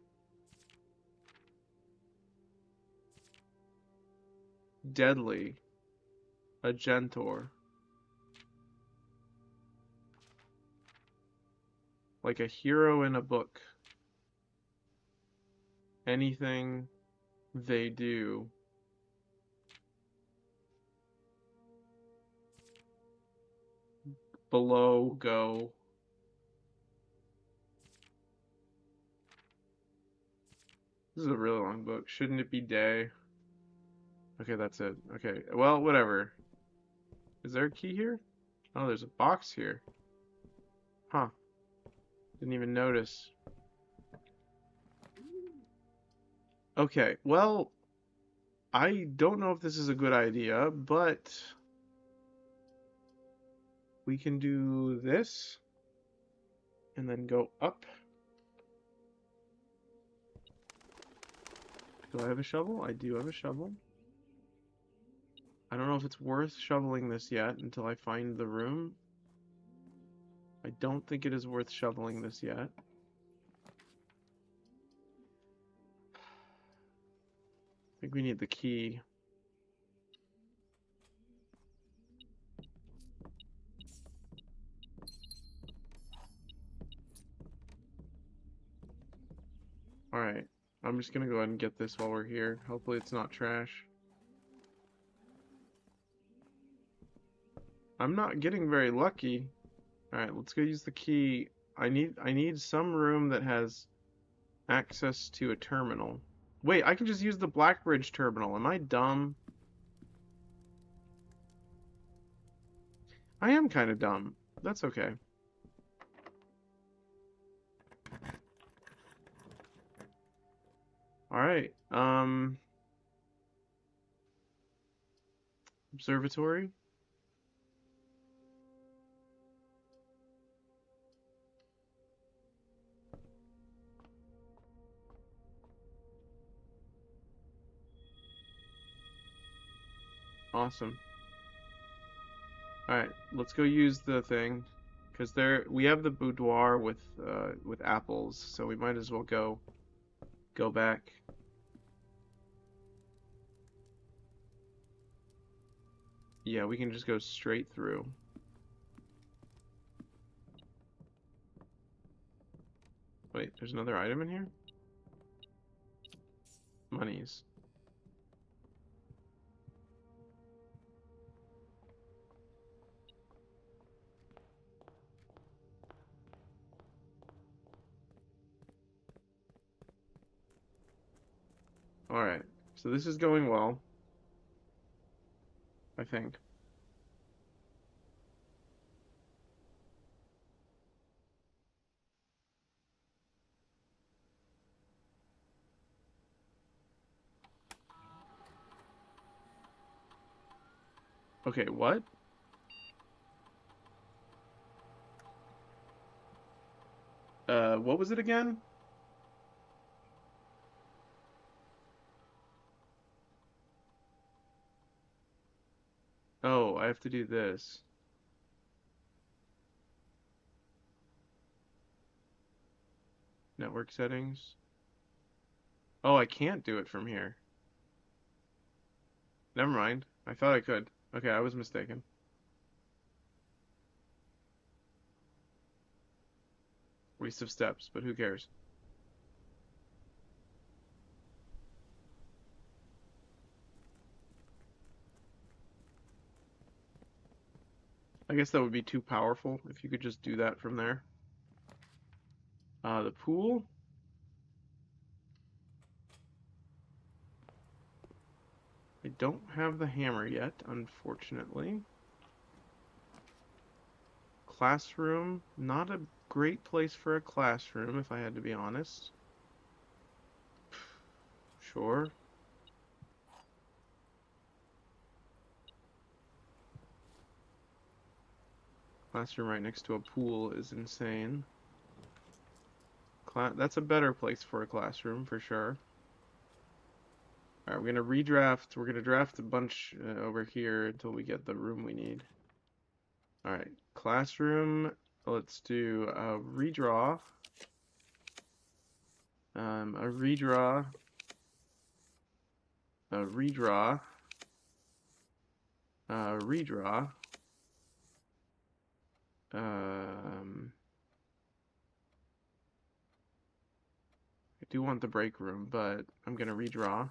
Deadly. A Gentor. Like a hero in a book. Anything they do. below go. This is a really long book. Shouldn't it be day? Okay, that's it. Okay, well, whatever. Is there a key here? Oh, there's a box here. Huh. Didn't even notice. Okay, well, I don't know if this is a good idea, but we can do this and then go up. Do I have a shovel? I do have a shovel. I don't know if it's worth shoveling this yet until I find the room. I don't think it is worth shoveling this yet. I think we need the key. Alright, I'm just gonna go ahead and get this while we're here. Hopefully it's not trash. I'm not getting very lucky. Alright, let's go use the key. I need some room that has access to a terminal. Wait, I can just use the Blackbridge terminal. Am I dumb? I am kind of dumb. That's okay. Alright, observatory. Awesome. Alright, let's go use the thing. Because we have the boudoir with apples, so we might as well go back. Yeah, we can just go straight through. Wait, there's another item in here? Monies. Alright, so this is going well. I think. Okay, what? What was it again? Oh, I have to do this. Network settings. Oh, I can't do it from here. Never mind. I thought I could. Okay, I was mistaken. Waste of steps, but who cares? I guess that would be too powerful if you could just do that from there. The pool. I don't have the hammer yet, unfortunately. Classroom. Not a great place for a classroom, if I had to be honest. Sure. Classroom right next to a pool is insane. That's a better place for a classroom, for sure. Alright, we're gonna redraft. We're gonna draft a bunch over here until we get the room we need. Alright, classroom. Let's do a redraw. A redraw. A redraw. A redraw. I do want the break room, but I'm gonna redraw.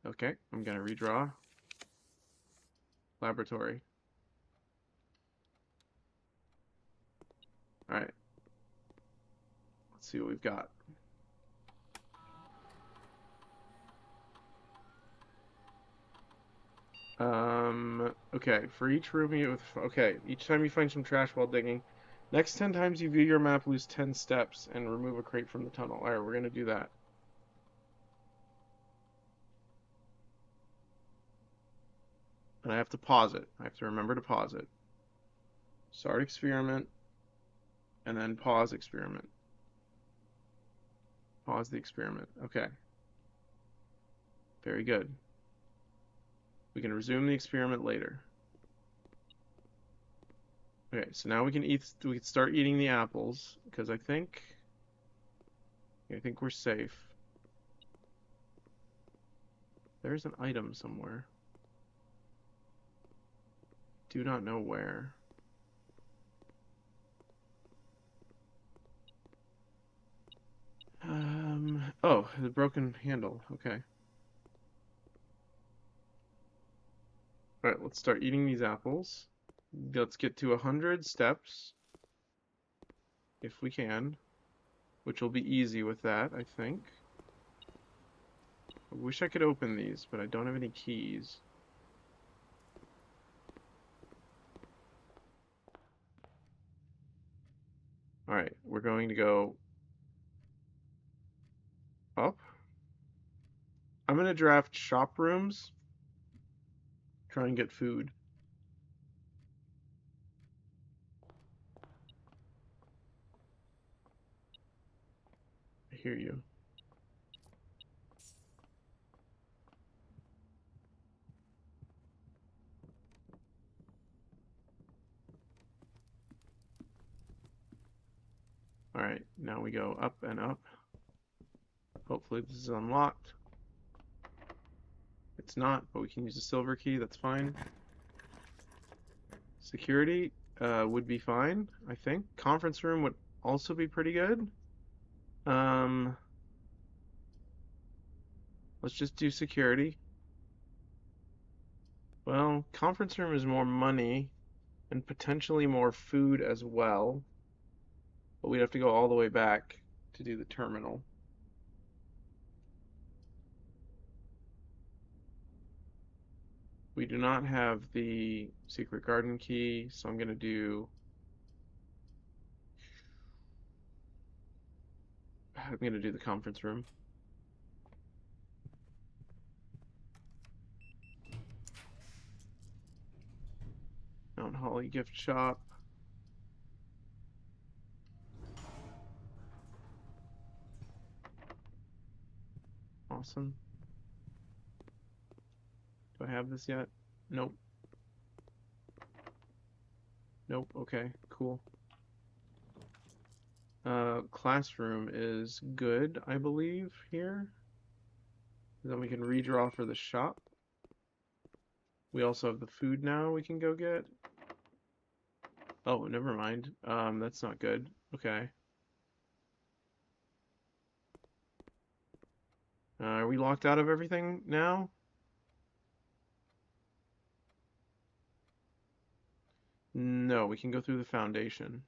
Okay, I'm gonna redraw. Laboratory. Alright. Let's see what we've got. Okay, for each room each time you find some trash while digging, next 10 times you view your map, lose 10 steps and remove a crate from the tunnel. Alright, we're gonna do that. And I have to pause it. I have to remember to pause it. Start experiment, and then pause experiment. Pause the experiment. Okay. Very good. We can resume the experiment later. Okay, so now we can start eating the apples, because I think we're safe. There's an item somewhere. Do not know where. Oh, the broken handle. Okay. Alright, let's start eating these apples. Let's get to 100 steps. If we can. Which will be easy with that, I think. I wish I could open these, but I don't have any keys. Alright, we're going to go up. I'm going to draft shop rooms. Try and get food. I hear you. Alright, now we go up and up. Hopefully this is unlocked. It's not, but we can use a silver key, that's fine. Security would be fine, I think. Conference room would also be pretty good. Let's just do security. Well, conference room is more money and potentially more food as well. But we'd have to go all the way back to do the terminal. We do not have the secret garden key, so I'm going to do... the conference room. Mount Holly gift shop. Awesome. Do I have this yet? Nope. Nope. Okay, cool. Classroom is good, I believe, here. Then we can redraw for the shop. We also have the food now we can go get. Oh, never mind. That's not good. Okay. Are we locked out of everything now? No, we can go through the foundation.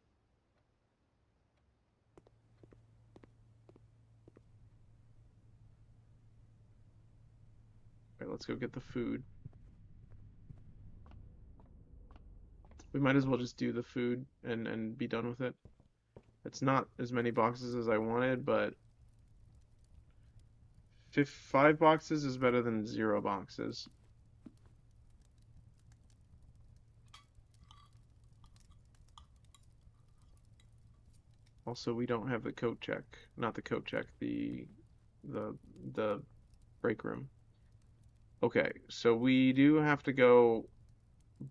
Alright, let's go get the food. We might as well just do the food and be done with it. It's not as many boxes as I wanted, but 5 boxes is better than 0 boxes. Also, we don't have the coat check. Not the coat check, the break room. Okay, so we do have to go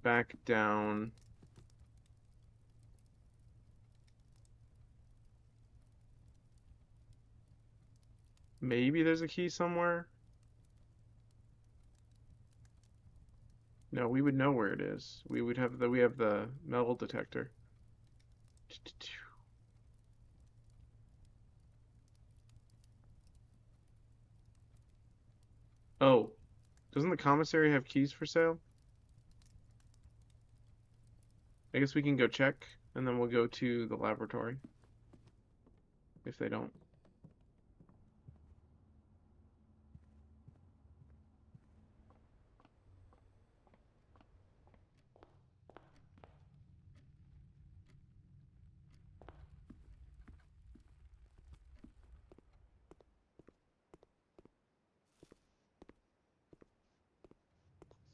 back down. Maybe there's a key somewhere? No, we would know where it is. We have the metal detector. Oh, doesn't the commissary have keys for sale? I guess we can go check, and then we'll go to the laboratory. If they don't.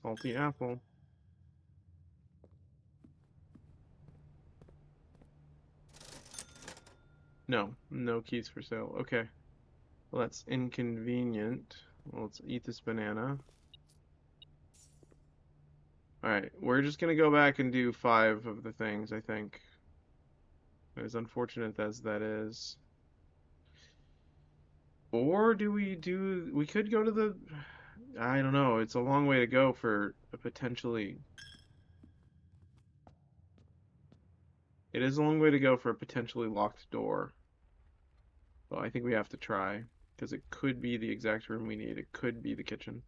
Salty apple. No, no keys for sale. Okay. Well, that's inconvenient. Well, let's eat this banana. Alright, we're just gonna go back and do 5 of the things, I think. As unfortunate as that is. Or do we do... We could go to the... I don't know. It's a long way to go for a potentially... It is a long way to go for a potentially locked door. Well, I think we have to try. Because it could be the exact room we need. It could be the kitchen.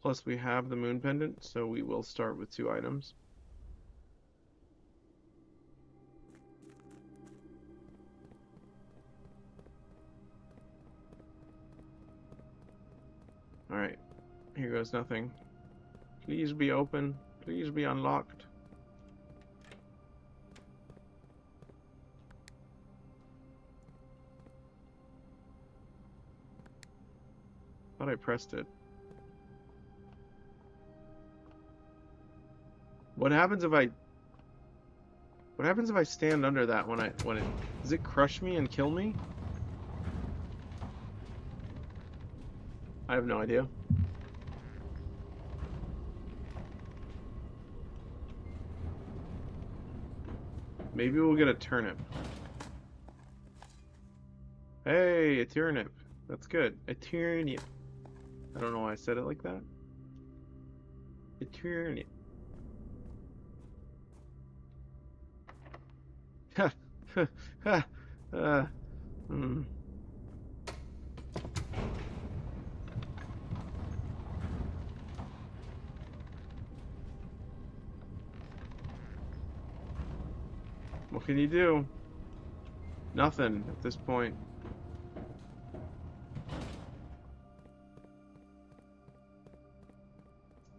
Plus we have the moon pendant, so we will start with 2 items. Alright, here goes nothing. Please be open. Please be unlocked. Thought I pressed it. What happens if I stand under that when it does it crush me and kill me? I have no idea. Maybe we'll get a turnip. Hey, a turnip. That's good. A turnip. I don't know why I said it like that. A turnip. Ha! Ha! Ha! Hmm. What can you do? Nothing at this point.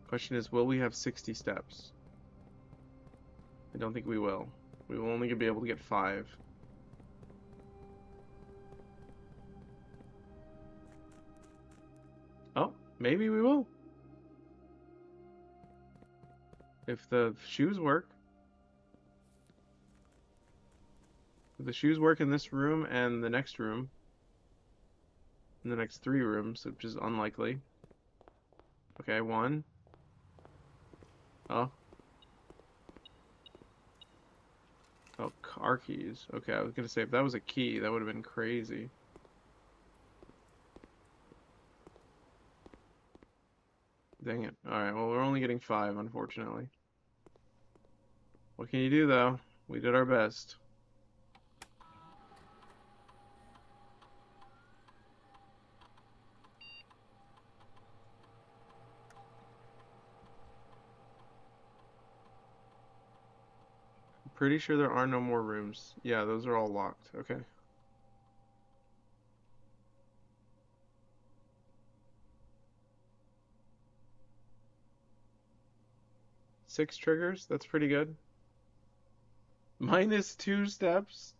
Question is, will we have 60 steps? I don't think we will. We will only be able to get 5. Oh, maybe we will. If the shoes work. If the shoes work in this room and the next room. In the next 3 rooms, which is unlikely. Okay, 1. Oh. Oh, car keys. Okay, I was gonna say, if that was a key, that would have been crazy. Dang it. Alright, well, we're only getting 5, unfortunately. What can you do, though? We did our best. Pretty sure there are no more rooms. Yeah, those are all locked. Okay. Six triggers? That's pretty good. -2 steps?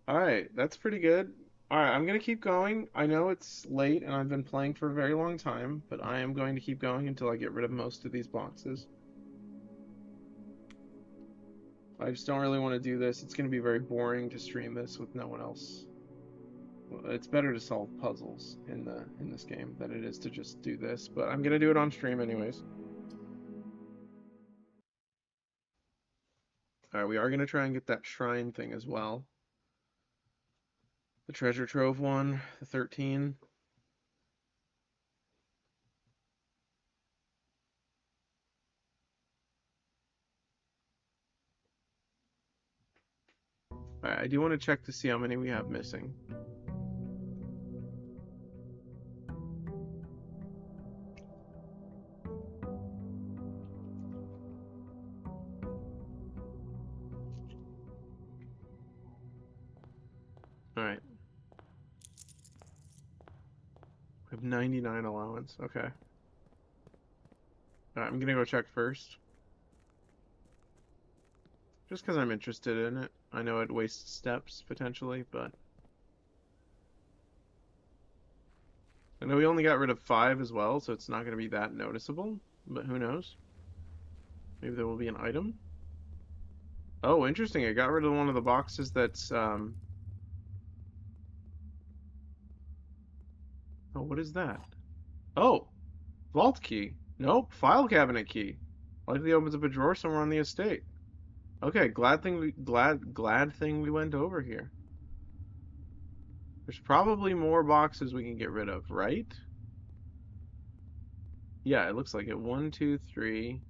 Alright, that's pretty good. Alright, I'm gonna keep going. I know it's late and I've been playing for a very long time, but I am going to keep going until I get rid of most of these boxes. I just don't really want to do this. It's gonna be very boring to stream this with no one else. It's better to solve puzzles in this game than it is to just do this, but I'm gonna do it on stream anyways. Alright, we are gonna try and get that shrine thing as well. The treasure trove one, the 13. Alright, I do want to check to see how many we have missing. Alright. We have 99 allowance. Okay. Alright, I'm gonna go check first. Just because I'm interested in it. I know it wastes steps, potentially, but... I know we only got rid of 5 as well, so it's not going to be that noticeable. But who knows? Maybe there will be an item. Oh, interesting. I got rid of one of the boxes that's, Oh, what is that? Oh! Vault key. Nope, file cabinet key. Likely opens up a drawer somewhere on the estate. Okay, glad thing we went over here. There's probably more boxes we can get rid of, right? Yeah, it looks like it. 1, 2, 3,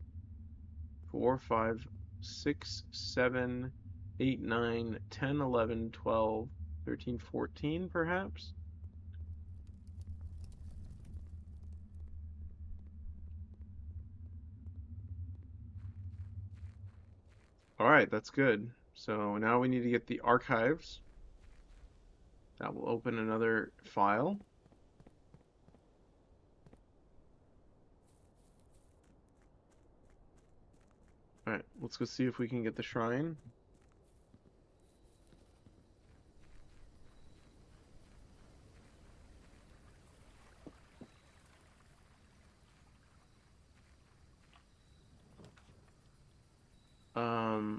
4, 5, 6, 7, 8, 9, 10, 11, 12, 13, 14, perhaps? Alright, that's good. So now we need to get the archives. That will open another file. Alright, let's go see if we can get the shrine.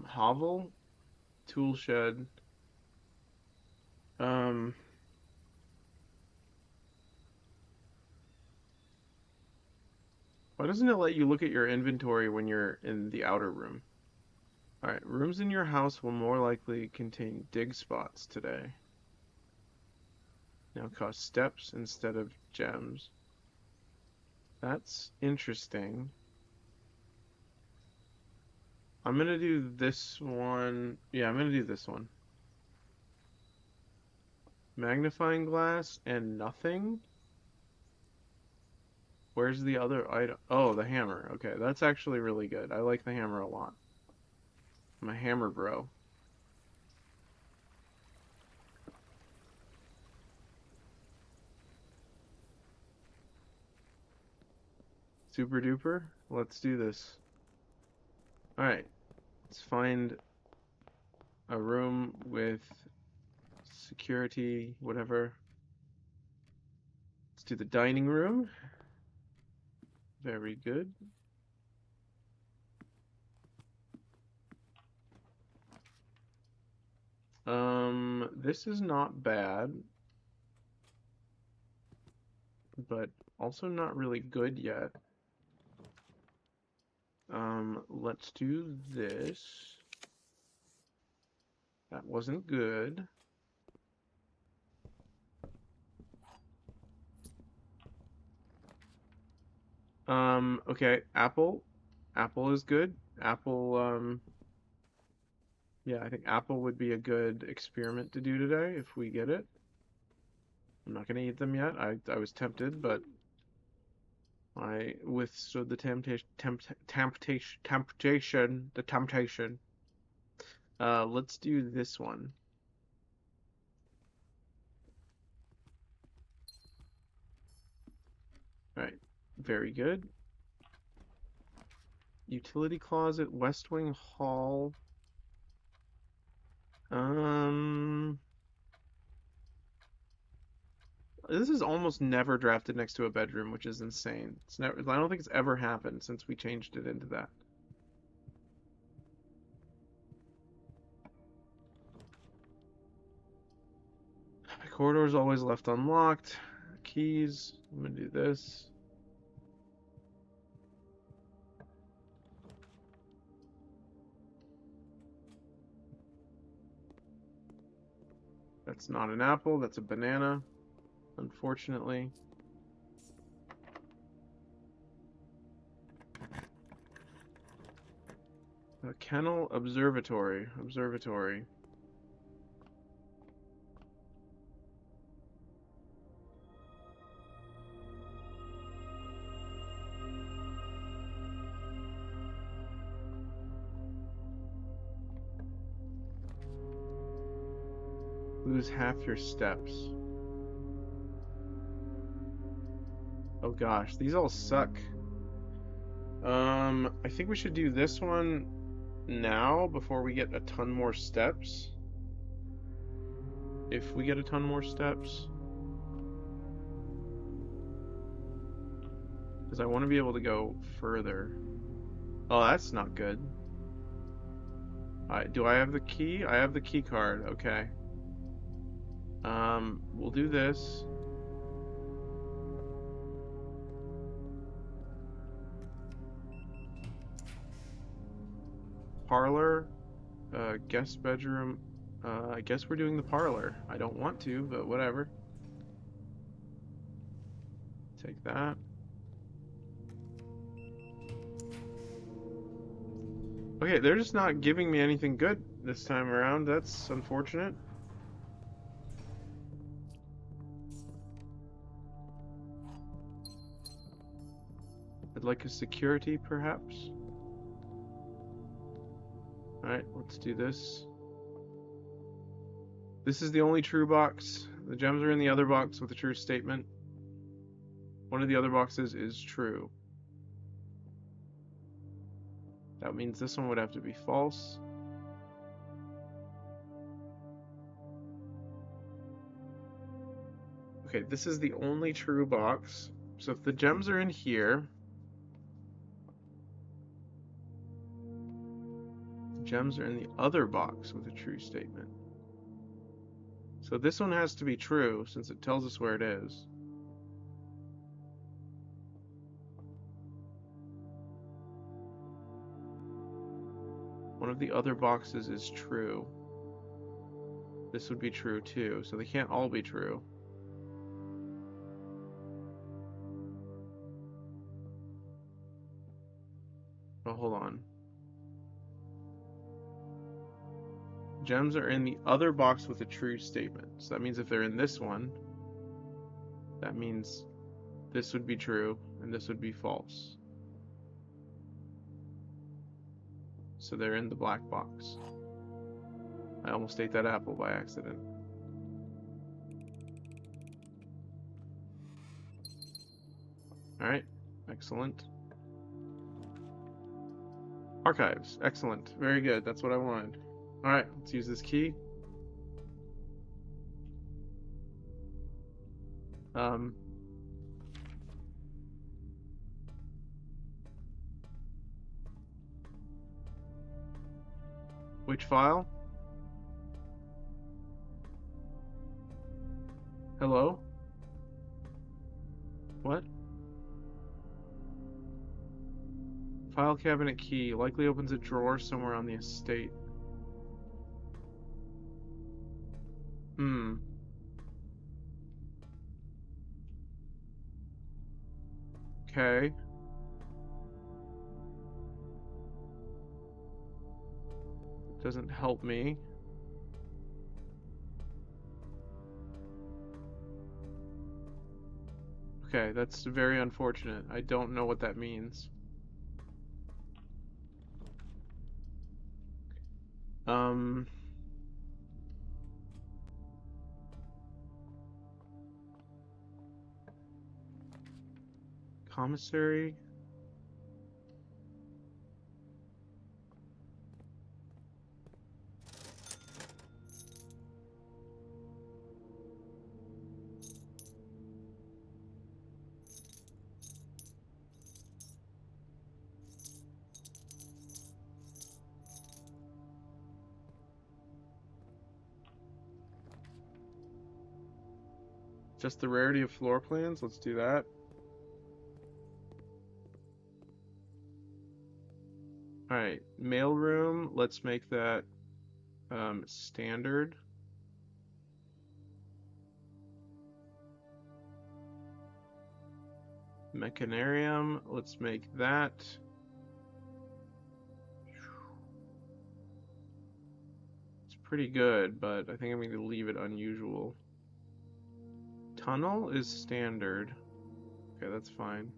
Hovel, tool shed. Um, why doesn't it let you look at your inventory when you're in the outer room? Alright, rooms in your house will more likely contain dig spots today. Now cost steps instead of gems. That's interesting. I'm gonna do this one. Yeah, I'm gonna do this one. Magnifying glass and nothing? Where's the other item? Oh, the hammer. Okay, that's actually really good. I like the hammer a lot. I'm a hammer bro. Super duper. Let's do this. Alright, let's find a room with security, whatever. Let's do the dining room. Very good. This is not bad, but also not really good yet. Let's do this. That wasn't good. Okay, apple. Apple is good. Apple, yeah, I think apple would be a good experiment to do today if we get it. I'm not gonna eat them yet. I was tempted, but I withstood the temptation. Let's do this one. All right, very good. Utility closet, West Wing Hall. This is almost never drafted next to a bedroom, which is insane. It's never, I don't think it's ever happened since we changed it into that. The corridor's always left unlocked. Keys. I'm gonna do this. That's not an apple, that's a banana, unfortunately. Kennel observatory. Observatory. Lose half your steps. Oh gosh, these all suck. I think we should do this one now before we get a ton more steps. If we get a ton more steps. Because I want to be able to go further. Oh, that's not good. Do I have the key? I have the key card. Okay. We'll do this. Parlor, guest bedroom. I guess we're doing the parlor. I don't want to, but whatever. Take that. Okay, they're just not giving me anything good this time around. That's unfortunate. I'd like a security, perhaps. Alright, let's do this. This is the only true box. The gems are in the other box with a true statement. One of the other boxes is true. That means this one would have to be false. Okay, this is the only true box. So if the gems are in here, the gems are in the other box with a true statement. So this one has to be true since it tells us where it is. One of the other boxes is true. This would be true too, so they can't all be true. Oh, hold on. Gems are in the other box with a true statement. So that means if they're in this one, that means this would be true and this would be false. So they're in the black box. I almost ate that apple by accident. Alright, excellent. Archives, excellent. Very good, that's what I wanted. Alright, let's use this key. Which file? Hello? What? File cabinet key likely opens a drawer somewhere on the estate. Okay. Doesn't help me. Okay, that's very unfortunate. I don't know what that means. Commissary? Just the rarity of floor plans? Let's do that. Alright, mailroom, let's make that standard. Mechanarium, let's make that. It's pretty good, but I think I'm going to leave it unusual. Tunnel is standard. Okay, that's fine.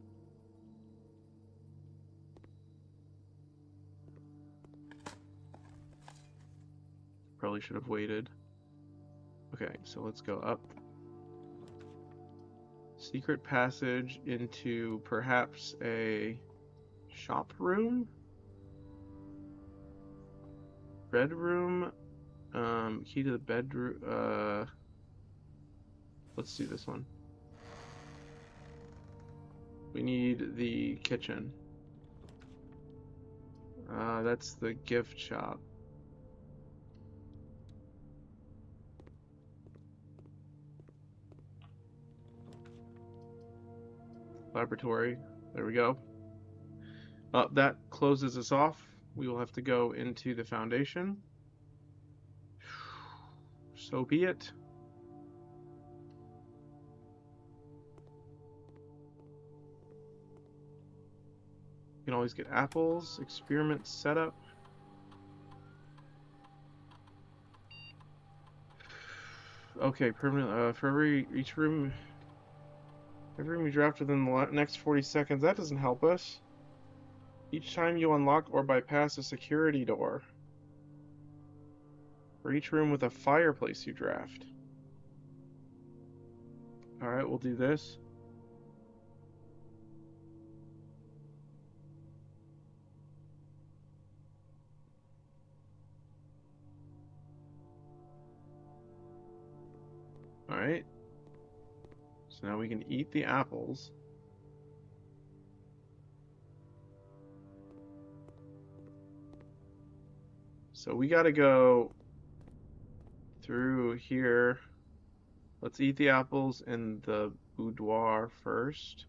Probably should have waited. Okay, so let's go up. Secret passage into perhaps a shop room? Bedroom? Key to the bedroom. Let's do this one. We need the kitchen. That's the gift shop. Laboratory. There we go. That closes us off. We will have to go into the foundation. So be it. You can always get apples. Experiment setup. Okay, permanent. For each room, every room you draft within the next 40 seconds. That doesn't help us. Each time you unlock or bypass a security door. For each room with a fireplace you draft. Alright, we'll do this. Alright. So now we can eat the apples. So we gotta go through here. Let's eat the apples in the boudoir first.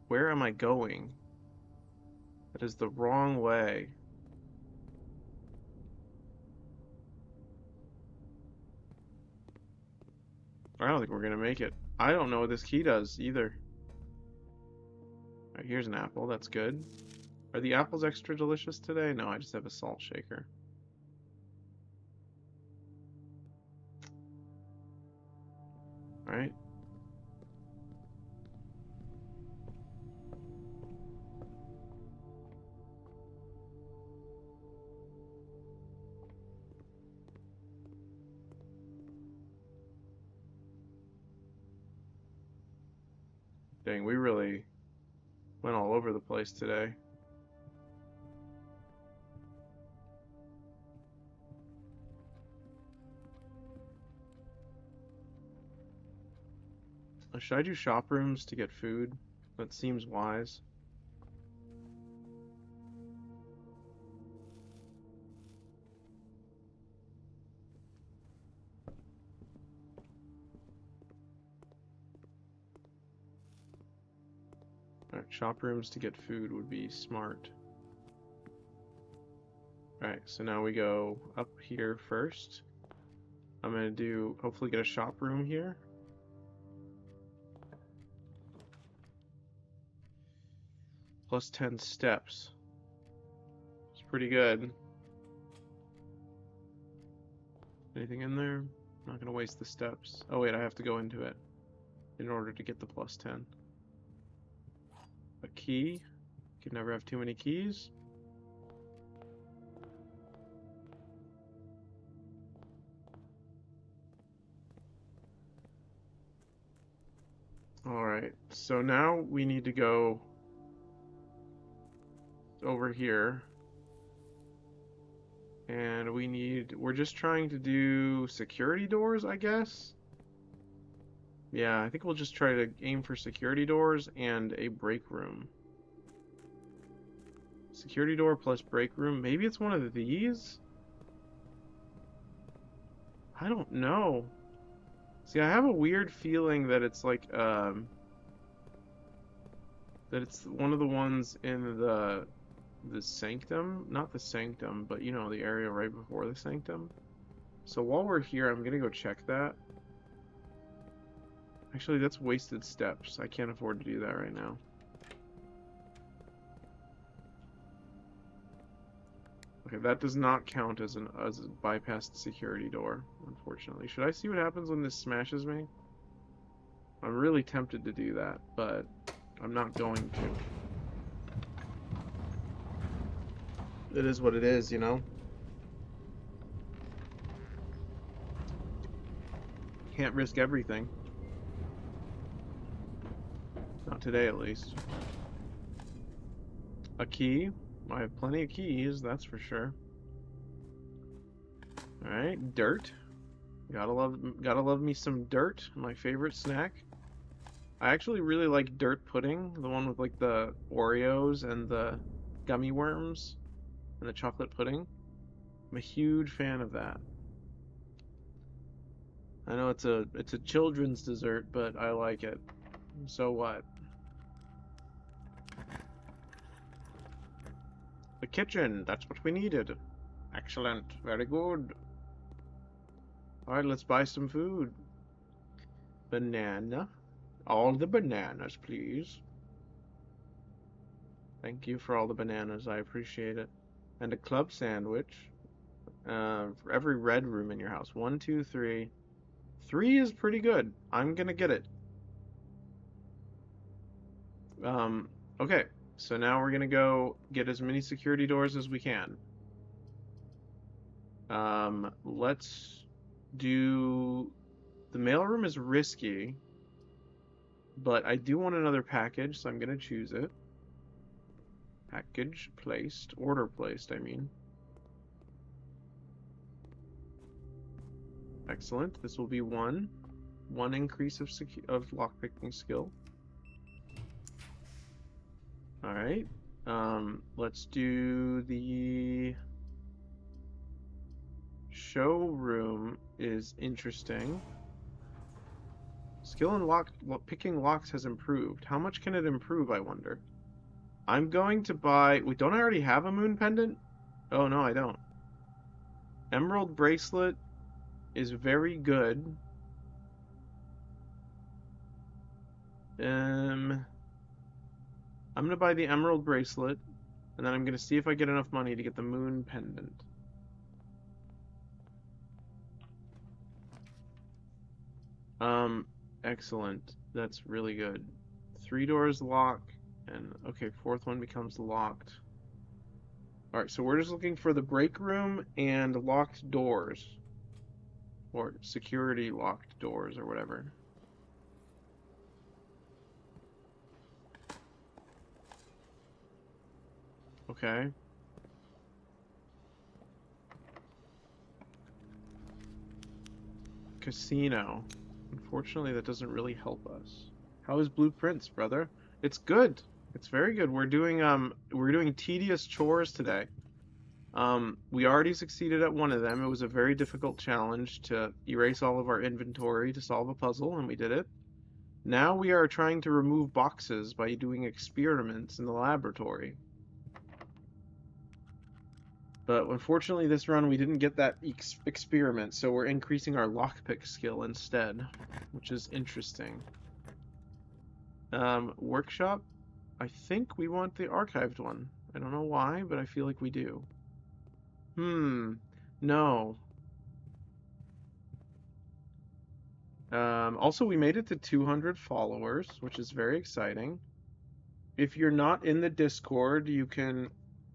Where am I going? That is the wrong way. I don't think we're gonna make it. I don't know what this key does either. Alright, here's an apple. That's good. Are the apples extra delicious today? No, I just have a salt shaker. Alright. Dang, we really went all over the place today. Should I do shop rooms to get food? That seems wise. Alright, shop rooms to get food would be smart. Alright, so now we go up here first. I'm gonna do, hopefully get a shop room here. Plus 10 steps. It's pretty good. Anything in there? I'm not gonna waste the steps. Oh wait, I have to go into it in order to get the plus 10. A key. Can never have too many keys. Alright, so now we need to go over here. And we're just trying to do security doors, I guess? Yeah, I think we'll just try to aim for security doors and a break room. Security door plus break room. Maybe it's one of these? I don't know. See, I have a weird feeling that it's like, that it's one of the ones in the sanctum. Not the sanctum, but you know, the area right before the sanctum. So while we're here, I'm gonna go check that. Actually, that's wasted steps. I can't afford to do that right now. Okay, that does not count as a bypassed security door, unfortunately. Should I see what happens when this smashes me? I'm really tempted to do that, but I'm not going to. It is what it is, you know? can't risk everything. Not today, at least. A key. I have plenty of keys, that's for sure. Alright, dirt. Gotta love me some dirt, my favorite snack. I actually really like dirt pudding, the one with like the Oreos and the gummy worms and the chocolate pudding. I'm a huge fan of that. I know it's a children's dessert, but I like it. So what? The kitchen, that's what we needed. Excellent, very good. Alright, let's buy some food. Banana. All the bananas, please. Thank you for all the bananas, I appreciate it. And a club sandwich. For every red room in your house. 1, 2, 3. 3 is pretty good. I'm gonna get it. Okay. So now we're gonna go get as many security doors as we can. Let's do... The mailroom is risky, but I do want another package, so I'm gonna choose it. Package placed. Order placed, I mean. Excellent. This will be one increase of lockpicking skill. All right. Let's do the showroom is interesting. Skill in picking locks has improved. How much can it improve, I wonder? I'm going to buy... Wait, don't I already have a moon pendant? Oh, no, I don't. Emerald bracelet is very good. I'm gonna buy the emerald bracelet, and then I'm gonna see if I get enough money to get the moon pendant. Excellent. That's really good. 3 doors lock, and okay, 4th one becomes locked. Alright, so we're just looking for the break room and locked doors. Or security locked doors, or whatever. Okay. Casino. Unfortunately, that doesn't really help us. How is Blueprints, brother? It's good. It's very good. We're doing tedious chores today. We already succeeded at one of them. It was a very difficult challenge to erase all of our inventory to solve a puzzle, and we did it. Now we are trying to remove boxes by doing experiments in the laboratory. But unfortunately, this run we didn't get that experiment, so we're increasing our lockpick skill instead, which is interesting. Workshop? I think we want the archived one. I don't know why, but I feel like we do. No. Also, we made it to 200 followers, which is very exciting. If you're not in the Discord, you can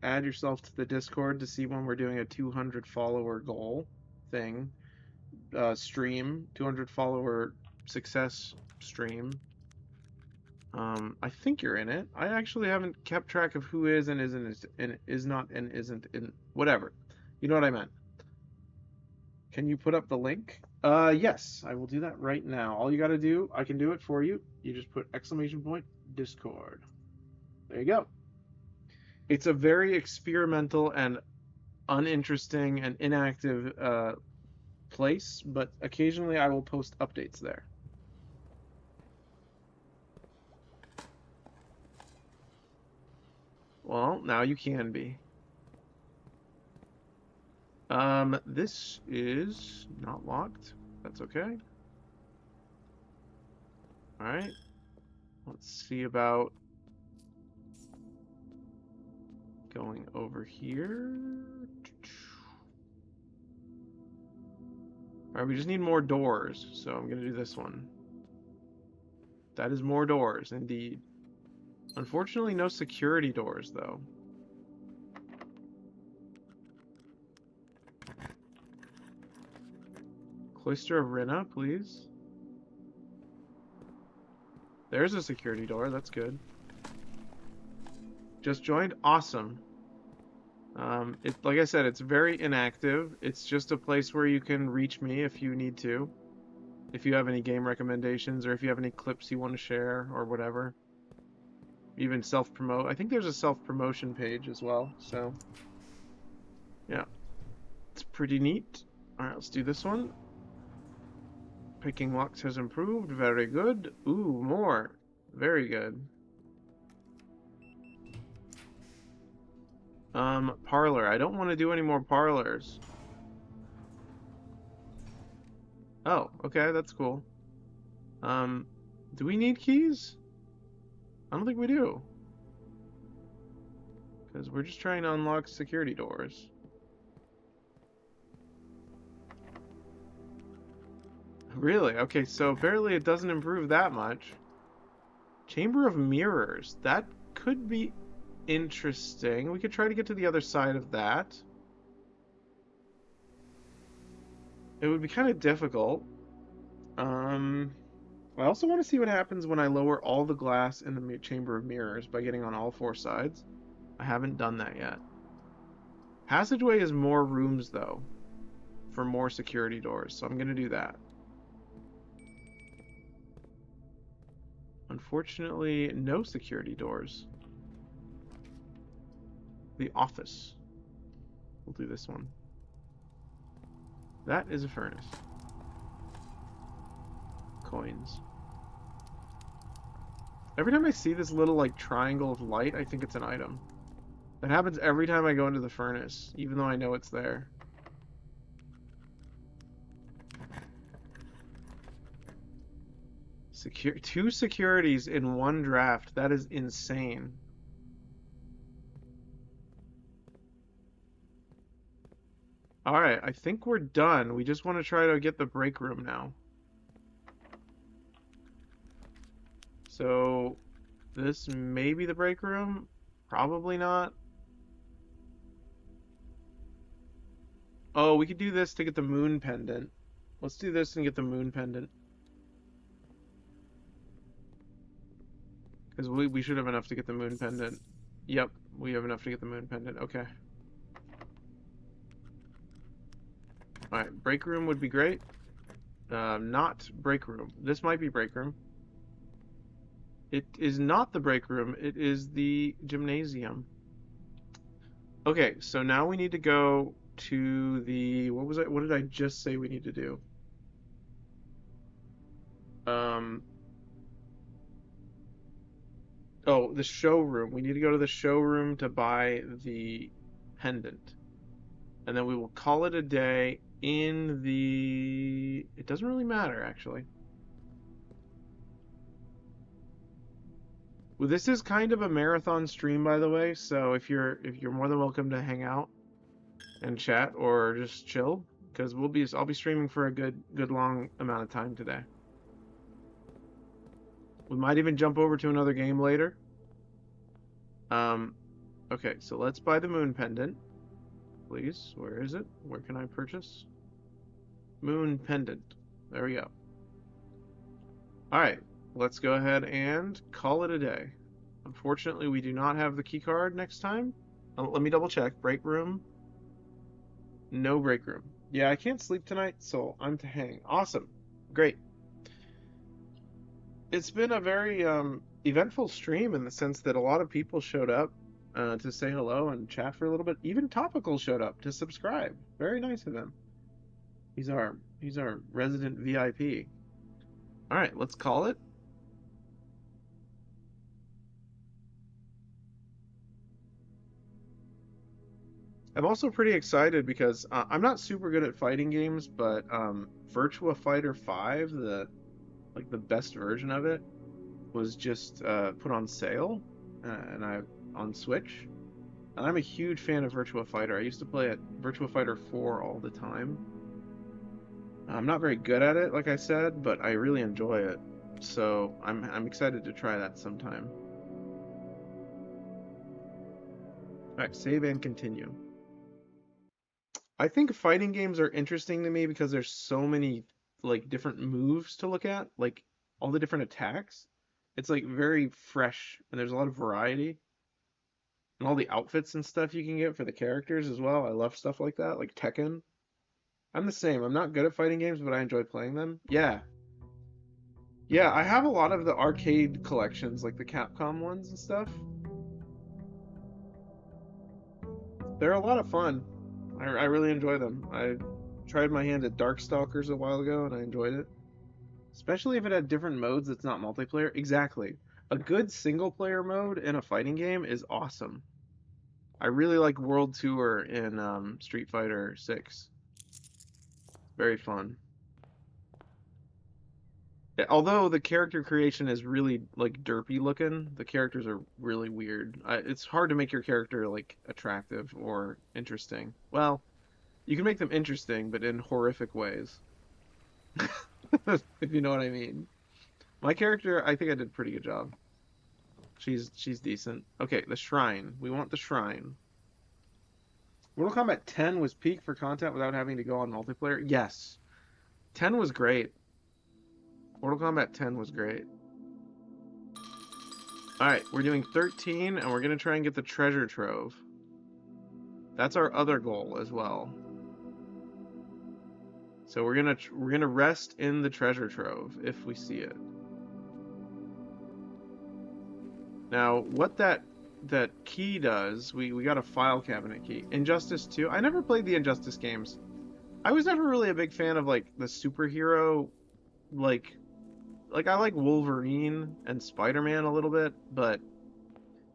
add yourself to the Discord to see when we're doing a 200 follower goal thing. Stream, 200 follower success stream. I think you're in it. I actually haven't kept track of who is and isn't and is not and isn't in whatever. You know what I meant. Can you put up the link? Yes, I will do that right now. All you gotta do, I can do it for you. You just put ! Discord. There you go. It's a very experimental and uninteresting and inactive place, but occasionally I will post updates there. Well, now you can be. This is not locked. That's okay. Alright. Let's see about going over here. Alright, we just need more doors, so I'm gonna do this one. That is more doors, indeed. Unfortunately, no security doors, though. Cloister of Rinna, please. There's a security door. That's good. Just joined. Awesome. Like I said, it's very inactive. It's just a place where you can reach me if you need to. If you have any game recommendations or if you have any clips you want to share or whatever. Even self-promote. I think there's a self-promotion page as well. So, yeah. It's pretty neat. Alright, let's do this one. Picking locks has improved. Very good. Ooh, more. Very good. Parlor. I don't want to do any more parlors. Oh, okay, that's cool. Do we need keys? I don't think we do. Because we're just trying to unlock security doors. Really? Okay, so apparently it doesn't improve that much. Chamber of Mirrors. That could be interesting. We could try to get to the other side of that. It would be kind of difficult. I also want to see what happens when I lower all the glass in the Chamber of Mirrors by getting on all four sides. I haven't done that yet. Passageway is more rooms, though, for more security doors, so I'm going to do that. Unfortunately, no security doors. The office. We'll do this one. That is a furnace. Coins. Every time I see this little, like, triangle of light, I think it's an item. That happens every time I go into the furnace, even though I know it's there. Two securities in one draft. That is insane. Alright, I think we're done. We just want to try to get the break room now. So, this may be the break room. Probably not. Oh, we could do this to get the moon pendant. Let's do this and get the moon pendant. Because we should have enough to get the moon pendant. Yep, we have enough to get the moon pendant. Okay. Alright, break room would be great. Not break room. This might be break room. It is not the break room. It is the gymnasium. Okay, so now we need to go to the... What was it? What did I just say we need to do? Oh, the showroom. We need to go to the showroom to buy the pendant. And then we will call it a day in the... It doesn't really matter, actually. Well, this is kind of a marathon stream, by the way, so if you're more than welcome to hang out and chat or just chill, because I'll be streaming for a good long amount of time today. We might even jump over to another game later. Okay, so let's buy the moon pendant. Please, where is it? Where can I purchase? Moon pendant. There we go. Alright, let's go ahead and call it a day. Unfortunately, we do not have the key card next time. Let me double check. Break room. No break room. Yeah, I can't sleep tonight, so I'm to hang. Awesome. Great. It's been a very eventful stream in the sense that a lot of people showed up to say hello and chat for a little bit. Even Topical showed up to subscribe. Very nice of him. He's our resident VIP. All right, let's call it. I'm also pretty excited because I'm not super good at fighting games, but Virtua Fighter 5, the best version of it, was just put on sale, on Switch, and I'm a huge fan of Virtua Fighter. I used to play at Virtua Fighter 4 all the time. I'm not very good at it, like I said, but I really enjoy it. So I'm excited to try that sometime. Alright, save and continue. I think fighting games are interesting to me because there's so many like different moves to look at, like all the different attacks. It's like very fresh, and there's a lot of variety, and all the outfits and stuff you can get for the characters as well. I love stuff like that, like Tekken. I'm the same. I'm not good at fighting games, but I enjoy playing them. Yeah. Yeah, I have a lot of the arcade collections, like the Capcom ones and stuff. They're a lot of fun. I really enjoy them. I tried my hand at Darkstalkers a while ago, and I enjoyed it. Especially if it had different modes that's not multiplayer. Exactly. A good single player mode in a fighting game is awesome. I really like World Tour in Street Fighter 6. Very fun. Although the character creation is really like derpy looking, the characters are really weird. It's hard to make your character like attractive or interesting. Well, you can make them interesting, but in horrific ways. If you know what I mean. My character, I think I did a pretty good job. She's decent. Okay, the shrine. We want the shrine. Mortal Kombat 10 was peak for content without having to go on multiplayer. Yes. 10 was great. Mortal Kombat 10 was great. Alright, we're doing 13, and we're going to try and get the treasure trove. That's our other goal as well. So we're gonna rest in the treasure trove if we see it. Now, what that key does, we got a file cabinet key. Injustice 2. I never played the Injustice games. I was never really a big fan of like the superhero, like I like Wolverine and Spider-Man a little bit, but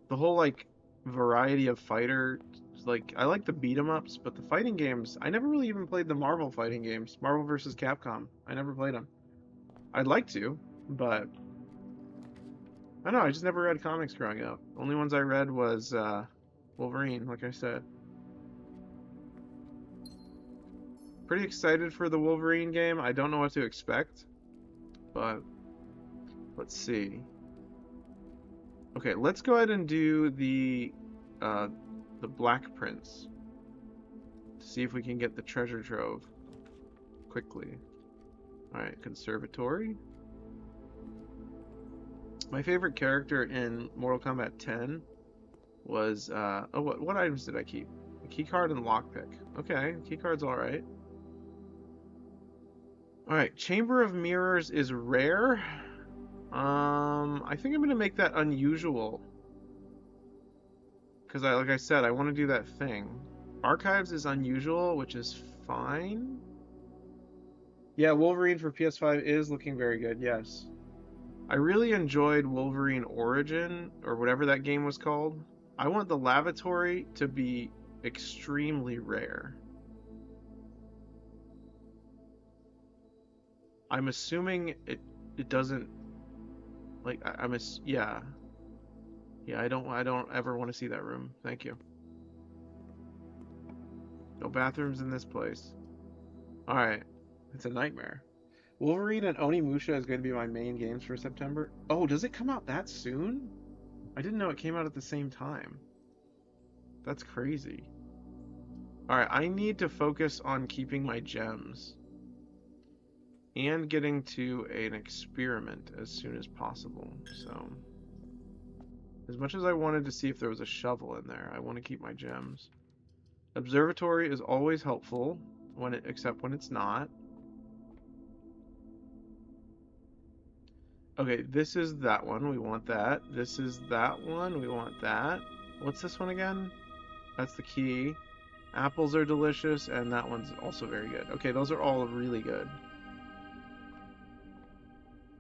the whole like variety of fighter, like I like the beat 'em ups, but the fighting games, I never really even played the Marvel fighting games, Marvel vs. Capcom. I never played them. I'd like to, but I don't know. I just never read comics growing up. Only ones I read was Wolverine, like I said. Pretty excited for the Wolverine game. I don't know what to expect, but let's see. Okay, let's go ahead and do the Black Prince. See if we can get the treasure trove quickly. Alright, Conservatory. My favorite character in Mortal Kombat 10 was, oh, what items did I keep? A keycard and lockpick. Okay, keycard's alright. Alright, Chamber of Mirrors is rare. I think I'm gonna make that unusual. Because like I said, I want to do that thing. Archives is unusual, which is fine. Yeah, Wolverine for PS5 is looking very good, yes. I really enjoyed Wolverine Origin, or whatever that game was called. I want the lavatory to be extremely rare. I'm assuming it doesn't, like, yeah. Yeah, I don't ever want to see that room. Thank you. No bathrooms in this place. Alright. It's a nightmare. Wolverine and Onimusha is going to be my main games for September. Oh, does it come out that soon? I didn't know it came out at the same time. That's crazy. Alright, I need to focus on keeping my gems. And getting to an experiment as soon as possible. So, as much as I wanted to see if there was a shovel in there, I want to keep my gems. Observatory is always helpful, except when it's not. Okay, this is that one. We want that. This is that one. We want that. What's this one again? That's the key. Apples are delicious, and that one's also very good. Okay, those are all really good.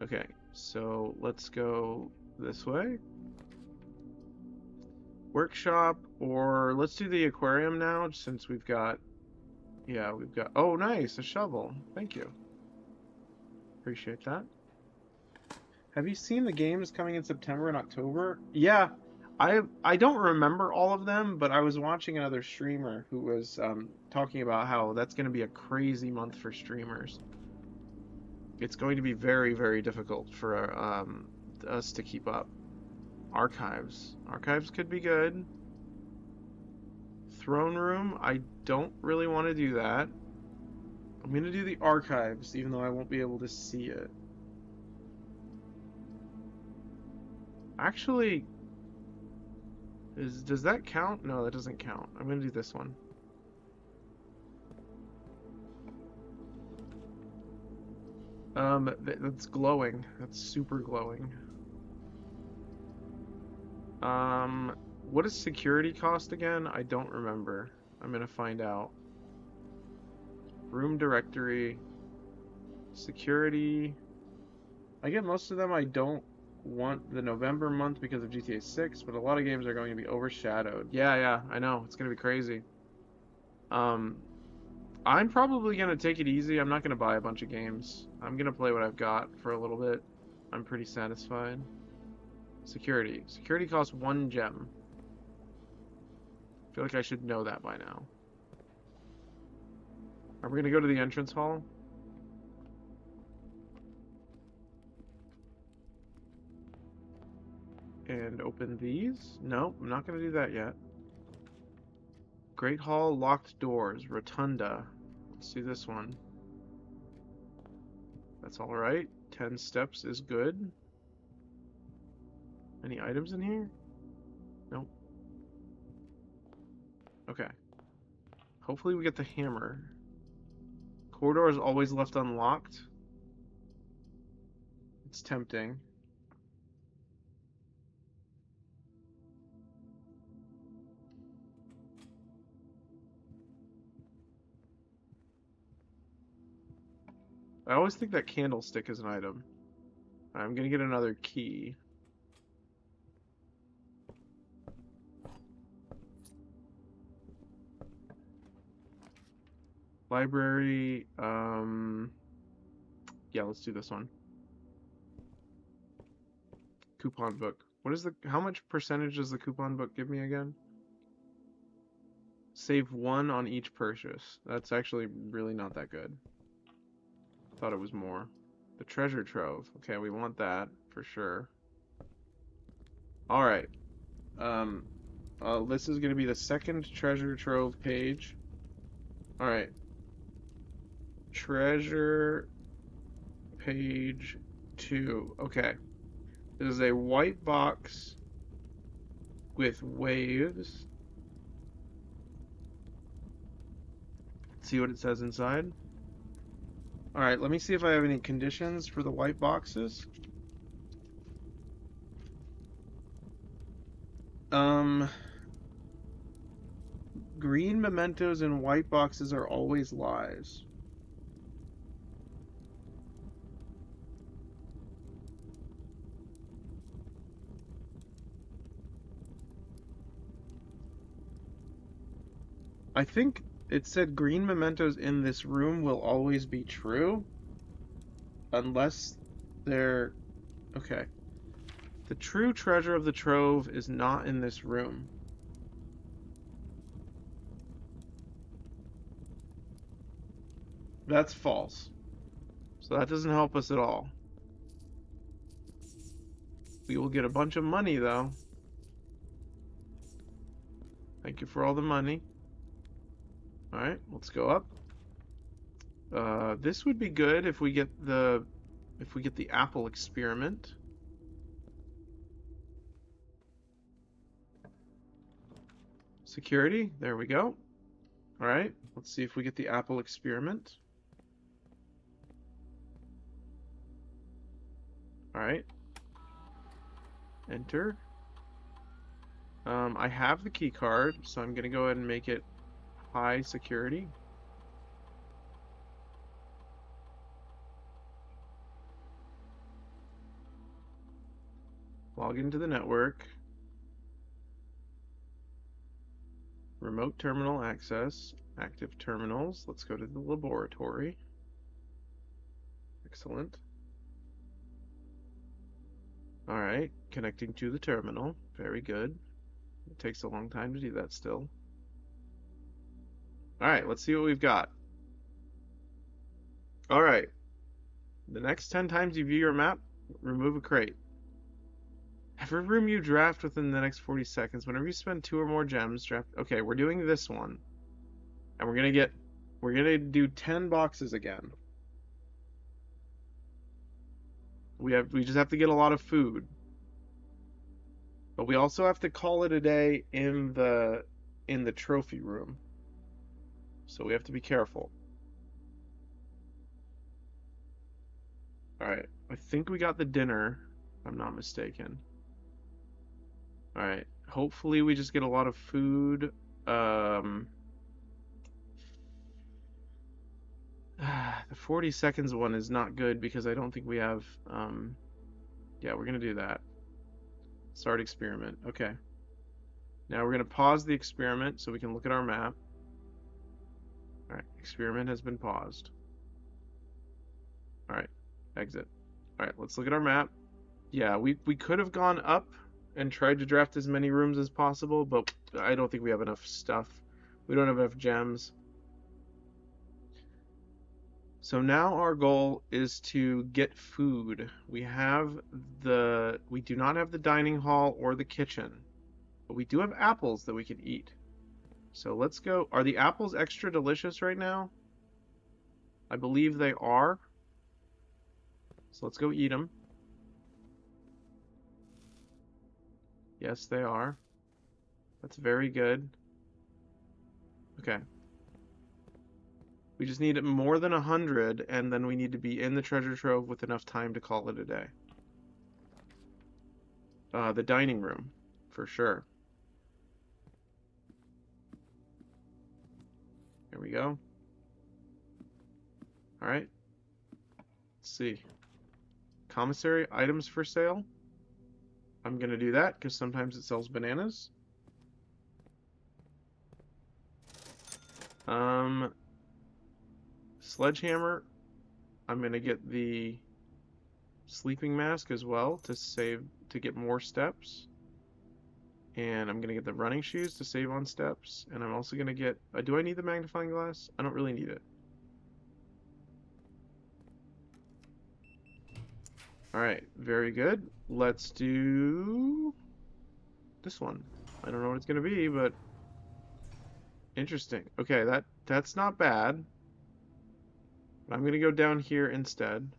Okay, so let's go this way. Workshop, or let's do the aquarium now, since we've got... Yeah, we've got... Oh, nice! A shovel. Thank you. Appreciate that. Have you seen the games coming in September and October? Yeah, I don't remember all of them, but I was watching another streamer who was talking about how that's going to be a crazy month for streamers. It's going to be very, very difficult for us to keep up. Archives. Archives could be good. Throne room, I don't really want to do that. I'm going to do the archives, even though I won't be able to see it. Actually, does that count? No, that doesn't count. I'm gonna do this one. That's glowing. That's super glowing. What does security cost again? I don't remember. I'm gonna find out. Room directory. Security. I get most of them. I don't want the November month because of GTA 6, but a lot of games are going to be overshadowed. Yeah, I know. It's gonna be crazy. I'm probably gonna take it easy. I'm not gonna buy a bunch of games. I'm gonna play what I've got for a little bit. I'm pretty satisfied. Security. Security costs 1 gem. I feel like I should know that by now. Are we gonna go to the entrance hall? And open these? No, I'm not gonna do that yet. Great Hall, locked doors, rotunda. Let's do this one. That's alright. 10 steps is good. Any items in here? Nope. Okay. Hopefully we get the hammer. Corridor is always left unlocked. It's tempting. I always think that candlestick is an item. I'm gonna get another key. Library, yeah, let's do this one. Coupon book. How much percentage does the coupon book give me again? Save 1 on each purchase. That's actually really not that good. Thought it was more. The treasure trove. Okay, we want that for sure. Alright. This is gonna be the second treasure trove page. Alright. Treasure page 2. Okay. This is a white box with waves. Let's see what it says inside. Alright, let me see if I have any conditions for the white boxes. Green mementos and white boxes are always lies. I think it said green mementos in this room will always be true. Unless they're... Okay. The true treasure of the trove is not in this room. That's false. So that doesn't help us at all. We will get a bunch of money, though. Thank you for all the money. Alright, let's go up. This would be good if we get the apple experiment. Security, there we go. Alright, let's see if we get the apple experiment. Alright. Enter. I have the key card, so I'm gonna go ahead and make it high security. Log into the network. Remote terminal access. Active terminals. Let's go to the laboratory. Excellent. Alright, connecting to the terminal. Very good. It takes a long time to do that still. Alright, let's see what we've got. Alright. The next 10 times you view your map, remove a crate. Every room you draft within the next 40 seconds, whenever you spend 2 or more gems, draft... Okay, we're doing this one. And we're gonna do 10 boxes again. We just have to get a lot of food. But we also have to call it a day in the trophy room. So we have to be careful. Alright, I think we got the dinner, if I'm not mistaken. Alright, hopefully we just get a lot of food. The 40 seconds one is not good because I don't think we have, yeah, we're gonna do that. Start experiment, okay. Now we're gonna pause the experiment so we can look at our map. Alright, experiment has been paused. Alright, exit. Alright, let's look at our map. Yeah, we could have gone up and tried to draft as many rooms as possible, but I don't think we have enough stuff. We don't have enough gems. So now our goal is to get food. We do not have the dining hall or the kitchen, but we do have apples that we can eat. So let's go. Are the apples extra delicious right now? I believe they are. So let's go eat them. Yes, they are. That's very good. Okay. We just need more than 100, and then we need to be in the treasure trove with enough time to call it a day. The dining room, for sure. Here we go. Alright. Let's see. Commissary items for sale. I'm gonna do that because sometimes it sells bananas. Sledgehammer. I'm gonna get the sleeping mask as well to get more steps. And I'm gonna get the running shoes to save on steps. And I'm also gonna get. Do I need the magnifying glass? I don't really need it. Alright, very good. Let's do this one. I don't know what it's gonna be, but interesting. Okay, that's not bad. I'm gonna go down here instead.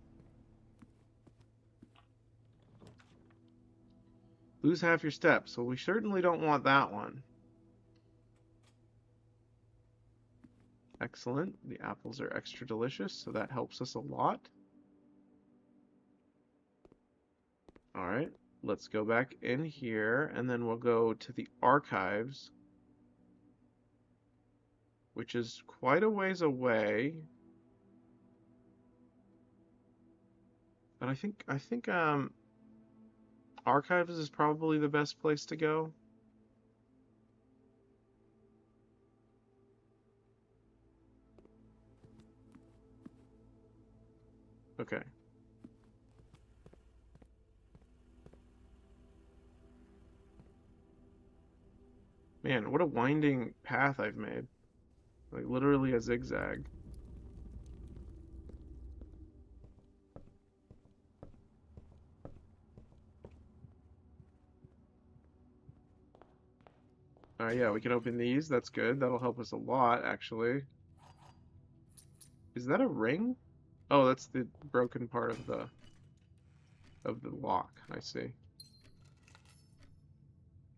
Lose half your steps, so we certainly don't want that one. Excellent. The apples are extra delicious, so that helps us a lot. Alright, let's go back in here, and then we'll go to the archives, which is quite a ways away. But I think archives is probably the best place to go. Okay. Man, what a winding path I've made. Like literally a zigzag. Yeah, we can open these. That's good. That'll help us a lot, actually. Is that a ring? Oh, that's the broken part of the lock. I see.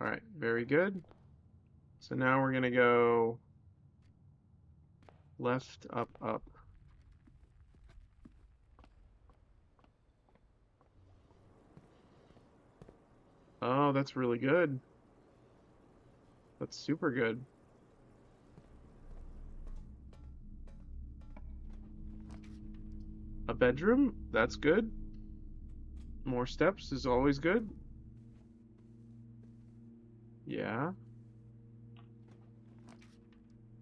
Alright, very good. So now we're gonna go left, up, up. Oh, that's really good. That's super good. A bedroom? That's good. More steps is always good. Yeah.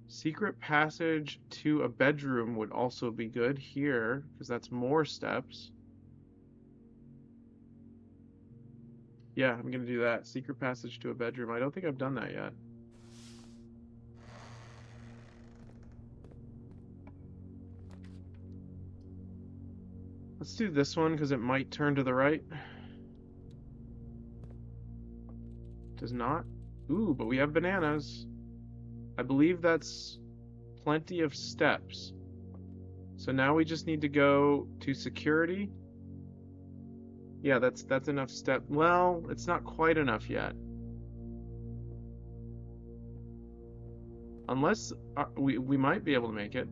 Secret passage to a bedroom would also be good here, because that's more steps. Yeah, I'm gonna do that. Secret passage to a bedroom. I don't think I've done that yet. Let's do this one, because it might turn to the right. Does not. Ooh, but we have bananas. I believe that's plenty of steps. So now we just need to go to security. Yeah, that's enough step. Well, it's not quite enough yet. Unless we might be able to make it.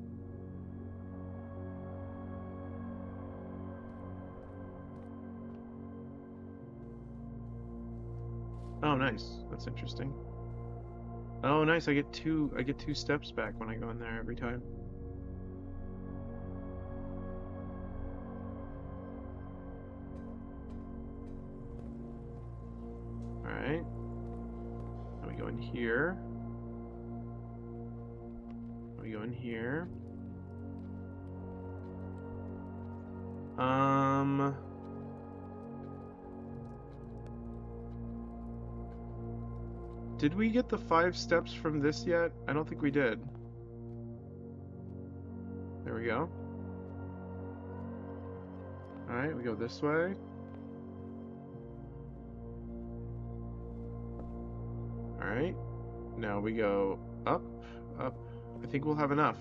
Oh, nice. That's interesting. Oh, nice. I get two steps back when I go in there every time. All right. Now we go in here. We go in here. Did we get the 5 steps from this yet? I don't think we did. There we go. Alright, we go this way. Alright. Now we go up, up. I think we'll have enough.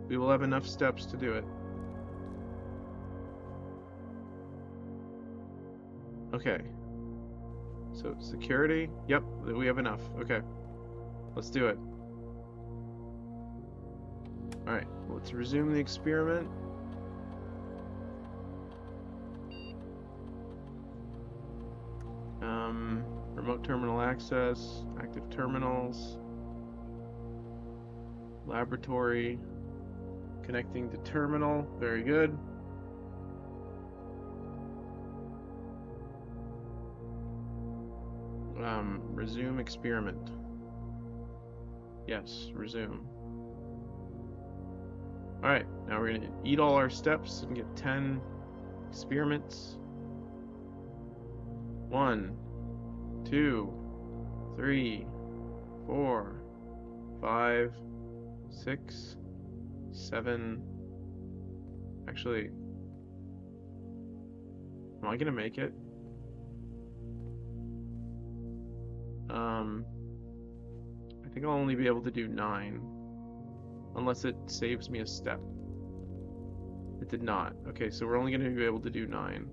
We will have enough steps to do it. Okay. So, security. Yep, we have enough. Okay. Let's do it. Alright, let's resume the experiment. Remote terminal access, active terminals, laboratory, connecting to terminal. Very good. Resume experiment. Yes, resume. Alright, now we're gonna eat all our steps and get 10 experiments. 1, 2, 3, 4, 5, 6, 7. Actually, am I gonna make it? I think I'll only be able to do 9. Unless it saves me a step. It did not. Okay, so we're only going to be able to do 9.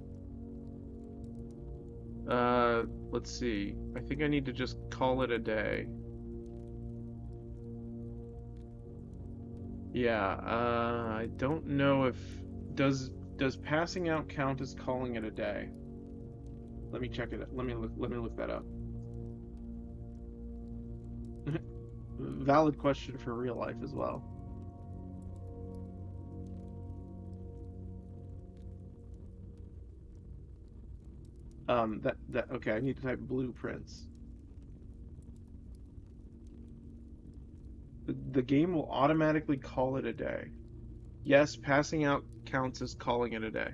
Let's see. I think I need to just call it a day. Yeah, I don't know if... Does passing out count as calling it a day? Let me check it. Let me look that up. Valid question for real life as well. Okay, I need to type blueprints. The game will automatically call it a day. Yes, passing out counts as calling it a day.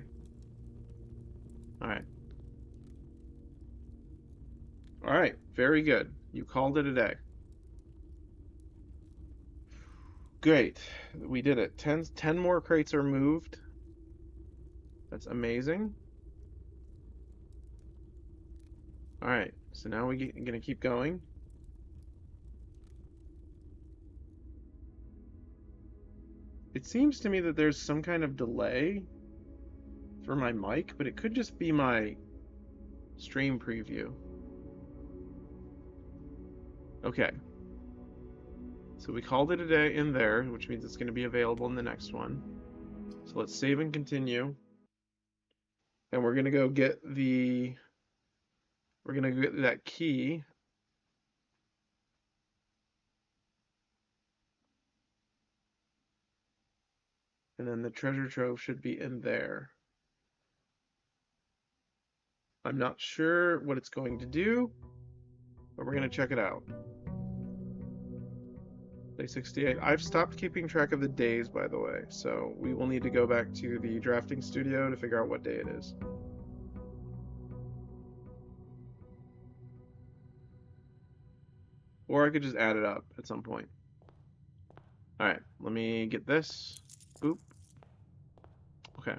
Alright. Alright, very good. You called it a day. Great. We did it. 10 more crates are moved. That's amazing. Alright, so now we're gonna keep going. It seems to me that there's some kind of delay for my mic, but it could just be my stream preview. Okay. So we called it a day in there, which means it's going to be available in the next one. So let's save and continue. And we're going to go get we're going to get that key. And then the treasure trove should be in there. I'm not sure what it's going to do, but we're going to check it out. Day 68. I've stopped keeping track of the days, by the way, so we will need to go back to the drafting studio to figure out what day it is. Or I could just add it up at some point. Alright, let me get this. Boop. Okay.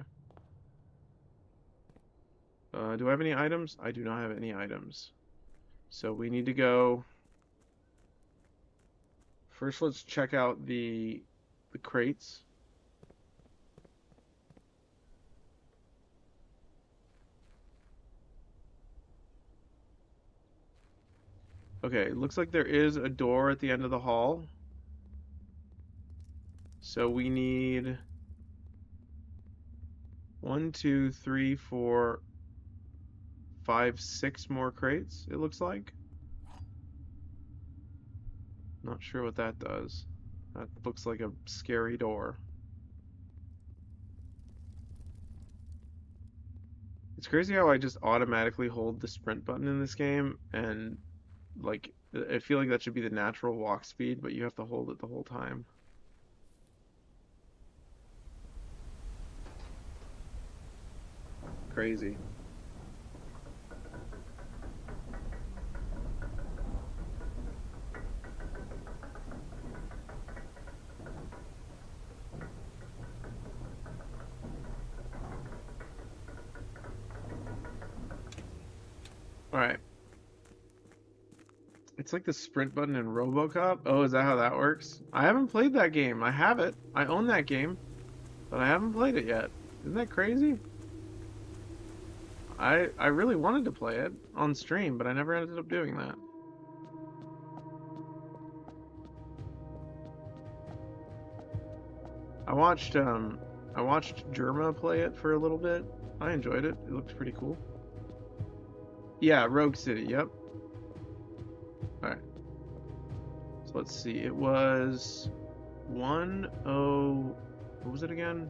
Do I have any items? I do not have any items. So we need to go... First, let's check out the crates. Okay, it looks like there is a door at the end of the hall. So we need 1, 2, 3, 4, 5, 6 more crates, it looks like. Not sure what that does. That looks like a scary door. It's crazy how I just automatically hold the sprint button in this game, and like I feel like that should be the natural walk speed, but you have to hold it the whole time. Crazy. All right. It's like the sprint button in RoboCop. Oh, is that how that works? I haven't played that game. I have it. I own that game, but I haven't played it yet. Isn't that crazy? I really wanted to play it on stream, but I never ended up doing that. I watched Germa play it for a little bit. I enjoyed it. It looked pretty cool. Yeah, Rogue City. Yep. All right. So let's see. It was 10. What was it again?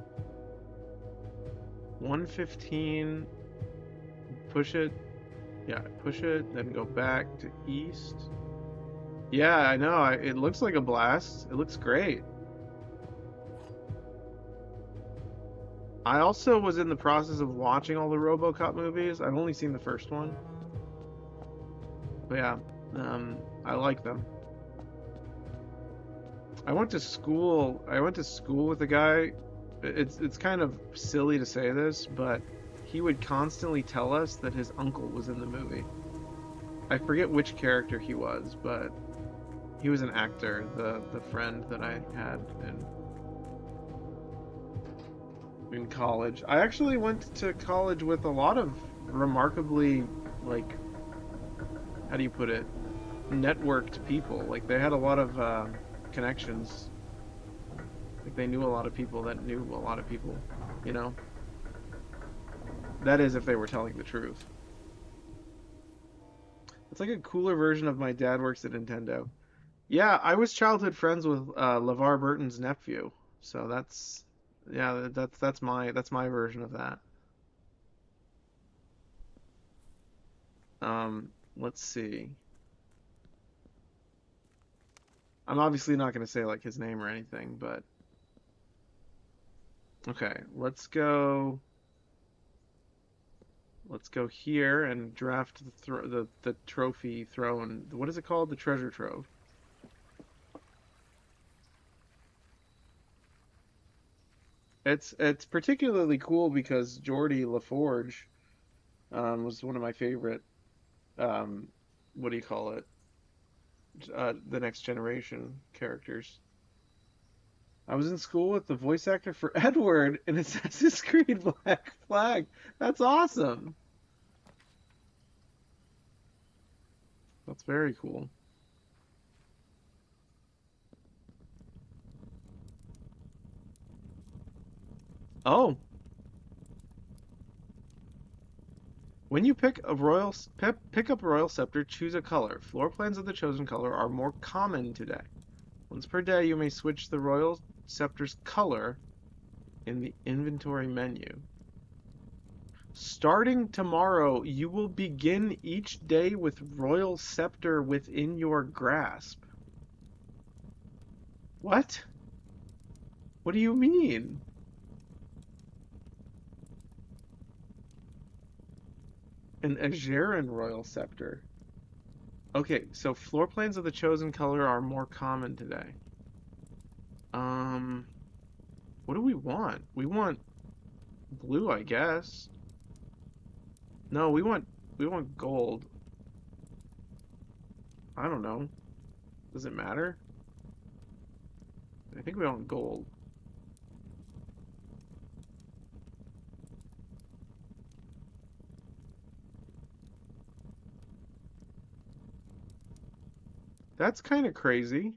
115. Push it. Yeah, push it. Then go back to east. Yeah, I know. It looks like a blast. It looks great. I also was in the process of watching all the RoboCop movies. I've only seen the first one. But yeah, I like them. I went to school. I went to school with a guy. It's kind of silly to say this, but he would constantly tell us that his uncle was in the movie. I forget which character he was, but he was an actor, the friend that I had in college. I actually went to college with a lot of remarkably, like, how do you put it, networked people. Like they had a lot of connections. Like they knew a lot of people that knew a lot of people, you know? That is if they were telling the truth. It's like a cooler version of my dad works at Nintendo. Yeah, I was childhood friends with LeVar Burton's nephew. So that's yeah, that's my version of that. Let's see. I'm obviously not going to say like his name or anything, but okay, let's go here and draft the trophy throne. What is it called? The treasure trove. It's particularly cool because Geordie LaForge was one of my favorite what do you call it? The next generation characters. I was in school with the voice actor for Edward in Assassin's Creed Black Flag. That's awesome. That's very cool. Oh, when you pick up a royal scepter, choose a color. Floor plans of the chosen color are more common today. Once per day, you may switch the royal scepter's color in the inventory menu. Starting tomorrow, you will begin each day with royal scepter within your grasp. What? What do you mean? An Ajeran royal scepter. Okay, so floor plans of the chosen color are more common today. Um, what do we want? We want blue, I guess. No, we want gold. I don't know. Does it matter? I think we want gold. That's kind of crazy.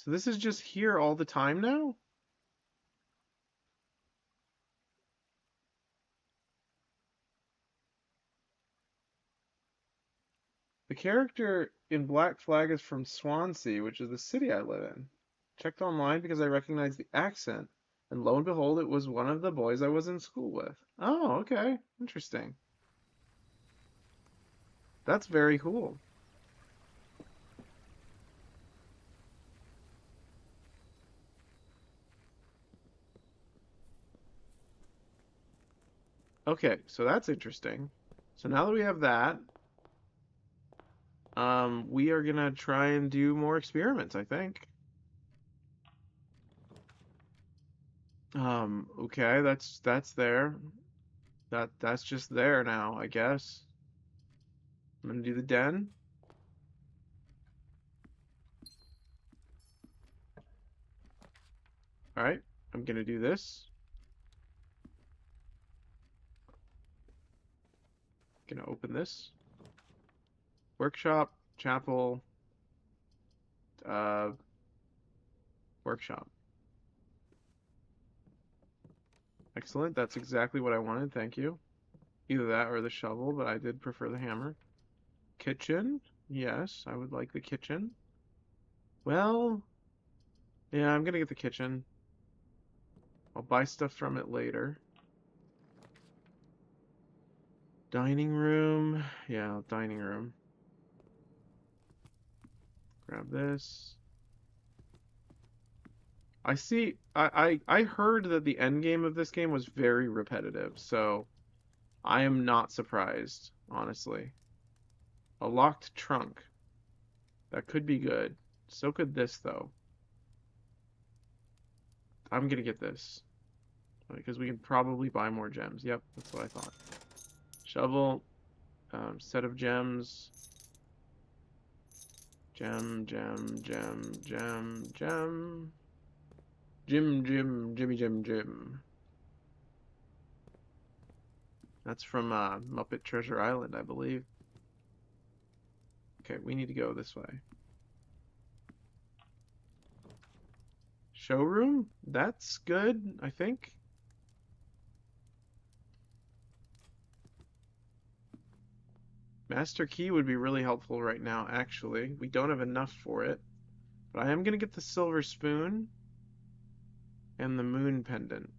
So this is just here all the time now? The character in Black Flag is from Swansea, which is the city I live in. Checked online because I recognized the accent, and lo and behold, it was one of the boys I was in school with. Oh, okay. Interesting. That's very cool. Okay, so that's interesting. So now that we have that, we are gonna try and do more experiments, I think. Okay, that's there. That's just there now, I guess. I'm gonna do the den. All right, I'm gonna do this. Gonna open this. Workshop, chapel, uh, workshop. Excellent. That's exactly what I wanted. Thank you. Either that or the shovel, but I did prefer the hammer. Kitchen. Yes, I would like the kitchen. Well, yeah, I'm gonna get the kitchen. I'll buy stuff from it later. Dining room. Yeah, dining room. Grab this. I see. I heard that the end game of this game was very repetitive, so I am not surprised, honestly. A locked trunk. That could be good. So could this, though. I'm gonna get this. Because we can probably buy more gems. Yep, that's what I thought. Shovel. Set of gems. Gem, gem, gem, gem, gem. Jimmy, Jim. That's from Muppet Treasure Island, I believe. Okay, we need to go this way. Showroom? That's good, I think. Master Key would be really helpful right now, actually. We don't have enough for it. But I am going to get the silver spoon and the moon pendant.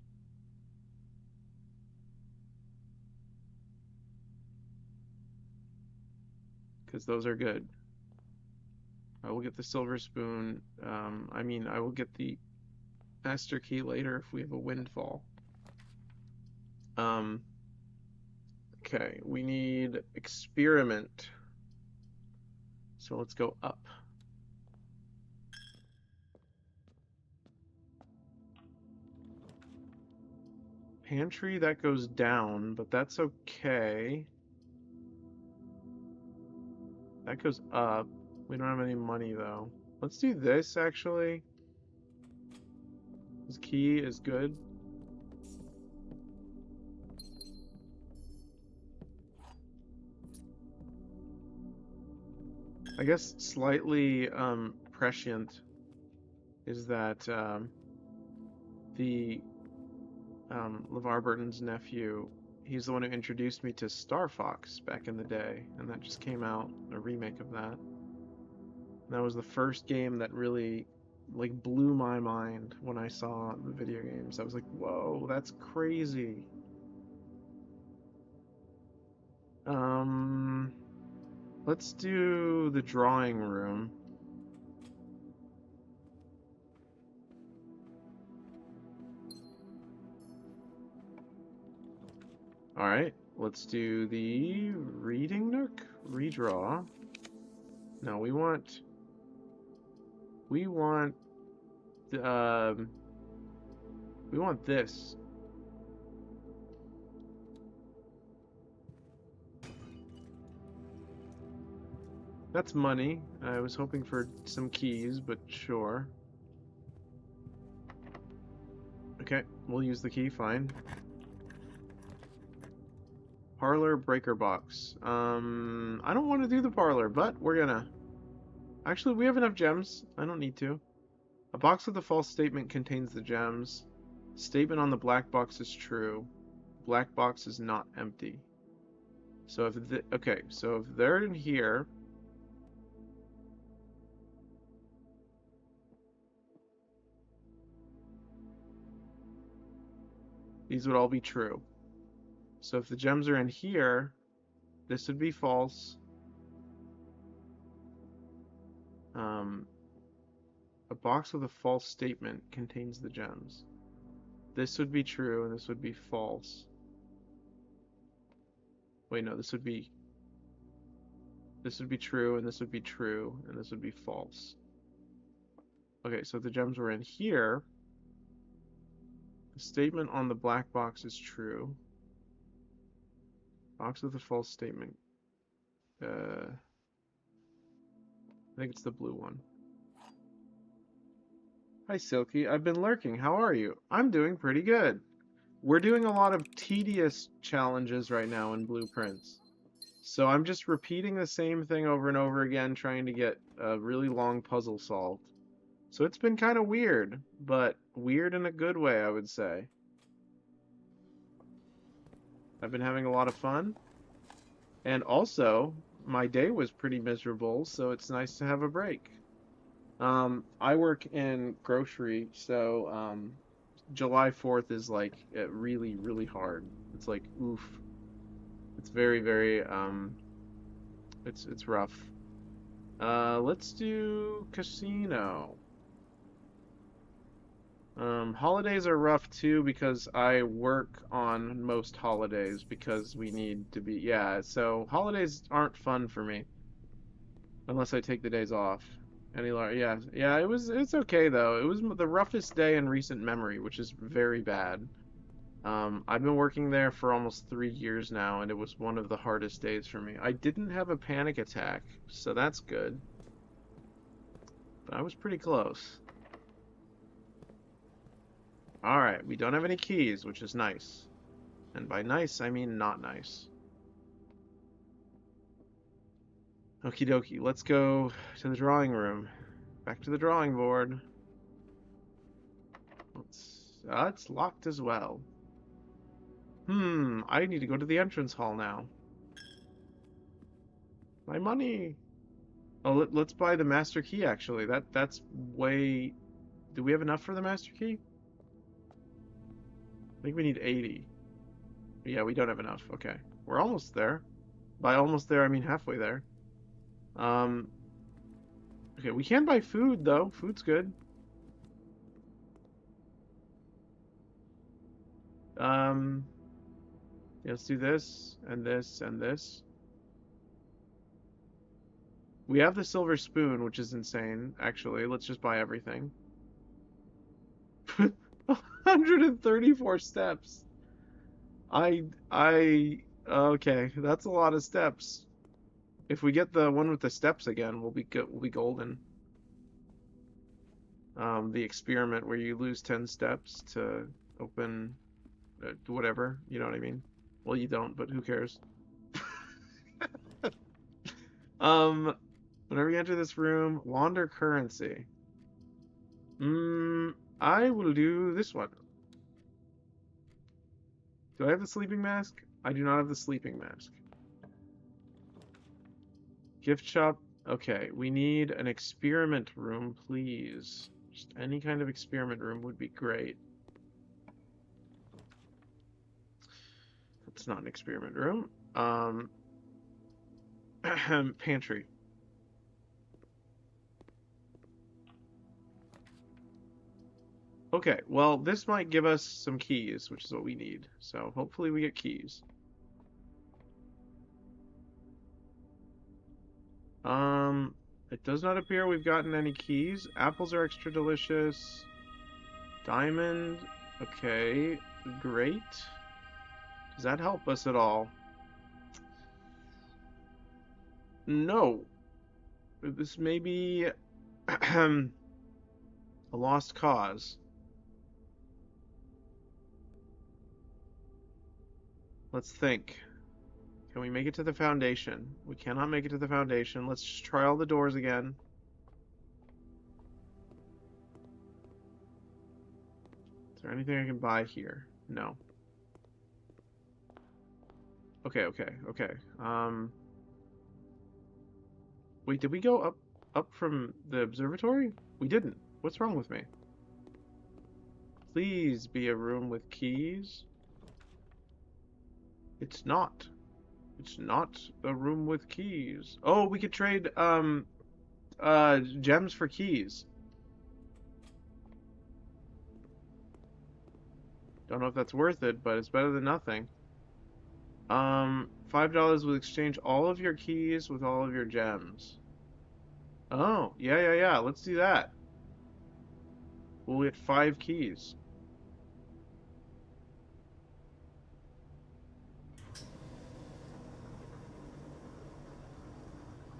Because those are good. I will get the silver spoon. I will get the master key later if we have a windfall. Okay, we need experiment. So let's go up. Pantry, that goes down, but that's okay. That goes up. We don't have any money though. Let's do this actually. This key is good. I guess slightly prescient is that the LeVar Burton's nephew, he's the one who introduced me to Star Fox back in the day, and that just came out, a remake of that. And that was the first game that really like blew my mind when I saw the video games. I was like, whoa, that's crazy. Let's do the drawing room. Alright, let's do the reading nook. Redraw. No, we want this. That's money. I was hoping for some keys, but sure. Okay, we'll use the key, fine. Parlor breaker box. I don't want to do the parlor, but we're gonna. Actually, we have enough gems. I don't need to. A box with a false statement contains the gems. Statement on the black box is true. Black box is not empty. So if okay, so if they're in here, these would all be true. So if the gems are in here, this would be false. A box with a false statement contains the gems. This would be true, and this would be false. Wait, no, this would be true, and this would be true, and this would be false. Okay, so if the gems were in here, the statement on the black box is true. Box with a false statement. I think it's the blue one. Hi, Silky. I've been lurking. How are you? I'm doing pretty good. We're doing a lot of tedious challenges right now in Blueprints. So I'm just repeating the same thing over and over again, trying to get a really long puzzle solved. So it's been kind of weird, but weird in a good way, I would say. I've been having a lot of fun. And also, my day was pretty miserable, so it's nice to have a break. I work in grocery, so July 4th is like really, really hard. It's like oof. It's very, very it's rough. Let's do casino. Holidays are rough too because I work on most holidays because we need to be, yeah, so holidays aren't fun for me unless I take the days off. Yeah, it's okay though. It was the roughest day in recent memory, which is very bad. I've been working there for almost 3 years now, and it was one of the hardest days for me. I didn't have a panic attack, so that's good. But I was pretty close. Alright, we don't have any keys, which is nice. And by nice, I mean not nice. Okie dokie, let's go to the drawing room. Back to the drawing board. It's locked as well. I need to go to the entrance hall now. My money! Oh, let's buy the master key, actually. That's way... Do we have enough for the master key? I think we need 80. Yeah, we don't have enough. Okay. We're almost there. By almost there, I mean halfway there. Okay, we can buy food, though. Food's good. Yeah, let's do this, and this, and this. We have the silver spoon, which is insane, actually. Let's just buy everything. 134 steps. Okay, that's a lot of steps. If we get the one with the steps again, we'll be good. We'll be golden. The experiment where you lose 10 steps to open whatever, you know what I mean? Well, you don't, but who cares? Whenever you enter this room, launder currency. I will do this one. Do I have the sleeping mask? I do not have the sleeping mask. Gift shop. Okay, we need an experiment room, please. Just any kind of experiment room would be great. It's not an experiment room. Pantry. Okay, well, this might give us some keys, which is what we need. So hopefully we get keys. It does not appear we've gotten any keys. Apples are extra delicious. Diamond. Okay, great. Does that help us at all? No. This may be a lost cause. Let's think. Can we make it to the foundation? We cannot make it to the foundation. Let's just try all the doors again. there anything I can buy here? No. Okay, okay, okay. Wait, did we go up from the observatory? We didn't. What's wrong with me? Please be a room with keys. It's not. It's not a room with keys. Oh, we could trade gems for keys. Don't know if that's worth it, but it's better than nothing. $5 will exchange all of your keys with all of your gems. Oh, yeah. Let's do that. We'll get 5 keys.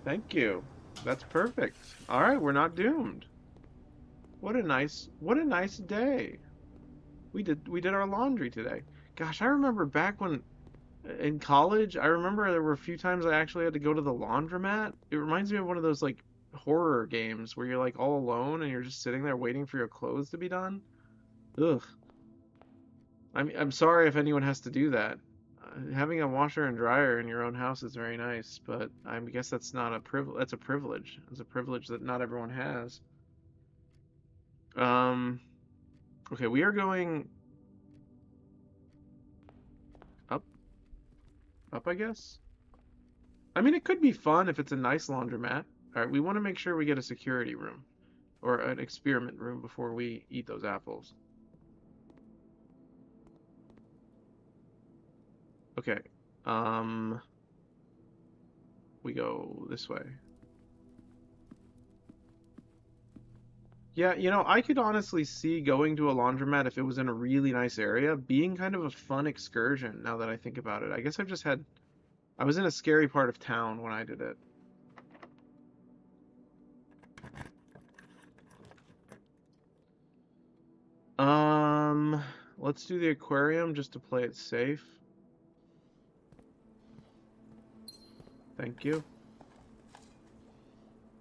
Thank you. That's perfect. All right, we're not doomed. What a nice day. We did our laundry today. Gosh, I remember back when in college, I remember there were a few times I actually had to go to the laundromat. It reminds me of one of those like horror games where you're like all alone and you're just sitting there waiting for your clothes to be done. Ugh. I'm sorry if anyone has to do that. Having a washer and dryer in your own house is very nice, but I guess that's not a privilege. That's a privilege. It's a privilege that not everyone has. Um, okay, we are going up, I guess. I mean, it could be fun if it's a nice laundromat. All right, we want to make sure we get a security room or an experiment room before we eat those apples. Okay. Um, we go this way. Yeah, I could honestly see going to a laundromat if it was in a really nice area, being kind of a fun excursion now that I think about it. I guess I was in a scary part of town when I did it. Um, let's do the aquarium just to play it safe. Thank you.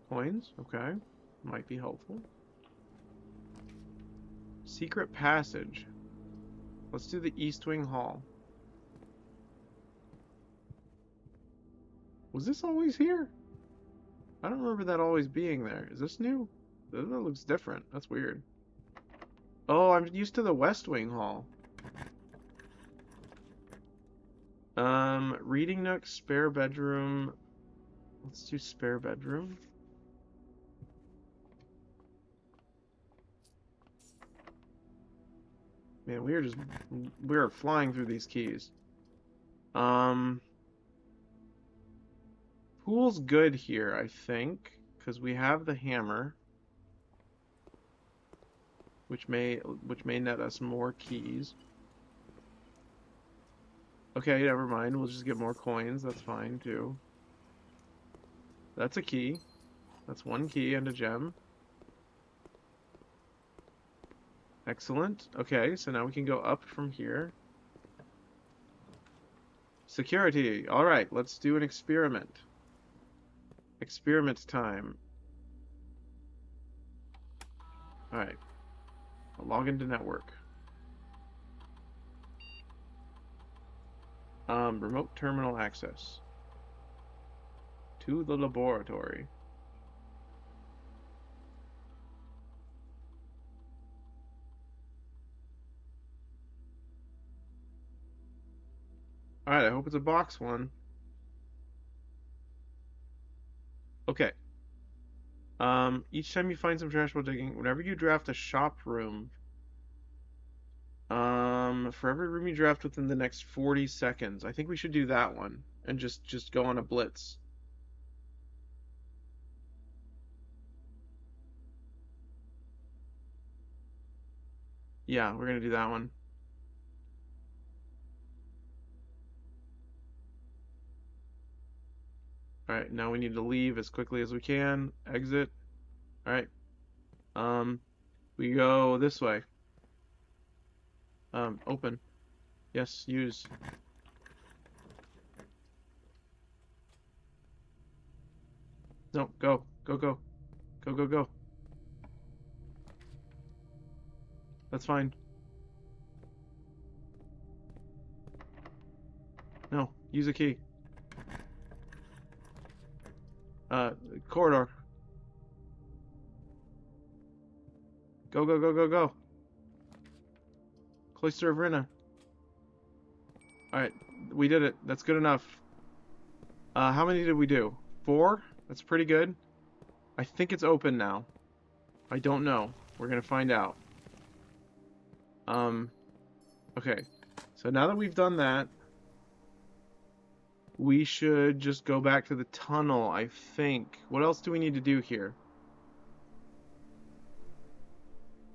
Coins, okay. Might be helpful. Secret passage. Let's do the East Wing Hall. Was this always here? I don't remember that always being there. Is this new? That looks different. That's weird. Oh, I'm used to the West Wing Hall. Reading nook, spare bedroom. Let's do spare bedroom. Man, we're flying through these keys. Pool's good here, I think, because we have the hammer, which may net us more keys. Okay, never mind. We'll just get more coins. That's fine too. That's a key. That's 1 key and a gem. Excellent. Okay, so now we can go up from here. Security. All right, let's do an experiment. Experiment time. All right. I'll log into network. Remote terminal access to the laboratory. All right, I hope it's a box one. Okay. Each time you find some trash while digging, whenever you draft a shop room, for every room you draft within the next 40 seconds, I think we should do that one and just go on a blitz. Yeah, we're gonna do that one. Alright, now we need to leave as quickly as we can. Exit. Alright. We go this way. Open. Yes, use. No, go. Go, go. Go, go, go. That's fine. Use a key. Corridor. Go, go, go, go, go. Cloister of Rinna. Alright, we did it. That's good enough. How many did we do? 4? That's pretty good. I think it's open now. I don't know. We're gonna find out. Okay. So now that we've done that, we should just go back to the tunnel, I think. What else do we need to do here?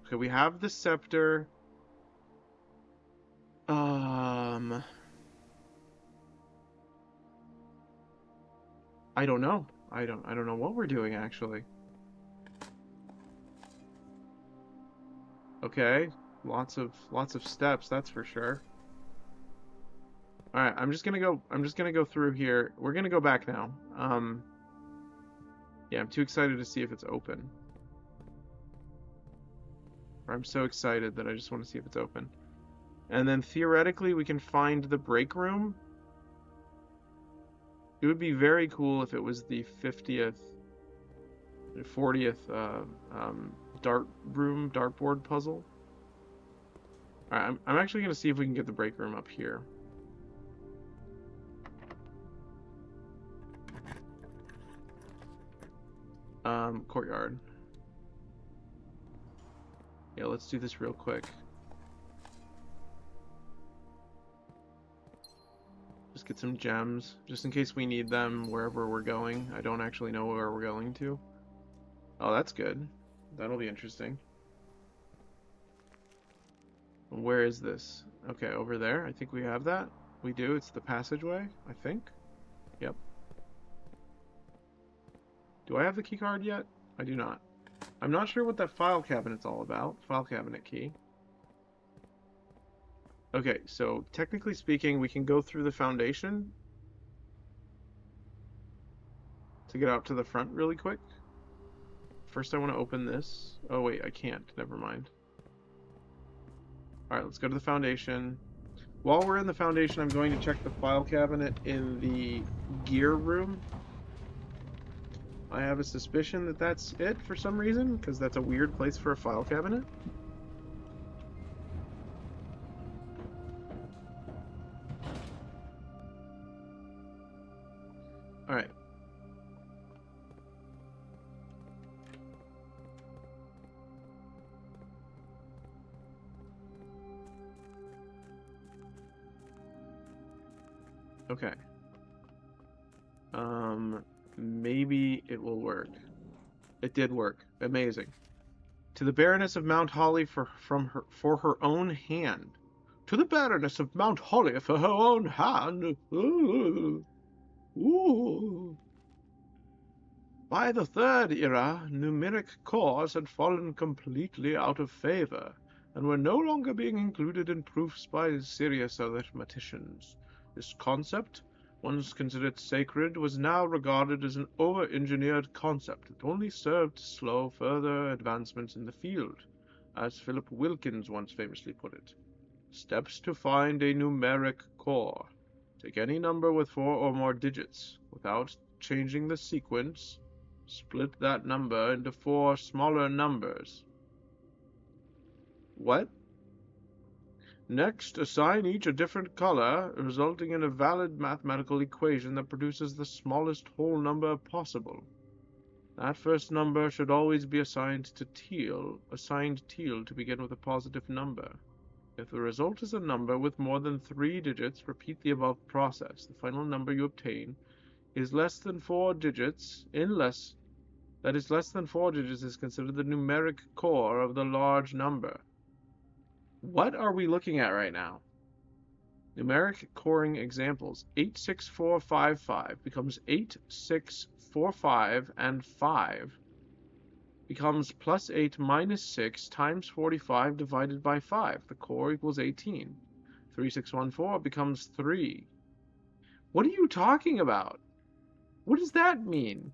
Okay, we have the scepter. I don't know. I don't know what we're doing actually. Okay, lots of steps, that's for sure. All right, I'm just gonna go through here. We're gonna go back now. Yeah, I'm too excited to see if it's open. Or I'm so excited that I just want to see if it's open. And then theoretically, we can find the break room. It would be very cool if it was the 40th dartboard puzzle. All right, I'm actually gonna see if we can get the break room up here. Courtyard. Yeah, let's do this real quick. Just get some gems, just in case we need them wherever we're going. I don't actually know where we're going to. Oh, that's good. That'll be interesting. Where is this? Okay, over there. I think we have that. We do. It's the passageway, I think. Yep. Do I have the key card yet? I do not. I'm not sure what that file cabinet's all about. File cabinet key. Okay, so technically speaking, we can go through the foundation to get out to the front really quick. First, I want to open this. Oh, wait, I can't. Never mind. Alright, let's go to the foundation. While we're in the foundation, I'm going to check the file cabinet in the gear room. I have a suspicion that that's it for some reason, because that's a weird place for a file cabinet. Alright. Okay. Maybe it will work. It did work. Amazing. To the Baroness of Mount Holly for her own hand. To the Baroness of Mount Holly for her own hand. Ooh. Ooh. By the Third Era, numeric cores had fallen completely out of favor, and were no longer being included in proofs by serious arithmeticians. This concept, once considered sacred, was now regarded as an over-engineered concept that only served to slow further advancements in the field, as Philip Wilkins once famously put it. Steps to find a numeric core. Take any number with 4 or more digits, without changing the sequence. Split that number into 4 smaller numbers. What? Next, assign each a different color, resulting in a valid mathematical equation that produces the smallest whole number possible. That first number should always be assigned teal to begin with a positive number. If the result is a number with more than 3 digits, repeat the above process. The final number you obtain is less than 4 digits that is less than 4 digits is considered the numeric core of the large number. What are we looking at right now? Numeric coring examples. 86455 becomes 8645 and 5 becomes plus 8 minus 6 times 45 divided by 5. The core equals 18. 3614 becomes 3. What are you talking about? What does that mean?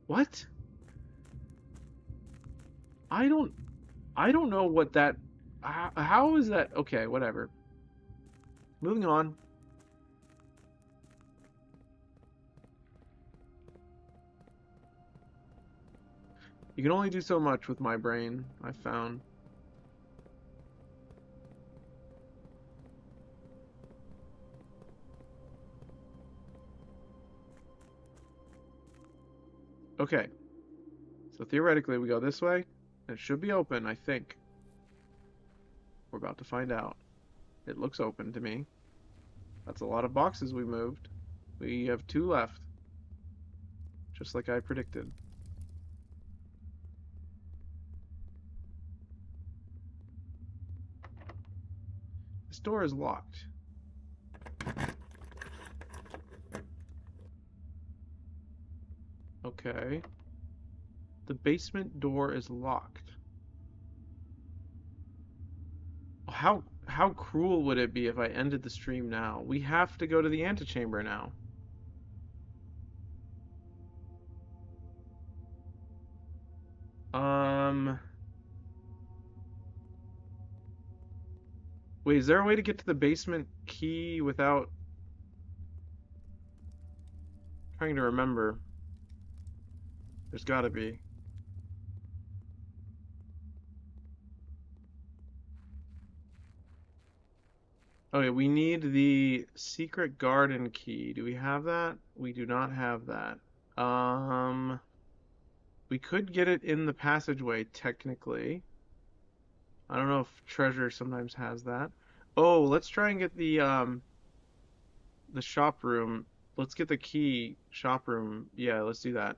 What? I don't know what that. How is that? Okay, whatever. Moving on. You can only do so much with my brain, I've found. Okay. So theoretically, we go this way. It should be open, I think. We're about to find out. It looks open to me. That's a lot of boxes we moved. We have 2 left. Just like I predicted. This door is locked. Okay. The basement door is locked. How cruel would it be if I ended the stream now? We have to go to the antechamber now. Wait, is there a way to get to the basement key without trying to remember? There's gotta be. Okay, we need the secret garden key. Do we have that? We do not have that. Um, we could get it in the passageway, technically. I don't know if treasure sometimes has that. Oh, let's try and get the shop room. Let's get the key shop room. Yeah, let's do that.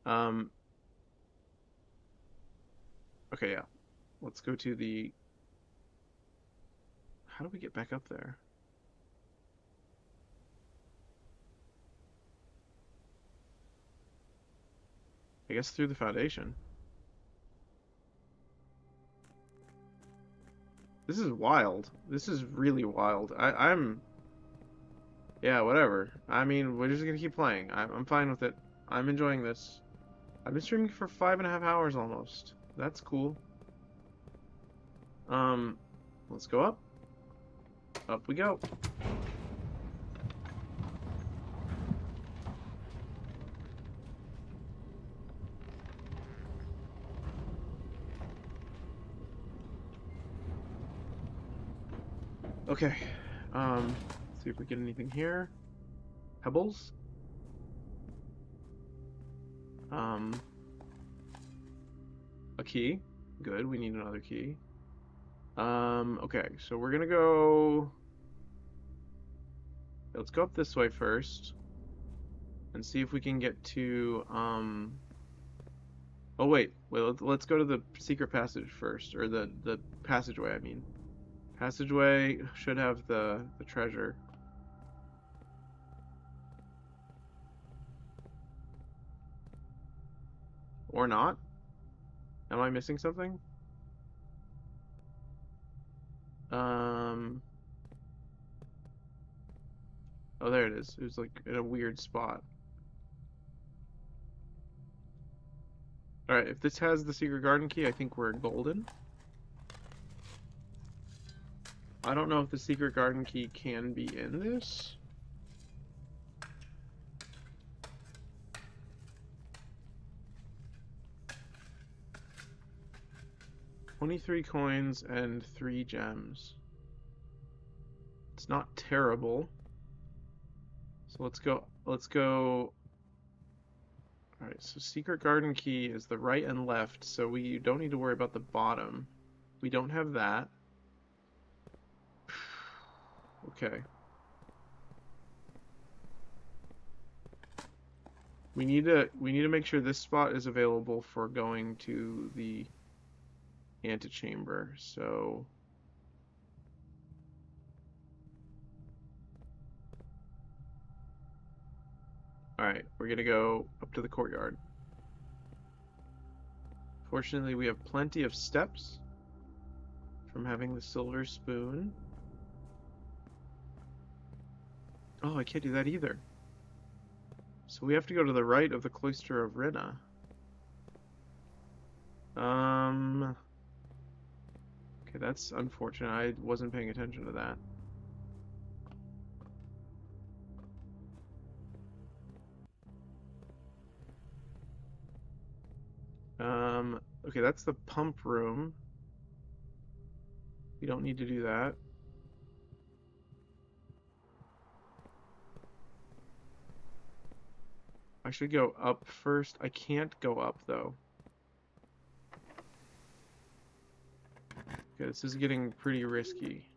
Um, okay, yeah. Let's go to the. How do we get back up there? I guess through the foundation. This is wild. This is really wild. I'm. Yeah, whatever. I mean, we're just gonna keep playing. I'm fine with it. I'm enjoying this. I've been streaming for 5.5 hours almost. That's cool. Um, let's go up. Up we go. Okay. Let's see if we get anything here. Pebbles. A key. Good, we need another key. Okay, so we're gonna go. Let's go up this way first. And see if we can get to, Oh wait, let's go to the secret passage first. Or the passageway, I mean. Passageway should have the treasure. Or not? Am I missing something? Um. Oh, there it is. It was like in a weird spot. Alright, if this has the secret garden key, I think we're golden. I don't know if the secret garden key can be in this. $23 coins and 3 gems. It's not terrible. So let's go. Alright, so secret garden key is the right and left, so we don't need to worry about the bottom. We don't have that. Okay. We need to make sure this spot is available for going to the antechamber. So alright, we're gonna go up to the courtyard. Fortunately, we have plenty of steps from having the silver spoon. Oh, I can't do that either. So we have to go to the right of the Cloister of Rinna. Okay, that's unfortunate. I wasn't paying attention to that. Okay, that's the pump room. We don't need to do that. I should go up first. I can't go up, though. Okay, this is getting pretty risky.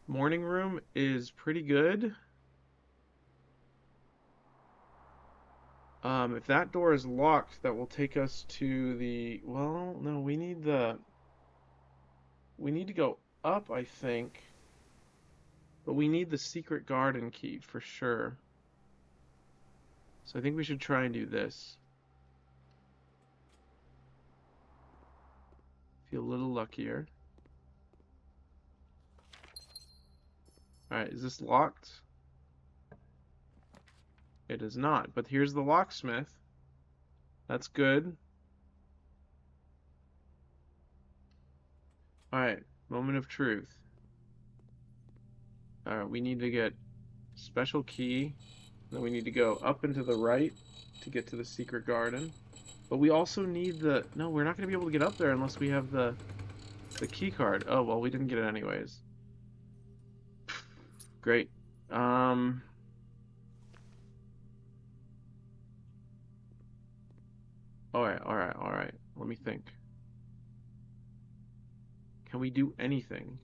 Morning room is pretty good. If that door is locked, that will take us to the... Well, no, we need the... We need to go up, I think. But we need the secret garden key for sure. So I think we should try and do this. Feel a little luckier. Alright, is this locked? It is not, but here's the locksmith. That's good. Alright, moment of truth. Alright, we need to get special key. Then we need to go up and to the right to get to the secret garden. But we also need the... No, we're not going to be able to get up there unless we have the key card. Oh, well, we didn't get it anyways. Great. Alright. Let me think. Can we do anything?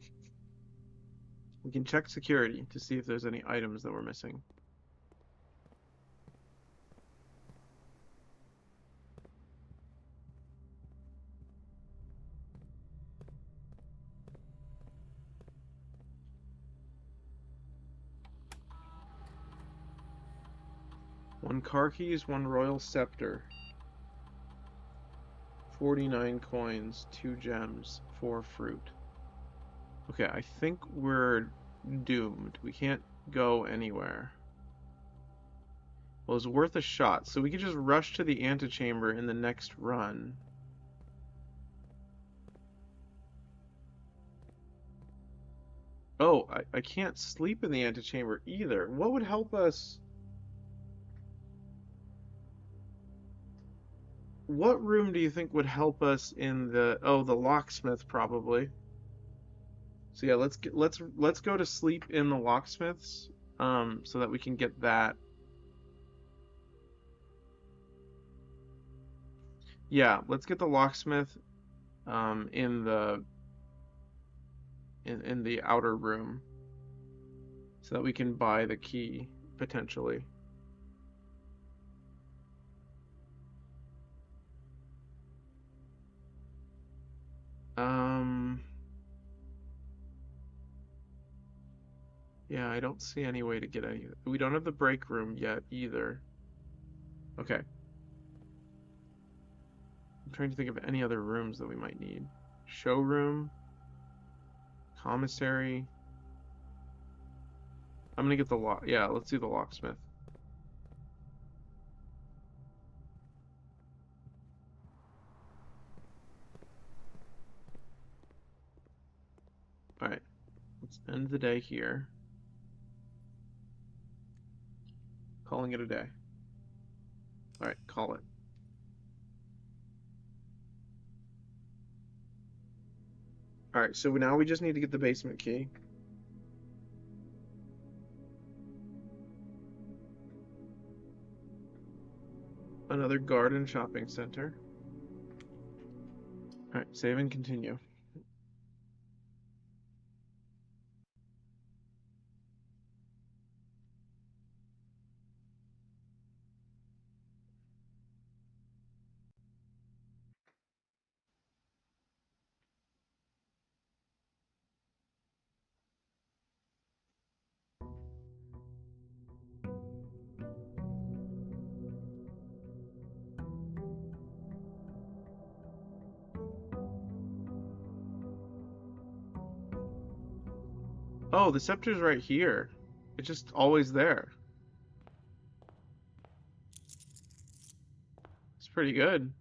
We can check security to see if there's any items that we're missing. One car keys, one royal scepter. 49 coins, 2 gems, 4 fruit. Okay, I think we're doomed. We can't go anywhere. Well, it's worth a shot. So we could just rush to the antechamber in the next run. Oh, I can't sleep in the antechamber either. What would help us? What room do you think would help us in the... Oh, the locksmith probably. So yeah, let's go to sleep in the locksmiths, so that we can get that. Yeah, let's get the locksmith, in the in the outer room, so that we can buy the key potentially. Yeah, I don't see any way to get any. We don't have the break room yet either. Okay. I'm trying to think of any other rooms that we might need. Showroom. Commissary. I'm gonna get the lock. Yeah, let's do the locksmith. Alright. Let's end the day here. Calling it a day. Alright, call it. Alright, so now we just need to get the basement key. Another garden shopping center. Alright, save and continue. Oh, the scepter's right here. It's just always there. It's pretty good.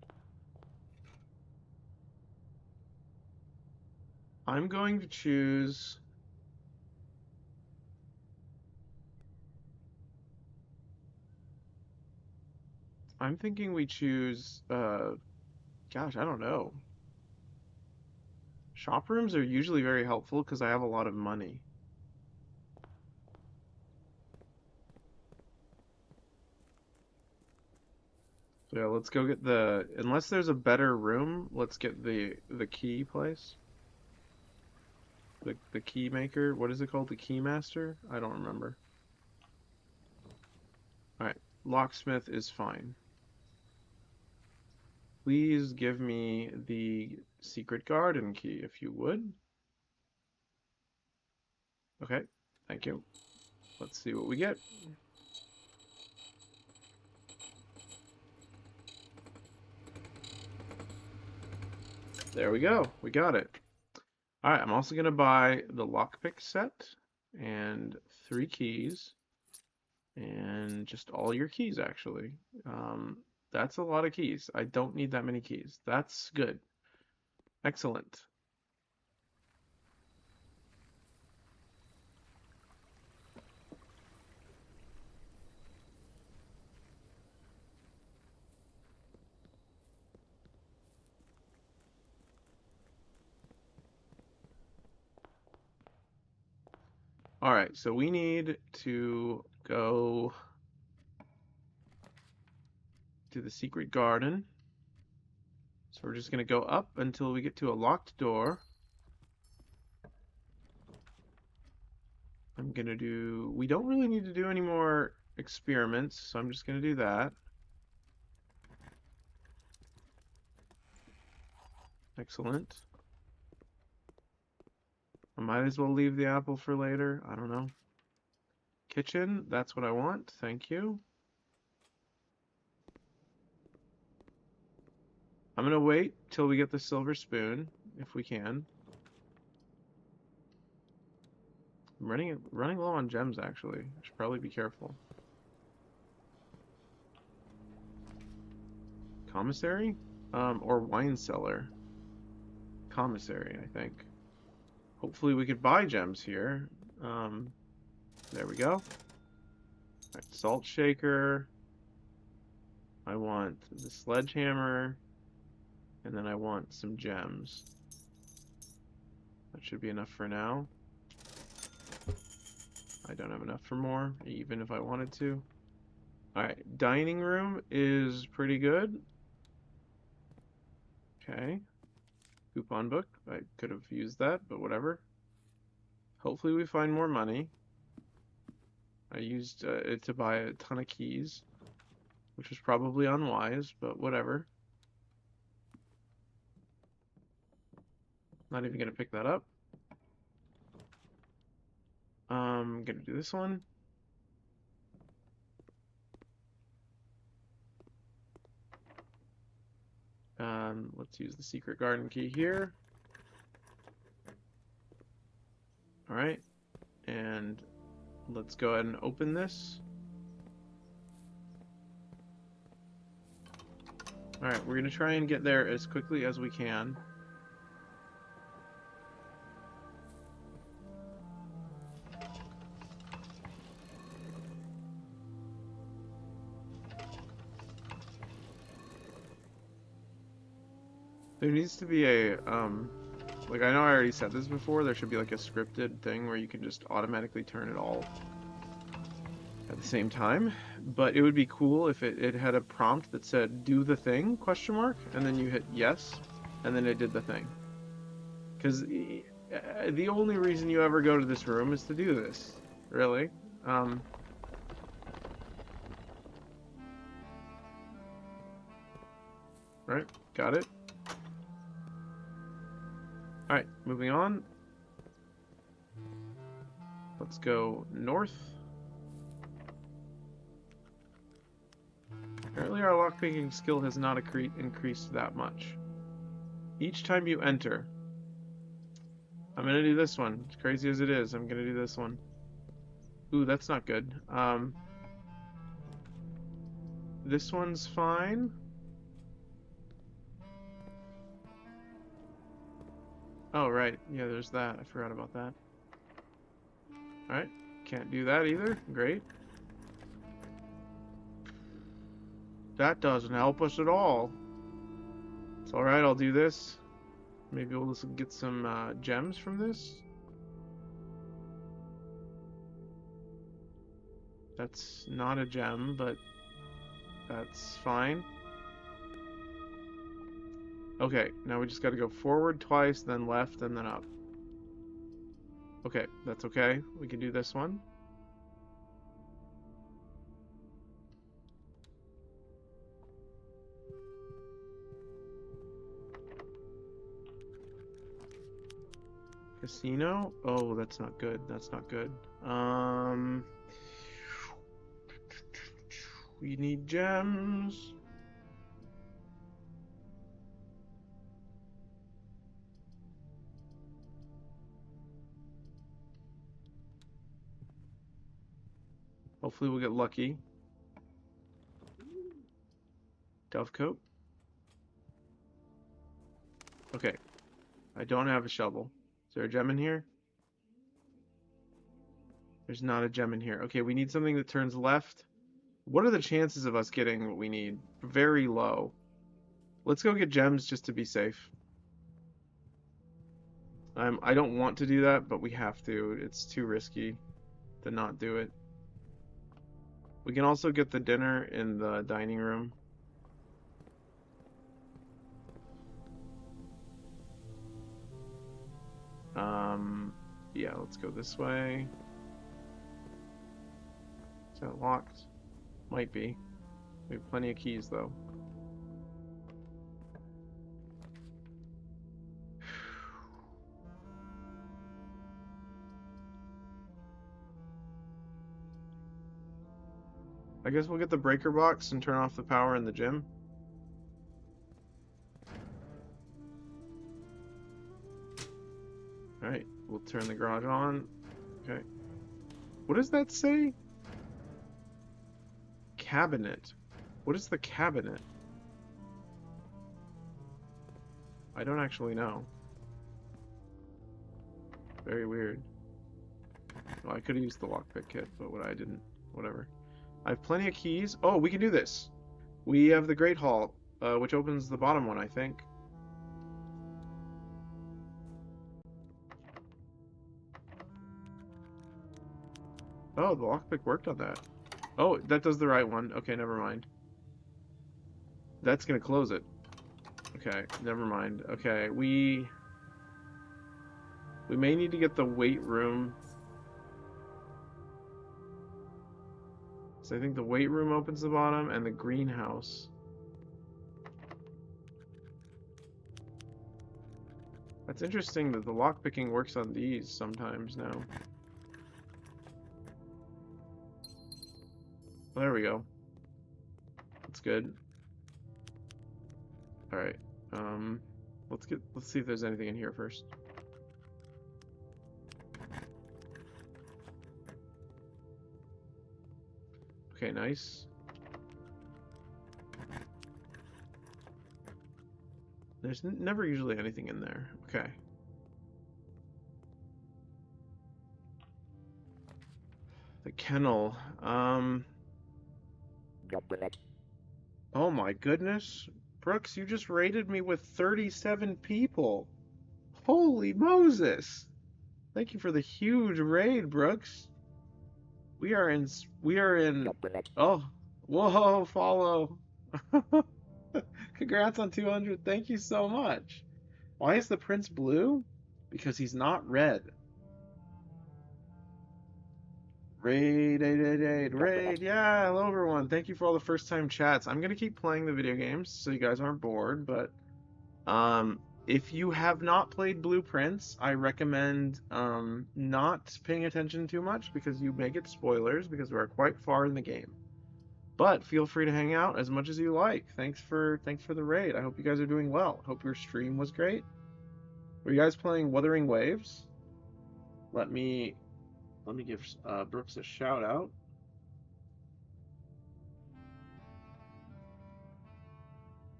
I'm going to choose... I'm thinking we choose, gosh, I don't know. Shop rooms are usually very helpful because I have a lot of money. So yeah, let's go get the... Unless there's a better room, let's get the key place. The key maker. What is it called? The key master? I don't remember. Alright, locksmith is fine. Please give me the secret garden key, if you would. Okay, thank you. Let's see what we get. There we go. We got it. Alright, I'm also going to buy the lockpick set and 3 keys. And just all your keys, actually. That's a lot of keys. I don't need that many keys. That's good. Excellent. All right, so we need to go to the secret garden. So we're just going to go up until we get to a locked door. I'm going to do... We don't really need to do any more experiments, so I'm just going to do that. Excellent. I might as well leave the apple for later. I don't know. Kitchen, that's what I want. Thank you. I'm gonna wait till we get the silver spoon, if we can. I'm running low on gems, actually. I should probably be careful. Commissary? Or wine cellar. Commissary, I think. Hopefully we could buy gems here. There we go. Alright, salt shaker. I want the sledgehammer. And then I want some gems. That should be enough for now. I don't have enough for more, even if I wanted to. Alright, dining room is pretty good. Okay. Coupon book. I could have used that, but whatever. Hopefully we find more money. I used it to buy a ton of keys, which was probably unwise, but whatever. Not even gonna pick that up. I'm gonna do this one. Let's use the secret garden key here. Alright, and let's go ahead and open this. Alright, we're gonna try and get there as quickly as we can. There needs to be a, like, I know I already said this before, there should be like a scripted thing where you can just automatically turn it all at the same time, but it would be cool if it had a prompt that said, do the thing, question mark, and then you hit yes, and then it did the thing. Because the only reason you ever go to this room is to do this, really. Right, got it. Alright, moving on. Let's go north. Apparently our lockpicking skill has not increased that much. Each time you enter. I'm gonna do this one. As crazy as it is, I'm gonna do this one. Ooh, that's not good. This one's fine. Oh, right. Yeah, there's that. I forgot about that. Alright. Can't do that either. Great. That doesn't help us at all. It's alright, I'll do this. Maybe we'll get some gems from this. That's not a gem, but that's fine. Okay, now we just gotta go forward twice, then left, and then up. Okay, that's okay. We can do this one. Casino? Oh, that's not good. That's not good. We need gems. Hopefully we'll get lucky. Dovecoat. Okay. I don't have a shovel. Is there a gem in here? There's not a gem in here. Okay, we need something that turns left. What are the chances of us getting what we need? Very low. Let's go get gems just to be safe. I don't want to do that, but we have to. It's too risky to not do it. We can also get the dinner in the dining room. Yeah, let's go this way. Is that locked? Might be. We have plenty of keys, though. I guess we'll get the breaker box and turn off the power in the gym. Alright, we'll turn the garage on. Okay. What does that say? Cabinet. What is the cabinet? I don't actually know. Very weird. Well, I could have used the lockpick kit, but what I didn't. Whatever. I have plenty of keys. Oh, we can do this. We have the Great Hall, which opens the bottom one, I think. Oh, the lockpick worked on that. Oh, that does the right one. Okay, never mind. That's gonna close it. Okay, never mind. Okay, we may need to get the weight room. So I think the weight room opens the bottom and the greenhouse. That's interesting that the lockpicking works on these sometimes now. Well, there we go. That's good. Alright. Let's see if there's anything in here first. Okay, nice. There's never usually anything in there. Okay. The kennel. Oh my goodness. Brooks, you just raided me with 37 people. Holy Moses. Thank you for the huge raid, Brooks. We are in, oh, whoa, follow. Congrats on 200. Thank you so much. Why is the prince blue? Because he's not red. Raid, raid. Yeah, hello everyone. Thank you for all the first time chats. I'm gonna keep playing the video games so you guys aren't bored, but if you have not played Blue Prince, I recommend not paying attention too much because you may get spoilers because we are quite far in the game. But feel free to hang out as much as you like. Thanks for the raid. I hope you guys are doing well. Hope your stream was great. Were you guys playing Wuthering Waves? Let me give Brooks a shout out.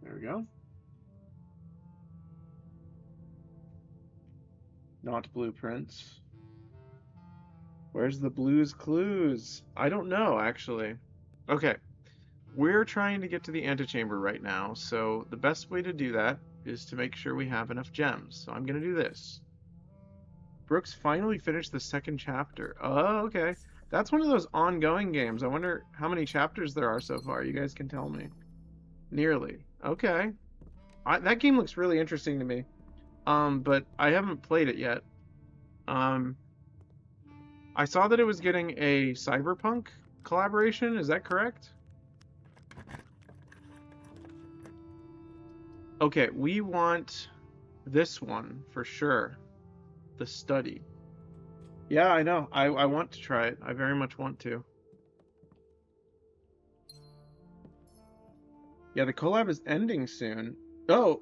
There we go. Not blueprints. Where's the Blues Clues? I don't know, actually. Okay. We're trying to get to the antechamber right now, so the best way to do that is to make sure we have enough gems. So I'm gonna do this. Brooks finally finished the second chapter. Oh, okay. That's one of those ongoing games. I wonder how many chapters there are so far. You guys can tell me. Nearly. Okay. That game looks really interesting to me. But I haven't played it yet. I saw that it was getting a Cyberpunk collaboration. Is that correct? Okay, we want this one for sure. The study. Yeah, I know. I want to try it. I very much want to. Yeah, the collab is ending soon. Oh,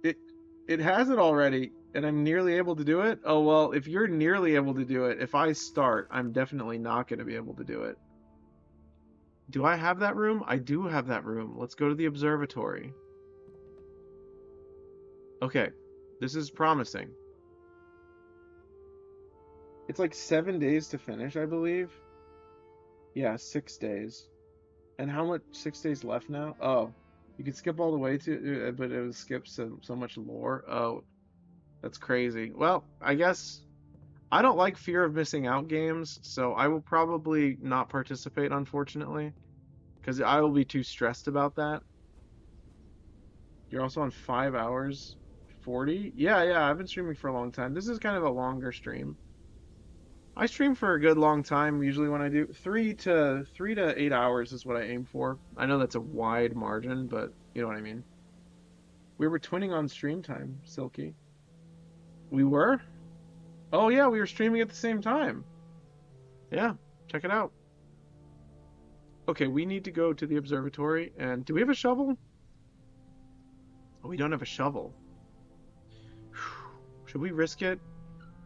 it has it already, and I'm nearly able to do it? Oh, well, if you're nearly able to do it, if I start, I'm definitely not going to be able to do it. Do I have that room? I do have that room. Let's go to the observatory. Okay, this is promising. It's like 7 days to finish, I believe. Yeah, 6 days. And how much? 6 days left now? Oh, you can skip all the way to, but it would skip so much lore. Oh, that's crazy. Well, I guess I don't like fear of missing out games, so I will probably not participate, unfortunately, because I will be too stressed about that. You're also on 5 hours 40? Yeah, I've been streaming for a long time. This is kind of a longer stream. I stream for a good long time usually when I do. 3 to 8 hours is what I aim for. I know that's a wide margin, but you know what I mean. We were twinning on stream time, Silky. We were? Oh yeah, we were streaming at the same time. Yeah, check it out. Okay, we need to go to the observatory, and do we have a shovel? Oh, we don't have a shovel. Should we risk it?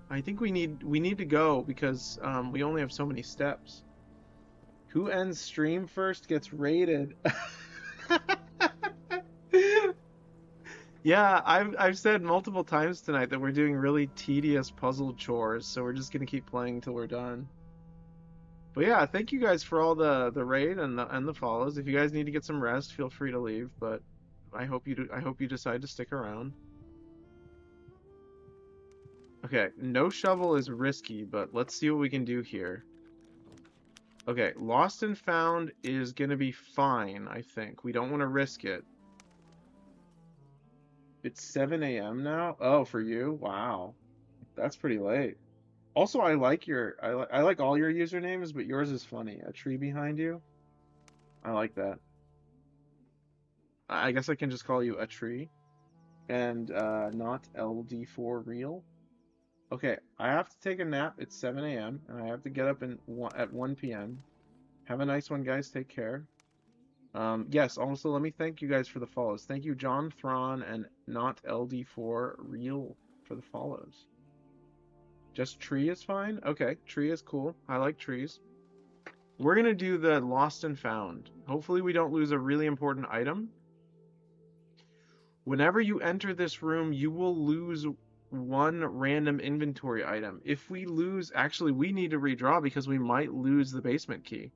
I think we need to go because we only have so many steps. Who ends stream first gets raided. Yeah, I've said multiple times tonight that we're doing really tedious puzzle chores, so we're just gonna keep playing till we're done. But yeah, thank you guys for all the raid and the follows. If you guys need to get some rest, feel free to leave, but I hope you decide to stick around. Okay, no shovel is risky, but let's see what we can do here. Okay, lost and found is gonna be fine, I think. We don't want to risk it. It's 7 a.m. now? Oh, for you? Wow. That's pretty late. Also, I like I like all your usernames, but yours is funny. A tree behind you? I like that. I guess I can just call you a tree. And not LD4 real. Okay, I have to take a nap. It's 7 a.m. and I have to get up at 1 p.m. Have a nice one, guys. Take care. Yes, also let me thank you guys for the follows. Thank you, John Thrawn and not LD4 real for the follows. Just tree is fine? Okay, tree is cool. I like trees. We're gonna do the lost and found. Hopefully we don't lose a really important item. Whenever you enter this room, you will lose one random inventory item. If we lose, actually we need to redraw because we might lose the basement key.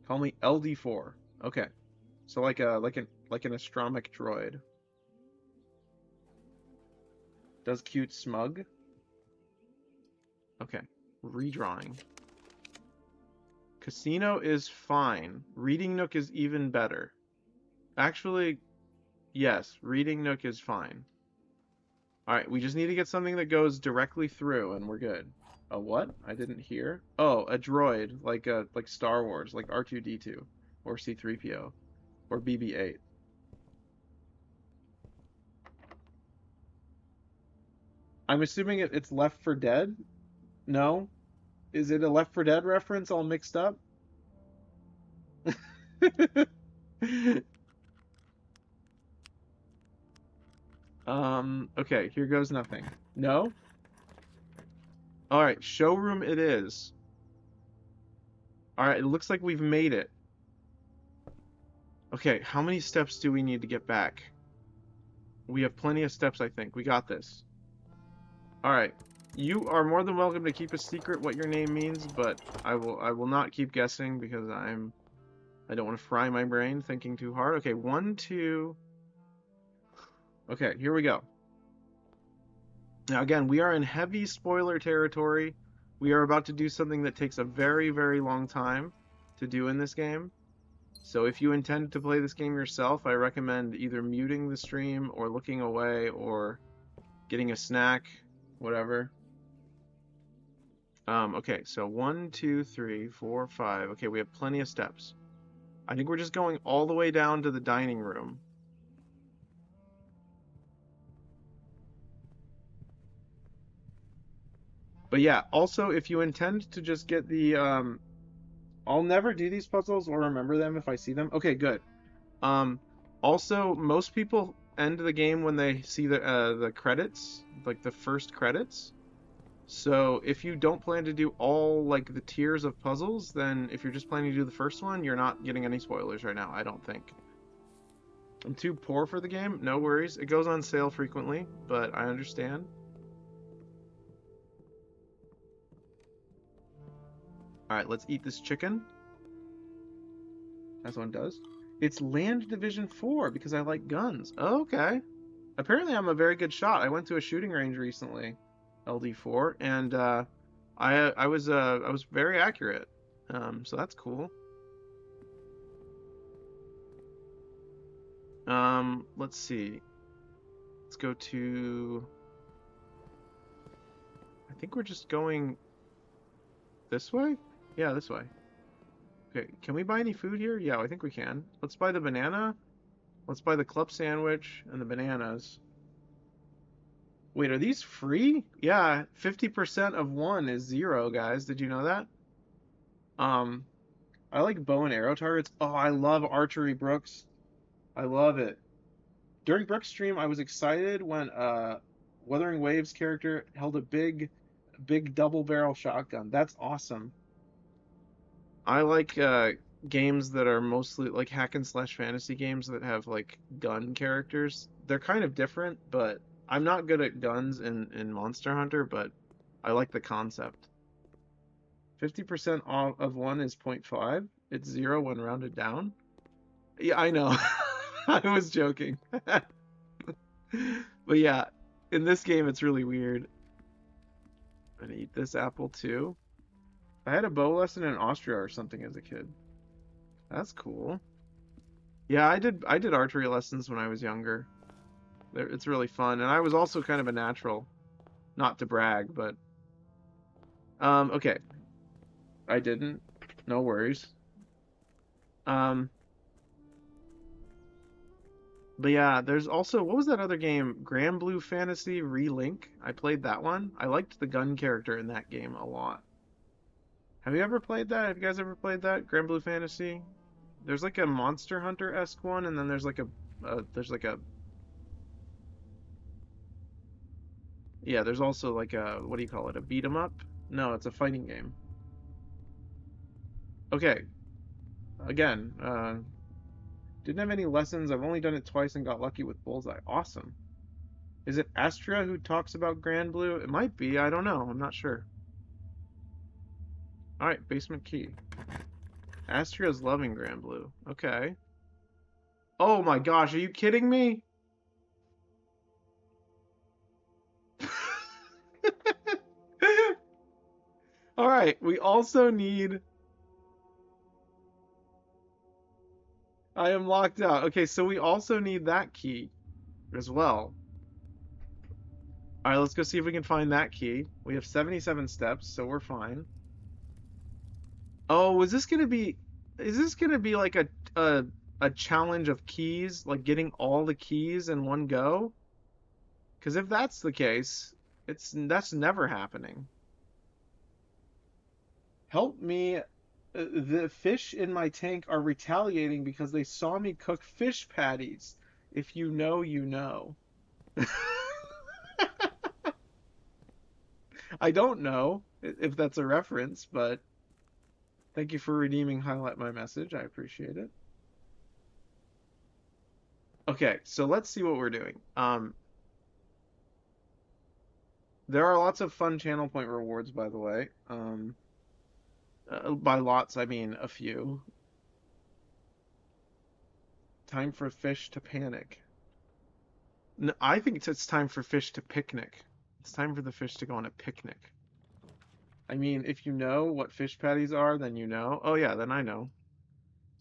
Call me LD4. Okay. So like an astronomic droid. Does cute smug? Okay. Redrawing. Casino is fine. Reading Nook is even better. Actually, yes, Reading Nook is fine. Alright, we just need to get something that goes directly through and we're good. A what? I didn't hear. Oh, a droid, like Star Wars, like R2-D2 or C-3PO or BB-8. I'm assuming it's Left 4 Dead? No? Is it a Left 4 Dead reference all mixed up? Okay, here goes nothing. No? Alright, showroom it is. Alright, it looks like we've made it. Okay, how many steps do we need to get back? We have plenty of steps, I think. We got this. Alright. You are more than welcome to keep a secret what your name means, but I will not keep guessing because I don't want to fry my brain thinking too hard. Okay, 1, 2. Okay, here we go. Now again, we are in heavy spoiler territory. We are about to do something that takes a very, very long time to do in this game. So if you intend to play this game yourself, I recommend either muting the stream or looking away or getting a snack, whatever. Okay, so 1, 2, 3, 4, 5. Okay, we have plenty of steps. I think we're just going all the way down to the dining room. But yeah, also if you intend to just get the I'll never do these puzzles or remember them if I see them. Okay, good. Also most people end the game when they see the credits, like the first credits. So if you don't plan to do all like the tiers of puzzles, then if you're just planning to do the first one, you're not getting any spoilers right now, I don't think. I'm too poor for the game, no worries. It goes on sale frequently, but I understand. Alright, let's eat this chicken. As one does. It's Land Division 4 because I like guns. Okay. Apparently I'm a very good shot. I went to a shooting range recently, LD4, and I was very accurate. So that's cool. Let's see. Let's go to... I think we're just going this way? Yeah, this way. Okay, can we buy any food here? Yeah, I think we can. Let's buy the banana. Let's buy the club sandwich and the bananas. Wait, are these free? Yeah, 50% of one is 0, guys. Did you know that? I like bow and arrow targets. Oh, I love archery, Brooks. I love it. During Brooks' stream, I was excited when Wuthering Waves character held a big double barrel shotgun. That's awesome. I like games that are mostly like hack and slash fantasy games that have like gun characters. They're kind of different, but I'm not good at guns in Monster Hunter, but I like the concept. 50% of one is 0.5. It's 0 when rounded down. Yeah, I know. I was joking. But yeah, in this game it's really weird. I'm gonna eat this apple too. I had a bow lesson in Austria or something as a kid. That's cool. Yeah, I did archery lessons when I was younger. It's really fun, and I was also kind of a natural. Not to brag, but okay. I didn't. No worries. But yeah, there's also, what was that other game? Grand Blue Fantasy Relink. I played that one. I liked the gun character in that game a lot. Have you ever played that? Have you guys ever played that? Grand Blue Fantasy? There's like a Monster Hunter-esque one, and then there's like a yeah, there's also like a, what do you call it? A beat 'em up? No, it's a fighting game. Okay. Again, didn't have any lessons. I've only done it twice and got lucky with Bullseye. Awesome. Is it Astra who talks about Grand Blue? It might be. I don't know. I'm not sure. Alright, basement key. Astria's loving Grand Blue. Okay. Oh my gosh, are you kidding me? Alright, we also need... I am locked out. Okay, so we also need that key as well. Alright, let's go see if we can find that key. We have 77 steps, so we're fine. Oh, is this gonna be like a challenge of keys, like getting all the keys in one go? Because if that's the case, that's never happening. Help me. The fish in my tank are retaliating because they saw me cook fish patties. If you know, you know. I don't know if that's a reference, but thank you for redeeming highlight my message. I appreciate it. Okay, so let's see what we're doing. There are lots of fun channel point rewards, by the way. By lots, I mean a few. Time for fish to panic. No, I think it's time for fish to picnic. It's time for the fish to go on a picnic. I mean, if you know what fish patties are, then you know. Oh yeah, then I know.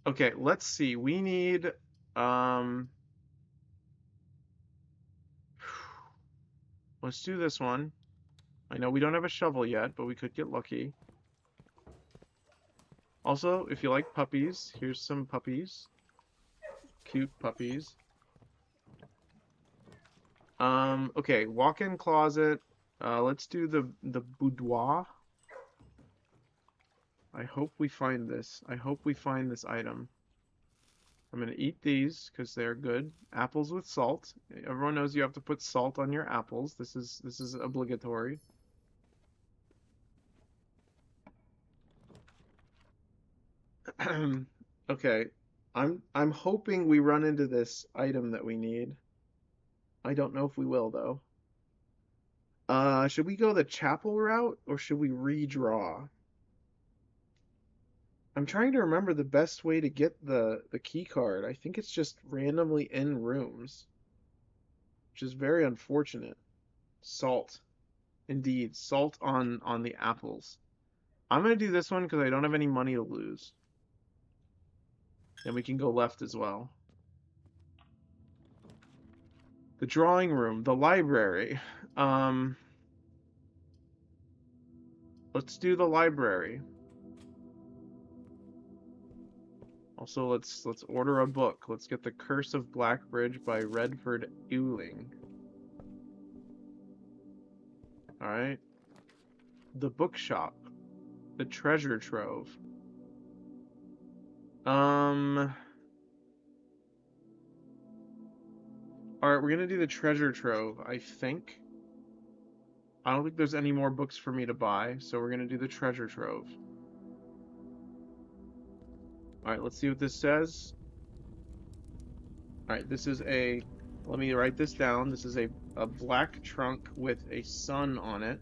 Okay, let's see. We need um let's do this one. I know we don't have a shovel yet, but we could get lucky. Also, if you like puppies, here's some puppies. Cute puppies. Okay, walk-in closet. Let's do the boudoir. I hope we find this. I hope we find this item. I'm gonna eat these because they're good. Apples with salt. Everyone knows you have to put salt on your apples. This is obligatory. Okay. I'm hoping we run into this item that we need. I don't know if we will though. Should we go the chapel route or should we redraw? I'm trying to remember the best way to get the key card. I think it's just randomly in rooms, which is very unfortunate. Salt. Indeed, salt on the apples. I'm gonna do this one because I don't have any money to lose. And we can go left as well. The drawing room, the library. Um, let's do the library. Also, let's order a book. Let's get The Curse of Blackbridge by Redford Ewing. All right. The bookshop. The treasure trove. All right, we're gonna do the treasure trove, I think. I don't think there's any more books for me to buy, so we're gonna do the treasure trove. All right, let's see what this says. All right, this is a, let me write this down. This is a black trunk with a sun on it.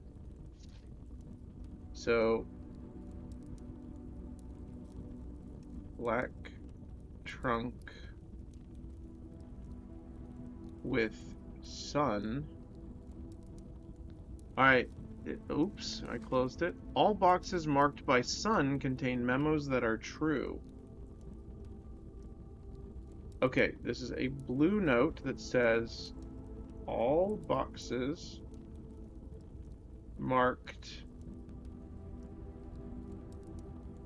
So, black trunk with sun. All right, oops, I closed it. All boxes marked by sun contain memos that are true. Okay, this is a blue note that says all boxes marked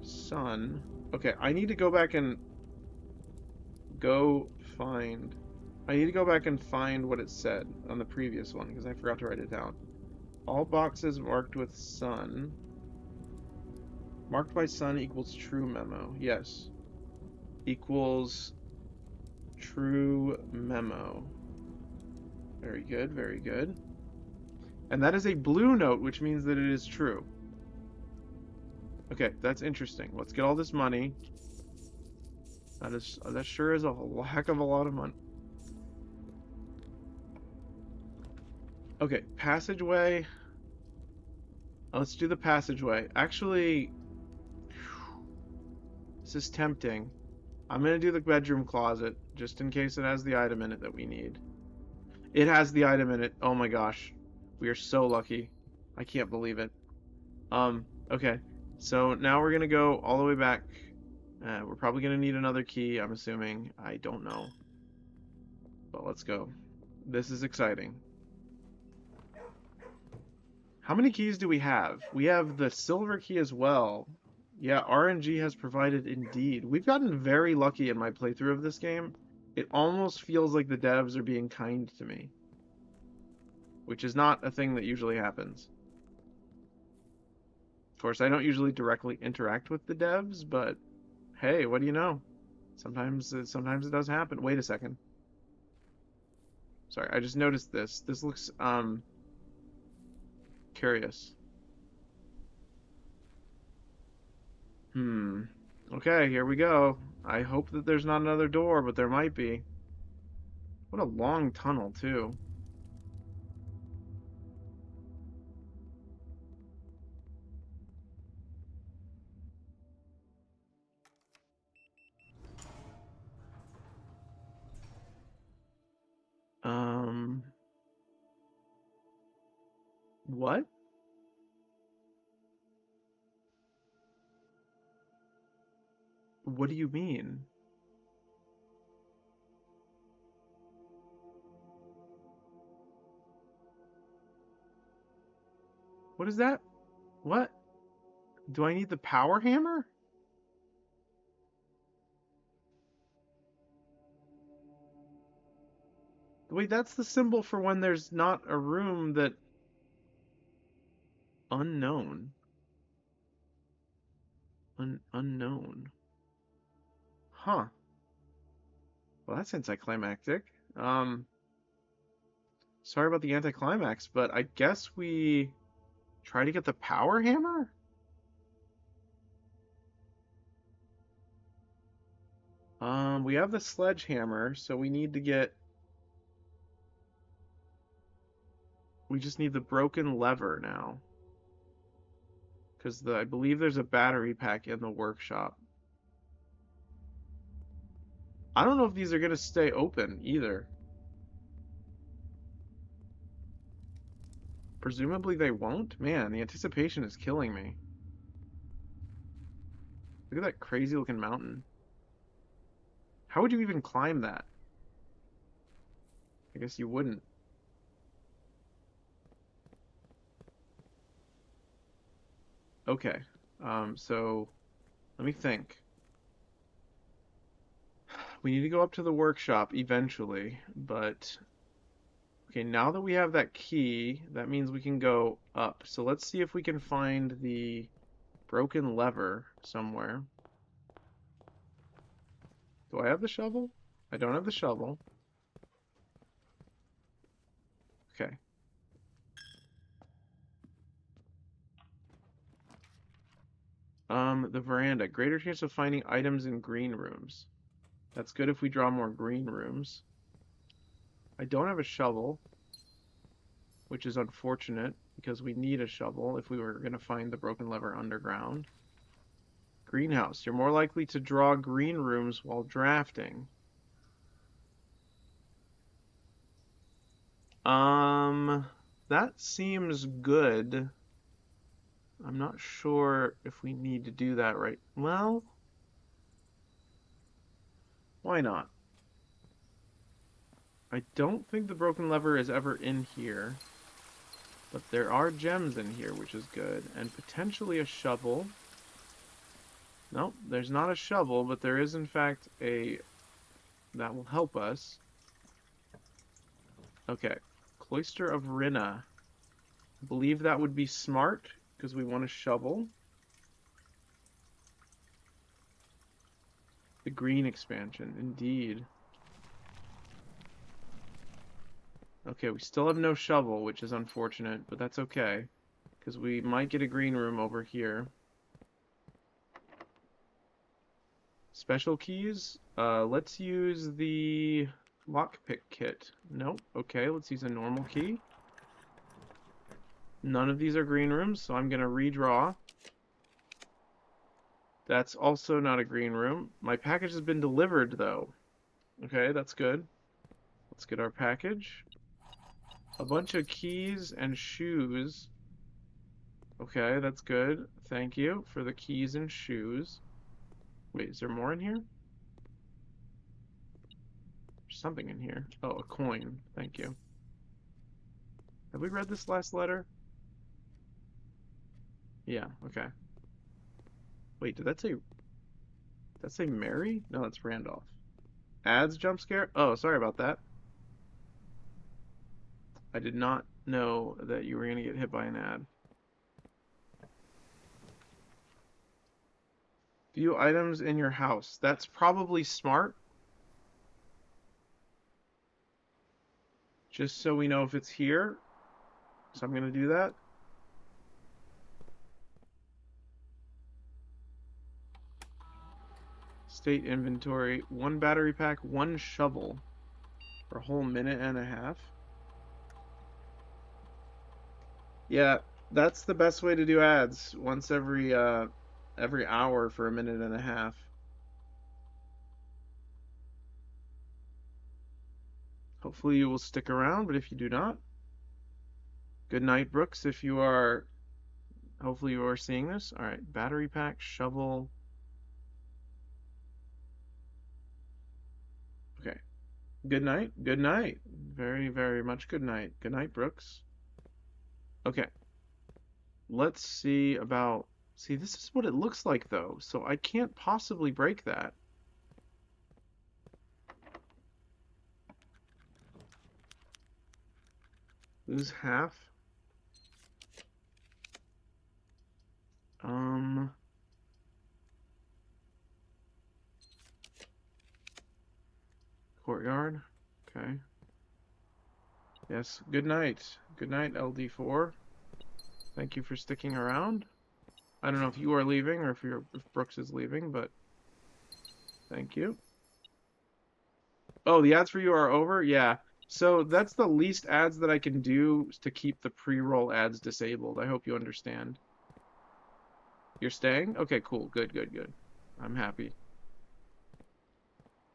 sun. Okay, I need to go back and find. I need to go back and find what it said on the previous one because I forgot to write it down. All boxes marked with sun. Marked by sun equals true memo. Yes. Equals true memo. Very good, very good. And that is a blue note, which means that it is true. Okay, that's interesting. Let's get all this money. That sure is a heck of a lot of money. Okay, passageway. Let's do the passageway. Actually, this is tempting. I'm gonna do the bedroom closet, just in case it has the item in it that we need. It has the item in it. Oh my gosh. We are so lucky. I can't believe it. Okay. So now we're gonna go all the way back. We're probably gonna need another key, I'm assuming. I don't know. But let's go. This is exciting. How many keys do we have? We have the silver key as well. Yeah, RNG has provided indeed. We've gotten very lucky in my playthrough of this game. It almost feels like the devs are being kind to me. Which is not a thing that usually happens. Of course, I don't usually directly interact with the devs, but hey, what do you know? Sometimes it does happen. Wait a second. Sorry, I just noticed this. This looks curious. Okay, here we go. I hope that there's not another door, but there might be. What a long tunnel, too. What? What do you mean? What is that? What? Do I need the power hammer? Wait, that's the symbol for when there's not a room that... Unknown. Unknown. Huh. Well, that's anticlimactic. Sorry about the anticlimax, but I guess we try to get the power hammer? We have the sledgehammer, so we need to get... We just need the broken lever now. Because I believe there's a battery pack in the workshop. I don't know if these are going to stay open either. Presumably they won't? Man, the anticipation is killing me. Look at that crazy looking mountain. How would you even climb that? I guess you wouldn't. Okay. So let me think. We need to go up to the workshop eventually, but okay, now that we have that key, that means we can go up. So let's see if we can find the broken lever somewhere. Do I have the shovel? I don't have the shovel. Okay. The veranda. Greater chance of finding items in green rooms. That's good if we draw more green rooms. I don't have a shovel, which is unfortunate because we need a shovel if we were going to find the broken lever underground. Greenhouse. You're more likely to draw green rooms while drafting. That seems good. I'm not sure if we need to do that right. Well, why not? I don't think the broken lever is ever in here. But there are gems in here, which is good. And potentially a shovel. Nope, there's not a shovel, but there is in fact a... That will help us. Okay. Cloister of Rinna. I believe that would be smart, because we want a shovel. The green expansion, indeed. Okay, we still have no shovel, which is unfortunate, but that's okay. Because we might get a green room over here. Special keys? Let's use the lockpick kit. Nope. Okay, let's use a normal key. None of these are green rooms, so I'm going to redraw. That's also not a green room. My package has been delivered, though. Okay, that's good. Let's get our package. A bunch of keys and shoes. Okay, that's good. Thank you for the keys and shoes. Wait, is there more in here? There's something in here. Oh, a coin. Thank you. Have we read this last letter? Yeah, okay. Wait, did that say Mary? No, that's Randolph. Ads jump scare? Oh, sorry about that. I did not know that you were going to get hit by an ad. View items in your house. That's probably smart. Just so we know if it's here. So I'm going to do that. State inventory. 1 battery pack, 1 shovel. For a whole minute and a half? Yeah, that's the best way to do ads. Once every hour for a minute and a half. Hopefully you will stick around, but if you do not, good night, Brooks, if you are, hopefully you are seeing this. All right, battery pack, shovel. Okay. Good night. Good night. Very, very much good night. Good night, Brooks. Okay. Let's see about... See, this is what it looks like, though, so I can't possibly break that. Lose half. Courtyard. Okay. Yes, good night. Good night, LD4. Thank you for sticking around. I don't know if you are leaving or if Brooks is leaving, but thank you. Oh, the ads for you are over? Yeah. So that's the least ads that I can do to keep the pre-roll ads disabled. I hope you understand. You're staying? Okay, cool. Good, good, good. I'm happy.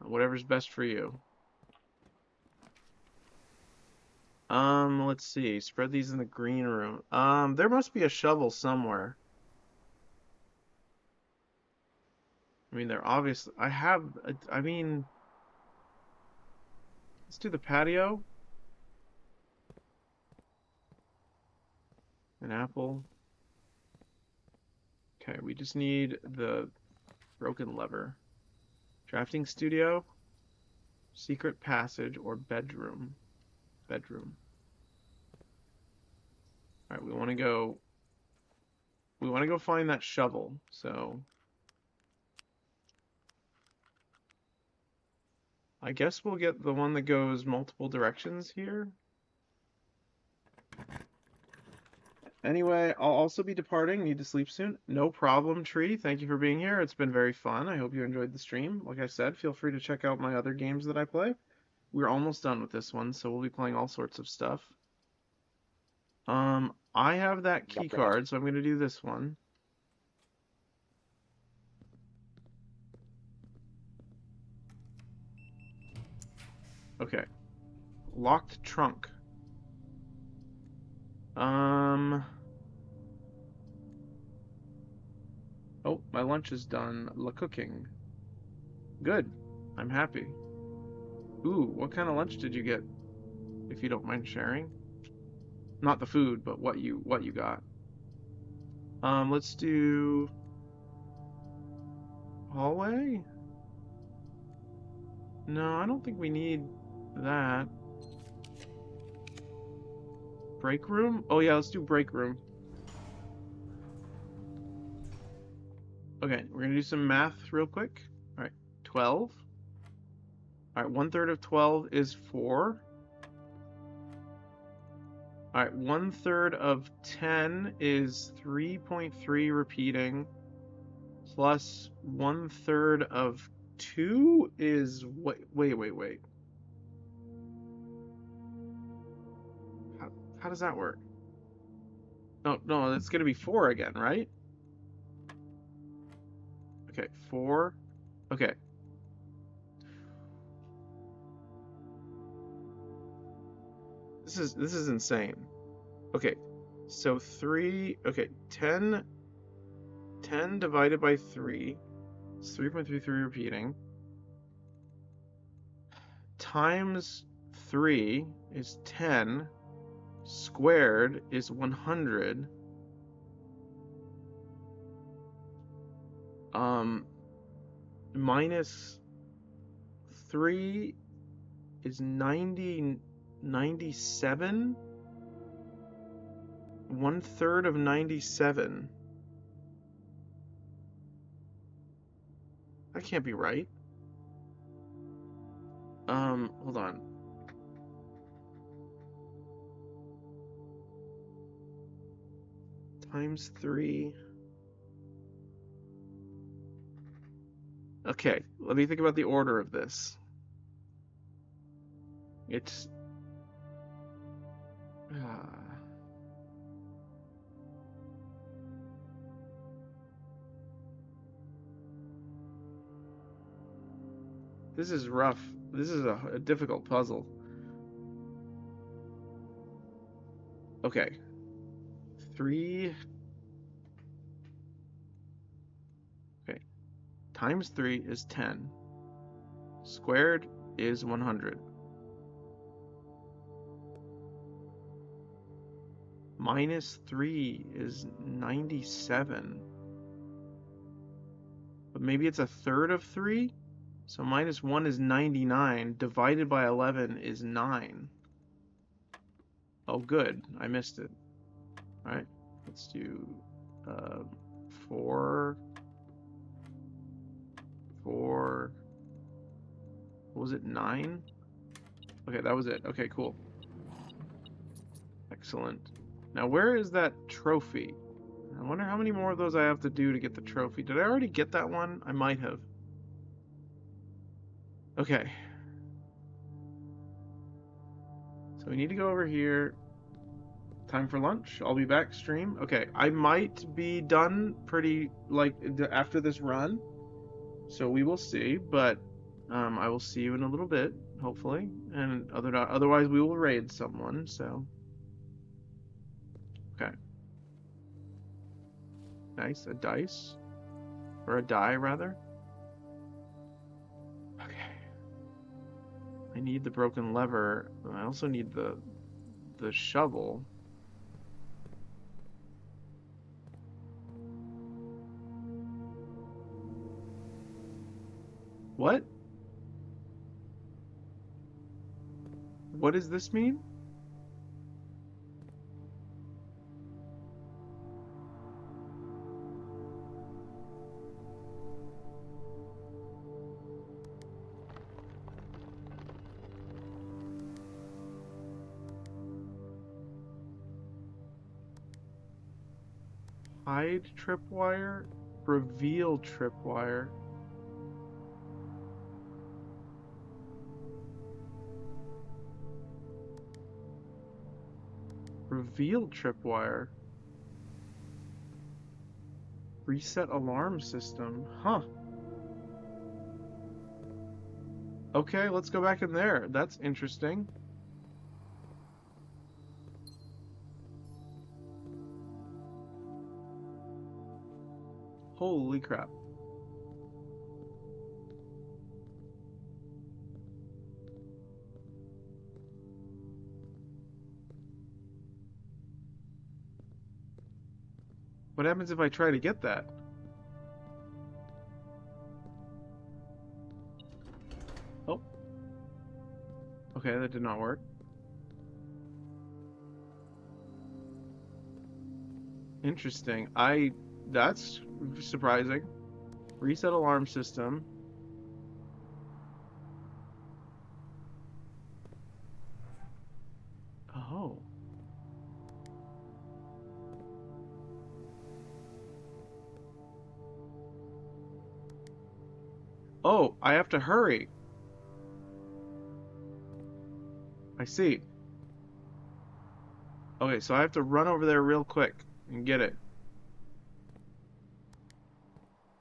Whatever's best for you. Let's see. Spread these in the green room. There must be a shovel somewhere. I mean, they're obviously... I mean... Let's do the patio. An apple. Okay, we just need the broken lever. Drafting studio. Secret passage or bedroom. Bedroom. Alright, we want to go... We want to go find that shovel, so... I guess we'll get the one that goes multiple directions here. Anyway, I'll also be departing. Need to sleep soon. No problem, Tree. Thank you for being here. It's been very fun. I hope you enjoyed the stream. Like I said, feel free to check out my other games that I play. We're almost done with this one, so we'll be playing all sorts of stuff. I have that key card, so I'm going to do this one. Okay. Locked trunk. Oh, my lunch is done. La cooking. Good. I'm happy. Ooh, what kind of lunch did you get? If you don't mind sharing. Not the food, but what you got. Let's do hallway? No, I don't think we need that. Break room? Oh yeah, let's do break room. Okay, we're gonna do some math real quick. Alright, 12. Alright, 1/3 of 12 is 4. Alright, 1/3 of 10 is 3.3 repeating. Plus 1/3 of 2 is... Wait. How does that work? No, it's gonna be 4 again, right? Okay, 4. Okay. This is insane. Okay, so 3... Okay, 10 divided by 3 is 3.33 repeating. Times 3 is 10. Squared is 100. Minus 3 is 97. 1/3 of 97. That can't be right. Hold on. Times 3. Okay, let me think about the order of this. It's... This is rough. This is a difficult puzzle. Okay. 3... Okay. Times 3 is 10. Squared is 100. Minus 3 is 97. But maybe it's a third of 3? So minus 1 is 99. Divided by 11 is 9. Oh, good. I missed it. Alright. Let's do 4. 4. What was it? 9? Okay, that was it. Okay, cool. Excellent. Now, where is that trophy? I wonder how many more of those I have to do to get the trophy. Did I already get that one? I might have. Okay. So we need to go over here. Time for lunch. I'll be back stream. Okay, I might be done pretty, like, after this run. So we will see, but I will see you in a little bit, hopefully. And otherwise we will raid someone, so. Okay. Nice, a dice. Or a die, rather. Okay. I need the broken lever. I also need the shovel. What? What does this mean? Hide tripwire? Reveal tripwire? Reveal tripwire? Reset alarm system? Huh. Okay, let's go back in there. That's interesting. Holy crap. What happens if I try to get that? Oh. Okay, that did not work. Interesting. That's surprising. Reset alarm system. Oh. Oh, I have to hurry. I see. Okay, so I have to run over there real quick and get it.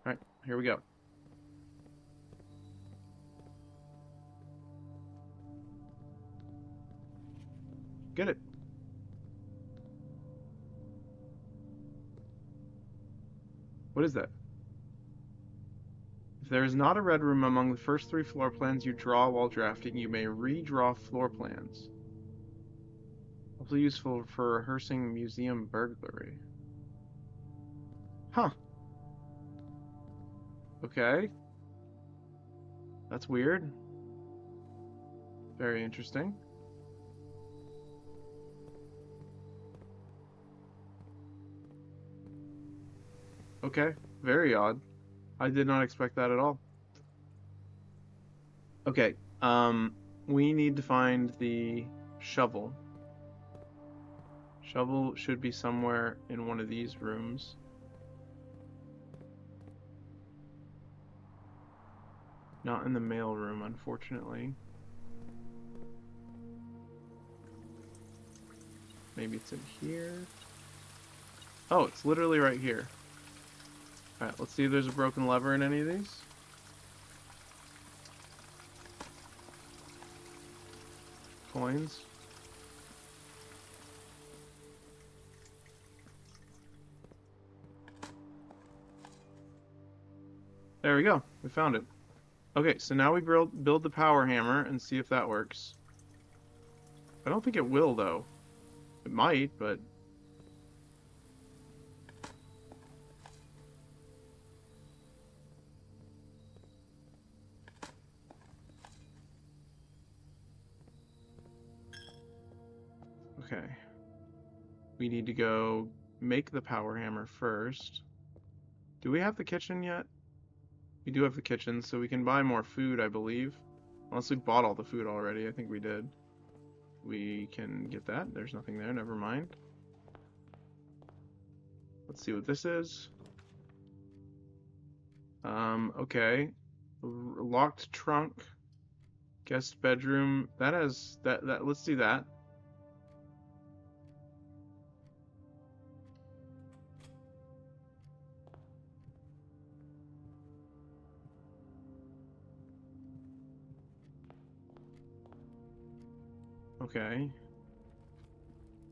Alright, here we go. Get it. What is that? If there is not a red room among the first 3 floor plans you draw while drafting, you may redraw floor plans. Also useful for rehearsing museum burglary. Huh. Okay. That's weird. Very interesting. Okay. Very odd. I did not expect that at all. Okay. We need to find the shovel. Shovel should be somewhere in one of these rooms. Not in the mail room, unfortunately. Maybe it's in here. Oh, it's literally right here. Alright, let's see if there's a broken lever in any of these. Coins. There we go. We found it. Okay, so now we build the power hammer and see if that works. I don't think it will, though. It might, but... Okay. We need to go make the power hammer first. Do we have the kitchen yet? We do have the kitchen, so we can buy more food, I believe. Unless we bought all the food already. I think we did. We can get that. There's nothing there. Never mind. Let's see what this is. Okay. Locked trunk. Guest bedroom. That has... That. Let's do that. Okay.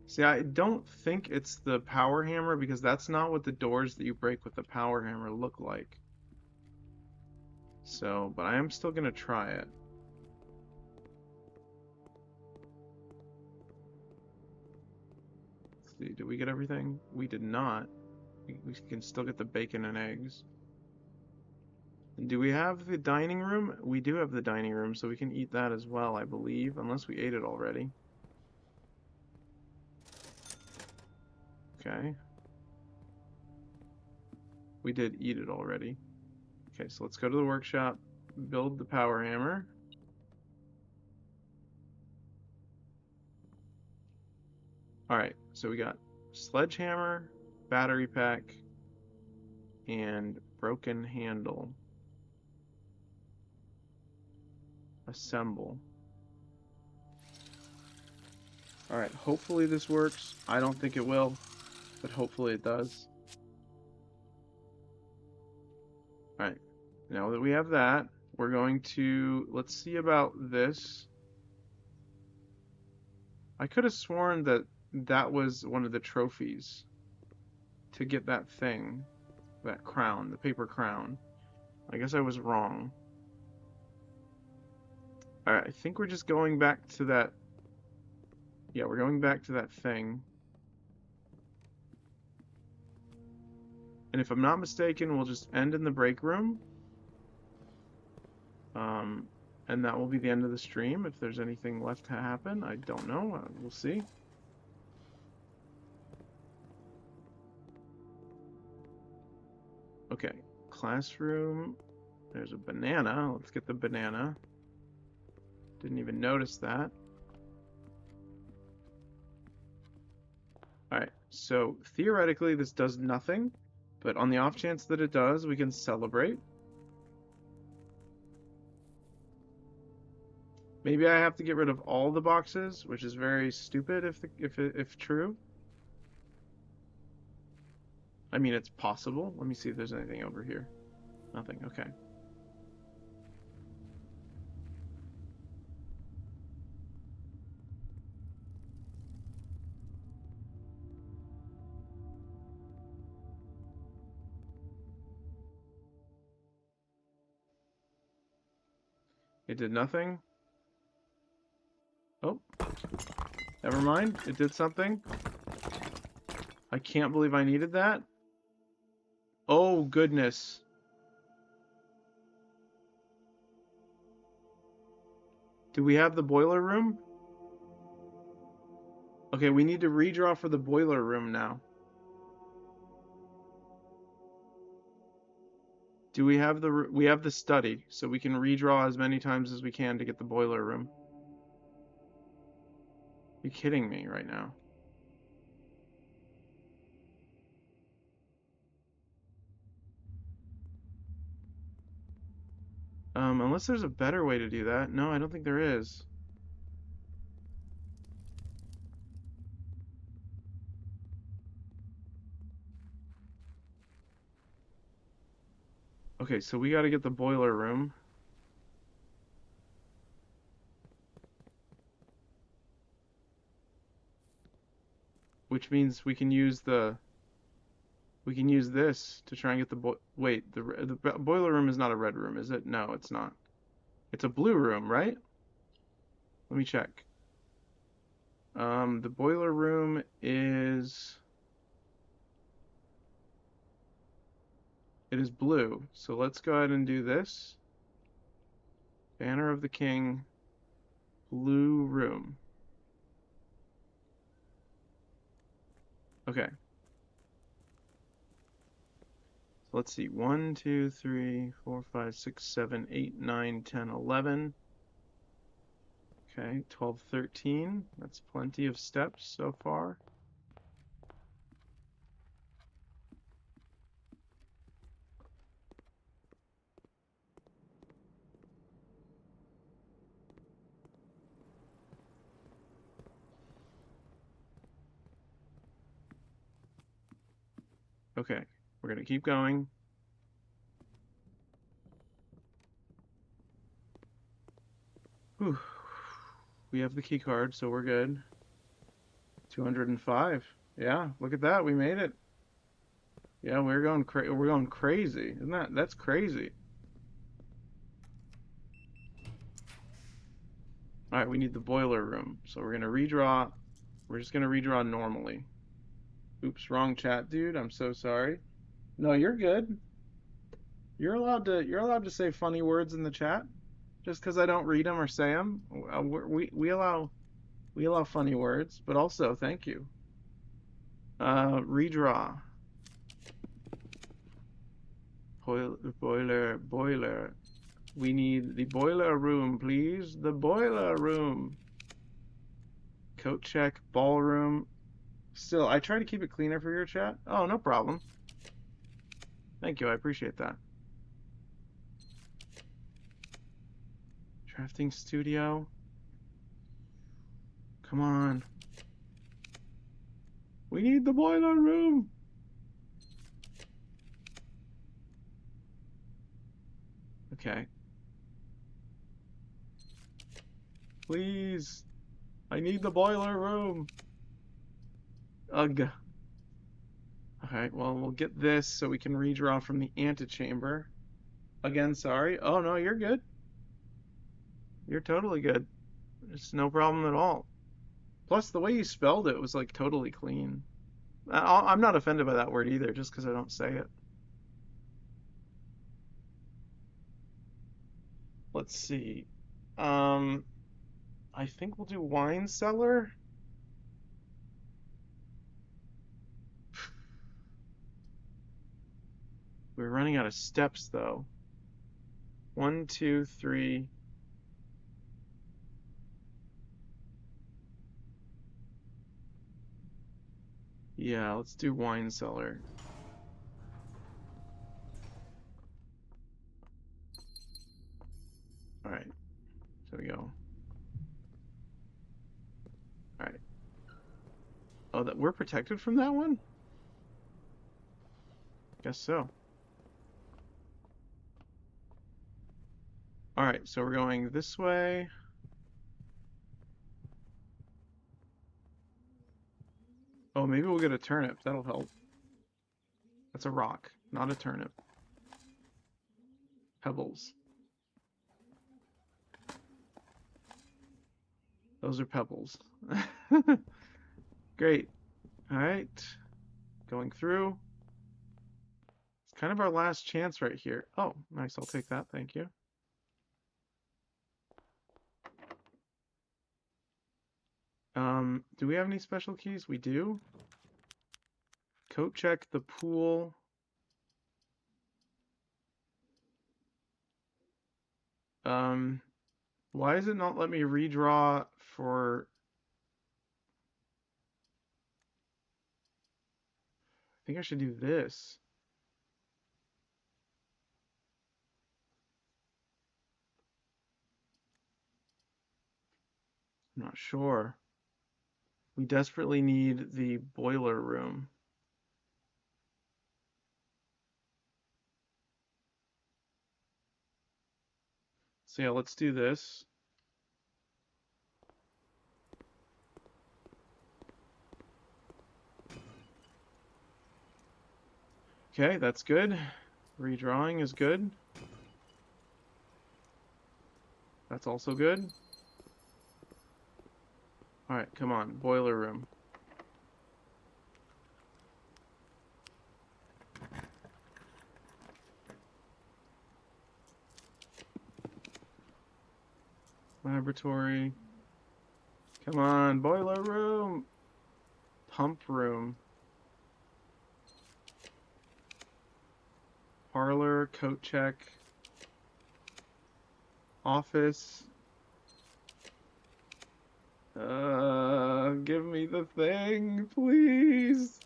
See, I don't think it's the power hammer because that's not what the doors that you break with the power hammer look like. So, but I am still gonna try it. Let's see, did we get everything? We did not. We can still get the bacon and eggs. Do we have the dining room? We do have the dining room, so we can eat that as well, I believe, unless we ate it already. Okay. We did eat it already. Okay, so let's go to the workshop, build the power hammer. Alright, so we got sledgehammer, battery pack, and broken handle. Assemble. Alright, hopefully this works. I don't think it will, but hopefully it does. Alright, now that we have that, we're going to... Let's see about this. I could have sworn that that was one of the trophies to get that thing, that crown, the paper crown. I guess I was wrong. Alright, I think we're just going back to that... Yeah, we're going back to that thing. And if I'm not mistaken, we'll just end in the break room. And that will be the end of the stream. If there's anything left to happen, I don't know. We'll see. Okay, classroom. There's a banana. Let's get the banana. Didn't even notice that. Alright, so theoretically this does nothing, but on the off chance that it does, we can celebrate. Maybe I have to get rid of all the boxes, which is very stupid if true. I mean, it's possible. Let me see if there's anything over here. Nothing, okay. It did nothing. Oh, never mind. It did something. I can't believe I needed that. Oh, goodness. Do we have the boiler room? Okay, we need to redraw for the boiler room now. Do we have we have the study, so we can redraw as many times as we can to get the boiler room. You're kidding me right now. Unless there's a better way to do that. No, I don't think there is. Okay, so we got to get the boiler room. Which means we can use this to try and get the wait, the boiler room is not a red room, is it? No, it's not. It's a blue room, right? Let me check. The boiler room is it is blue. So let's go ahead and do this. Banner of the King, blue room. Okay. So let's see. 1, 2, 3, 4, 5, 6, 7, 8, 9, 10, 11. Okay, 12, 13. That's plenty of steps so far. Okay, we're gonna keep going. Whew. We have the key card, so we're good. 205. Yeah, look at that. We made it. Yeah, we're going crazy. That's crazy. All right, we need the boiler room. So we're gonna redraw. We're just gonna redraw normally. Oops, wrong chat, dude. I'm so sorry. No, you're good. You're allowed to say funny words in the chat. Just because I don't read them or say them, we allow funny words. But also, thank you. Redraw. Boiler. We need the boiler room, please. The boiler room. Coat check, ballroom. Still, I try to keep it cleaner for your chat. Oh, no problem. Thank you, I appreciate that. Drafting studio. Come on. We need the boiler room. Okay. Please. I need the boiler room. Ugh. Alright, well, we'll get this so we can redraw from the antechamber. Again, sorry. Oh, no, you're good. You're totally good. It's no problem at all. Plus, the way you spelled it was like totally clean. I'm not offended by that word either, just because I don't say it. Let's see. I think we'll do wine cellar. We're running out of steps though. 1, 2, 3. Yeah, let's do wine cellar. All right, so we go. All right. Oh, that we're protected from that one? Guess so. All right, so we're going this way. Oh, maybe we'll get a turnip. That'll help. That's a rock, not a turnip. Pebbles. Those are pebbles. Great. All right. Going through. It's kind of our last chance right here. Oh, nice. I'll take that. Thank you. Do we have any special keys? We do. Coat check the pool. Why does it not let me redraw for... I think I should do this. I'm not sure. We desperately need the boiler room. So yeah, let's do this. Okay, that's good. Redrawing is good. That's also good. Alright, come on. Boiler room. Laboratory. Come on, boiler room. Pump room. Parlor, coat check. Office. Give me the thing, please.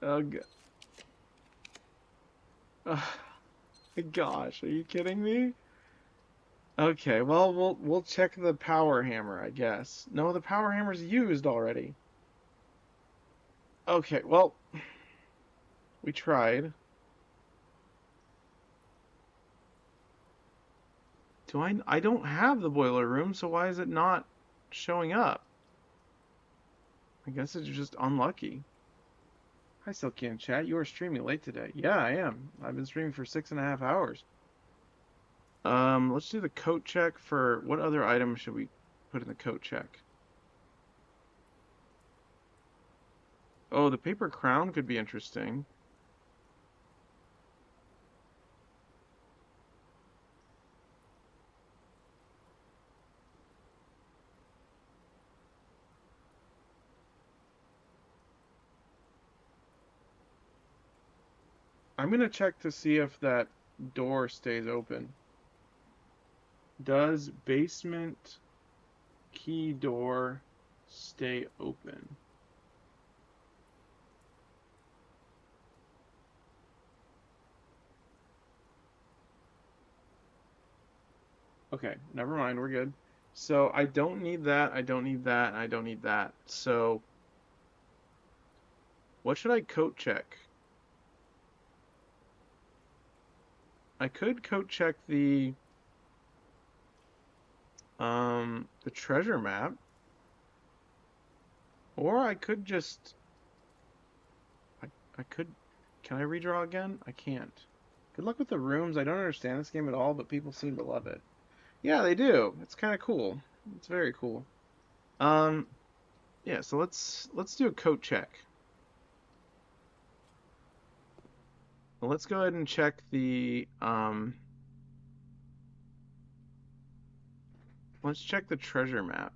Oh, gosh, are you kidding me? Okay, well, we'll check the power hammer, I guess. No, the power hammer's used already. Okay, well, we tried. I don't have the boiler room, so why is it not showing up? I guess it's just unlucky. I still can't chat. You are streaming late today. Yeah, I am. I've been streaming for 6.5 hours. Let's do the coat check for what other item should we put in the coat check? Oh, the paper crown could be interesting. I'm gonna check to see if that door stays open. Does basement key door stay open? Okay, never mind, we're good. So I don't need that, I don't need that, I don't need that. So what should I coat check? I could coat check the treasure map, or I could just I could can I redraw again? I can't. Good luck with the rooms. I don't understand this game at all, but people seem to love it. Yeah, they do. It's kind of cool. It's very cool. Um, yeah, so let's do a coat check. Let's go ahead and check let's check the treasure map.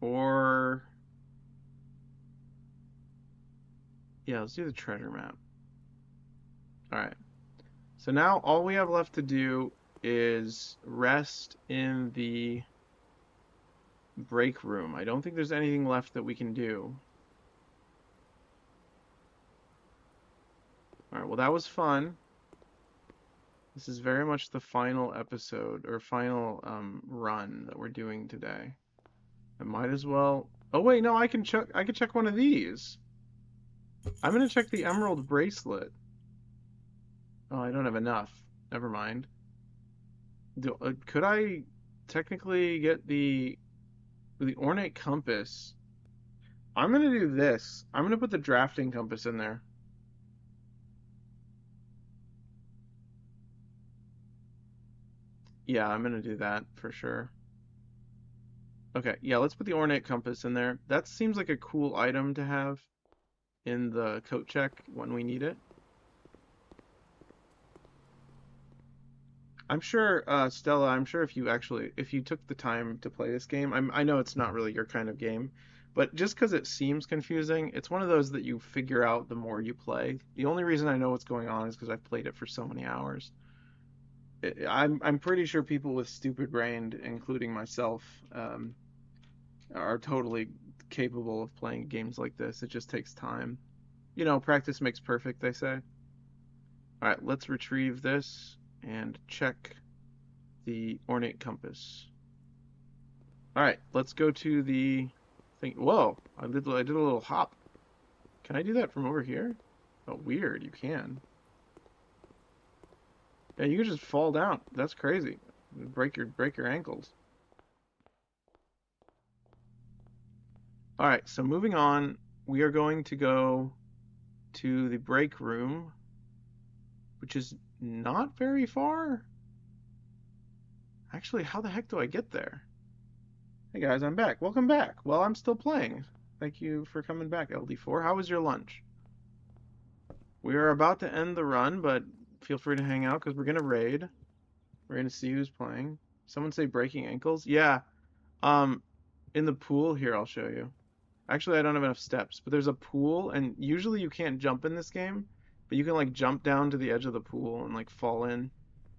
Or yeah, let's do the treasure map. All right. So now all we have left to do is rest in the break room. I don't think there's anything left that we can do. All right, well, that was fun. This is very much the final episode or final run that we're doing today. I might as well. Oh wait, no, I can check one of these. I'm gonna check the emerald bracelet. Oh, I don't have enough. Never mind. Could I technically get the ornate compass? I'm gonna do this. I'm gonna put the drafting compass in there. Yeah, I'm gonna do that for sure. Okay, yeah, let's put the ornate compass in there. That seems like a cool item to have in the coat check when we need it. I'm sure, Stella, I'm sure if you took the time to play this game, I know it's not really your kind of game, but just because it seems confusing, it's one of those that you figure out the more you play. The only reason I know what's going on is because I've played it for so many hours. I'm pretty sure people with stupid brain, including myself, are totally capable of playing games like this. It just takes time. You know, practice makes perfect, they say. All right, let's retrieve this and check the ornate compass. All right, let's go to the thing. Whoa, I did a little hop. Can I do that from over here? Oh, weird, you can. Yeah, you can just fall down. That's crazy. Break your ankles. Alright, so moving on, we are going to go to the break room, which is not very far. Actually, how the heck do I get there? Hey guys, I'm back. Welcome back. Well, I'm still playing. Thank you for coming back, LD4. How was your lunch? We are about to end the run, but feel free to hang out because we're going to raid. We're going to see who's playing. Someone say breaking ankles? Yeah. In the pool, here, I'll show you. Actually, I don't have enough steps, but there's a pool, and usually you can't jump in this game, but you can, like, jump down to the edge of the pool and, like, fall in,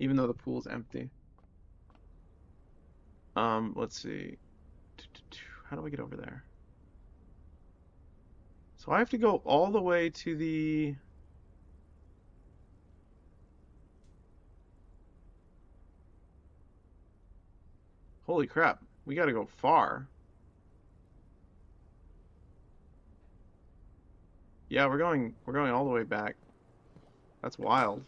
even though the pool's empty. Let's see. How do I get over there? So I have to go all the way to the... Holy crap, we gotta go far. Yeah, we're going all the way back. That's wild.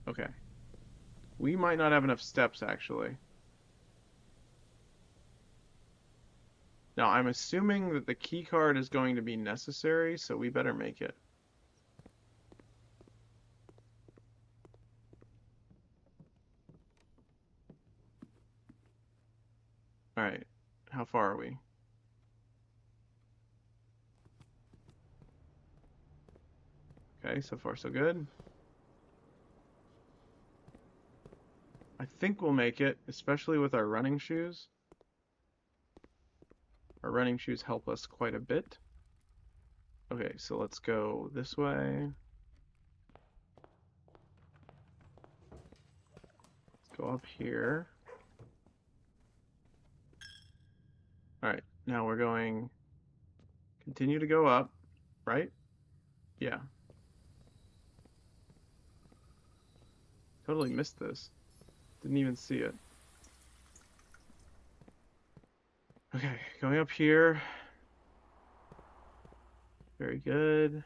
Okay. We might not have enough steps, actually. Now, I'm assuming that the key card is going to be necessary, so we better make it. Alright, how far are we? Okay, so far so good. I think we'll make it, especially with our running shoes. Our running shoes help us quite a bit. Okay, so let's go this way. Let's go up here. Alright, now we're going... Continue to go up, right? Yeah. Totally missed this. Didn't even see it. Okay, going up here. Very good.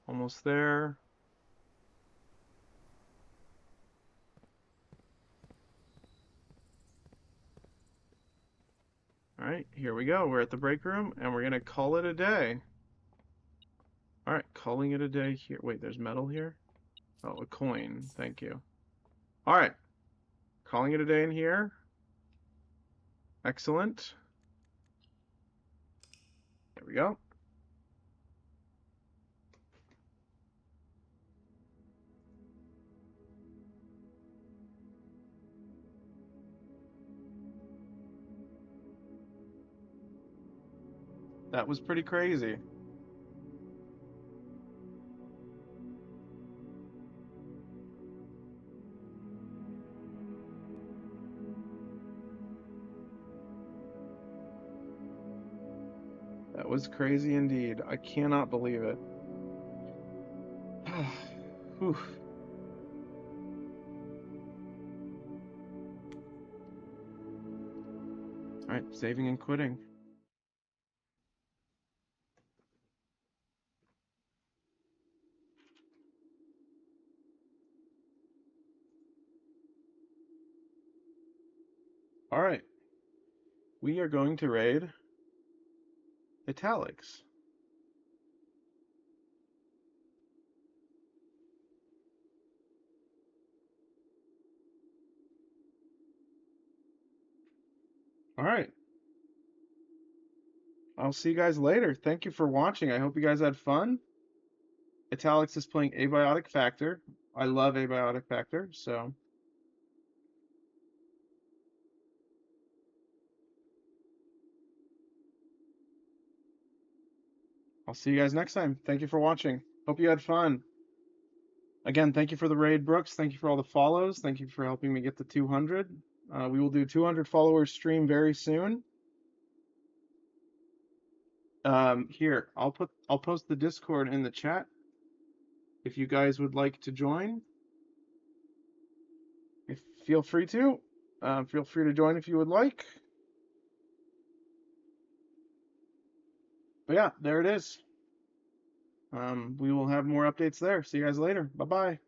Almost there. Alright, here we go. We're at the break room, and we're gonna call it a day. Alright, calling it a day here. Wait, there's metal here? Oh, a coin. Thank you. Alright. Calling it a day in here. Excellent. There we go. That was pretty crazy. That was crazy indeed. I cannot believe it. Whew. Alright, saving and quitting. Alright. We are going to raid Italics. Alright. I'll see you guys later. Thank you for watching. I hope you guys had fun. Italics is playing Abiotic Factor. I love Abiotic Factor, so... I'll see you guys next time. Thank you for watching. Hope you had fun. Again, thank you for the raid, Brooks. Thank you for all the follows. Thank you for helping me get to 200. We will do 200 followers stream very soon. Here, I'll post the Discord in the chat if you guys would like to join. feel free to. Feel free to join if you would like. But yeah, there it is. We will have more updates there. See you guys later. Bye-bye.